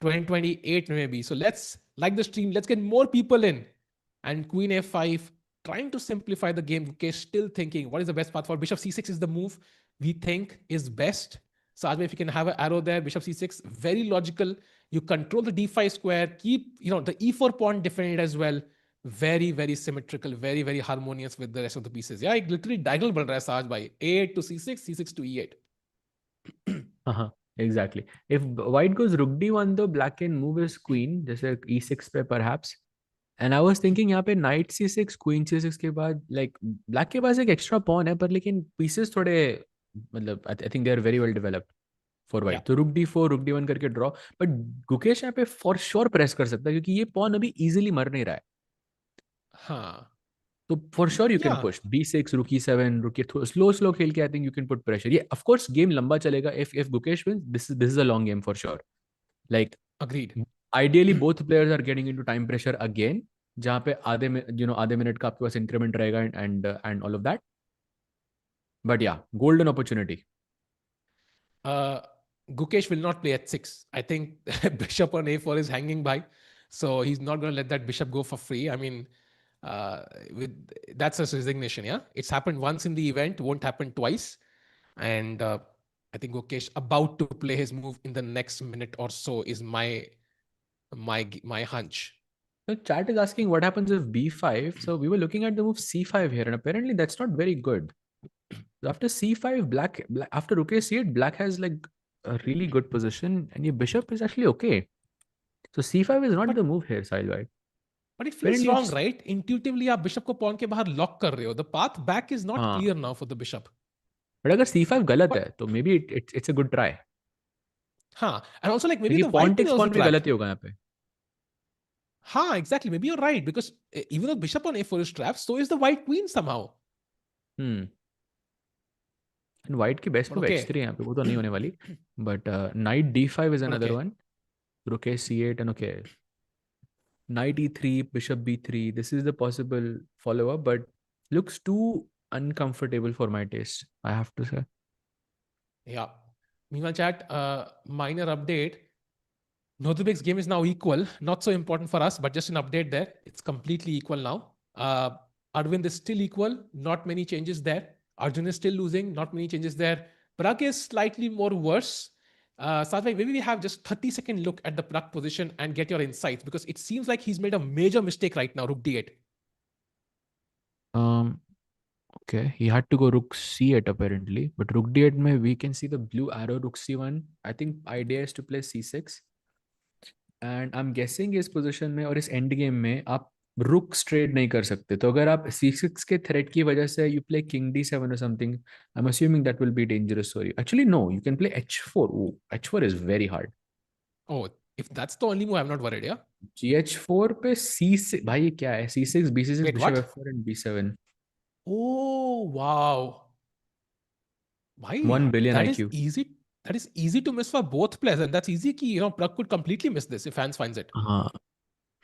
2028 maybe. So let's like the stream. Let's get more people in. And Queen F5, trying to simplify the game. Okay, still thinking what is the best path for Bishop C6 is the move we think is best. So Ajay, if you can have an arrow there, Bishop C6, very logical. You control the D5 square, keep the E4 pawn defended as well. Very, very symmetrical, very, very harmonious with the rest of the pieces. Yeah, literally diagonal ban raha hai Saj bhai. A8 to C6, C6 to E8. हाँ, exactly. If white goes rook d1, though, black can move his queen, जैसे e6 पे perhaps. And I was thinking यहाँ पे knight c6, queen c6 के बाद like black के पास एक extra pawn है, पर लेकिन pieces थोड़े मतलब I think they are very well developed for white. Yeah. तो rook d4, rook d1 करके draw. But गुकेश यहाँ पे for sure press कर सकता है क्योंकि ये pawn अभी easily मर नहीं रहा है. हाँ. तो for sure you can Yeah. push b6, rook e7, rook slow खेल के I think you can put pressure. ये of course game लंबा चलेगा. If Gukesh wins, this is a long game for sure. Like Agreed. ideally both players are getting into time pressure again, जहाँ पे आधे minute का आपके पास increment रहेगा and all of that. But yeah, golden opportunity. Gukesh will not play at 6. I think bishop on a4 is hanging by. So he's not going to let that bishop go for free. I mean, that's a resignation, yeah? It's happened once in the event, won't happen twice. And I think Gukesh about to play his move in the next minute or so is my hunch. So chat is asking what happens if b5. So we were looking at the move c5 here, and apparently that's not very good. So after c5, black after rook a8, black has like a really good position, and your bishop is actually okay. So c5 is not But the move here, Sahil. But it feels Apparently wrong, it's right? Intuitively, आप bishop को pawn के बाहर lock कर रहे हो. The path back is not हाँ. clear now for the bishop. But अगर c5 गलत But है तो maybe it's a good try. हाँ, and also like maybe क्योंकि the pawn white queen takes is also pawn भी गलत trapped. ही होगा यहाँ पे. हाँ, exactly. Maybe you're right because even though bishop on a4 is trapped, so is the white queen somehow. And white की best But move okay. h3 यहाँ पे, वो तो नहीं होने वाली. But knight d5 is But another okay. one. Rook a c8 and okay. Knight e3, bishop b3. This is the possible follow-up, but looks too uncomfortable for my taste, I have to say. Yeah. Meanwhile, chat, minor update. Nodirbek's game is now equal. Not so important for us, but just an update there. It's completely equal now. Aravindh is still equal. Not many changes there. Arjun is still losing. Not many changes there. Pragg is slightly more worse. Satvik, maybe we have just 30-second look at the Pragg position and get your insights because it seems like he's made a major mistake right now, Rook D8. Okay, he had to go rook c8 apparently, but rook d8 mein we can see the blue arrow rook c1. I think idea is to play c6. And I'm guessing इस position में और इस end game में आप रुक straight नहीं कर सकते, तो अगर आप C6 के थ्रेट की वजह से you play king D7 or something, I am assuming that will be dangerous for you. Actually no, you can play H4. Oh, H4 is very hard. Oh, if that's the only move, I'm not worried, yeah? GH4 पे C6, भाई ये क्या है? C6 B6 Wait, Bishop what? F4 and B7. Oh, wow. Bhai, 1 billion that is IQ. easy. That is easy to miss for both players. And that's easy कि, Pragg could completely miss this if Hans finds it. हाँ,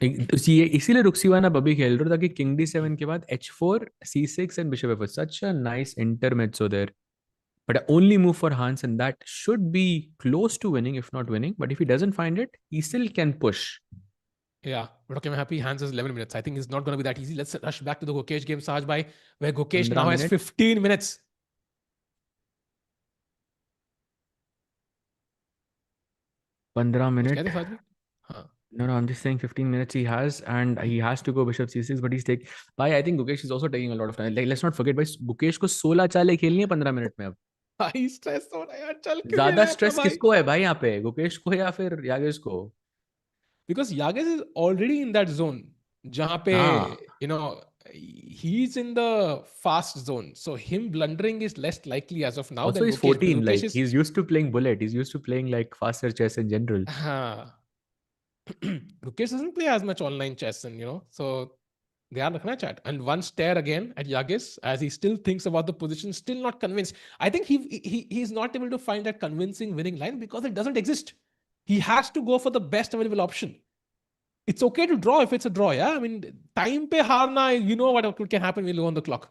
ये इसीलिए रुक्सीवान अब अभी खेल रहा था कि किंग D7 के बाद H4 C6 and Bishop F4. Such a nice intermezzo there. But the only move for Hans, and that should be close to winning, if not winning. But if he doesn't find it, he still can push. Yeah, but okay, I'm happy Hans has 11 minutes. I think it's not going to be that easy. Let's rush back to the Gukesh game, Sahaj bhai, where Gukesh 15 now has minute 15 minutes. 15 कुछ minute. कहते हैं, Sahaj bhai? हाँ. No, I'm just saying 15 minutes he has, and he has to go Bishop C6, but he's taking. I think Gukesh is also taking a lot of time. Like, let's not forget, भाई Gukesh को 16 चालें खेलनी है 15 minute में अब. भाई stress हो रहा है यार, चल क्यों नहीं ज्यादा रहा है अपना स्ट्रेस भाई? किसको है भाई यहाँ पे, गुकेश को या फिर यागिस को? Because Yagiz is already in that zone जहाँ पे, हाँ. you know, he's in the fast zone. So him blundering is less likely as of now Also, than he's Gukesh. Because 14. Gukesh Like is, he's used to playing bullet. He's used to playing like faster chess in general. हाँ. Gukesh doesn't play as much online chess, and so they are looking at chat. And one stare again at Yagiz as he still thinks about the position, still not convinced. I think he's not able to find that convincing winning line because it doesn't exist. He has to go for the best available option. It's okay to draw if it's a draw, yeah? I mean, time pe harna, you know what can happen when you go on the clock.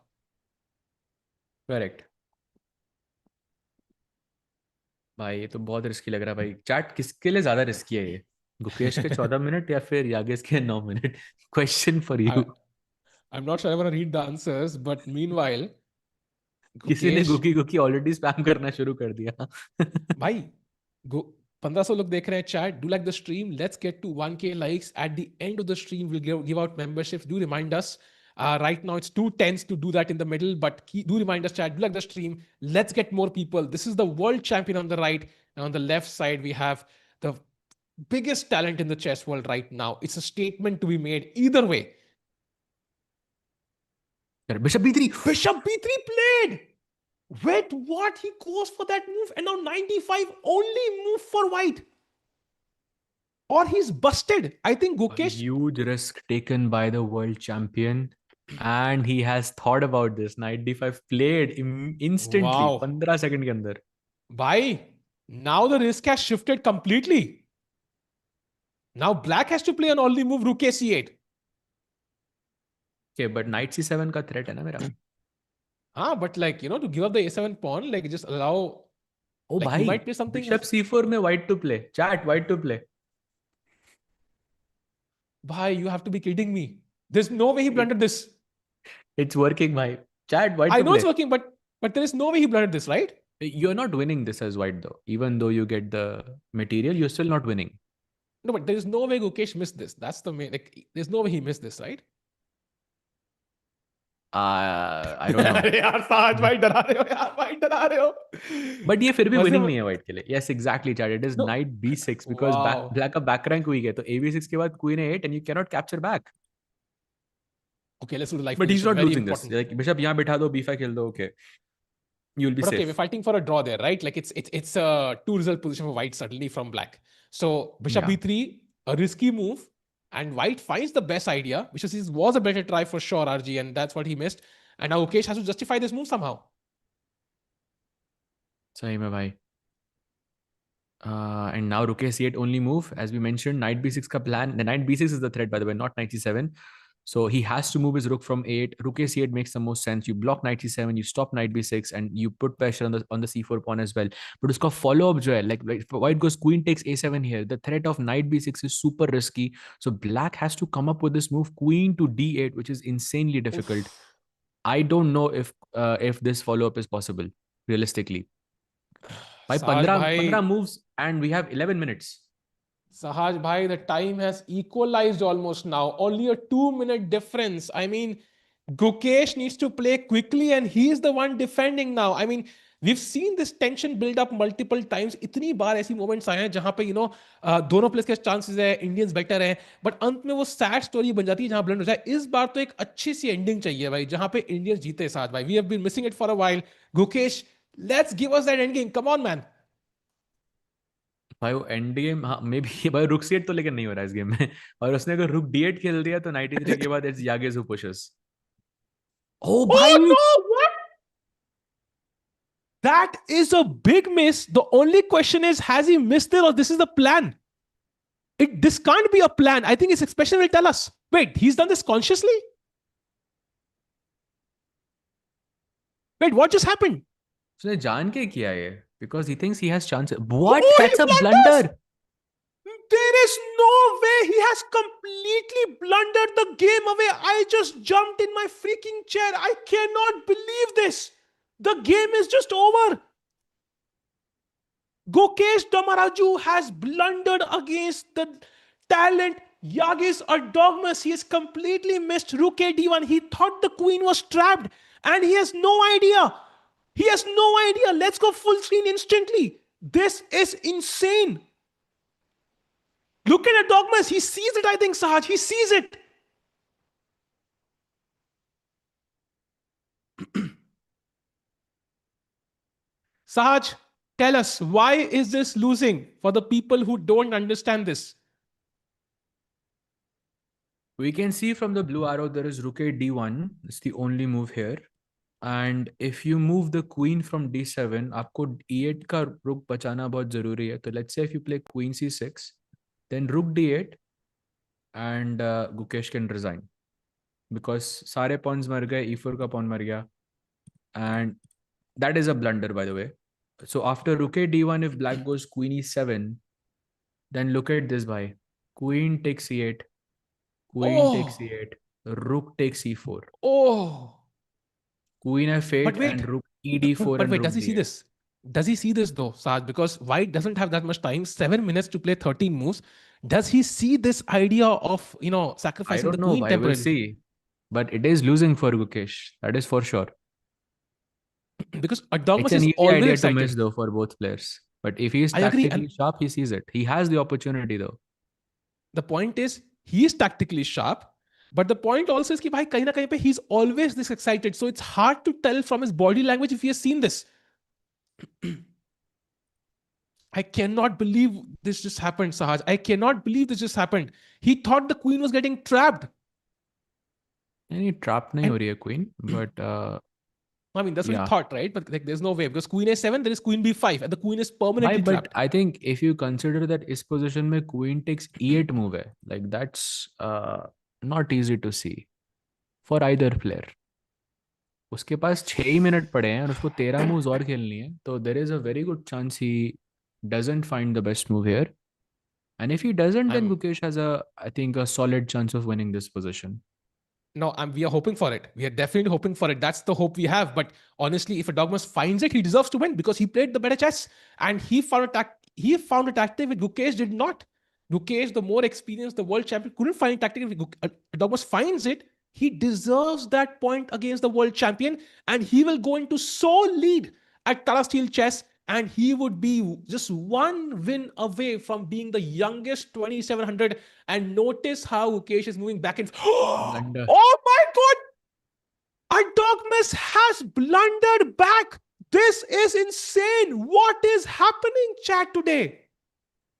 Correct. भाई ये तो बहुत risky लग रहा है भाई. Chat किसके लिए ज्यादा रिस्की है ये, गुकेश के 14 मिनट या फिर यागिस के 9 minute? Question for you. I, I'm not sure I want to read the answers, but meanwhile, किसी ने Gukesh, गुकी गुकी ऑलरेडी स्पैम करना शुरू कर दिया. भाई, go 1500 लोग देख रहे हैं chat. Do like the stream. Let's get to 1K likes. At the end of the stream, we'll give out memberships. Do remind us. Right now, it's too tense to do that in the middle, but do remind us, chat. Do like the stream. Let's get more people. This is the world champion on the right. And on the left side, we have the biggest talent in the chess world right now. It's a statement to be made either way. Bishop B3. Bishop B3 played. Wait, what? He goes for that move, and now 95 only move for white. Or he's busted. I think A Gukesh. huge risk taken by the world champion, and he has thought about this. Knight D5 played instantly, Wow. 15 second के अंदर. Bhai, now the risk has shifted completely. Now black has to play an only move rook C8. Okay, but Knight C7 का threat है ना मेरा. But like, to give up the A7 pawn, like just allow. Oh Like भाई, you might play something. Bishop C4 में white to play. Chat, white to play. Bhai, you have to be kidding me. There's no way he blundered this. It's working, bhai. Chat, white I to know play. it's working, but there is no way he blundered this, right? You're not winning this as white though. Even though you get the material, you're still not winning. No, but there is no way Gukesh missed this. That's the main. Like, there's no way he missed this, right? I don't know. यार साज भाई डरा रहे हो यार भाई डरा रहे हो. But ये फिर भी वैसे winning नहीं है white के लिए. Yes, exactly, chat. It is No. knight B6 because Wow. black का back rank weak है. तो AV6 के बाद queen A8 and you cannot capture back. Okay, let's do the life But he's position. not Very losing important. this. Like bishop यहाँ बिठा दो, B5 खेल दो, okay. You'll be But okay, safe. we're fighting for a draw there, right? Like it's a two result position for white suddenly from black. So bishop Yeah. B3, a risky move, and white finds the best idea, which was a better try for sure, RG, and that's what he missed. And now Gukesh has to justify this move somehow. सही में भाई. And now rook C8 only move. As we mentioned, knight B6 ka plan. The knight B6 is the threat, by the way, not knight C7. So he has to move his rook from 8. Rook C8 makes the most sense. You block knight C7, you stop knight B6, and you put pressure on the C4 pawn as well. But uska follow up, like white goes queen takes A7 here. The threat of knight B6 is super risky. So black has to come up with this move, queen to D8, which is insanely difficult. Oof. I don't know if this follow up is possible realistically. By Sahaj 15 bhai, moves and we have 11 minutes. Sahaj bhai, the time has equalized almost now. Only a 2-minute difference. I mean, Gukesh needs to play quickly and he's the one defending now. I mean, We've seen this tension build up multiple times. इतनी बार ऐसी moments आए हैं जहां पे दोनों players के chances है, Indians better है, बट अंत में वो सैड स्टोरी बन जाती है जहां ब्लंडर हो जाए. इस बार तो एक अच्छी सी एंडिंग चाहिए भाई, जहां पे इंडियंस जीते साथ भाई. We have been missing it for a while. Gukesh, let's give us that end game. Come on man. भाई वो एंड गेम, हाँ मे बी भाई रुक सी8 तो लेकिन नहीं हो रहा है इस गेम में और उसने अगर रुक डी8 खेल दिया तो 93 के बाद it's Yagiz who pushes. Oh Oh भाई. no! What? That is a big miss. The only question is, has he missed it or this is the plan? This can't be a plan. I think his expression will tell us. Wait, he's done this consciously? Wait, what just happened? उसने जान के किया ये because he thinks he has chances. What? Oh, he That's a blunders! blunder. There is no way. He has completely blundered the game away. I just jumped in my freaking chair. I cannot believe this. The game is just over. Gukesh Dommaraju has blundered against the talent Yagiz Erdogmus. He has completely missed Rook D1. He thought the queen was trapped and he has no idea. He has no idea. Let's go full screen instantly. This is insane. Look at Erdogmus. He sees it, I think, Sahaj. He sees it. Sahaj, tell us, why is this losing for the people who don't understand this? We can see from the blue arrow there is rook d1. It's the only move here. And if you move the queen from d7, आपको e8 का रुक बचाना बहुत जरूरी है. तो let's say if you play queen c6, then rook d8 and Gukesh can resign because सारे pawns मर गए, e4 का pawn मर गया, and that is a blunder by the way. So after rook d1, if black goes queen e7, then look at this bhai. Queen takes e8, queen takes Oh, e8, rook takes e4, oh. queen But f8 wait, and rook ed4 but and wait, rook does he see d8. this? Does he see this though, Saj? Because White doesn't have that much time, 7 minutes to play 13 moves. Does he see this idea of, I sacrificing the don't know, queen bhai, we'll temporarily? see. But it is losing for Gukesh. That is for sure. Because It's Adogmas an is easy always idea to miss excited. though for both players. But if he is I agree. And tactically sharp, he sees it. He has the opportunity though. the point is, he is tactically sharp. But the point also is that kahin na kahin pe he's always this excited. So it's hard to tell from his body language if he has seen this. I cannot believe this just happened, Sahaj. I cannot believe this just happened. He thought the queen was getting trapped. Any trap nahi ho And rahi hai queen, but I mean, that's what he yeah. thought, right? But like, there's no way because queen a7, there is queen b5, and the queen is Why? permanently But trapped. I think if you consider that is position mein queen takes e8 move hai, like that's not easy to see for either player. उसके पास 6 ही minute पड़े हैं और उसको 13 moves और खेलनी है, तो there is a very good chance he doesn't find the best move here. And if he doesn't, then I'm Gukesh has I think, a solid chance of winning this position. No, we are hoping for it. We are definitely hoping for it. That's the hope we have. But honestly, if a Dogmas finds it, he deserves to win because he played the better chess and he found it active with Gukesh did not. Gukesh, the more experienced, the world champion, couldn't find it tactic. If Dogmas finds it, he deserves that point against the world champion, and he will go into sole lead at Tata Steel Chess, and he would be just one win away from being the youngest 2700. And notice how Gukesh is moving back and Blunder. oh my god! Erdogmus has blundered back. This is insane. What is happening, chat, today?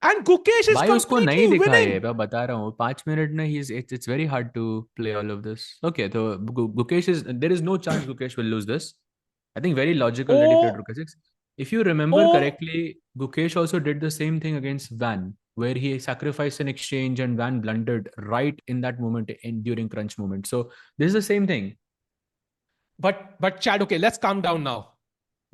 And Gukesh is भाई उसको नहीं completely दिखा winning. ये, मैं बता रहा हूँ 5 minute में ही it's very hard to play all of this. Okay, so Gukesh is, there is no chance Gukesh will lose this. I think very logical that he played Oh, rook a6. If you remember oh, correctly, Gukesh also did the same thing against Van, where he sacrificed an exchange and Van blundered right in that moment during crunch moment. So this is the same thing. but Chad, okay, let's calm down now.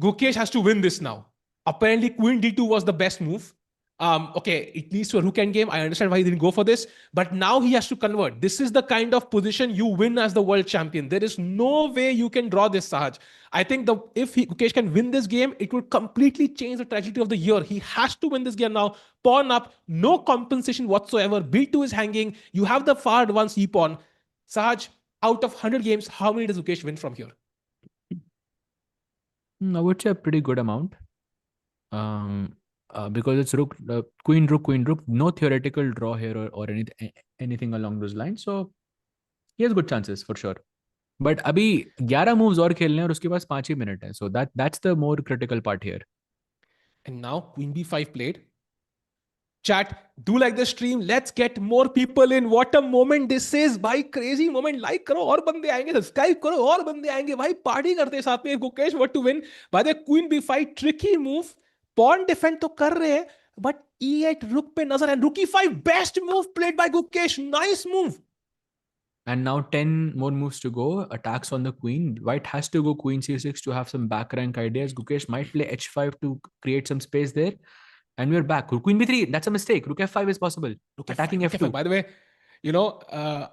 Gukesh has to win this now. Apparently, Queen D2 was the best move. Okay, it leads to a rook endgame. I understand why he didn't go for this, but now he has to convert. This is the kind of position you win as the world champion. There is no way you can draw this, Sahaj. I think if Gukesh can win this game, it will completely change the trajectory of the year. He has to win this game now. Pawn up, no compensation whatsoever. B2 is hanging. You have the far advanced E pawn. Sahaj, out of 100 games, how many does Gukesh win from here? I would say a pretty good amount. Because it's rook, queen, rook. No theoretical draw here or anything along those lines. So he has good chances for sure. But अभी 11 moves और खेलने हैं और उसके पास 5 ही minute है. So that's the more critical part here. And now queen b5 played. Chat, do like the stream. Let's get more people in. What a moment this is. भाई crazy moment. Like करो और बंदे आएंगे. Subscribe करो और बंदे आएंगे. भाई party करते हैं साथ में. Gukesh, what to win? By the queen b5, tricky move. Pawn defend तो कर रहे हैं. But e8 rook पे नजर and rook e5. Best move played by Gukesh. Nice move. And now 10 more moves to go. Attacks on the queen. White has to go queen c6 to have some back rank ideas. Gukesh might play h5 to create some space there. And we're back. Queen b3. That's a mistake. Rook f5 is possible. Rook Attacking f5. f2. By the way,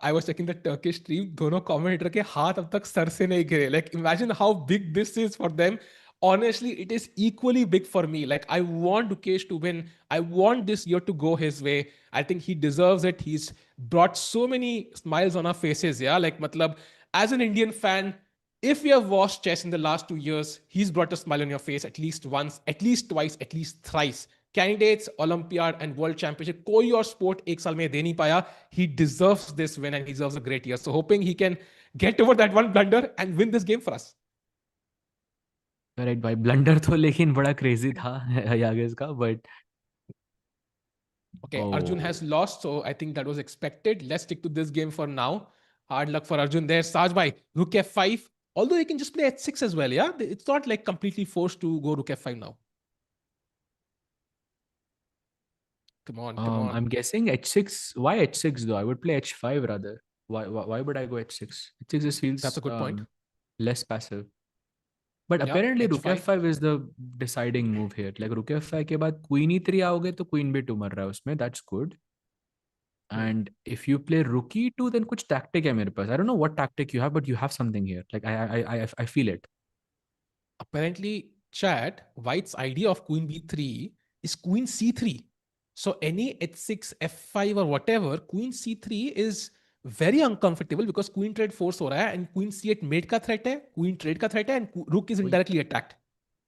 I was checking the Turkish stream. दोनों commentator के हाथ अब तक sir से नहीं गिरे. Like, imagine how big this is for them. Honestly, it is equally big for me. Like, I want Dukesh to win. I want this year to go his way. I think he deserves it. He's brought so many smiles on our faces. Yeah, like, matlab, as an Indian fan, if you have watched chess in the last 2 years, he's brought a smile on your face at least once, at least twice, at least thrice. Candidates, Olympiad and World Championship, कोई और sport एक साल में दे नहीं पाया. He deserves this win and he deserves a great year. So hoping he can get over that one blunder and win this game for us. Right भाई blunder तो लेकिन बड़ा क्रेजी था यागिज का but Okay, Arjun has lost, so I think that was expected. Let's stick to this game for now. Hard luck for Arjun there. Saj bhai, rook f5. Although you can just play h6 as well, yeah? It's not like completely forced to go rook f5 now. Come on, come on. I'm guessing h6. Why h6 though? I would play h5 rather. Why would I go h6? H6 just feels That's a good point. less passive. But Yeah, apparently rook h5. f5 is the deciding move here. Like rook f5 के बाद queen e3 आओगे तो queen b2 मर रहा है उसमें. That's good. And if you play rook e2, then कुछ tactic है मेरे पास. I don't know what tactic you have, but you have something here. Like I feel it. Apparently, chat, White's idea of queen b3 is queen c3. So any h6, f5 or whatever, queen c3 is very uncomfortable because queen trade force हो रहा है and queen c8 mate का threat है, queen trade का threat है and rook is indirectly attacked.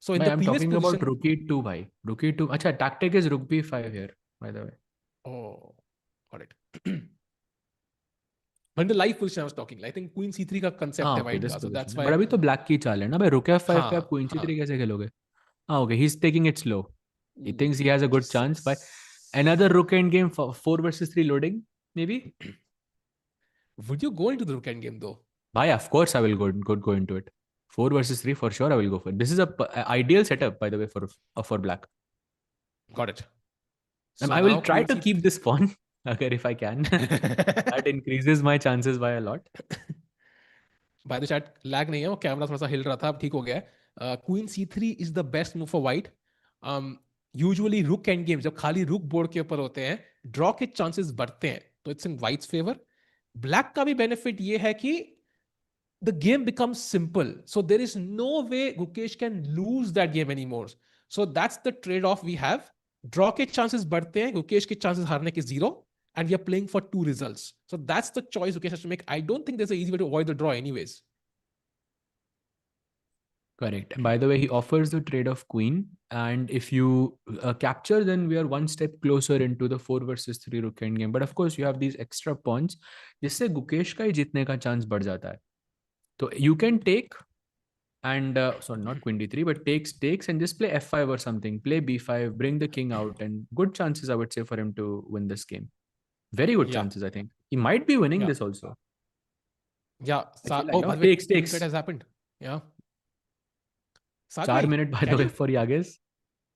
So in the I'm previous talking position, about rook e2 भाई. Rook e2. अच्छा tactic is rook b5 here by the way. oh, got it. But in the live position I was talking, I think queen c3 का concept है Okay, white this का, so that's position. why. But अभी तो black की चाल है ना भाई. rook f5 पे आप हाँ, queen हाँ. c3 कैसे खेलोगे? Okay, he's taking it slow. He thinks he has a good chance. But G6. another rook endgame for 4 versus 3 loading, maybe? Would you go into the rook endgame though? Bhai, of course I will go into it. 4 versus 3 for sure I will go for it. This is a ideal setup by the way for black. Got it. And So I will now try queen to c3. keep this pawn okay, if I can. That increases my chances by a lot. By the chat lag नहीं है, वो camera थोड़ा सा हिल रहा था, अब ठीक हो गया है. Queen c3 is the best move for white. Usually रुक एंड गेम जब खाली रुक बोर्ड के ऊपर होते हैं, ड्रॉ के चांसेस बढ़ते हैं, तो it's in white's favour. Black का भी बेनिफिट ये है कि the game becomes simple. So there is no way Gukesh can lose that game anymore. So that's the trade-off we have. Draw के chances बढ़ते हैं, Gukesh के chances हारने के zero, and we are playing for 2 results. So that's the choice Gukesh has to make. I don't think there's an easy way to avoid the draw anyways. Correct. By the way, he offers the trade of queen, and if you capture, then we are one step closer into the 4 versus 3 rook endgame. But of course, you have these extra pawns, जिससे गुकेश का ही जीतने का chance बढ़ जाता है. So you can take and sorry, not queen d3, but takes and just play f5 or something. Play b5, bring the king out, and good chances I would say for him to win this game. Very good chances, I think. He might be winning this also. Yeah. Like, Oh, by the way, takes has happened. Yeah. 4 minutes by the way for Yagiz.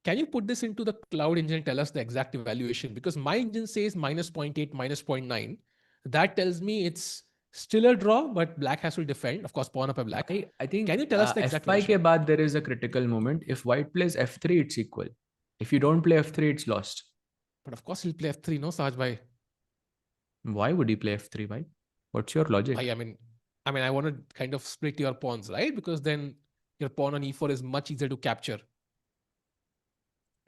Can you put this into the cloud engine and tell us the exact evaluation? Because my engine says minus 0.8, minus 0.9. That tells me it's still a draw, but black has to defend. Of course, pawn up a black. I think. Can you tell us the exact f5 evaluation? के बाद there is a critical moment. If white plays f3, it's equal. If you don't play f3, it's lost. But of course, he'll play f3, no, Saj bhai? Why would he play f3, bhai? What's your logic? I mean, I want to kind of split your pawns, right? Because then your pawn on e4 is much easier to capture.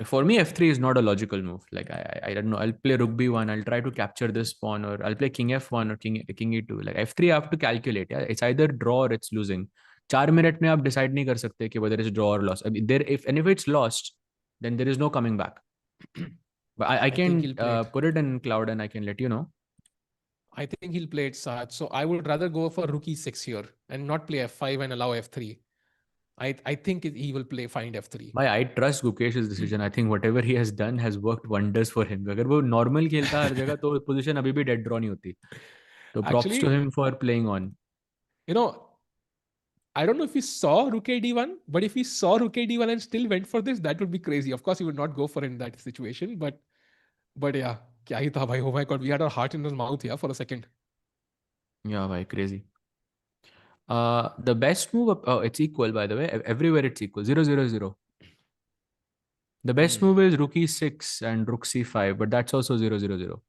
For me, f3 is not a logical move. Like I don't know. I'll play rook b1. I'll try to capture this pawn, or I'll play king f1 or king e2. Like f3, I have to calculate. Yeah, it's either draw or it's losing. 4 minute में आप decide नहीं कर सकते कि whether it's draw or loss. I mean, there if it's lost, then there is no coming back. But I I think can he'll play it. put it in cloud and I can let you know. I think he'll play it Saj. So I would rather go for rook e6 here and not play f5 and allow f3. I think he will play find f3. I trust Gukesh's decision. I think whatever he has done has worked wonders for him. अगर वो normal खेलता हर जगह तो position अभी भी dead draw नहीं होती. So props to Actually, him for playing on. you know, I don't know if he saw rook a d1, but if he saw rook a d1 and still went for this, that would be crazy. Of course, he would not go for it in that situation, but yeah, kya hi tha bhai. Oh my god, we had our heart in his mouth here for a second. Yeah, bhai, crazy. The best move, it's equal by the way. Everywhere it's equal. 0-0-0. The best Hmm. move is rook e6 and rook c5, but that's also 0-0-0.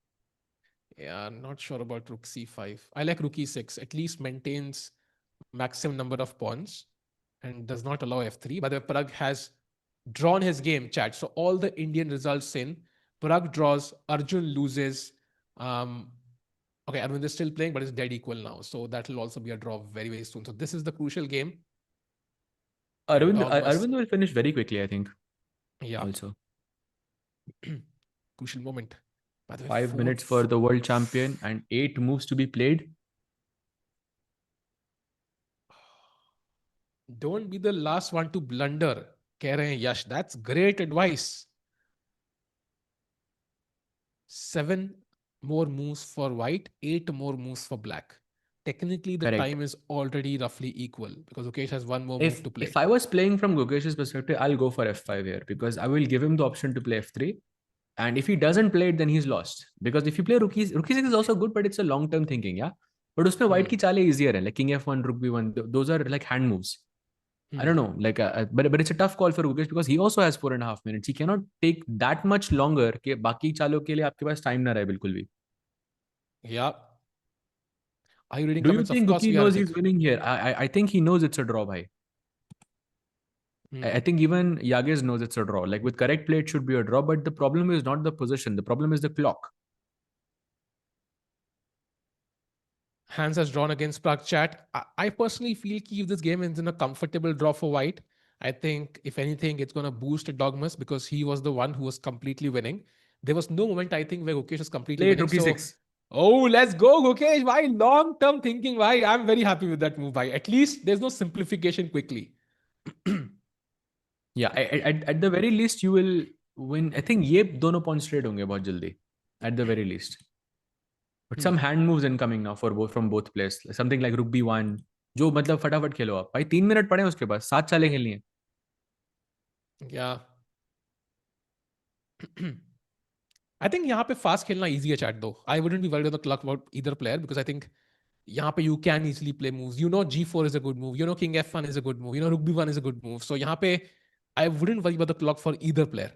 Yeah, not sure about rook c5. I like rook e6. At least maintains maximum number of pawns and does not allow f3. By the way, Pragg has drawn his game, chat. So all the Indian results in Pragg draws, Arjun loses. Okay, Arvind is still playing, but it's dead equal now. So that will also be a draw very, very soon. So this is the crucial game. Erdogmus. Arvind will finish very quickly, I think. Yeah. Also, Crucial moment. By the way, 5 minutes for the world champion and 8 moves to be played. Don't be the last one to blunder. कह रहे हैं यश. That's great advice. 7 more moves for white, 8 more moves for black. Technically, the Correct. time is already roughly equal because Gukesh has one more If move to play. if I was playing from Gukesh's perspective, I'll go for f5 here because I will give him the option to play f3. And if he doesn't play it, then he's lost. Because if you play rook e6 is also good, but it's a long-term thinking, yeah. But उसमें white की चालें easier है, like king f1, rook b1. Those are like hand moves. I don't know, like, but it's a tough call for Gukesh because he also has 4.5 minutes. He cannot take that much longer कि बाकी चालों के लिए आपके पास time ना रहे बिल्कुल भी. Yeah. Are you reading Do you comments? Of think course, Guki we are. knows he's winning here? I think he knows it's a draw, bhai. I think even Yagiz knows it's a draw. Like with correct play, it should be a draw. But the problem is not the position. The problem is the clock. Hans has drawn against Pragg chat. I personally feel if this game ends in a comfortable draw for white, I think if anything, it's going to boost Erdogmus because he was the one who was completely winning. There was no moment, I think, where Gukesh was completely Play winning. rook So, e6. oh, let's go, Gukesh. Why? Long-term thinking. Why? I'm very happy with that move. Why? At least there's no simplification quickly. Yeah, at the very least, you will win. I think ये दोनों point straight होंगे बहुत जल्दी. At the very least. But some hand moves incoming now for both from both players. Something like rook b1. जो मतलब फटाफट खेलो आप. भाई 3 मिनट पड़े हैं उसके पास. 7 चालें खेलनी है. Yeah. I think यहाँ पे fast खेलना easy है chat though. I wouldn't be worried about the clock about either player because I think यहाँ पे you can easily play moves. You know g4 is a good move. You know king f1 is a good move. You know rook b1 is a good move. So यहाँ पे I wouldn't worry about the clock for either player.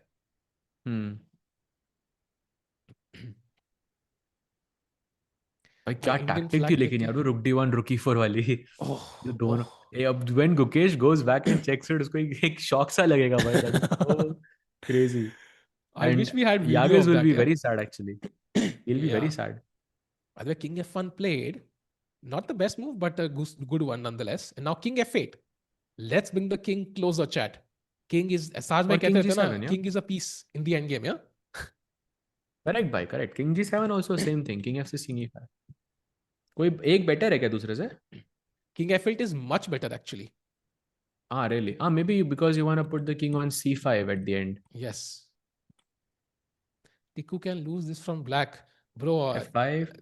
भाई क्या Indian tactic थी flag लेकिन लेके. यार रुक d1 रुक e4 वाली Oh, जो दोनों oh. अब when Gukesh goes back and checks it उसको एक शॉक सा लगेगा भाई that is so crazy I wish and we had video Yagiz of will that. be Yeah. very sad actually. He'll be very Yeah. sad. By the way, king f1 played. Not the best move, but a good one nonetheless. And now king f8. Let's bring the king closer, chat. King is, साज में For कहते king थे ना, g7, yeah, king is a piece in the endgame, yeah? correct भाई, correct. King g7 also same thing. King f6 king e5. कोई एक better है क्या दूसरे से? King f8 is much better actually. Really? Maybe because you want to put the king on c5 at the end. Yes. Tiku can lose this from black. Bro, f5.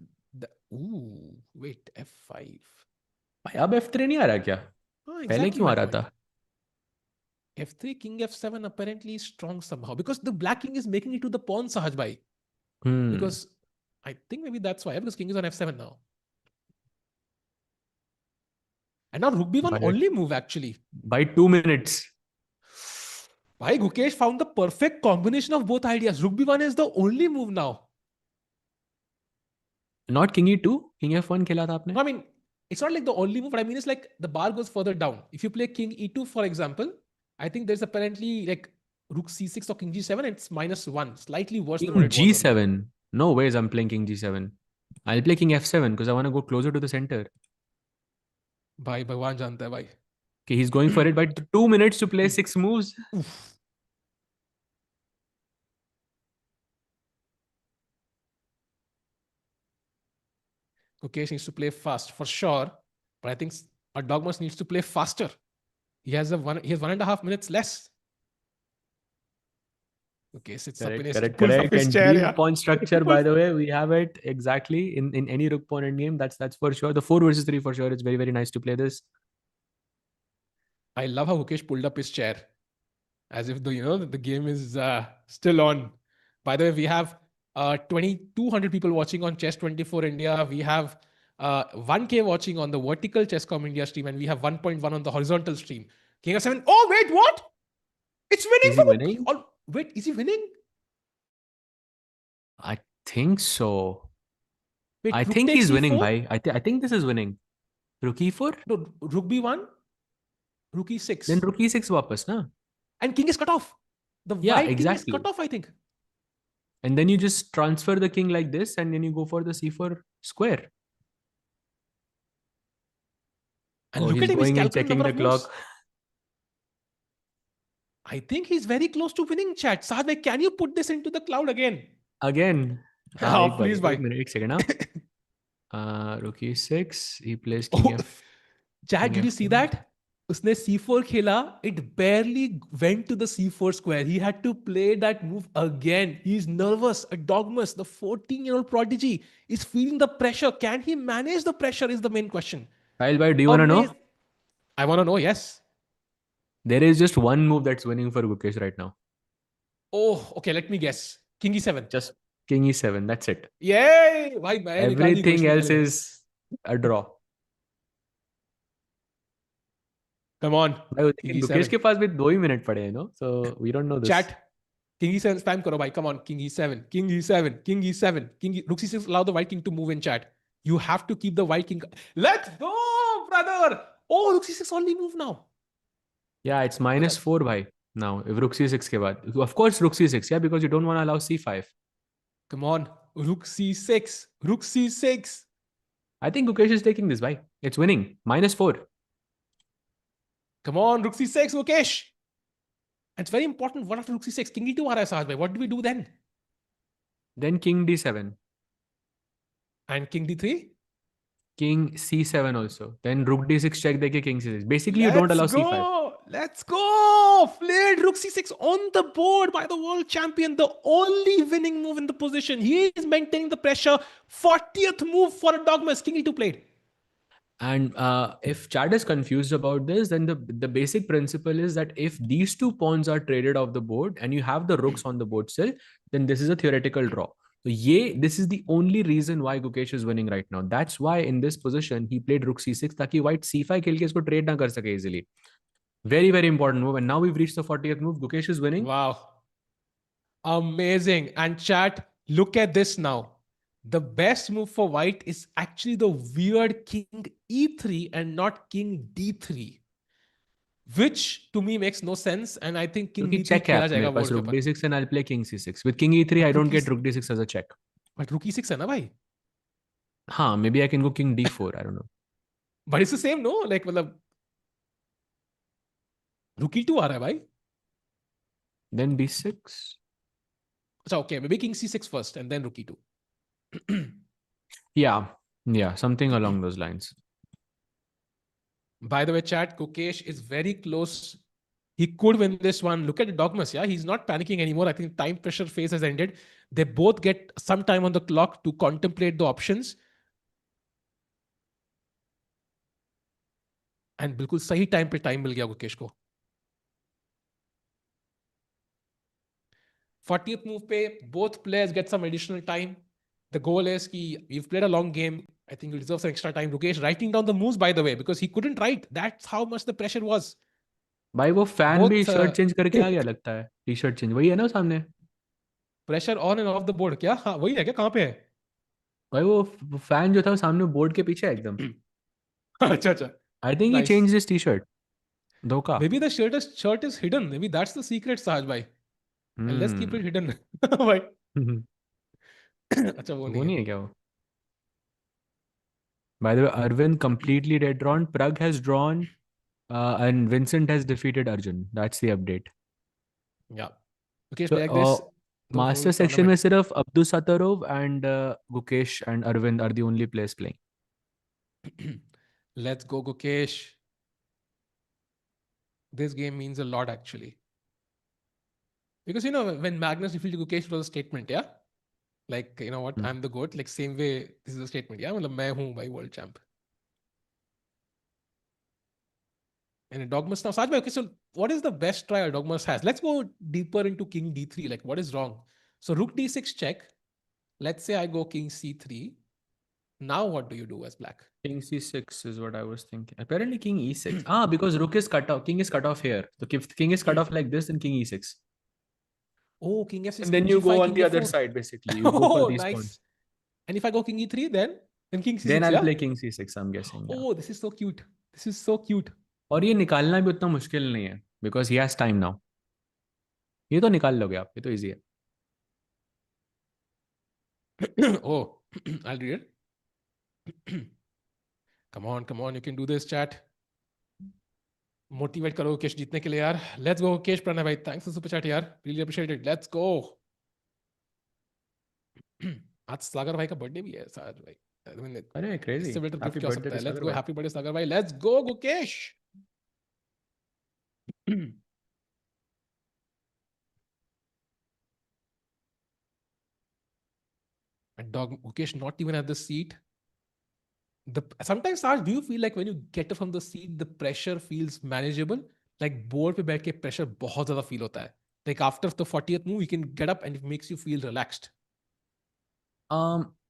ooh, wait, f5. भाई अब f3 नहीं आ रहा क्या? पहले Exactly क्यों my आ रहा point. था? F3, king f7 apparently is strong somehow because the black king is making it to the pawn, Sahaj bhai. Because I think maybe that's why, because king is on f7 now. And now rook b1 only move actually. By 2 minutes. Why Gukesh found the perfect combination of both ideas. Rook b1 is the only move now. Not king e2, king f1 खेला था आपने? No, I mean, it's not like the only move, but I mean, it's like the bar goes further down. If you play king e2, for example, I think there's apparently like rook c6 or king g7, and it's -1, slightly worse than what King it was earlier. g7. No ways I'm playing king g7. I'll play king f7 because I want to go closer to the center. भाई भगवान जानता है भाई. Okay, he's going for it, but 2 minutes to play 6 moves. Oof. Gukesh needs to play fast for sure, but I think Erdogmus needs to play faster. He has 1.5 minutes less. Okay, sits up in his pulls up Correct. his And chair. dream Yeah, pawn structure, by the way, we have it exactly in any rook pawn endgame. That's for sure. The 4 versus 3 for sure. It's very, very nice to play this. I love how Gukesh pulled up his chair, as if the game is still on. By the way, we have 2,200 people watching on Chess 24 India. We have 1K watching on the vertical Chesscom India stream, and we have 1.1 on the horizontal stream. King of 7. Oh wait, what? It's winning Is he for winning? Oh, wait, is he winning? I think so. I Wait, rook think takes he's winning, e4. bhai. I think this is winning. Rook e4? No, rook b1, rook Then e6, rook e6 wapas, na? and king is cut off. The Yeah, white king is cut exactly. off, I think. And then you just transfer the king like this, and then you go for the c4 square. And Oh, look he's at him, he's going and calculating checking number the of moves. clock. I think he's very close to winning, chat. Saad, can you put this into the cloud again? Again. Oh, Ek baar, please, bhai. ek minute, ek second, huh? Rook e6. He plays Oh, king chat, did you see f1. that? Usne c4 khela, it barely went to the c4 square. He had to play that move again. He's nervous. Erdogmus, the 14-year-old prodigy, is feeling the pressure. Can he manage the pressure is the main question. Kyle, bhai, do you want to know? Amazing. I want to know, yes. There is just one move that's winning for Gukesh right now. Oh, okay, let me guess. King e7. Just king e7. That's it. Yay! भाई मैं निकाल दी Everything question else पहले. is a draw. Come on. भाई King लेकिन Gukesh e7. के पास भी 2 ही minute पड़े हैं, so we don't know this. Chat. King e7 spam करो भाई. Come on. King e7. King e7. King e7. Rook c6 allow the white king to move in chat. You have to keep the white king. Let's go, brother. Oh, rook c6 only move now. Yeah, it's -4 bhai now. If rook c6 के बाद, of course rook c6, yeah, because you don't want to allow c5. Come on. Rook c6. Rook c6. I think Gukesh is taking this, bhai. It's winning. -4. Come on. Rook c6, Mukesh. It's very important. What after rook c6? King e2 आ रहा है साथ में. What do we do then? Then king d7. And king d3? King c7 also. Then rook d6 check देके king c6. Basically, you don't Let's allow c5. go. Let's go. Played rook c6 on the board by the world champion. The only winning move in the position. He is maintaining the pressure. 40th move for Erdogmus. King e2 played. And if Chad is confused about this, then the basic principle is that if these two pawns are traded off the board and you have the rooks on the board still, then this is a theoretical draw. So this is the only reason why Gukesh is winning right now. That's why in this position he played rook c6 ताकि white c5 खेल के इसको trade ना कर सके easily. Very, very important move. And now we've reached the 40th move. Gukesh is winning. Wow. Amazing. And chat, look at this now. The best move for white is actually the weird king e3 and not king d3. Which to me makes no sense. And I think king क्योंकि d3 check है खेला मेरे जाएगा पास board के rook ऊपर. d6 and I'll play king c6. With king e3, I But don't get rook d6 as a check. But rook e6 है ना भाई? हाँ, maybe I can go king d4. I don't know. But it's the same, no? Like, मतलब rook e2 आ रहा है भाई. Then b6. So, okay, maybe king c6 first and then rook e2. Yeah, something along those lines. By the way, chat, Gukesh is very close. He could win this one. Look at the Dogmas, yeah? He's not panicking anymore. I think time pressure phase has ended. They both get some time on the clock to contemplate the options. And बिल्कुल सही time पे time मिल गया गुकेश को. 40th move पे both players get some additional time. The goal is कि we've played a long game. I think we deserve some extra time. Gukesh writing down the moves, by the way, because he couldn't write. That's how much the pressure was. भाई वो fan भी Both shirt change करके आ गया लगता है. T shirt change वही है ना सामने. pressure on and off the board. क्या? हाँ, वही है क्या? कहाँ पे है? भाई वो फैन जो था वो सामने बोर्ड के पीछे है एकदम. अच्छा अच्छा. आई think he Nice. Change this T shirt. धोखा. Maybe the shirt is hidden. Maybe that's the secret, Sahaj bhai. And let's keep it hidden. Bhai. अच्छा वो वो नहीं है. नहीं है क्या वो. By the way, Arvind completely dead drawn. Pragg has drawn. And Vincent has defeated Arjun. That's the update. Yeah. Gukesh, So like this, the whole master section में tournament. सिर्फ Abdusattorov and Gukesh and Arvind are the only players playing. Let's go, Gukesh. This game means a lot, actually. Because, when Magnus defeated Gukesh, it was a statement, yeah? Like, you know what? I'm the GOAT. Like, same way, this is a statement, yeah? मतलब मैं हूँ भाई world champ. And Erdogmus now, Sajbhai, okay, so what is the best try Erdogmus has? Let's go deeper into King D3. Like, what is wrong? So, Rook D6 check. Let's say I go King C3. Now, what do you do as black? King C6 is what I was thinking. Apparently King E6. Because Rook is cut off. King is cut off here. So if King is cut off like this, then King E6. Oh, King F6, And then King you go G5, on King the other F4. side, basically. You go for Oh, these nice. pawns. And if I go King E3, then King Then C6, I'll yeah? play King C6, I'm guessing. Yeah. Oh, this is so cute. This is so cute. और ये निकालना भी उतना मुश्किल नहीं है. Because he has time now. ये तो निकाल लोगे आप. ये तो easy है. Oh, I'll read it. Come on. You can do this, chat. Motivate करो केश जीतने के लिए यार. Let's go, केश प्रणय भाई. Thanks for super chat यार. Really appreciate it. Let's go. आज सागर भाई का बर्थडे भी है सागर भाई. I mean, अरे crazy. इससे बेटर गिफ्ट Happy क्या हो birthday सकता to है? Let's Sagar go. bhai. Happy birthday सागर भाई. Let's go, Gukesh. And dog Gukesh not even at the seat. Sometimes Sarge, do you feel like when you get up from the seat, the pressure feels manageable? Like board पे बैठ के pressure बहुत ज़्यादा feel होता है. Like after the 40th move, you can get up and it makes you feel relaxed.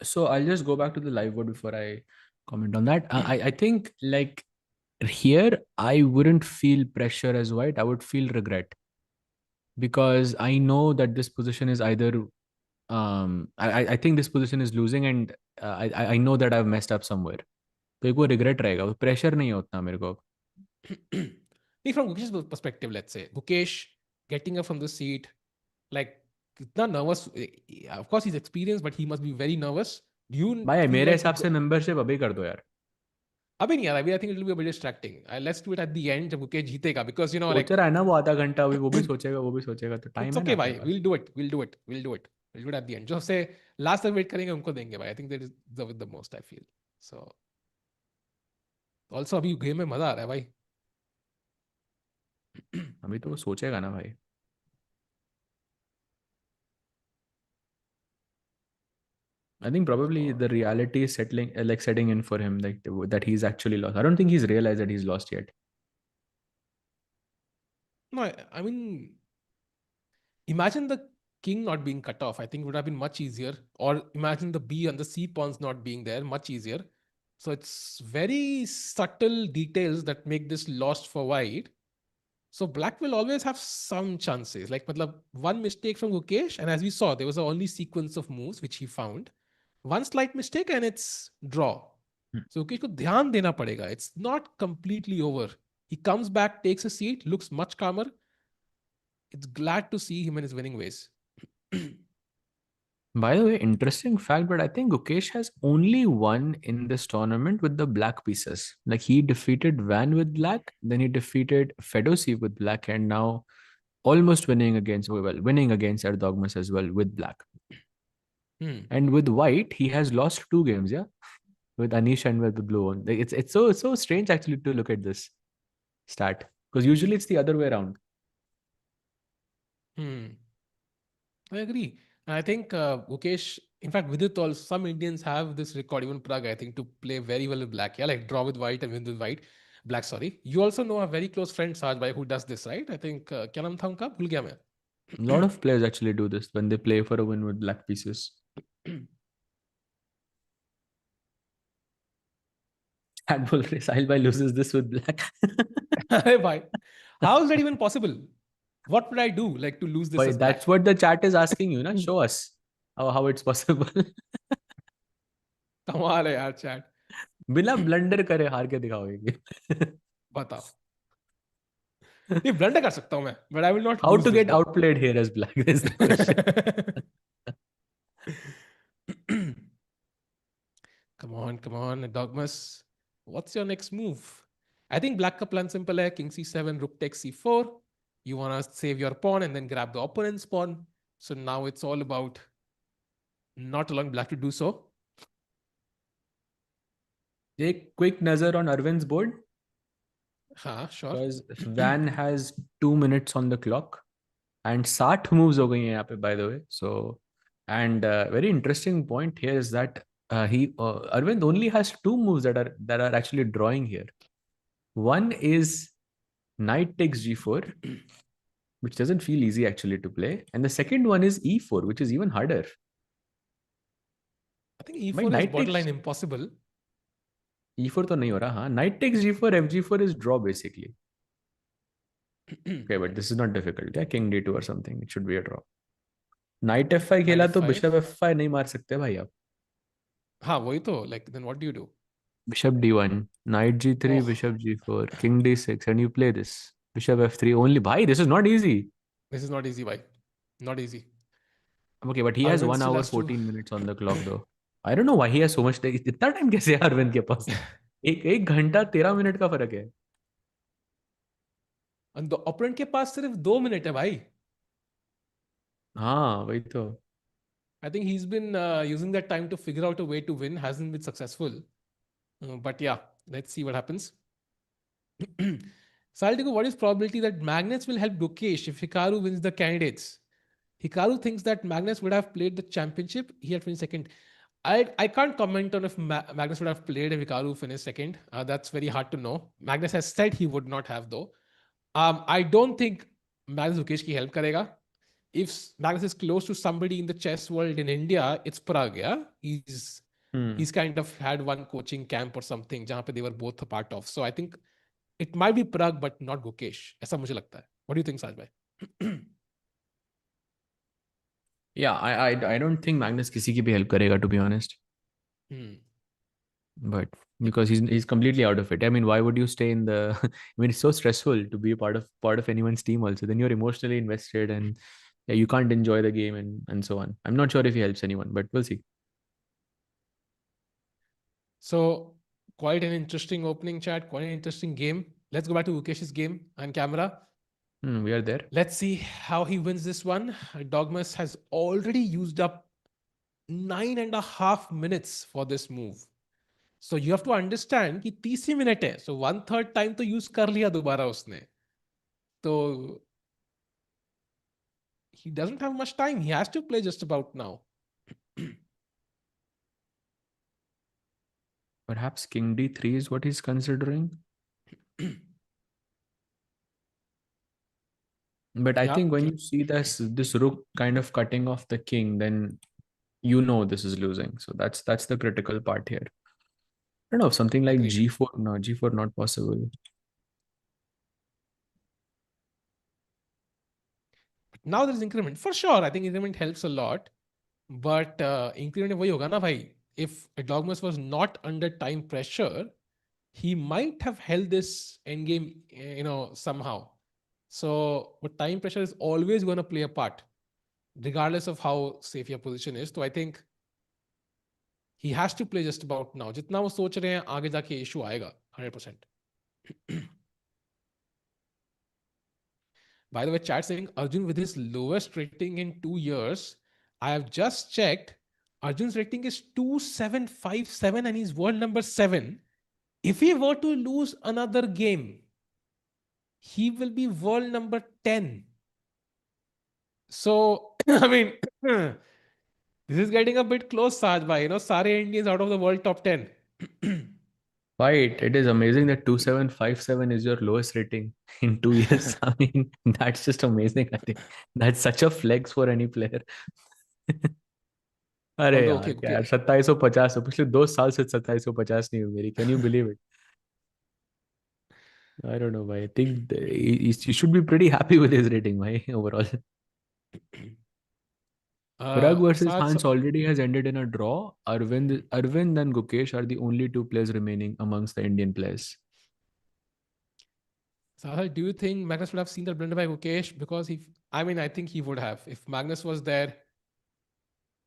So I'll just go back to the live board before I comment on that. I think like here I wouldn't feel pressure as white. I would feel regret because I know that this position is either I think this position is losing and I know that I've messed up somewhere. तो एक वो regret रहेगा, वो pressure नहीं है उतना मेरे को. From Gukesh's perspective, let's say Gukesh getting up from the seat, like not nervous. Of course, he's experienced, but he must be very nervous. Do you भाई feel मेरे like हिसाब से membership अभी कर दो यार. I think it will be a bit distracting. Let's do it at the end जब Gukesh जीतेगा because सोच like रहा है ना वो आधा घंटा अभी वो भी सोचेगा तो it's टाइम है ना okay अपने भाई. पास. We'll do it. We'll do it at the end. जो से last तक wait करेंगे उनको देंगे भाई. I think that is the most I feel. So also अभी game में मजा आ रहा है भाई. अभी तो वो सोचेगा ना भाई. I think probably the reality is setting in for him, like that he's actually lost. I don't think he's realized that he's lost yet. No, I mean, imagine the king not being cut off. I think it would have been much easier. Or imagine the B and the C pawns not being there, much easier. So it's very subtle details that make this lost for white. So black will always have some chances. Like, matlab, one mistake from Gukesh, and as we saw, there was a only sequence of moves which he found. One slight mistake and it's draw. So Gukesh को ध्यान देना पड़ेगा. It's not completely over. He comes back, takes a seat, looks much calmer. It's glad to see him in his winning ways. By the way, interesting fact, but I think Gukesh has only won in this tournament with the black pieces. Like he defeated Van with black, then he defeated Fedoseev with black, and now almost winning against Erdogmus as well with black. And with white, he has lost 2 games, yeah, with Anish and with the blue one. Like, it's so strange actually to look at this stat because usually it's the other way around. I agree. And I think Gukesh, in fact, with it all, some Indians have this record, even PRAGG, I think, to play very well with black. Yeah, like draw with white and win with white. Black, sorry. You also know a very close friend, Sajbhai, who does this, right? I think, क्या नाम था उनका? भूल गया मैं. A lot of players actually do this when they play for a win with black pieces. Cat Bull Sahil loses this with black. Hey, bhai. How is that even possible? What would I do like to lose this as black? That's what the chat is asking you, na? Show us how it's possible. कमाल है यार chat. बिना blunder करे हार के दिखाओगे. बताओ. नहीं ब्लंडर कर सकता हूं मैं, but I will not How lose to this get though. outplayed here as black is the question. Come on, Erdogmus. What's your next move? I think black ka plan simple hai. King c7, rook takes c4. You want to save your pawn and then grab the opponent's pawn. So now it's all about not allowing black to do so. Take quick nazar on Arvind's board Sure. because Van has 2 minutes on the clock and 60 moves हो गई हैं यहाँ पे, by the way. So, and very interesting point here is that Arvind only has 2 moves that are actually drawing here. One is knight takes g4, which doesn't feel easy actually to play, and the second one is e4, which is even harder. I think My e4 is knight takes borderline impossible. e4 तो नहीं हो रहा, हाँ. Knight takes g4, fg4 is draw basically. Okay, but this is not difficult. Yeah, king d2 or something. It should be a draw. Knight f5 Knight खेला तो f5. bishop f5 नहीं मार सकते भाई आप. हाँ वही तो, like then what do you do? Bishop d1, knight g3, Oh, bishop g4, king d6, and you play this. Bishop f3 only. Bhai, this is not easy. this is not easy, bhai. Not easy. Okay, but he has Arvind 1 still hour has to. 14 minutes on the clock though. I don't know why he has so much time. इतना time कैसे है अरविंद के पास? एक घंटा 13 minute का फर्क है. And the opponent के पास सिर्फ 2 मिनट है भाई. हाँ वही तो. I think he's been using that time to figure out a way to win. Hasn't been successful. But yeah, let's see what happens. Saltico, what is probability that Magnus will help Gukesh if Hikaru wins the candidates? Hikaru thinks that Magnus would have played the championship. He had finished second. I can't comment on if Magnus would have played if Hikaru finished second. That's very hard to know. Magnus has said he would not have though. I don't think Magnus Gukesh ki help karega. If Magnus is close to somebody in the chess world in India, it's PRAGG. Yeah, he's kind of had one coaching camp or something जहाँ पे they were both a part of. So I think it might be PRAGG but not Gukesh. ऐसा मुझे लगता है. What do you think, Saj bhai? Yeah, I don't think Magnus किसी की भी help करेगा, to be honest. But because he's completely out of it. I mean, why would you stay in the? I mean, it's so stressful to be a part of anyone's team. Also, then you're emotionally invested, and yeah, you can't enjoy the game and so on. I'm not sure if he helps anyone, but we'll see. So quite an interesting opening chat, quite an interesting game. Let's go back to Gukesh's game on camera. We are there. Let's see how he wins this one. Erdogmus has already used up 9.5 minutes for this move. So you have to understand कि 30 minute है. So 1/3 time तो use कर लिया दोबारा उसने. So he doesn't have much time. He has to play just about now. Perhaps king d3 is what he's considering. But I think when you see this rook kind of cutting off the king, then you know this is losing. So that's the critical part here. I don't know, something like Agreed. g4. No, g4 not possible. But now there's increment. For sure, I think increment helps a lot. But increment वही होगा ना भाई. If Erdogmus was not under time pressure, he might have held this endgame, somehow. So, but time pressure is always going to play a part, regardless of how safe your position is. So I think he has to play just about now. जितना वो सोच रहे हैं आगे जाके issue आएगा 100%. By the way, chat saying Arjun with his lowest rating in 2 years. I have just checked. Arjun's rating is 2757 and he's world number 7. If he were to lose another game, he will be world number 10. So, I mean, this is getting a bit close, Saj bhai. Sare Indians out of the world top 10. Right. It is amazing that 2757 is your lowest rating in 2 years. I mean, that's just amazing. I think that's such a flex for any player. अरे Although, यार okay, क्या यार 2750 पिछले 2 साल से 2750 नहीं हुई मेरी. Can you believe it? I don't know, bhai. I think he should be pretty happy with his rating, bhai, overall. Pragg versus Saj, Hans already has ended in a draw. Arvind and Gukesh are the only two players remaining amongst the Indian players. Sahal, do you think Magnus would have seen that blunder by Gukesh? Because I think he would have. If Magnus was there,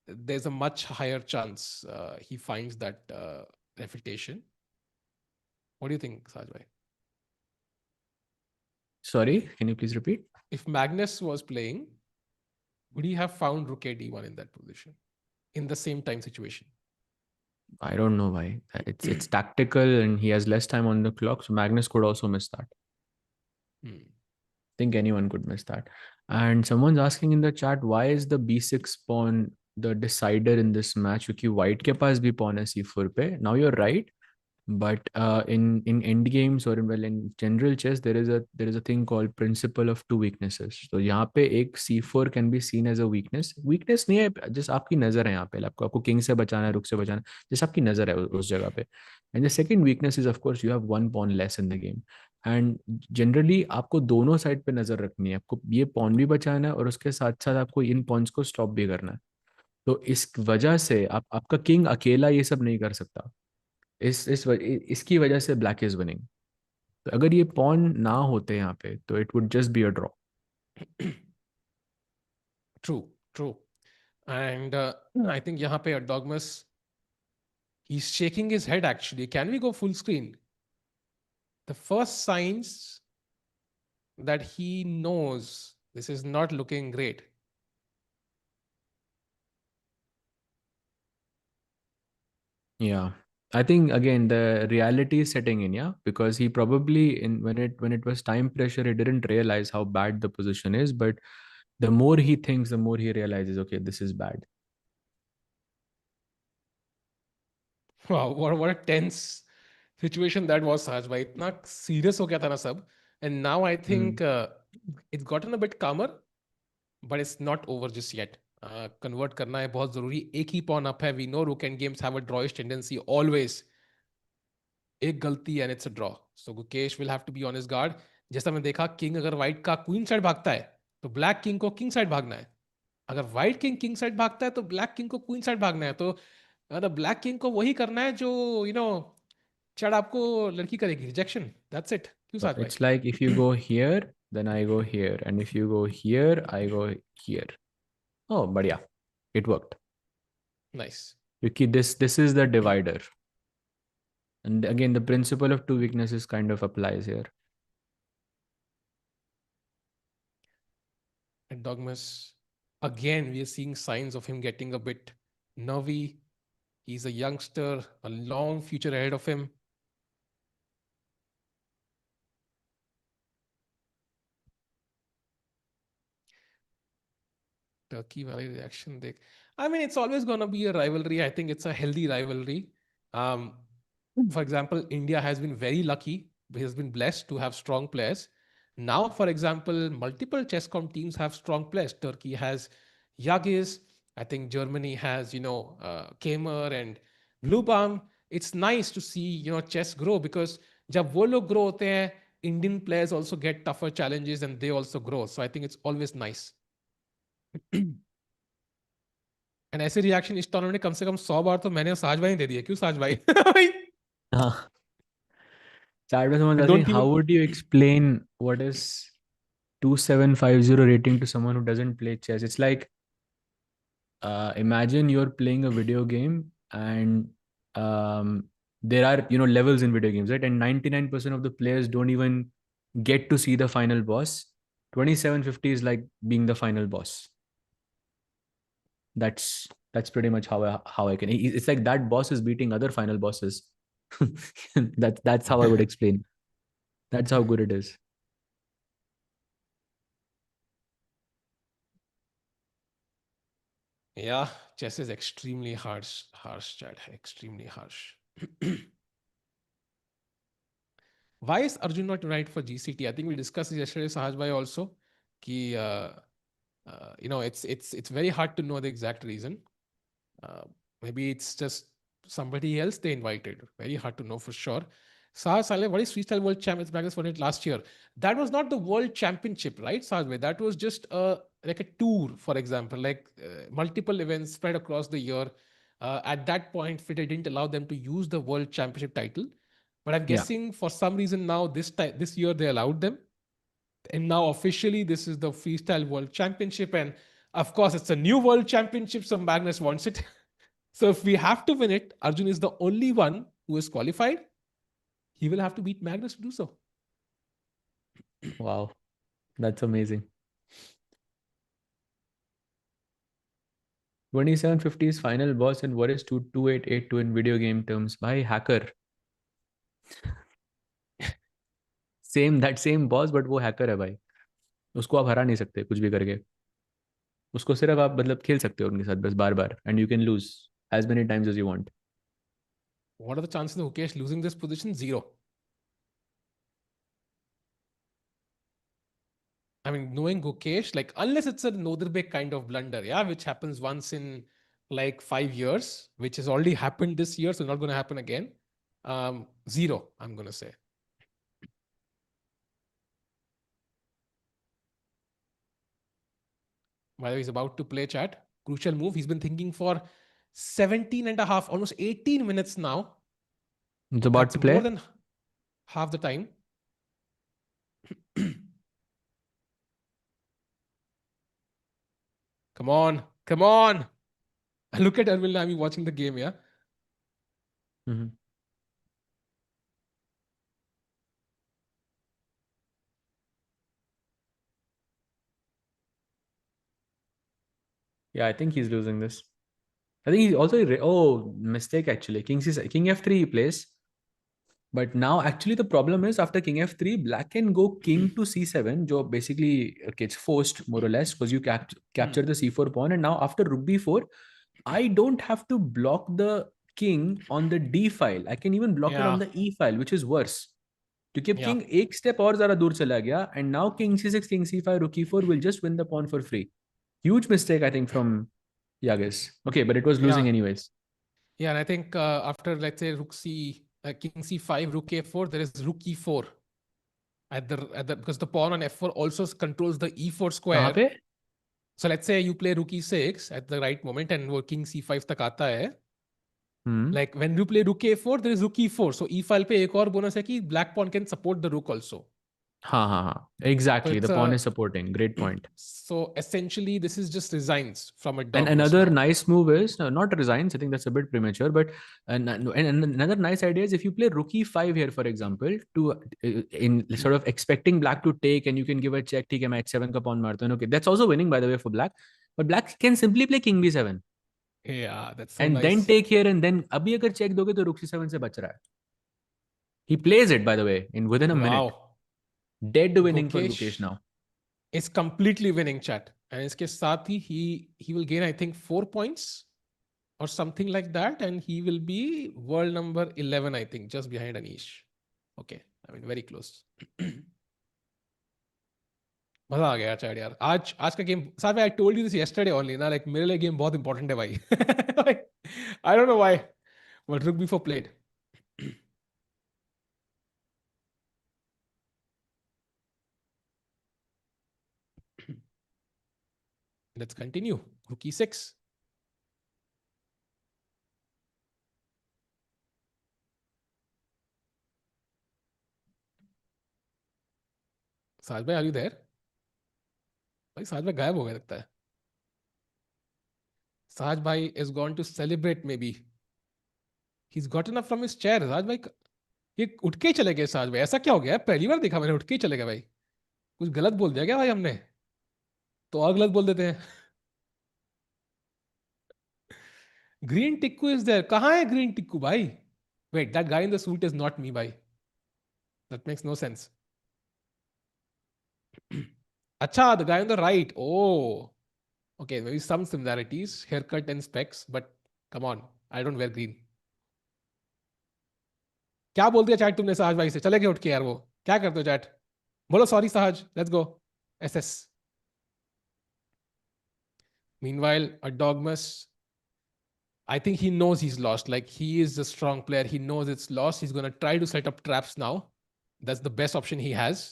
there's a much higher chance he finds that refutation. What do you think, Sajbhai? Sorry, can you please repeat? If Magnus was playing, would he have found Rook a D1 in that position in the same time situation? I don't know why. It's tactical and he has less time on the clock. So Magnus could also miss that. Hmm. Think anyone could miss that. And someone's asking in the chat, why is the b6 pawn the decider in this match? क्योंकि white के पास भी pawn है c4 पे. Now you're right. But in end games or in general chess, there is a thing called principle of two weaknesses. तो यहाँ पे एक c4 can be seen as a weakness नहीं है, just आपकी नजर है यहाँ पे, आपको king से बचाना है, rook से बचाना है, just आपकी नजर है उस जगह पे. And the second weakness is, of course, you have one pawn less in the game. And generally आपको दोनों साइड पे नजर रखनी है, आपको ये pawn भी बचाना है और उसके साथ साथ आपको इन pawns को stop भी करना है. तो इस वजह से आपका किंग अकेला ये सब नहीं कर सकता. इसकी वजह से ब्लैक इज विनिंग. तो अगर ये पॉन ना होते यहाँ पे तो it would just be a draw. True. And I think यहाँ पे Erdogmus, he's shaking his head actually. Can we go full screen? The first signs that he knows this is not looking great. Yeah, I think again the reality is setting in, yeah, because he probably when it was time pressure, he didn't realize how bad the position is, but the more he thinks, the more he realizes, okay, this is bad. Wow, what a tense situation that was, Sahaj bhai. इतना serious हो गया था ना सब. And now I think Hmm. it's gotten a bit calmer, but it's not over just yet. Convert करना है बहुत जरूरी. एक ही pawn up है. We know rook and games have a drawish tendency always. एक गलती and it's a draw. So Gukesh will have to be on his guard. जैसा मैं देखा, किंग अगर व्हाइट का क्वीन साइड भागता है तो ब्लैक किंग को किंग साइड भागना है. अगर व्हाइट किंग साइड भागता है तो ब्लैक किंग को क्वीन साइड भागना है. तो ब्लैक किंग को वही करना है जो चढ़ आपको लड़की करेगी, रिजेक्शन. That's it. क्यों So साथ it's like if you भाई? go here, then I go here, and if you go here, I go here. Oh, but yeah, it worked. Nice. Because this is the divider. And again, the principle of two weaknesses kind of applies here. And Dogmas, again, we are seeing signs of him getting a bit nervy. He's a youngster, a long future ahead of him. Turkey Valley reaction. I mean, it's always going to be a rivalry. I think it's a healthy rivalry. Um, for example, India has been very lucky. Has been blessed to have strong players. Now, for example, multiple Chesscom teams have strong players. Turkey has Yagiz. I think Germany has, Keymer and Bluebaum. It's nice to see, chess grow, because जब वो लोग grow होते हैं, Indian players also get tougher challenges and they also grow. So I think it's always nice. And ऐसे reaction इस tournament में कम से कम 100 बार तो मैंने साज भाई ने दे दिया. क्यों साज भाई? Chat में someone's And asking, don't how even. would you explain what is 2750 rating to someone who doesn't play chess? It's like, imagine you're playing a video game and there are levels in video games, right? And 99% of the players don't even get to see the final boss. 2750 is like being the final boss. That's pretty much how I can. It's like that boss is beating other final bosses. That's how I would explain. That's how good it is. Yeah, chess is extremely harsh chat, extremely harsh. Why is Arjun not right for GCT? I think we discussed this yesterday, Sahaj bhai, also. Ki, it's very hard to know the exact reason. Uh, Maybe it's just somebody else they invited. Very hard to know for sure. Sahaj Saleh, what is Freestyle World Champions Magnus won it last year? That was not the World Championship, right, Sahaj bhai? That was just like a tour, for example, like multiple events spread across the year. At that point, FIDE didn't allow them to use the World Championship title. But I'm Yeah. guessing for some reason now this year they allowed them. And now officially this is the Freestyle World Championship. And of course, it's a new World Championship, so Magnus wants it. So if we have to win it, Arjun is the only one who is qualified. He will have to beat Magnus to do so. Wow, that's amazing. 2750's final boss and what is 2882 in video game terms? By hacker. Same that same boss but वो hacker है भाई. उसको आप हरा नहीं सकते कुछ भी करके. उसको सिर्फ आप मतलब खेल सकते हो उनके साथ बस बार बार and you can lose as many times as you want. What are the chances of Gukesh losing this position? Zero. I mean, knowing Gukesh, like, unless it's a Nodirbek kind of blunder, yeah, which happens once in like 5 years, which has already happened this year, so not going to happen again. Zero, I'm going to say. While he's about to play chat, crucial move. He's been thinking for 17 and a half, almost 18 minutes now. It's about That's to play. more than half the time. Come on, come on. Look at Erwin Lamy watching the game, yeah? Mm-hmm. Yeah, I think he's losing this. I think he's also mistake actually. King F3 he plays. But now actually the problem is after King F3, Black can go King to C7, जो basically gets forced more or less because you capture the C4 pawn. And now after Rook B4, I don't have to block the king on the D file. I can even block it on Yeah. the E file, which is worse. क्योंकि अब Yeah. king एक step और ज़्यादा दूर चला गया and now King C6, King C5, Rook E4 will just win the pawn for free. Huge mistake I think from Yagiz. Okay, but it was Yeah. losing anyways. Yeah, and I think after, let's say, King C5, Rook A4, there is Rook E4 because the pawn on F4 also controls the E4 कहाँ square. पे? So let's say you play Rook E6 at the right moment and वो King C5 तक आता है. Like when you play Rook A4, there is Rook E4. So E file पे एक और bonus है कि black pawn can support the rook also. हाँ. So Exactly. The it's pawn a is supporting. Great point. so essentially this is just resigns from a And Erdogmus another now. nice move is not resigns. I think that's a bit premature. But and another nice idea is if you play Rook E5 here, for example, to in sort of expecting Black to take, and you can give a check. ठीक है, मैं H7 का pawn मारता हूँ. Okay, that's also winning by the way for Black. But Black can simply play King B7 Yeah, that's so and then nice. take here and then अभी अगर check दोगे तो Rook C7 से बच रहा है. He plays it by the way in within a minute. Wow. Dead winning for Gukesh Gukesh now. is completely winning chat. And इसके साथ ही he will gain, I think, 4 points or something like that. And he will be world number 11, I think, just behind Anish. Okay. I mean, very close. मजा आ गया chat यार. आज का game साहब, I told you this yesterday only ना, like मेरे लिए game बहुत इंपॉर्टेंट है भाई. I don't know why but rook before played. Let's continue. Rook E6. साज भाई, आर यू देयर? भाई साज भाई गायब हो गया लगता है. साज भाई is gone to celebrate maybe. He is gotten up from his chair. Sahaj भाई ये उठ के ही चले गए. साज भाई ऐसा क्या हो गया? पहली बार देखा मैंने, उठ के ही चले गए भाई. कुछ गलत बोल दिया क्या भाई हमने? तो और गलत बोल देते हैं. Green Tikku is there. कहाँ है ग्रीन टिक्कू भाई? Wait, that guy in the suit is not me भाई. That makes no sense. अच्छा, the guy on the right. Oh, okay. Maybe some similarities, haircut and specs, but come on, I don't wear green. क्या बोल दिया chat तुमने सहज भाई से? चले गए उठ के यार. वो क्या करते हो चैट? बोलो सॉरी सहज. Let's go. SS. Meanwhile, a Dogmas, I think he knows he's lost. Like, he is a strong player. He knows it's lost. He's going to try to set up traps now. That's the best option he has.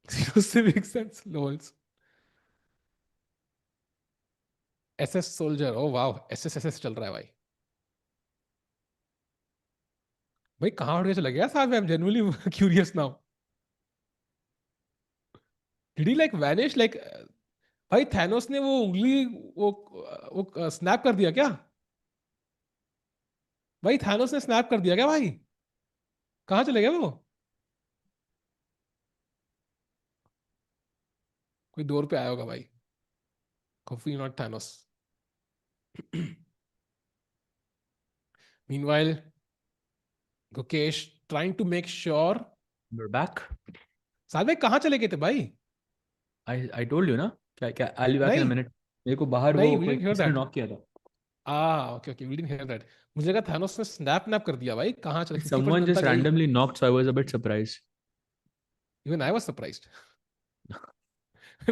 Zero civic sense. Lols. SS soldier. Oh wow. SS चल रहा है भाई. भाई कहाँ उठ के चला गया साहब? I am genuinely curious now. Did he like vanish like? भाई थैनोस ने वो उंगली वो स्नैप कर दिया क्या? भाई थैनोस ने स्नैप कर दिया क्या भाई? कहाँ चले गए वो? कोई डोर पे आया होगा भाई. Hopefully not Thanos. Meanwhile, Gukesh trying to make sure. We're back. साथ में कहाँ चले गए थे भाई? I told you ना, क्या I'll be back in a नहीं minute. मेरे को बाहर वो नहीं, we कोई didn't hear किसी ने that. नॉक किया था. Okay, we didn't hear that. मुझे लगा थानोस ने स्नैप कर दिया भाई. कहाँ चले? 50% Someone जनता just गई. randomly knocked, so I was a bit surprised. Even I was surprised.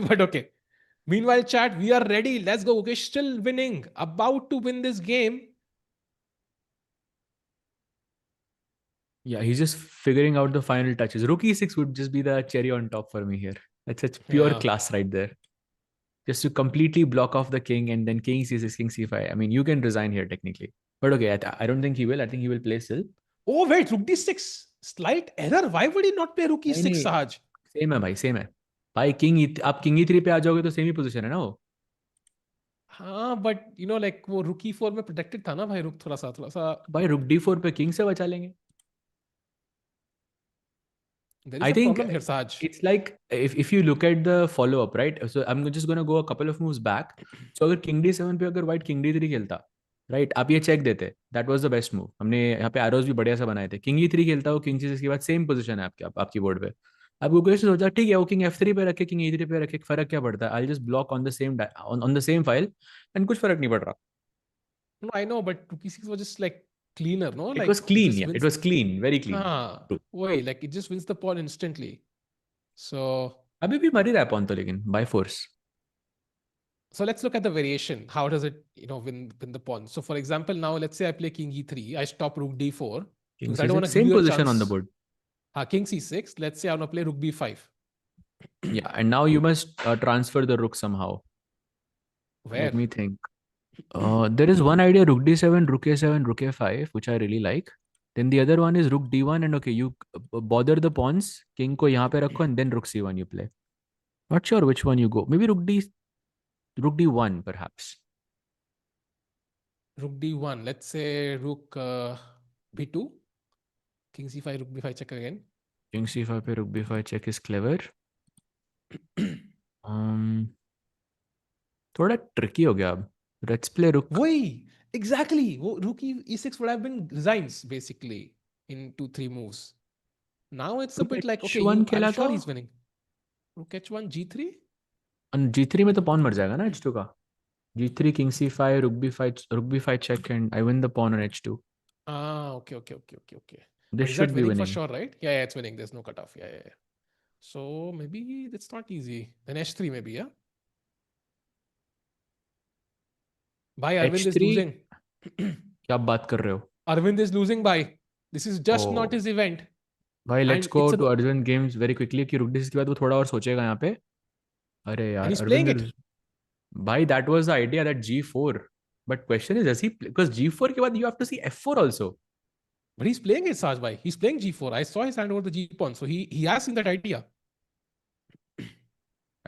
But okay. Meanwhile, chat, we are ready. Let's go. Okay, still winning. About to win this game. Yeah, he's just figuring out the final touches. Rook e6 would just be the cherry on top for me here. That's such pure Yeah. class right there. Just to completely block off the king and then king c6, king c5. I mean, you can resign here technically. But okay, I don't think he will. I think he will play still. Oh, wait. Rook d6. Slight error. Why would he not play rook नहीं e6, नहीं, Sahaj? Same है भाई, same है भाई. आप king ई3 पे आ जाओगे तो सेम ही पोजीशन है ना वो. हाँ, but you know, like वो rook e4 में protected था ना भाई. रुक थोड़ा सा. भाई रुक d4 पे किंग से बचा लेंगे. There is I a think problem here, Sahaj. it's like if you look at the follow up, right? So I'm just gonna go a couple of moves back. So अगर king d7 पे अगर white king d3 खेलता, right, आप ये check देते, that was the best move. हमने यहाँ पे एरोज भी बढ़िया सा बनाए थे. किंग e3 खेलता, वो किंग c6 के बाद सेम पोजीशन है आपकी बोर्ड पे. अब गुकेश ने सोचा ठीक है, वो किंग f3 पे रखे, किंग e3 पे रखे, फर्क क्या पड़ता है? I just block on the same on the same file and कुछ फर्क नहीं पड़ रहा. No, I know, but rook e6 was just like cleaner, no? It Like was it clean, just yeah, it wins. was clean, very clean. हाँ, True. वही, like it just wins the pawn instantly. So अभी भी मर ही रहा है pawn तो, लेकिन by force. So let's look at the variation. How does it, win the pawn? So for example, now let's say I play king e3. I stop rook d4 King because I don't want c6, to give same you a position chance. on the board. King c6. Let's say I want to play rook b5. Yeah, and now you must transfer the rook somehow. Let Where? me think. There is one idea: rook d7, rook a7, rook a5, which I really like. Then the other one is rook d1, and okay, you bother the pawns. King को यहाँ पे रखो, and then rook c1 you play. Not sure which one you go. Maybe rook d1 perhaps. Rook d1. Let's say rook b2. King c5, rook b5 check again. King c5 पे rook b5 check is clever. थोड़ा tricky हो गया अब. Let's play rook. Why? Exactly. Rook e6 would have been resigns basically in 2-3 moves. Now it's a Rook bit like, okay, h1 I'm खेला sure तो. he's winning. Rook h1, g3? g3 में तो pawn मर जाएगा ना h2 का. g3, king c5, rook b5 check, and I win the pawn on h2. Okay. This But is that should be winning for winning. sure, right? Yeah, it's winning. There's no cutoff. Yeah. So maybe it's not easy. Then h3 maybe, yeah? Bhai, Arvind is h3 losing. क्या बात कर रहे हो? Arvind is losing, bhai. This is just not Oh, his event. भाई let's And go it's to Arjun games very quickly कि रुक dish के बाद वो थोड़ा और सोचेगा यहाँ पे. अरे and यार he's playing Arvind it. Is. भाई that was the idea that g4, but question is ऐसी बिकॉज g4 के बाद you have to see f4 also. But he's playing it, Saj bhai. He's playing g4. I saw his hand over the g pawn. So he has seen that idea.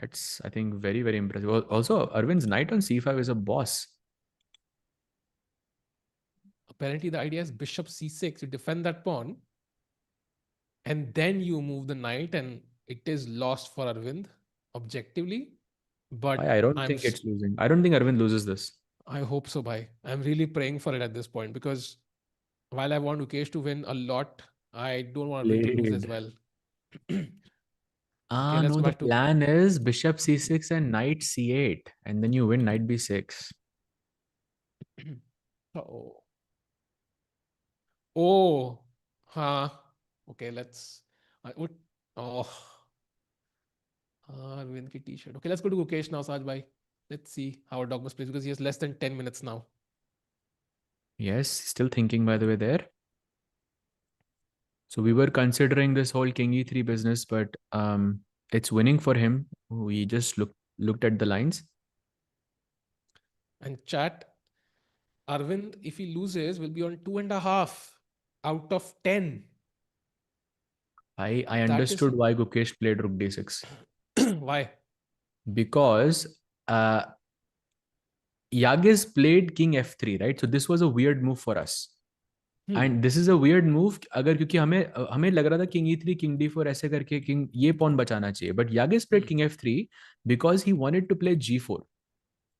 That's, I think, very very impressive. Also, Arvind's knight on c5 is a boss. Apparently, the idea is bishop c6. You defend that pawn. And then you move the knight. And it is lost for Arvind, objectively. But I don't think it's losing. I don't think Arvind loses this. I hope so, bhai. I'm really praying for it at this point because while I want Gukesh to win a lot, I don't want Arvind to lose as well. Okay, let's No, go the back to. plan is bishop c6 and knight c8, and then you win knight b6. Oh. Oh. Huh. Okay, let's. I would. Oh. Arvind ki t-shirt. Okay, let's go to Gukesh now, Saj bhai. Let's see how Erdogmus plays because he has less than 10 minutes now. Yes, still thinking by the way there. So we were considering this whole king e3 business, but it's winning for him. We just looked at the lines. And chat, Arvind, if he loses, will be on 2.5 out of 10. I That is understood why Gukesh played rook d6. why? Because Yagiz played king f3, right? So this was a weird move for us. And this is a weird move, अगर क्योंकि हमें लग रहा था king E3 king D4 ऐसे करके king ये pawn बचाना चाहिए, but Yagiz played king F3 because he wanted to play G4,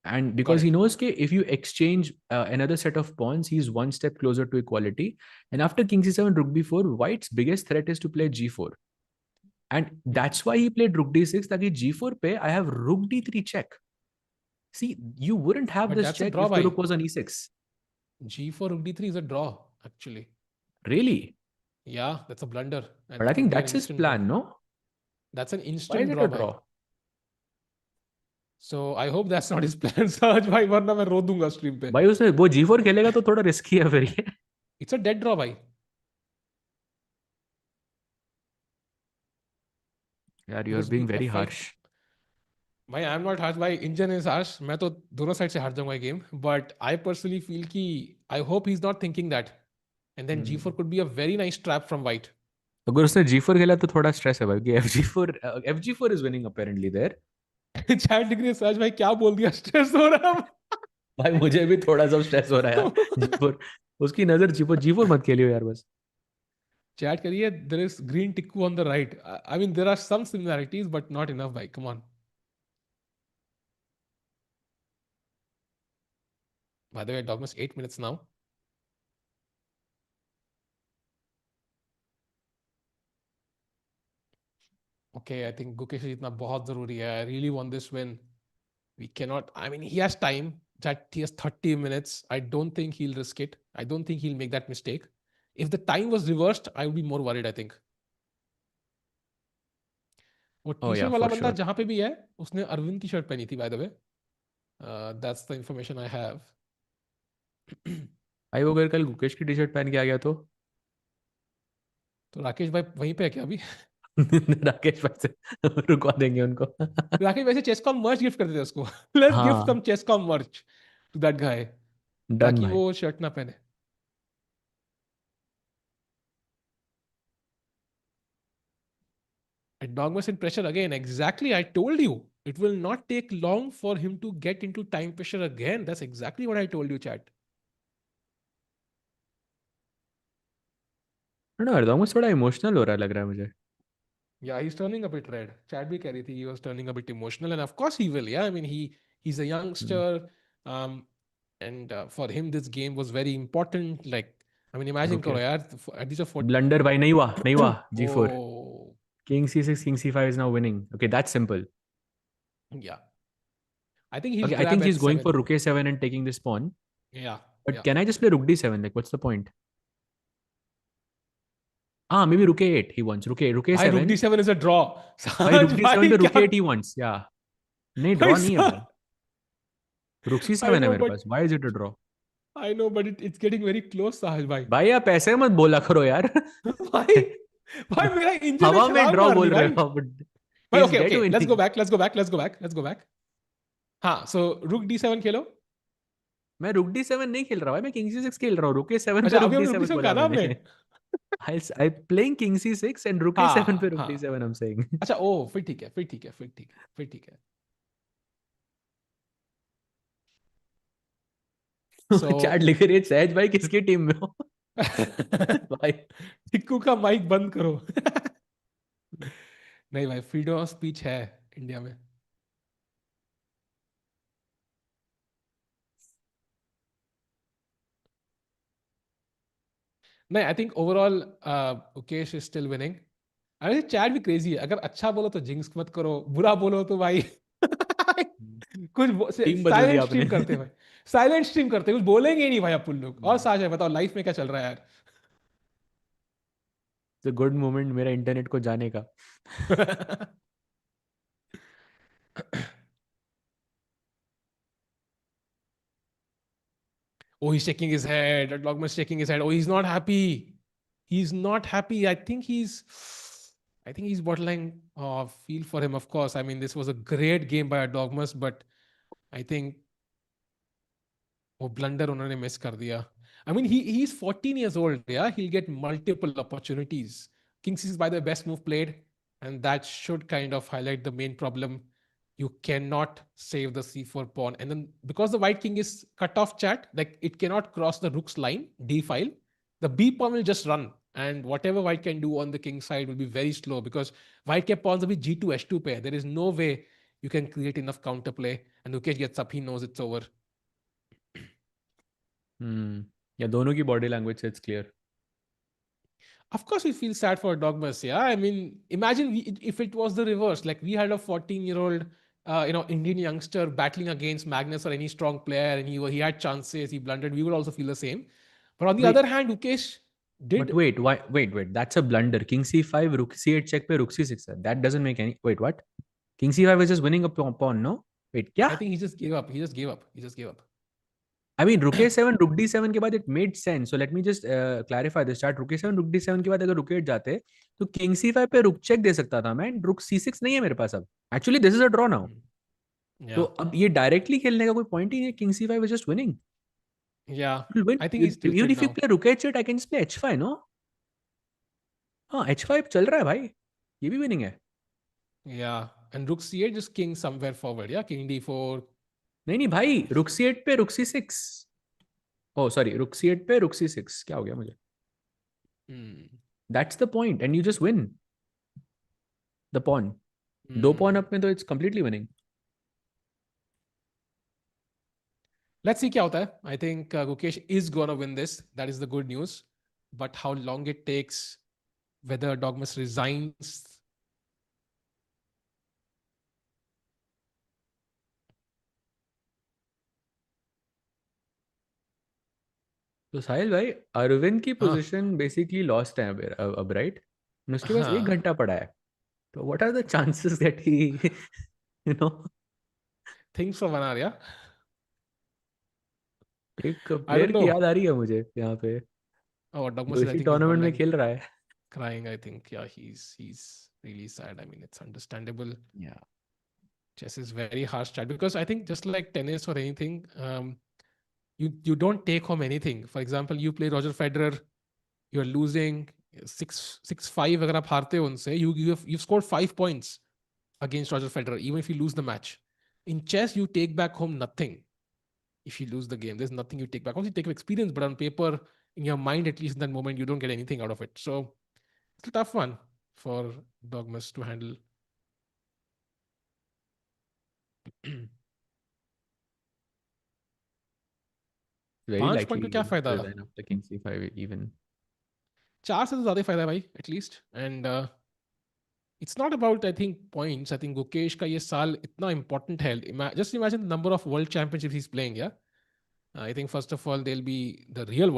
and Got because he it. knows that if you exchange another set of pawns, he's one step closer to equality. And after king c7 rook b4, white's biggest threat is to play g4, and that's why he played rook d6, ताकि g4 पे I have rook d3 check. See, you wouldn't have But this that's a check draw, if the bhai. rook was on e6. G4 rook d3 is a draw, actually. Really? Yeah, that's a blunder. And But I it would think be an that's his instant draw. plan, no? That's an Why is instant it draw, a bhai. draw? So I hope that's not his plan, Sahaj bhai, वरना मैं रो दूंगा stream पे. भाई उसने वो g4 खेलेगा तो थोड़ा रिस्की है फिर ये. It's a dead draw, bhai. यार, you are Because being very f5. harsh. भाई आई एम नॉट हार्श भाई, इंजन इज हार्श. मैं तो दोनों साइड से हार जाऊंगा game, but I personally feel कि I hope he is not thinking that, and then G4 could be a very nice trap from white. अगर उसने g4 खेला तो थोड़ा स्ट्रेस है भाई कि fg4 is winning apparently there. Chat degree सहज भाई क्या बोल दिया, स्ट्रेस हो रहा है. भाई मुझे भी थोड़ा सा स्ट्रेस हो रहा है यार. जी4, उसकी नजर जी4 मत खेलियो यार बस. चैट करिए, there is green Tikku on the right. I mean there are some similarities but not enough भाई, come on. By the way, Dogmas 8 minutes now. Okay, I think Gukesh जीतना बहुत जरूरी है. I really want this win. We cannot. I mean, he has time. That he has 30 minutes. I don't think he'll risk it. I don't think he'll make that mistake. If the time was reversed, I would be more worried, I think. वो Oh T shirt yeah, वाला for बंदा sure. जहां पे भी है, उसने अरविंद की shirt पहनी थी, bye the way. That's the information I have. भाई वो अगर कल गुकेश की टी शर्ट पहन के आ गया तो तो राकेश भाई वहीं पे है क्या अभी? राकेश भाई से रुकवा देंगे उनको. राकेश वैसे चेसकॉम मर्च गिफ्ट कर देते उसको. लेट्स गिफ्ट हाँ, सम चेसकॉम मर्च टू दैट गाय, डन ताकि भाई. वो शर्ट ना पहने. And Dogmas in pressure again. Exactly. I told you. It will not take long for him to get into time pressure again. That's exactly what I told you, chat. ना एर्दोगस थोड़ा emotional हो रहा है लग रहा है मुझे. Yeah, he's turning a bit red. Chad bhi keh rahi thi, he was turning a bit emotional, and of course he will. Yeah, I mean he's a hmm. youngster, um, and for him this game was very important. Like, I mean, imagine रुके. karo yaar, at least a 40. Blunder भाई, नहीं हुआ g4. Oh, king c6 king c5 is now winning. Okay, that's simple. yeah. I think he'll Okay, I grab think he's going for h7. rook a7 and taking this pawn. Yeah, But yeah. can I just play rook d7? Like, what's the point? Ah, maybe rook a8 he wants. Rook भाई रुक a7. d7 is a draw. भाई रुक Sahaj d7 भाई पे rook क्या? a8 he wants. Yeah. नहीं, भाई draw नहीं है भाई. rook I c7 है know, मेरे but pass. Why is it a draw? I know, but it's getting very close, Sahaj bhai. भाई आप ऐसे मत बोला करो यार. भाई भाई मेरा इंजन ने हवा में छलांग ड्रॉ मार दी बोल रहे भाई. हो. भाई he is okay dead okay, let's go winning. Back, let's go back, let's go back, let's go back. हाँ, सो रुक d7 खेलो. मैं रुक d7 नहीं खेल रहा भाई, मैं किंग c6 खेल रहा हूँ. रुक a7 पे अच्छा, रुक अभी हम रुक d7 d7 कहा बोला ना हमने. मैंने. I playing king c6 and rook a7 पे हाँ rook हाँ. d7 I'm saying. अच्छा ओ, फिर ठीक है, फिर ठीक है, फिर ठीक है, फिर ठीक है. सो चैट लिख रही है, सहज भाई किसकी टीम में हो? भाई टिक्कू का माइक बंद करो. नहीं भाई, फ्रीडम ऑफ स्पीच है इंडिया में. नहीं, I think overall Mukesh is still winning. अरे चैट भी क्रेजी है. अगर अच्छा बोलो तो जिंक्स मत करो, बुरा बोलो तो भाई कुछ टीम बदल दी साइलेंट आपने. स्ट्रीम करते हैं भाई. साइलेंट स्ट्रीम करते हैं, कुछ बोलेंगे ही नहीं भाई अपन लोग. और साझा है, बताओ लाइफ में क्या चल रहा है इट्स अ गुड मोमेंट मेरा इंटरनेट को जाने का. यार. Oh, he's shaking his head. Dogmas shaking his head. Oh, he's not happy. He's not happy. I think he's bottling. Oh, feel for him, of course. I mean, this was a great game by Dogmas, but I think वो blunder उन्होंने miss कर दिया. I mean, he's 14 years old. Yeah, he'll get multiple opportunities. King C is by the best move played, and that should kind of highlight the main problem. You cannot save the c4 pawn, and then because the white king is cut off, chat, like it cannot cross the rook's line d file. the B pawn will just run, and whatever white can do on the king side will be very slow because white के pawns अभी G2 H2 पे है. There is no way you can create enough counterplay. And Gukesh gets up, he knows it's over. या दोनों की body language से it's clear. Of course, we feel sad for Dogmas. Yeah, I mean, imagine if it was the reverse. Like we had a 14-year-old, Indian youngster battling against Magnus or any strong player, and he had chances. He blundered. We would also feel the same. But on the other Wait, hand, Ukesh but did. wait, why? Wait. That's a blunder. King c5, rook c8 check पे rook c6. That doesn't make any. Wait, what? King c5 is just winning a pawn, no? Wait, I क्या? think he just gave up. He just gave up. He just gave up. I mean, rook a7, rook d7 के बाद it made sense. So let me just clarify this chart. rook a7, rook d7 के बाद अगर rook 8 जाते तो king c5 पे rook check दे सकता था मैं. rook c6 नहीं है मेरे पास अब. Actually, this is a draw now. तो Yeah, अब ये डायरेक्टली खेलने का कोई पॉइंट ही नहीं है. king c5 is just winning. yeah. You'll win. I think he's Even tilted if you now. play rook h8, I can just play h5, no? हाँ, h5 चल रहा है भाई. ये भी winning है. Yeah, and rook c8 just king somewhere forward. Yeah, king d4. नहीं भाई, rook c8 पे rook c6. Oh, sorry, rook c8 पे rook c6. क्या हो गया मुझे? That's the point, and you just win the pawn. दो pawn up में तो it's completely winning. Let's see क्या होता है. I think Gukesh is gonna win this. That is the good news. But how long it takes, whether Dogmas resigns. तो साहिल भाई, अरविंद की position basically lost है अब राइट. उसके पास 1 घंटा पड़ा है. तो what are the chances that he you know Things for Vanar, yeah. एक I प्लेयर don't की याद know. आ रही है मुझे यहाँ पे, Oh, जो Dogmas is, I इसी think he's टूर्नामेंट में bundling, खेल रहा है. crying. I think, yeah, he's really sad. I mean, it's understandable. Yeah. Chess is very harsh chat because I think just like tennis or anything, you don't take home anything. For example, you play Roger Federer, you're losing 6-5. अगर आप हारते हो उनसे, you've scored 5 points against Roger Federer, even if you lose the match. In chess, you take back home nothing. If you lose the game, there's nothing you take back. Also, you take experience, but on paper, in your mind, at least in that moment, you don't get anything out of it. So it's a tough one for Dogmas to handle. Very 5 point likely का he क्या will फायदा? resign after king c5 even. 4 से तो ज्यादा फायदा है भाई, at least. And it's not about, I think, points. I think Gukesh का ये साल इतना important है. Just imagine the number of world championships he's playing. Yeah, I think first of all there'll be the real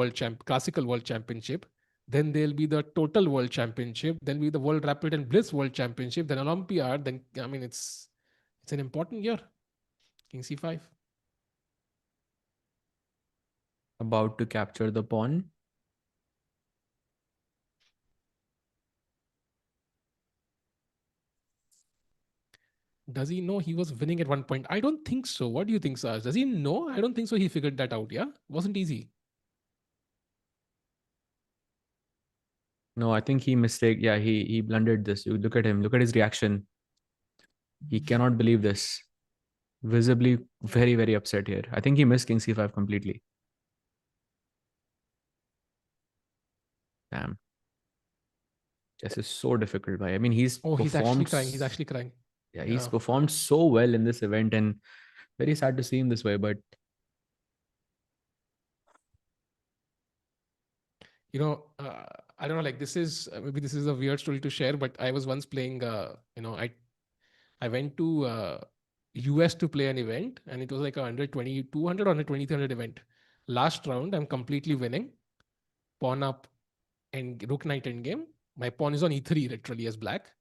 classical world championship. Then there'll be the total world championship. Then be the world rapid and blitz world championship. Then Olympiad. Then I mean it's an important year. King c5. About to capture the pawn. Does he know he was winning at one point? I don't think so. What do you think, Saj? Does he know? I don't think so. He figured that out. Yeah, wasn't easy. No, I think he mistake. Yeah, he blundered this. You look at him. Look at his reaction. He cannot believe this. Visibly very, very upset here. I think he missed king c5 completely. Damn. Chess is so difficult, bhai. I mean, he's Oh, he's actually performed. crying. He's actually crying. Yeah, he's Yeah. performed so well in this event, and very sad to see him this way. But I don't know. Like this is maybe this is a weird story to share, but I was once playing. I went to US to play an event, and it was like a under 2200 or under 2300 event. Last round, I'm completely winning. Pawn up and rook knight endgame. My pawn is on e3 literally as black.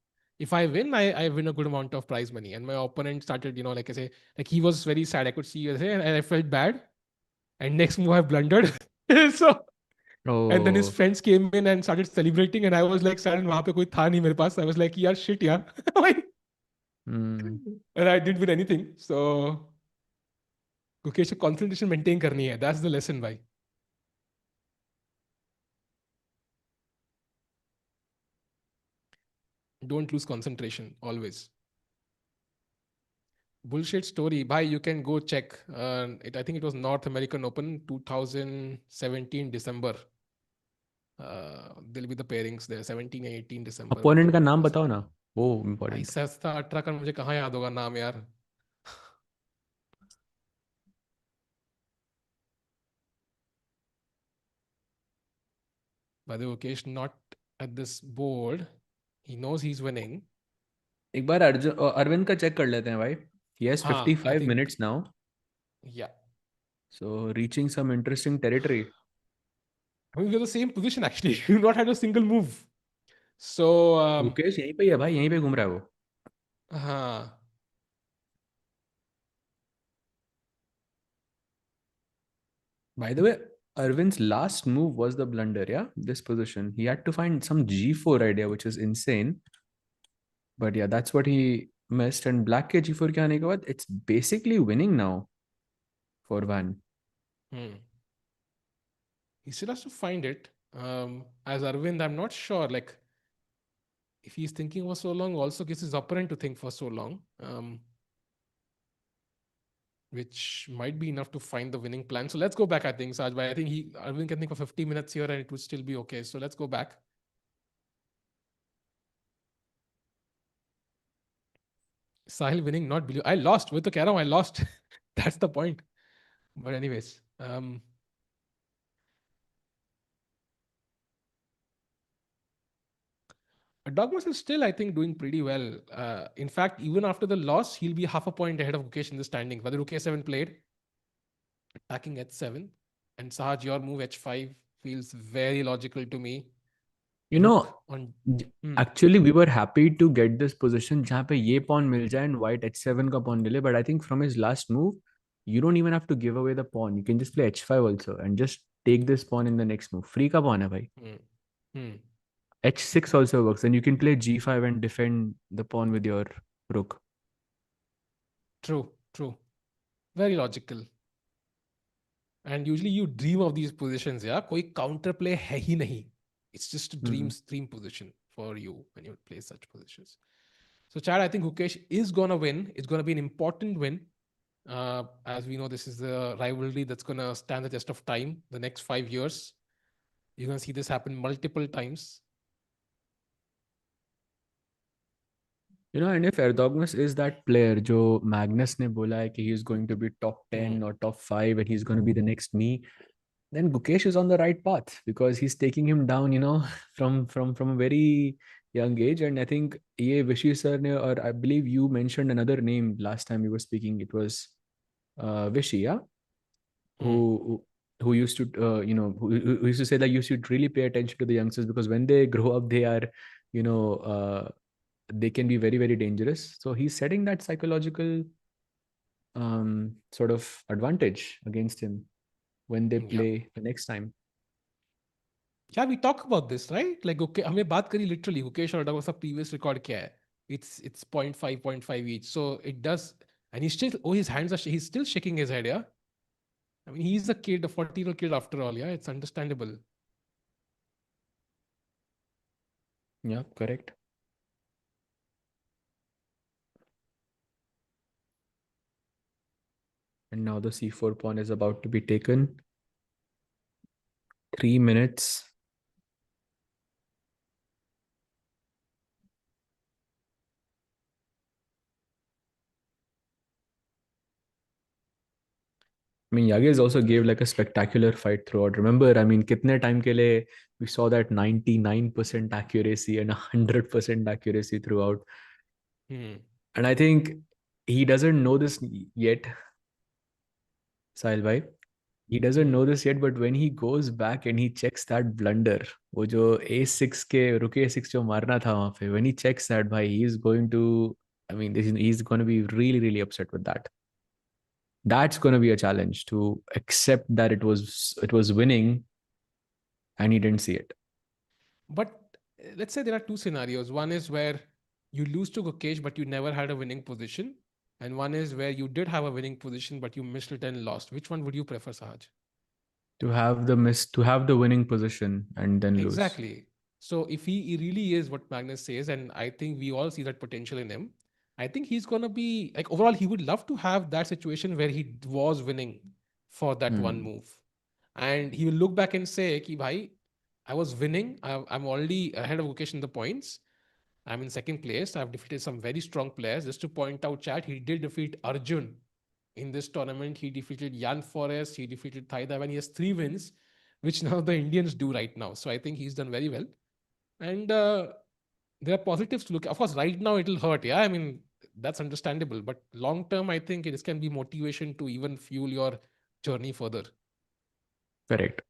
If I win, I win a good amount of prize money. And my opponent started, like I say, like he was very sad. I could see, and I felt bad. And next move, I blundered. So and then his oh, friends came in and started celebrating, and I was like, "Silent, वहाँ पे कोई था नहीं मेरे पास." I was like, "यार shit यार," mm, and I didn't win anything. So Gukesh concentration maintain करनी है. That's the lesson, भाई. Don't lose concentration always. Bullshit story, bhai. You can go check. I think it was North American Open 2017 December. There'll be the pairings there, 17 and 18 December. Opponent का नाम First. बताओ ना, वो भाई important. सहस्ता 18 का मुझे कहाँ याद होगा नाम यार. By the way, Mukesh not at this board. He knows he's winning. एक बार अरविंद का चेक कर लेते हैं भाई. He has हाँ, I 55 think, minutes now. yeah. So reaching some interesting territory. I mean, we're the same position actually. We've not had a single move. So, Mukesh यहीं पे ही है भाई, यहीं पे घूम रहा है वो. हाँ. By the way, Arvind's last move was the blunder, yeah? This position. He had to find some G4 idea, which is insane. But yeah, that's what he missed. And black के G4 के आने के बाद, it's basically winning now for Van. He still has to find it. As Arvind, I'm not sure. Like, if he's thinking for so long, also gives his opponent to think for so long. Which might be enough to find the winning plan. So let's go back, I think, Sajbhai. I think Arvind can think for 50 minutes here and it would still be okay. So let's go back. Sahil winning, not believe. I lost. With the keh raha hu, I lost. That's the point. But anyways, Erdogmus is still, I think, doing pretty well. In fact, even after the loss, he'll be half a point ahead of Gukesh in the standing. Whether Gukesh 7 played, attacking h7, and Sahaj, your move h5 feels very logical to me. You know, on. actually we were happy to get this position जहाँ पे ये pawn मिल जाए and white h7 का pawn delay. But I think from his last move, you don't even have to give away the pawn. You can just play h5 also and just take this pawn in the next move. Free का pawn है भाई. h6 also works, and you can play g5 and defend the pawn with your rook. True. Very logical. And usually you dream of these positions, yeah? कोई counter play है ही नहीं. It's just a dream position for you when you play such positions. So Chad, I think Gukesh is going to win. It's going to be an important win. As we know, this is a rivalry that's going to stand the test of time the next 5 years. You're going to see this happen multiple times. You know, and if Erdogmus is that player, जो Magnus ने बोला है कि he is going to be top 10 or top 5 and he's going to be the next me, then Gukesh is on the right path because he's taking him down, you know, from a very young age. And I think ये Vishy sir ने, or I believe you mentioned another name last time you were speaking. It was Vishy, yeah, who used to who used to say that you should really pay attention to the youngsters because when they grow up, they are, you know, they can be very, very dangerous. So he's setting that psychological sort of advantage against him when they play the next time. Yeah, we talk about this, right? Like, okay, हमने बात करी literally Gukesh और Erdogmus का previous record क्या है? It's 0.5 each. So it does, and he's still, his hands are, he's still shaking his head, yeah? I mean, he's a kid, a 14-year-old kid after all, yeah? It's understandable. Yeah, correct. And now the c4 pawn is about to be taken. 3 minutes. I mean, Yagiz also gave like a spectacular fight throughout. Remember, I mean, kitne time ke liye we saw that 99% accuracy and 100% accuracy throughout. And I think he doesn't know this yet, Sahil bhai. He doesn't know this yet, but when he goes back and he checks that blunder, वो जो a6 के रुक a6 जो मारना था वहाँ पे, when he checks that, bhai, he's going to, I mean, he's going to be really, really upset with that. That's going to be a challenge to accept that it was winning and he didn't see it. But let's say there are two scenarios. One is where you lose to Gukesh, but you never had a winning position. And one is where you did have a winning position, but you missed it and lost. Which one would you prefer, Sahaj? To have the winning position and then lose. Exactly. So if he really is what Magnus says, and I think we all see that potential in him, I think he's going to be like, overall, he would love to have that situation where he was winning for that one move. And he will look back and say, Ki bhai, I was winning. I'm already ahead of Gukesh in the points. I'm in second place. I've defeated some very strong players. Just to point out, chat, he did defeat Arjun in this tournament. He defeated Jan Forest. He defeated Thai Dai Van. He has 3 wins, which now the Indians do right now. So I think he's done very well. And there are positives to look. Of course, right now it'll hurt. Yeah, I mean that's understandable. But long term, I think it can be motivation to even fuel your journey further. Correct.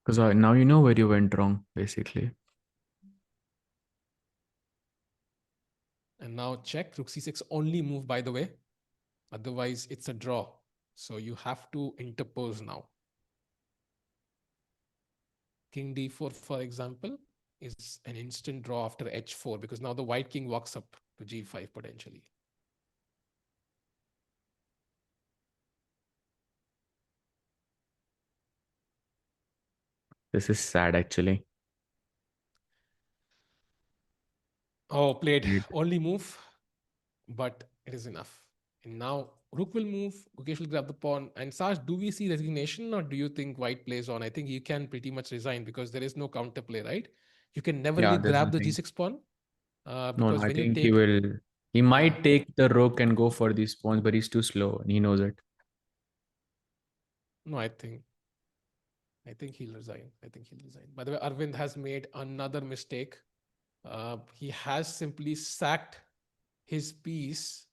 Because now you know where you went wrong, basically. And now check rook c6 only move, by the way. Otherwise, it's a draw. So you have to interpose now. King d4, for example, is an instant draw after h4 because now the white king walks up to g5 potentially. This is sad, actually. Oh, played only move, but it is enough. And now rook will move, Gukesh will grab the pawn. And Saj, do we see resignation or do you think white plays on? I think you can pretty much resign because there is no counterplay, right? You can never Yeah, really there's grab the nothing. g6 pawn No, because I when you think he take, will. He yeah, might take the rook and go for these pawns, but he's too slow and he knows it. no, I think he'll resign. I think he'll resign. By the way, Arvind has made another mistake. He has simply sacked his piece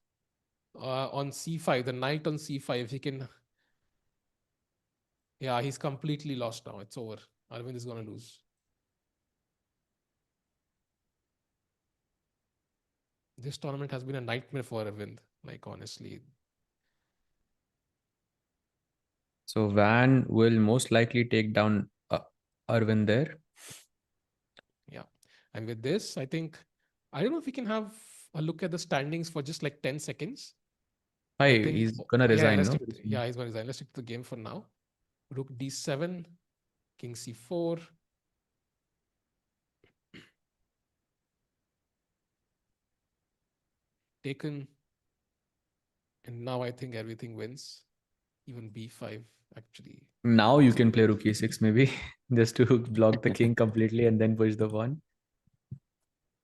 on c5, the knight on c5. He can, yeah, he's completely lost now. It's over. Arvind is going to lose. This tournament has been a nightmare for Arvind. Like, honestly. So Van will most likely take down Arvind there. Yeah. And with this, I think, I don't know if we can have a look at the standings for just like 10 seconds. I Hi, think, he's gonna yeah, resign, let's no? stick, yeah, he's going to resign. Let's stick to the game for now. Rook d7, king c4. Taken. And now I think everything wins. Even b5, actually. Now you can Possible. play rook e6 maybe, just to block the king completely and then push the pawn.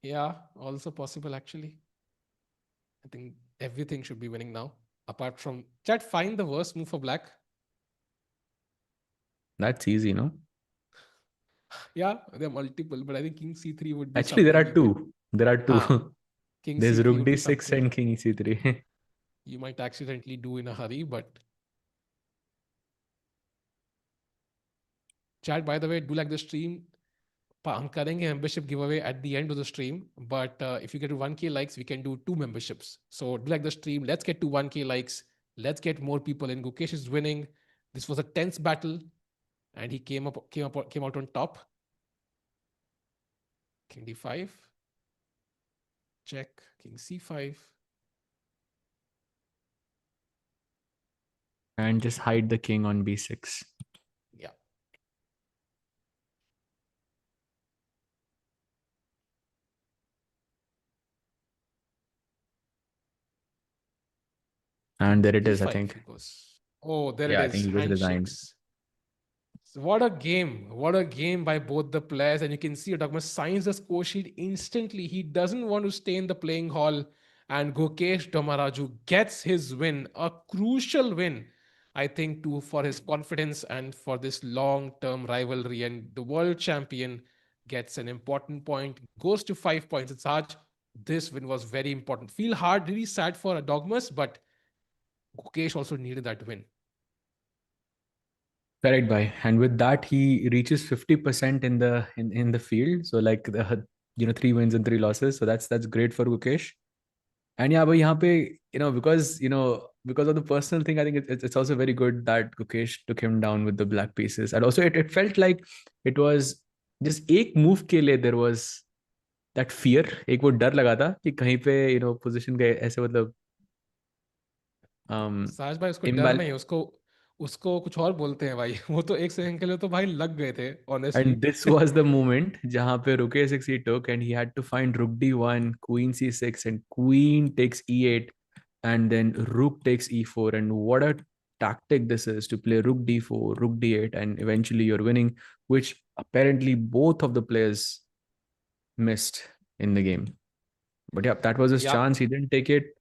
Yeah, also possible, actually. I think everything should be winning now. Apart from chat, find the worst move for black. That's easy, no? Yeah, there are multiple, but I think king c3 would be Actually, there something are you can. two. There are Ah, two. king There's c3 rook would be d6 something and king e3. you might accidentally do in a hurry. But chat, by the way, do like the stream. हम करेंगे membership giveaway at the end of the stream. But if you get to 1K likes, we can do 2 memberships. So do like the stream. Let's get to 1K likes. Let's get more people in. Gukesh is winning. This was a tense battle, and he came out on top. King d5. Check. King c5. And just hide the king on b6. Yeah. And there it is, I d5 think. he goes. Oh, there it Yeah, I think is. he just resigned. Handshakes. So what a game. What a game by both the players. And you can see Erdogmus signs the score sheet instantly. He doesn't want to stay in the playing hall. And Gukesh Dommaraju gets his win, a crucial win, I think, too, for his confidence and for this long term rivalry. And the world champion gets an important point, goes to 5 points. It's hard. This win was very important. Feel hard, really sad for Erdogmus, but Gukesh also needed that win. Correct, bhai. And with that, he reaches 50% in the field. So like the 3 wins and 3 losses. So that's great for Gukesh. And yeah, but यहाँ पे, because of the personal thing, I think it's also very good that Gukesh took him down with the black pieces. And also it felt like it was just एक move के लिए there was that fear. एक वो डर लगा था कि कहीं पे position के ऐसे मतलब um साज भाई उसको डर imbal नहीं है, उसको उसको कुछ और बोलते हैं भाई। वो तो एक सेकंड के लिए तो भाई लग गए थे honestly. and this was the moment जहाँ पे rook a6 he took and he had to find rook d1, queen c6 and queen takes e8 and then rook takes e4 and what a tactic this is to play rook d4, rook d8, and eventually you're winning, which apparently both of the players missed in the game. But yeah, that was his Yeah, chance. He didn't take it.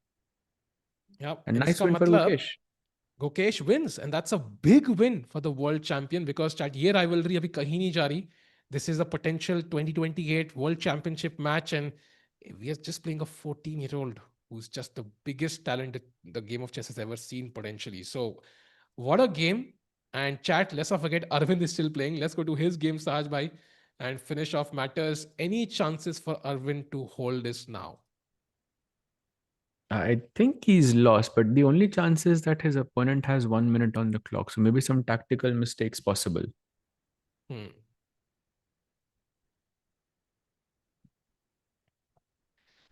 yeah. And nice इसका win for मतलब Gukesh. Gukesh wins, and that's a big win for the world champion because chat ये rivalry अभी कहीं नहीं जा रही. This is a potential 2028 World Championship match, and we are just playing a 14-year-old who's just the biggest talent the game of chess has ever seen potentially. So, what a game! And chat, let's not forget Arvind is still playing. Let's go to his game, Sahaj bhai, and finish off matters. Any chances for Arvind to hold this now? I think he's lost, but the only chance is that his opponent has 1 minute on the clock. So maybe some tactical mistakes possible. Hmm.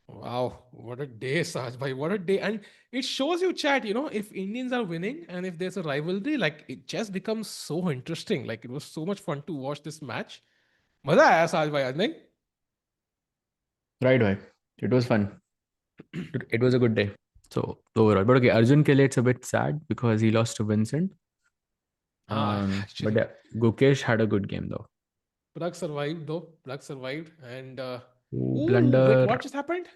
Wow, what a day, Saj bhai. What a day. And it shows you, chat, if Indians are winning and if there's a rivalry, like it just becomes so interesting. Like it was so much fun to watch this match. मजा आया साज भाई आज नहीं? Right, right. It was fun. It was a good day. So overall, but okay, Arjun Kele, it's a bit sad because he lost to Vincent. But Actually, yeah, Gukesh had a good game though. Pragg survived though. Pragg survived. And ooh, wait, Blunder, what just happened?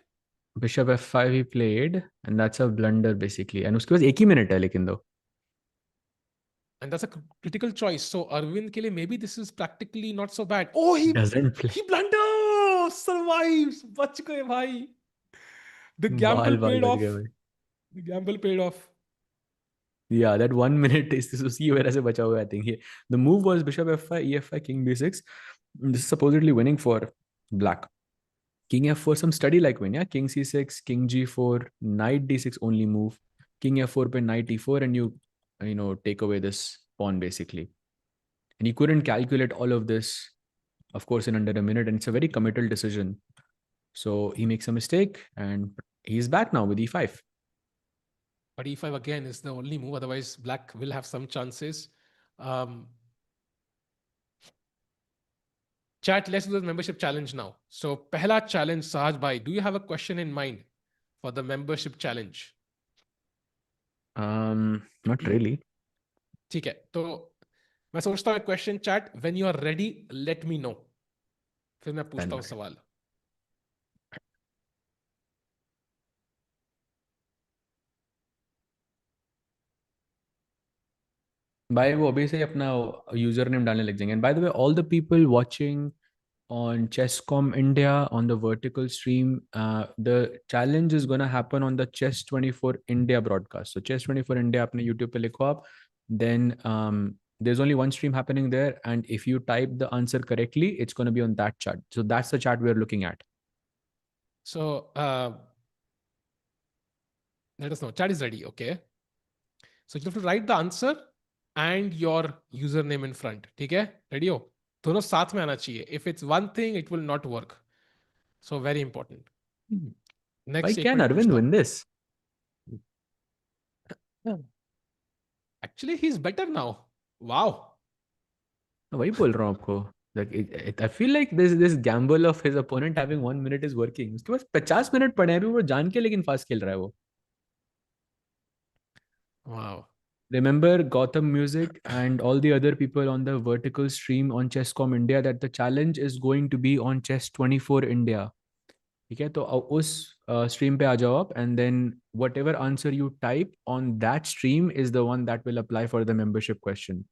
Bishop f5 he played, and that's a blunder basically. And उसके पास एक ही minute है लेकिन though. And that's a critical choice. So Arvind ke liye, maybe this is practically not so bad. Oh, he Doesn't play. he blunders, survives. बच गए भाई. The gamble बाल बाल paid बच गए off. भाई. The gamble paid off. Yeah, that 1 minute is उसी की वजह से बचा हुआ है, I think. The move was bishop f5, e5, king b6. This is supposedly winning for black. King f4, some study like win, yeah. King c6, king g4, knight d6 only move. King f4 पे knight e4, and you take away this pawn basically. And he couldn't calculate all of this, of course, in under a minute, and it's a very committal decision. So he makes a mistake, and he's back now with e5. But e5 again is the only move. Otherwise, black will have some chances. Um, Chat, let's do the membership challenge now. So, pehla challenge, Sahaj bhai. Do you have a question in mind for the membership challenge? Not really. ठीक है तो मैं सोचता हूँ question chat when you are ready let me know फिर मैं पूछता हूँ सवाल भाई वो अभी से अपना यूजर नेम डालने लग जाएंगे. And bye the way, all the people watching on Chesscom India on the vertical stream, the challenge is going to happen on the Chess 24 India broadcast. So Chess 24 India apne YouTube pe likho aap. Then there's only one stream happening there, and if you type the answer correctly, it's going to be on that chat. So that's the chat we're looking at. So let us know. Chat is ready. Okay. So you have to write the answer and your username in front. ठीक है? Ready हो? दोनों साथ में आना चाहिए. If it's one thing, it will not work. So very important. Why Next can statement Arvind पूछता win हूँ. this? Actually, he's better now. Wow. वही बोल रहा हूँ आपको. Like I feel like this gamble of his opponent having 1 minute is working. उसके पास 50 minute पड़े हैं अभी, वो जान के लेकिन फास्ट खेल रहा है वो. Wow. Remember Gotham Music and all the other people on the vertical stream on Chesscom India that the challenge is going to be on Chess 24 India. ठीक है, तो उस stream पे आ जाओ आप, and then whatever answer you type on that stream is the one that will apply for the membership question.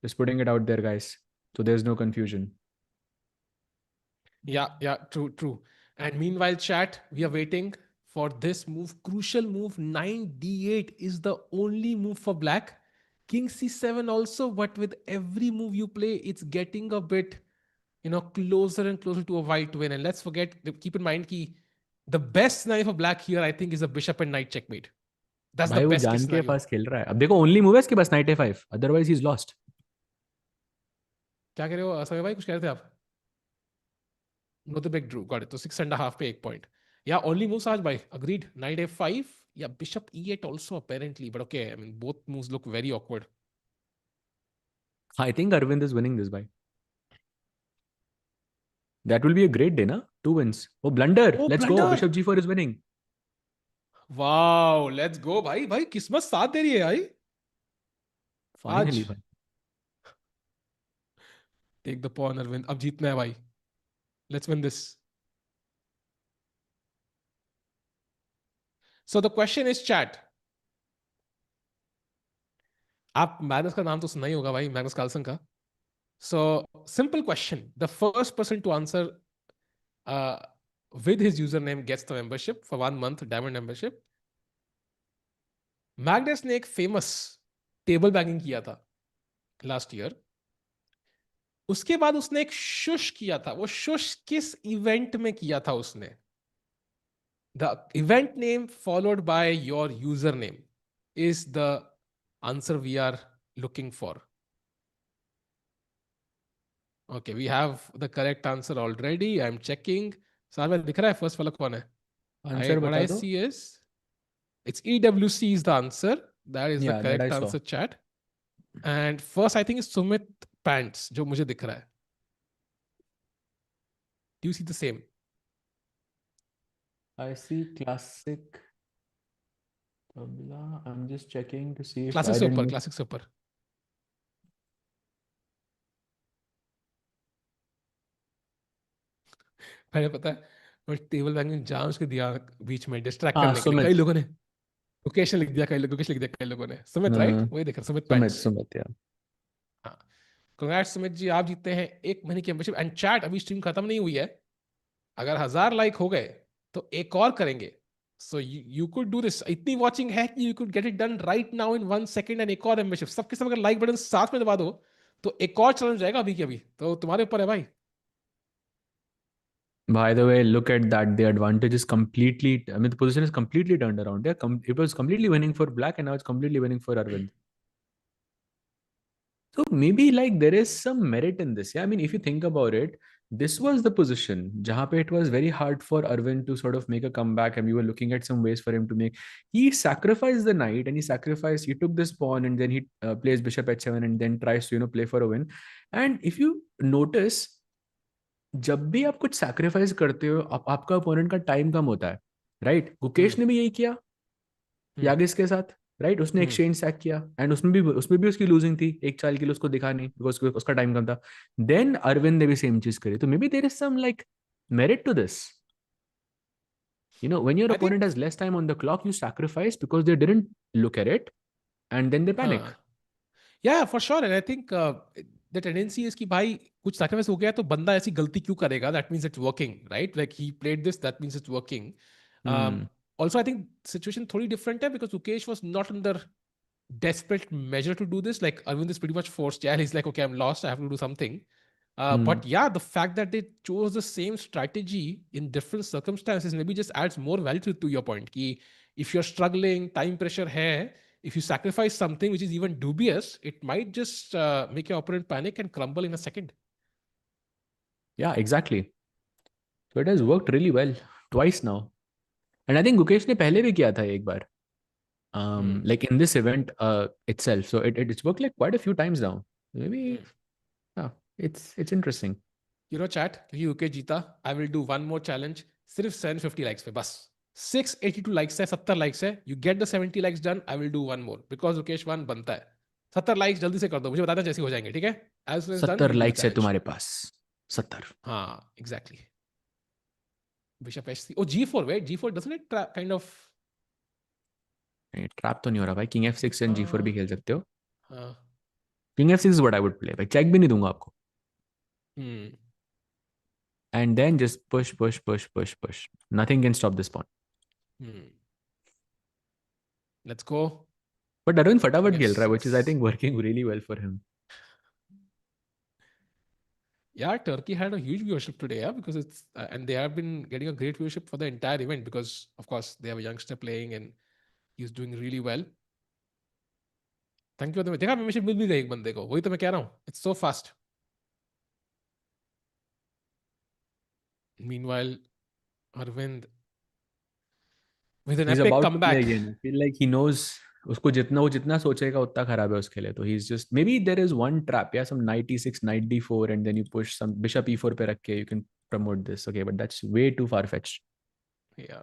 Just putting it out there, guys, so there's no confusion. Yeah, true, true. And meanwhile, chat, we are waiting for this move. Crucial move 9d8 is the only move for black. King c7 also, but with every move you play, it's getting a bit, closer and closer to a white win. And let's keep in mind ki the best scenario for black here, I think, is a bishop and knight checkmate. That's the भाई वो best case जान के scenario. पास खेल रहा है. अब देखो, only move है इसके पास knight a5, otherwise he is lost. क्या कह रहे हो समय भाई, कुछ कह रहे थे आप? Nodirbek drew. Got it. So 6.5 पे 1 point. Yeah, only moves Saj bhai. Agreed. Knight f5. Yeah, bishop e8 also apparently. But okay, I mean, both moves look very awkward. I think Arvind is winning this by. That will be a great day, na? 2 wins. Oh, blunder. Oh, Let's go. blunder. Bishop g4 is winning. Wow, let's go भाई. भाई किस्मत साथ दे रही है भाई. Finally आज भाई. Take the pawn Arvind, अब जीतना है भाई. Let's win this. So the question is chat. आप मैग्नस का नाम तो सुना ही होगा भाई, मैग्नस कार्लसन का. So simple question, the first person to answer with his username gets the membership for 1 month diamond membership. Magnus ने एक फेमस टेबल बैंकिंग किया था लास्ट ईयर. उसके बाद उसने एक शुश किया था. वो शुश किस इवेंट में किया था उसने? The event name followed by your user name is the answer we are looking for. Okay, we have the correct answer already. I am checking. सार में दिख रहा है फर्स्ट वाला कौन है? I आंसर what बता I दो. see is it's EWC is the answer. That is the या that I correct saw. answer, chat. And first I think is Sumit Pants जो मुझे दिख रहा है. Do you see the same? I see classic tabla. I'm just checking to see if classic I से didn't ऊपर, miss. Classic से ऊपर. मैंने पता है और टेबल बैंकिंग जाम उसके दिया बीच में डिस्ट्रैक्ट हाँ करने के लिए. कई सुमित. लोगों ने लोकेशन लिख दिया, कई लोग लोकेशन लिख दिया, कई लोगों ने. सुमित राइट, वही देख रहा सुमित सुमित पैंट्स. सुमित या. हाँ, congrats सुमित जी, आप जीतते हैं 1 महीने की मेंबरशिप. एंड चैट, अभी स्ट्रीम खत्म नहीं हुई है. अगर 1000 लाइक हो गए तो एक और करेंगे. So you could do this. इतनी वॉचिंग है कि you could get it done right now in 1 second. And एक और मेंबरशिप सबके सब अगर लाइक बटन साथ में दबा दो तो एक और चैलेंज जाएगा अभी के अभी. तो तुम्हारे ऊपर है भाई. By the way, look at that. The advantage is completely, I mean, the position is completely turned around. Yeah, it was completely winning for black, and now it's completely winning for Arvind. So maybe like there is some merit in this. Yeah, I mean, if you think about it, this was the position jahan pe it was very hard for Arvind to sort of make a comeback, and we were looking at some ways for him to make. He sacrificed the knight, and he took this pawn, and then he plays bishop h7, and then tries to play for a win. And if you notice, जब भी आप कुछ sacrifice करते हो, आपका opponent का time कम होता है, राइट? गुकेश ने भी यही किया यागिस के साथ, राइट? उसने एक्सचेंज सैक किया, एंड उसमें भी उसकी लूजिंग थी, एक चाल के लिए उसको दिखा नहीं, बिकॉज उसका टाइम कम था. देन अरविंद ने भी सेम चीज करी. तो maybe there is some like merit to this. When your I opponent think. has less time on the clock, you sacrifice because they didn't look at it, and then they panic. हाँ, या for sure. And I think the tendency is कि भाई कुछ sacrifice हो गया तो बंदा ऐसी गलती क्यों करेगा? That means it's working, right? Like he played this, that means it's working. Hmm. Also I think situation थोड़ी डिफरेंट है because Mukesh was not under desperate measure to do this. Like Arvind is pretty much forced. Yeah, he's like, okay, I'm lost. I have to do something. Hmm. But yeah, the fact that they chose the same strategy in different circumstances maybe just adds more value to your point. Ki if you're struggling, time pressure hai, if you sacrifice something which is even dubious, it might just make your opponent panic and crumble in a second. Yeah, exactly. So it has worked really well twice now. And I think Gukesh ने पहले भी किया था एक बार, Hmm. like in this event itself. So it's worked like quite a few times now. Maybe, Hmm. yeah, it's interesting. You know, chat, क्योंकि UK जीता, I will do one more challenge. सिर्फ 750 likes पे बस. 682 likes है, 70 likes है. You get the 70 likes done, I will do one more because Rukesh one बनता है. 70 likes जल्दी से कर दो, मुझे बताना जैसे हो जाएंगे, ठीक है? As soon as done 70 will do the likes है चैलेंज. तुम्हारे पास. 70. हाँ, exactly. Bishop h3. Oh g4, wait, g4 doesn't it kind of. Trap तो नहीं हो रहा भाई. किंग f6 एंड g4 भी खेल सकते हो. हाँ. King f6 is what I would play. भाई चेक भी नहीं दूंगा आपको. Hmm. And then just push push push push push. Nothing can stop this pawn. Let's go. But Arvind king फटाफट खेल रहा है, which f6. Is I think working really well for him. Yeah, Turkey had a huge viewership today, yeah, because it's and they have been getting a great viewership for the entire event because, of course, they have a youngster playing and he's doing really well. Thank you. देखा, membership मिल भी गई एक बंदे को. वही तो मैं कह रहा हूँ, it's so fast. Meanwhile Arvind with an He's epic about to play comeback. again. I feel like he knows उसको जितना वो जितना सोचेगा उतना खराब है उसके लिए. तो he's just, maybe there is one trap, yeah, some knight e6, knight d4, and then you push some bishop e4 पे रख के you can promote this. Okay, but that's way too far fetched. या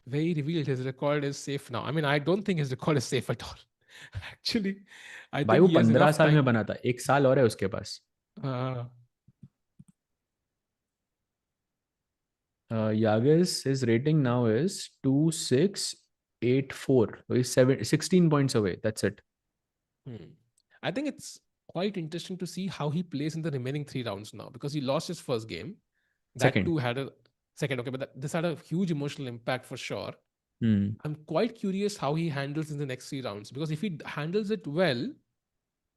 where he revealed his record is safe now. I mean, I don't think his record is safe at all. Actually, I भाई think वो he has 15 enough साल में time. बना था, 1 साल और है उसके पास. Uh, Yagiz, his rating now is 2684. So he's 16 points away. That's it. hmm. I think it's quite interesting to see how he plays in the remaining 3 rounds now, because he lost his first game. That Second. too had a second, okay, but this had a huge emotional impact for sure. Hmm. I'm quite curious how he handles in the next 3 rounds, because if he handles it well,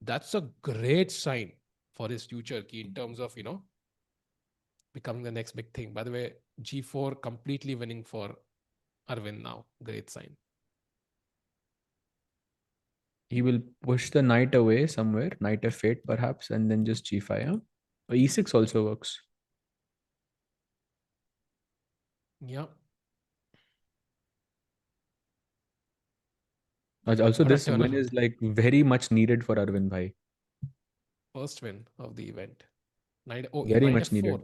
that's a great sign for his future key in terms of, becoming the next big thing. By the way, G4 completely winning for Arvind now. Great sign. He will push the knight away somewhere, knight f8 perhaps, and then just g5. Huh? E6 also works. Yeah. Also, What a this turn win around. is like very much needed for Arvind Bhai. First win of the event. Very Knight much f4. needed.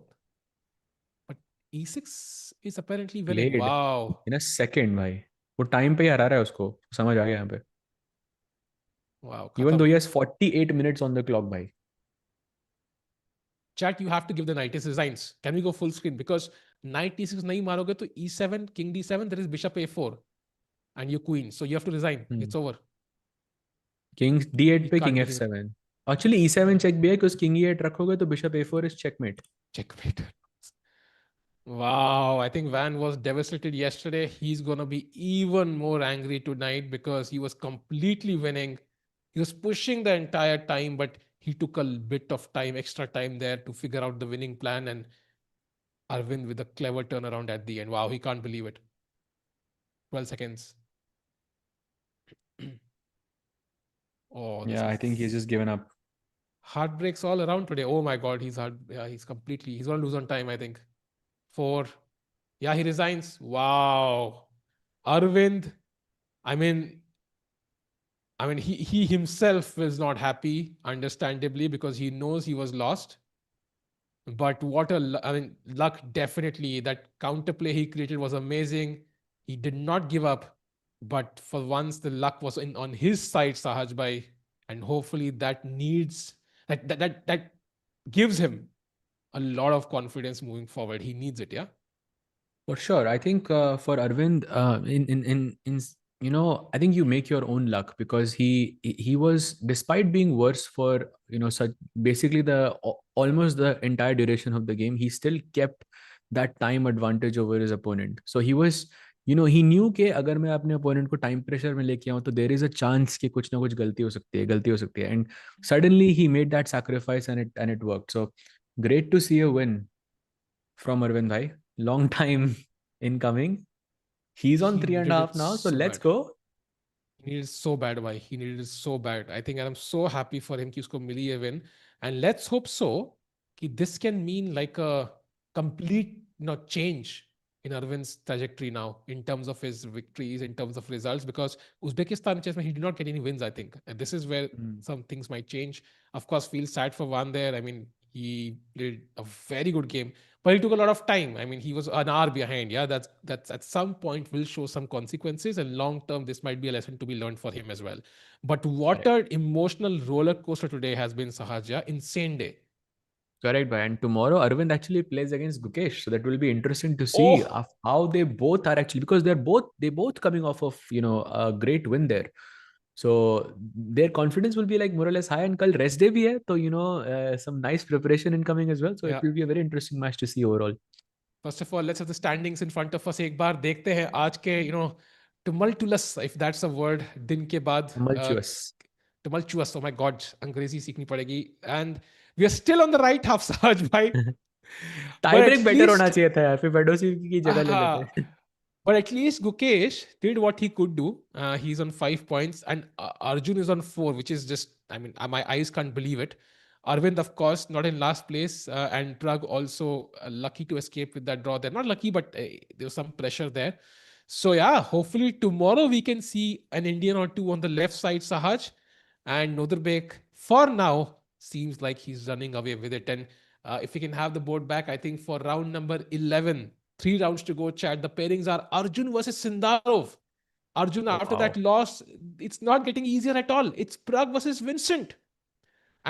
But e6 is apparently winning. Played Wow. in a second, भाई. वो time पे ही हरा रहा है उसको, समझ आ गया यहाँ पे. Wow. Even though Khatam. he has 48 minutes on the clock, भाई. Chat, you have to give the knight his resigns. Can we go full screen? Because knight e6 nahi maroge to e7, king d7, there is bishop a4 and your queen. So you have to resign. Hmm. It's over. King d8 He पे king can't believe it. f7. Actually e7 check भी है, because king e8 रखोगे तो bishop a4 is checkmate. Checkmate. Wow, I think Van was devastated yesterday. He's going to be even more angry tonight because he was completely winning. He was pushing the entire time, but he took a bit of time, extra time there to figure out the winning plan. And Arvind with a clever turnaround at the end. Wow, he can't believe it. 12 seconds. Oh, this Yeah, I think he's is just given up. heartbreaks all around today. Oh my God, he's hard. Yeah, he's going to lose on time, I think. 4. Yeah, he resigns. Wow. Arvind, I mean, he himself is not happy, understandably, because he knows he was lost. But what luck, definitely. That counterplay he created was amazing. He did not give up, but for once the luck was on his side, Sahaj Bhai, and hopefully that gives him a lot of confidence moving forward. He needs it, yeah. For sure. I think for Arvind, I think you make your own luck, because he was, despite being worse for such basically almost the entire duration of the game, he still kept that time advantage over his opponent. So he was, he knew कि अगर मैं अपने opponent को time pressure में लेके आऊँ तो there is a chance कि कुछ ना कुछ गलती हो सकती है, and suddenly he made that sacrifice, and it worked. So great to see a win from Arvind Bhai. Long time in coming. He's on He three and a needed half it now. So so let's bad. go. He needed it so bad, why he needed it so bad. I think I'm so happy for him कि उसको मिली है win, and let's hope so कि this can mean like a complete change in Arvind's trajectory now in terms of his victories, in terms of results, because Uzbekistan chess he did not get any wins, I think, and this is where Mm. some things might change. Of course, feel sad for Van there. I mean, he played a very good game, but it took a lot of time. I mean, he was an hour behind. Yeah, that's at some point will show some consequences, and long term, this might be a lesson to be learned for him as well. But what Correct. an emotional roller coaster today has been, Sahaja. Insane day. Correct, bhai. And tomorrow, Arvind actually plays against Gukesh, so that will be interesting to see Oh, how they both are actually, because they both coming off of a great win there. So their confidence will be like more or less high. And kal rest day bhi hai, so some nice preparation incoming as well. So it yeah. will be a very interesting match to see overall. First of all, let's have the standings in front of us. एक बार देखते हैं आज के tumultuous, if that's a word, दिन के बाद Tumultuous. tumultuous. Oh my God, अंग्रेजी सीखनी पड़ेगी. And we are still on the right half, Sahaj bhai. Tie But break at better होना least, चाहिए था यार, फिर फेडोसी की जगह ले aha, लेते. but at least Gukesh did what he could do. He's on 5 points, and Arjun is on 4, which is just, I mean, my eyes can't believe it. Arvind, of course, not in last place, and Pragg also lucky to escape with that draw. They're not lucky, but there was some pressure there. So, yeah, hopefully tomorrow we can see an Indian or two on the left side, Sahaj. And Nodirbek, for now, seems like he's running away with it. And if we can have the board back, I think for round number 11, 3 rounds to go, chat. The pairings are Arjun versus Sindarov. Arjun, Oh, after that wow. loss, it's not getting easier at all. It's Pragg versus Vincent.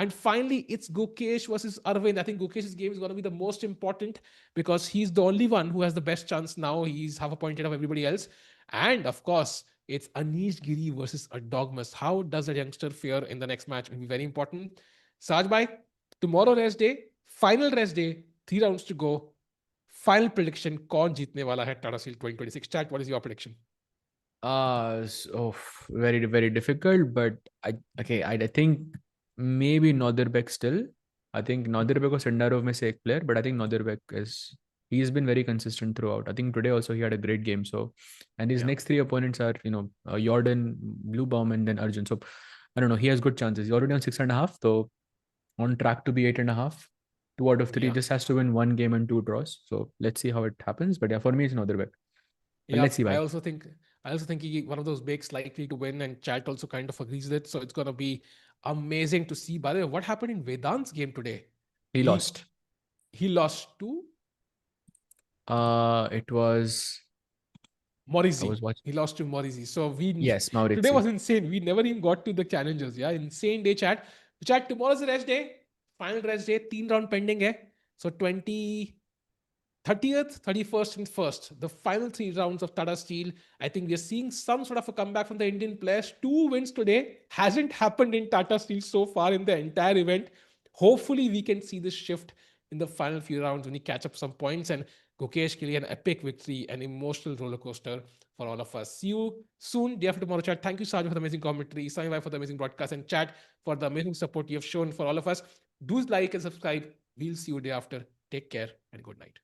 And finally, it's Gukesh versus Arvind. I think Gukesh's game is going to be the most important because he's the only one who has the best chance now. He's half a point ahead of everybody else. And of course, it's Anish Giri versus Erdogmus. How does a youngster fare in the next match? Will be very important. Sajbhai, tomorrow rest day, final rest day, 3 rounds to go. Final prediction: कौन जीतने वाला है Tata Steel 2026? Chat, what is your prediction? So very, very difficult, but I think maybe Nodirbek still. I think Nodirbek or Sindarov may say एक player, but I think Nodirbek is he's been very consistent throughout. I think today also he had a great game. So, and his Yeah. next three opponents are Jorden, Bluebaum, and then Arjun. So I don't know. He has good chances. He's already on 6.5, so on track to be 8.5. 2 out of 3 Yeah. just has to win 1 game and 2 draws. So let's see how it happens. But yeah, for me it's Nodirbek. But Yeah, let's see I why also think he one of those bigs likely to win, and chat also kind of agrees with it. So it's gonna be amazing to see. By the way, what happened in Vedant's game today? he He lost. he lost to It was I Maurizzi. was watching. He lost to Maurizzi. So we Yes, today was Maurizzi. insane. We never even got to the challengers. Yeah, insane day, chat. Chat, tomorrow's the rest day. Final rest day. 3 round pending hai. So 30th, 31st, and 1st, the final 3 rounds of Tata Steel. I think we are seeing some sort of a comeback from the Indian players. 2 wins today. Hasn't happened in Tata Steel so far in the entire event. Hopefully, we can see this shift in the final few rounds when we catch up some points. And Gukesh Kili, an epic victory, an emotional roller coaster for all of us. See you soon, day after tomorrow, chat. Thank you, Saj, for the amazing commentary, Sami for the amazing broadcast, and chat for the amazing support you have shown for all of us. Do like and subscribe. We'll see you day after. Take care and good night.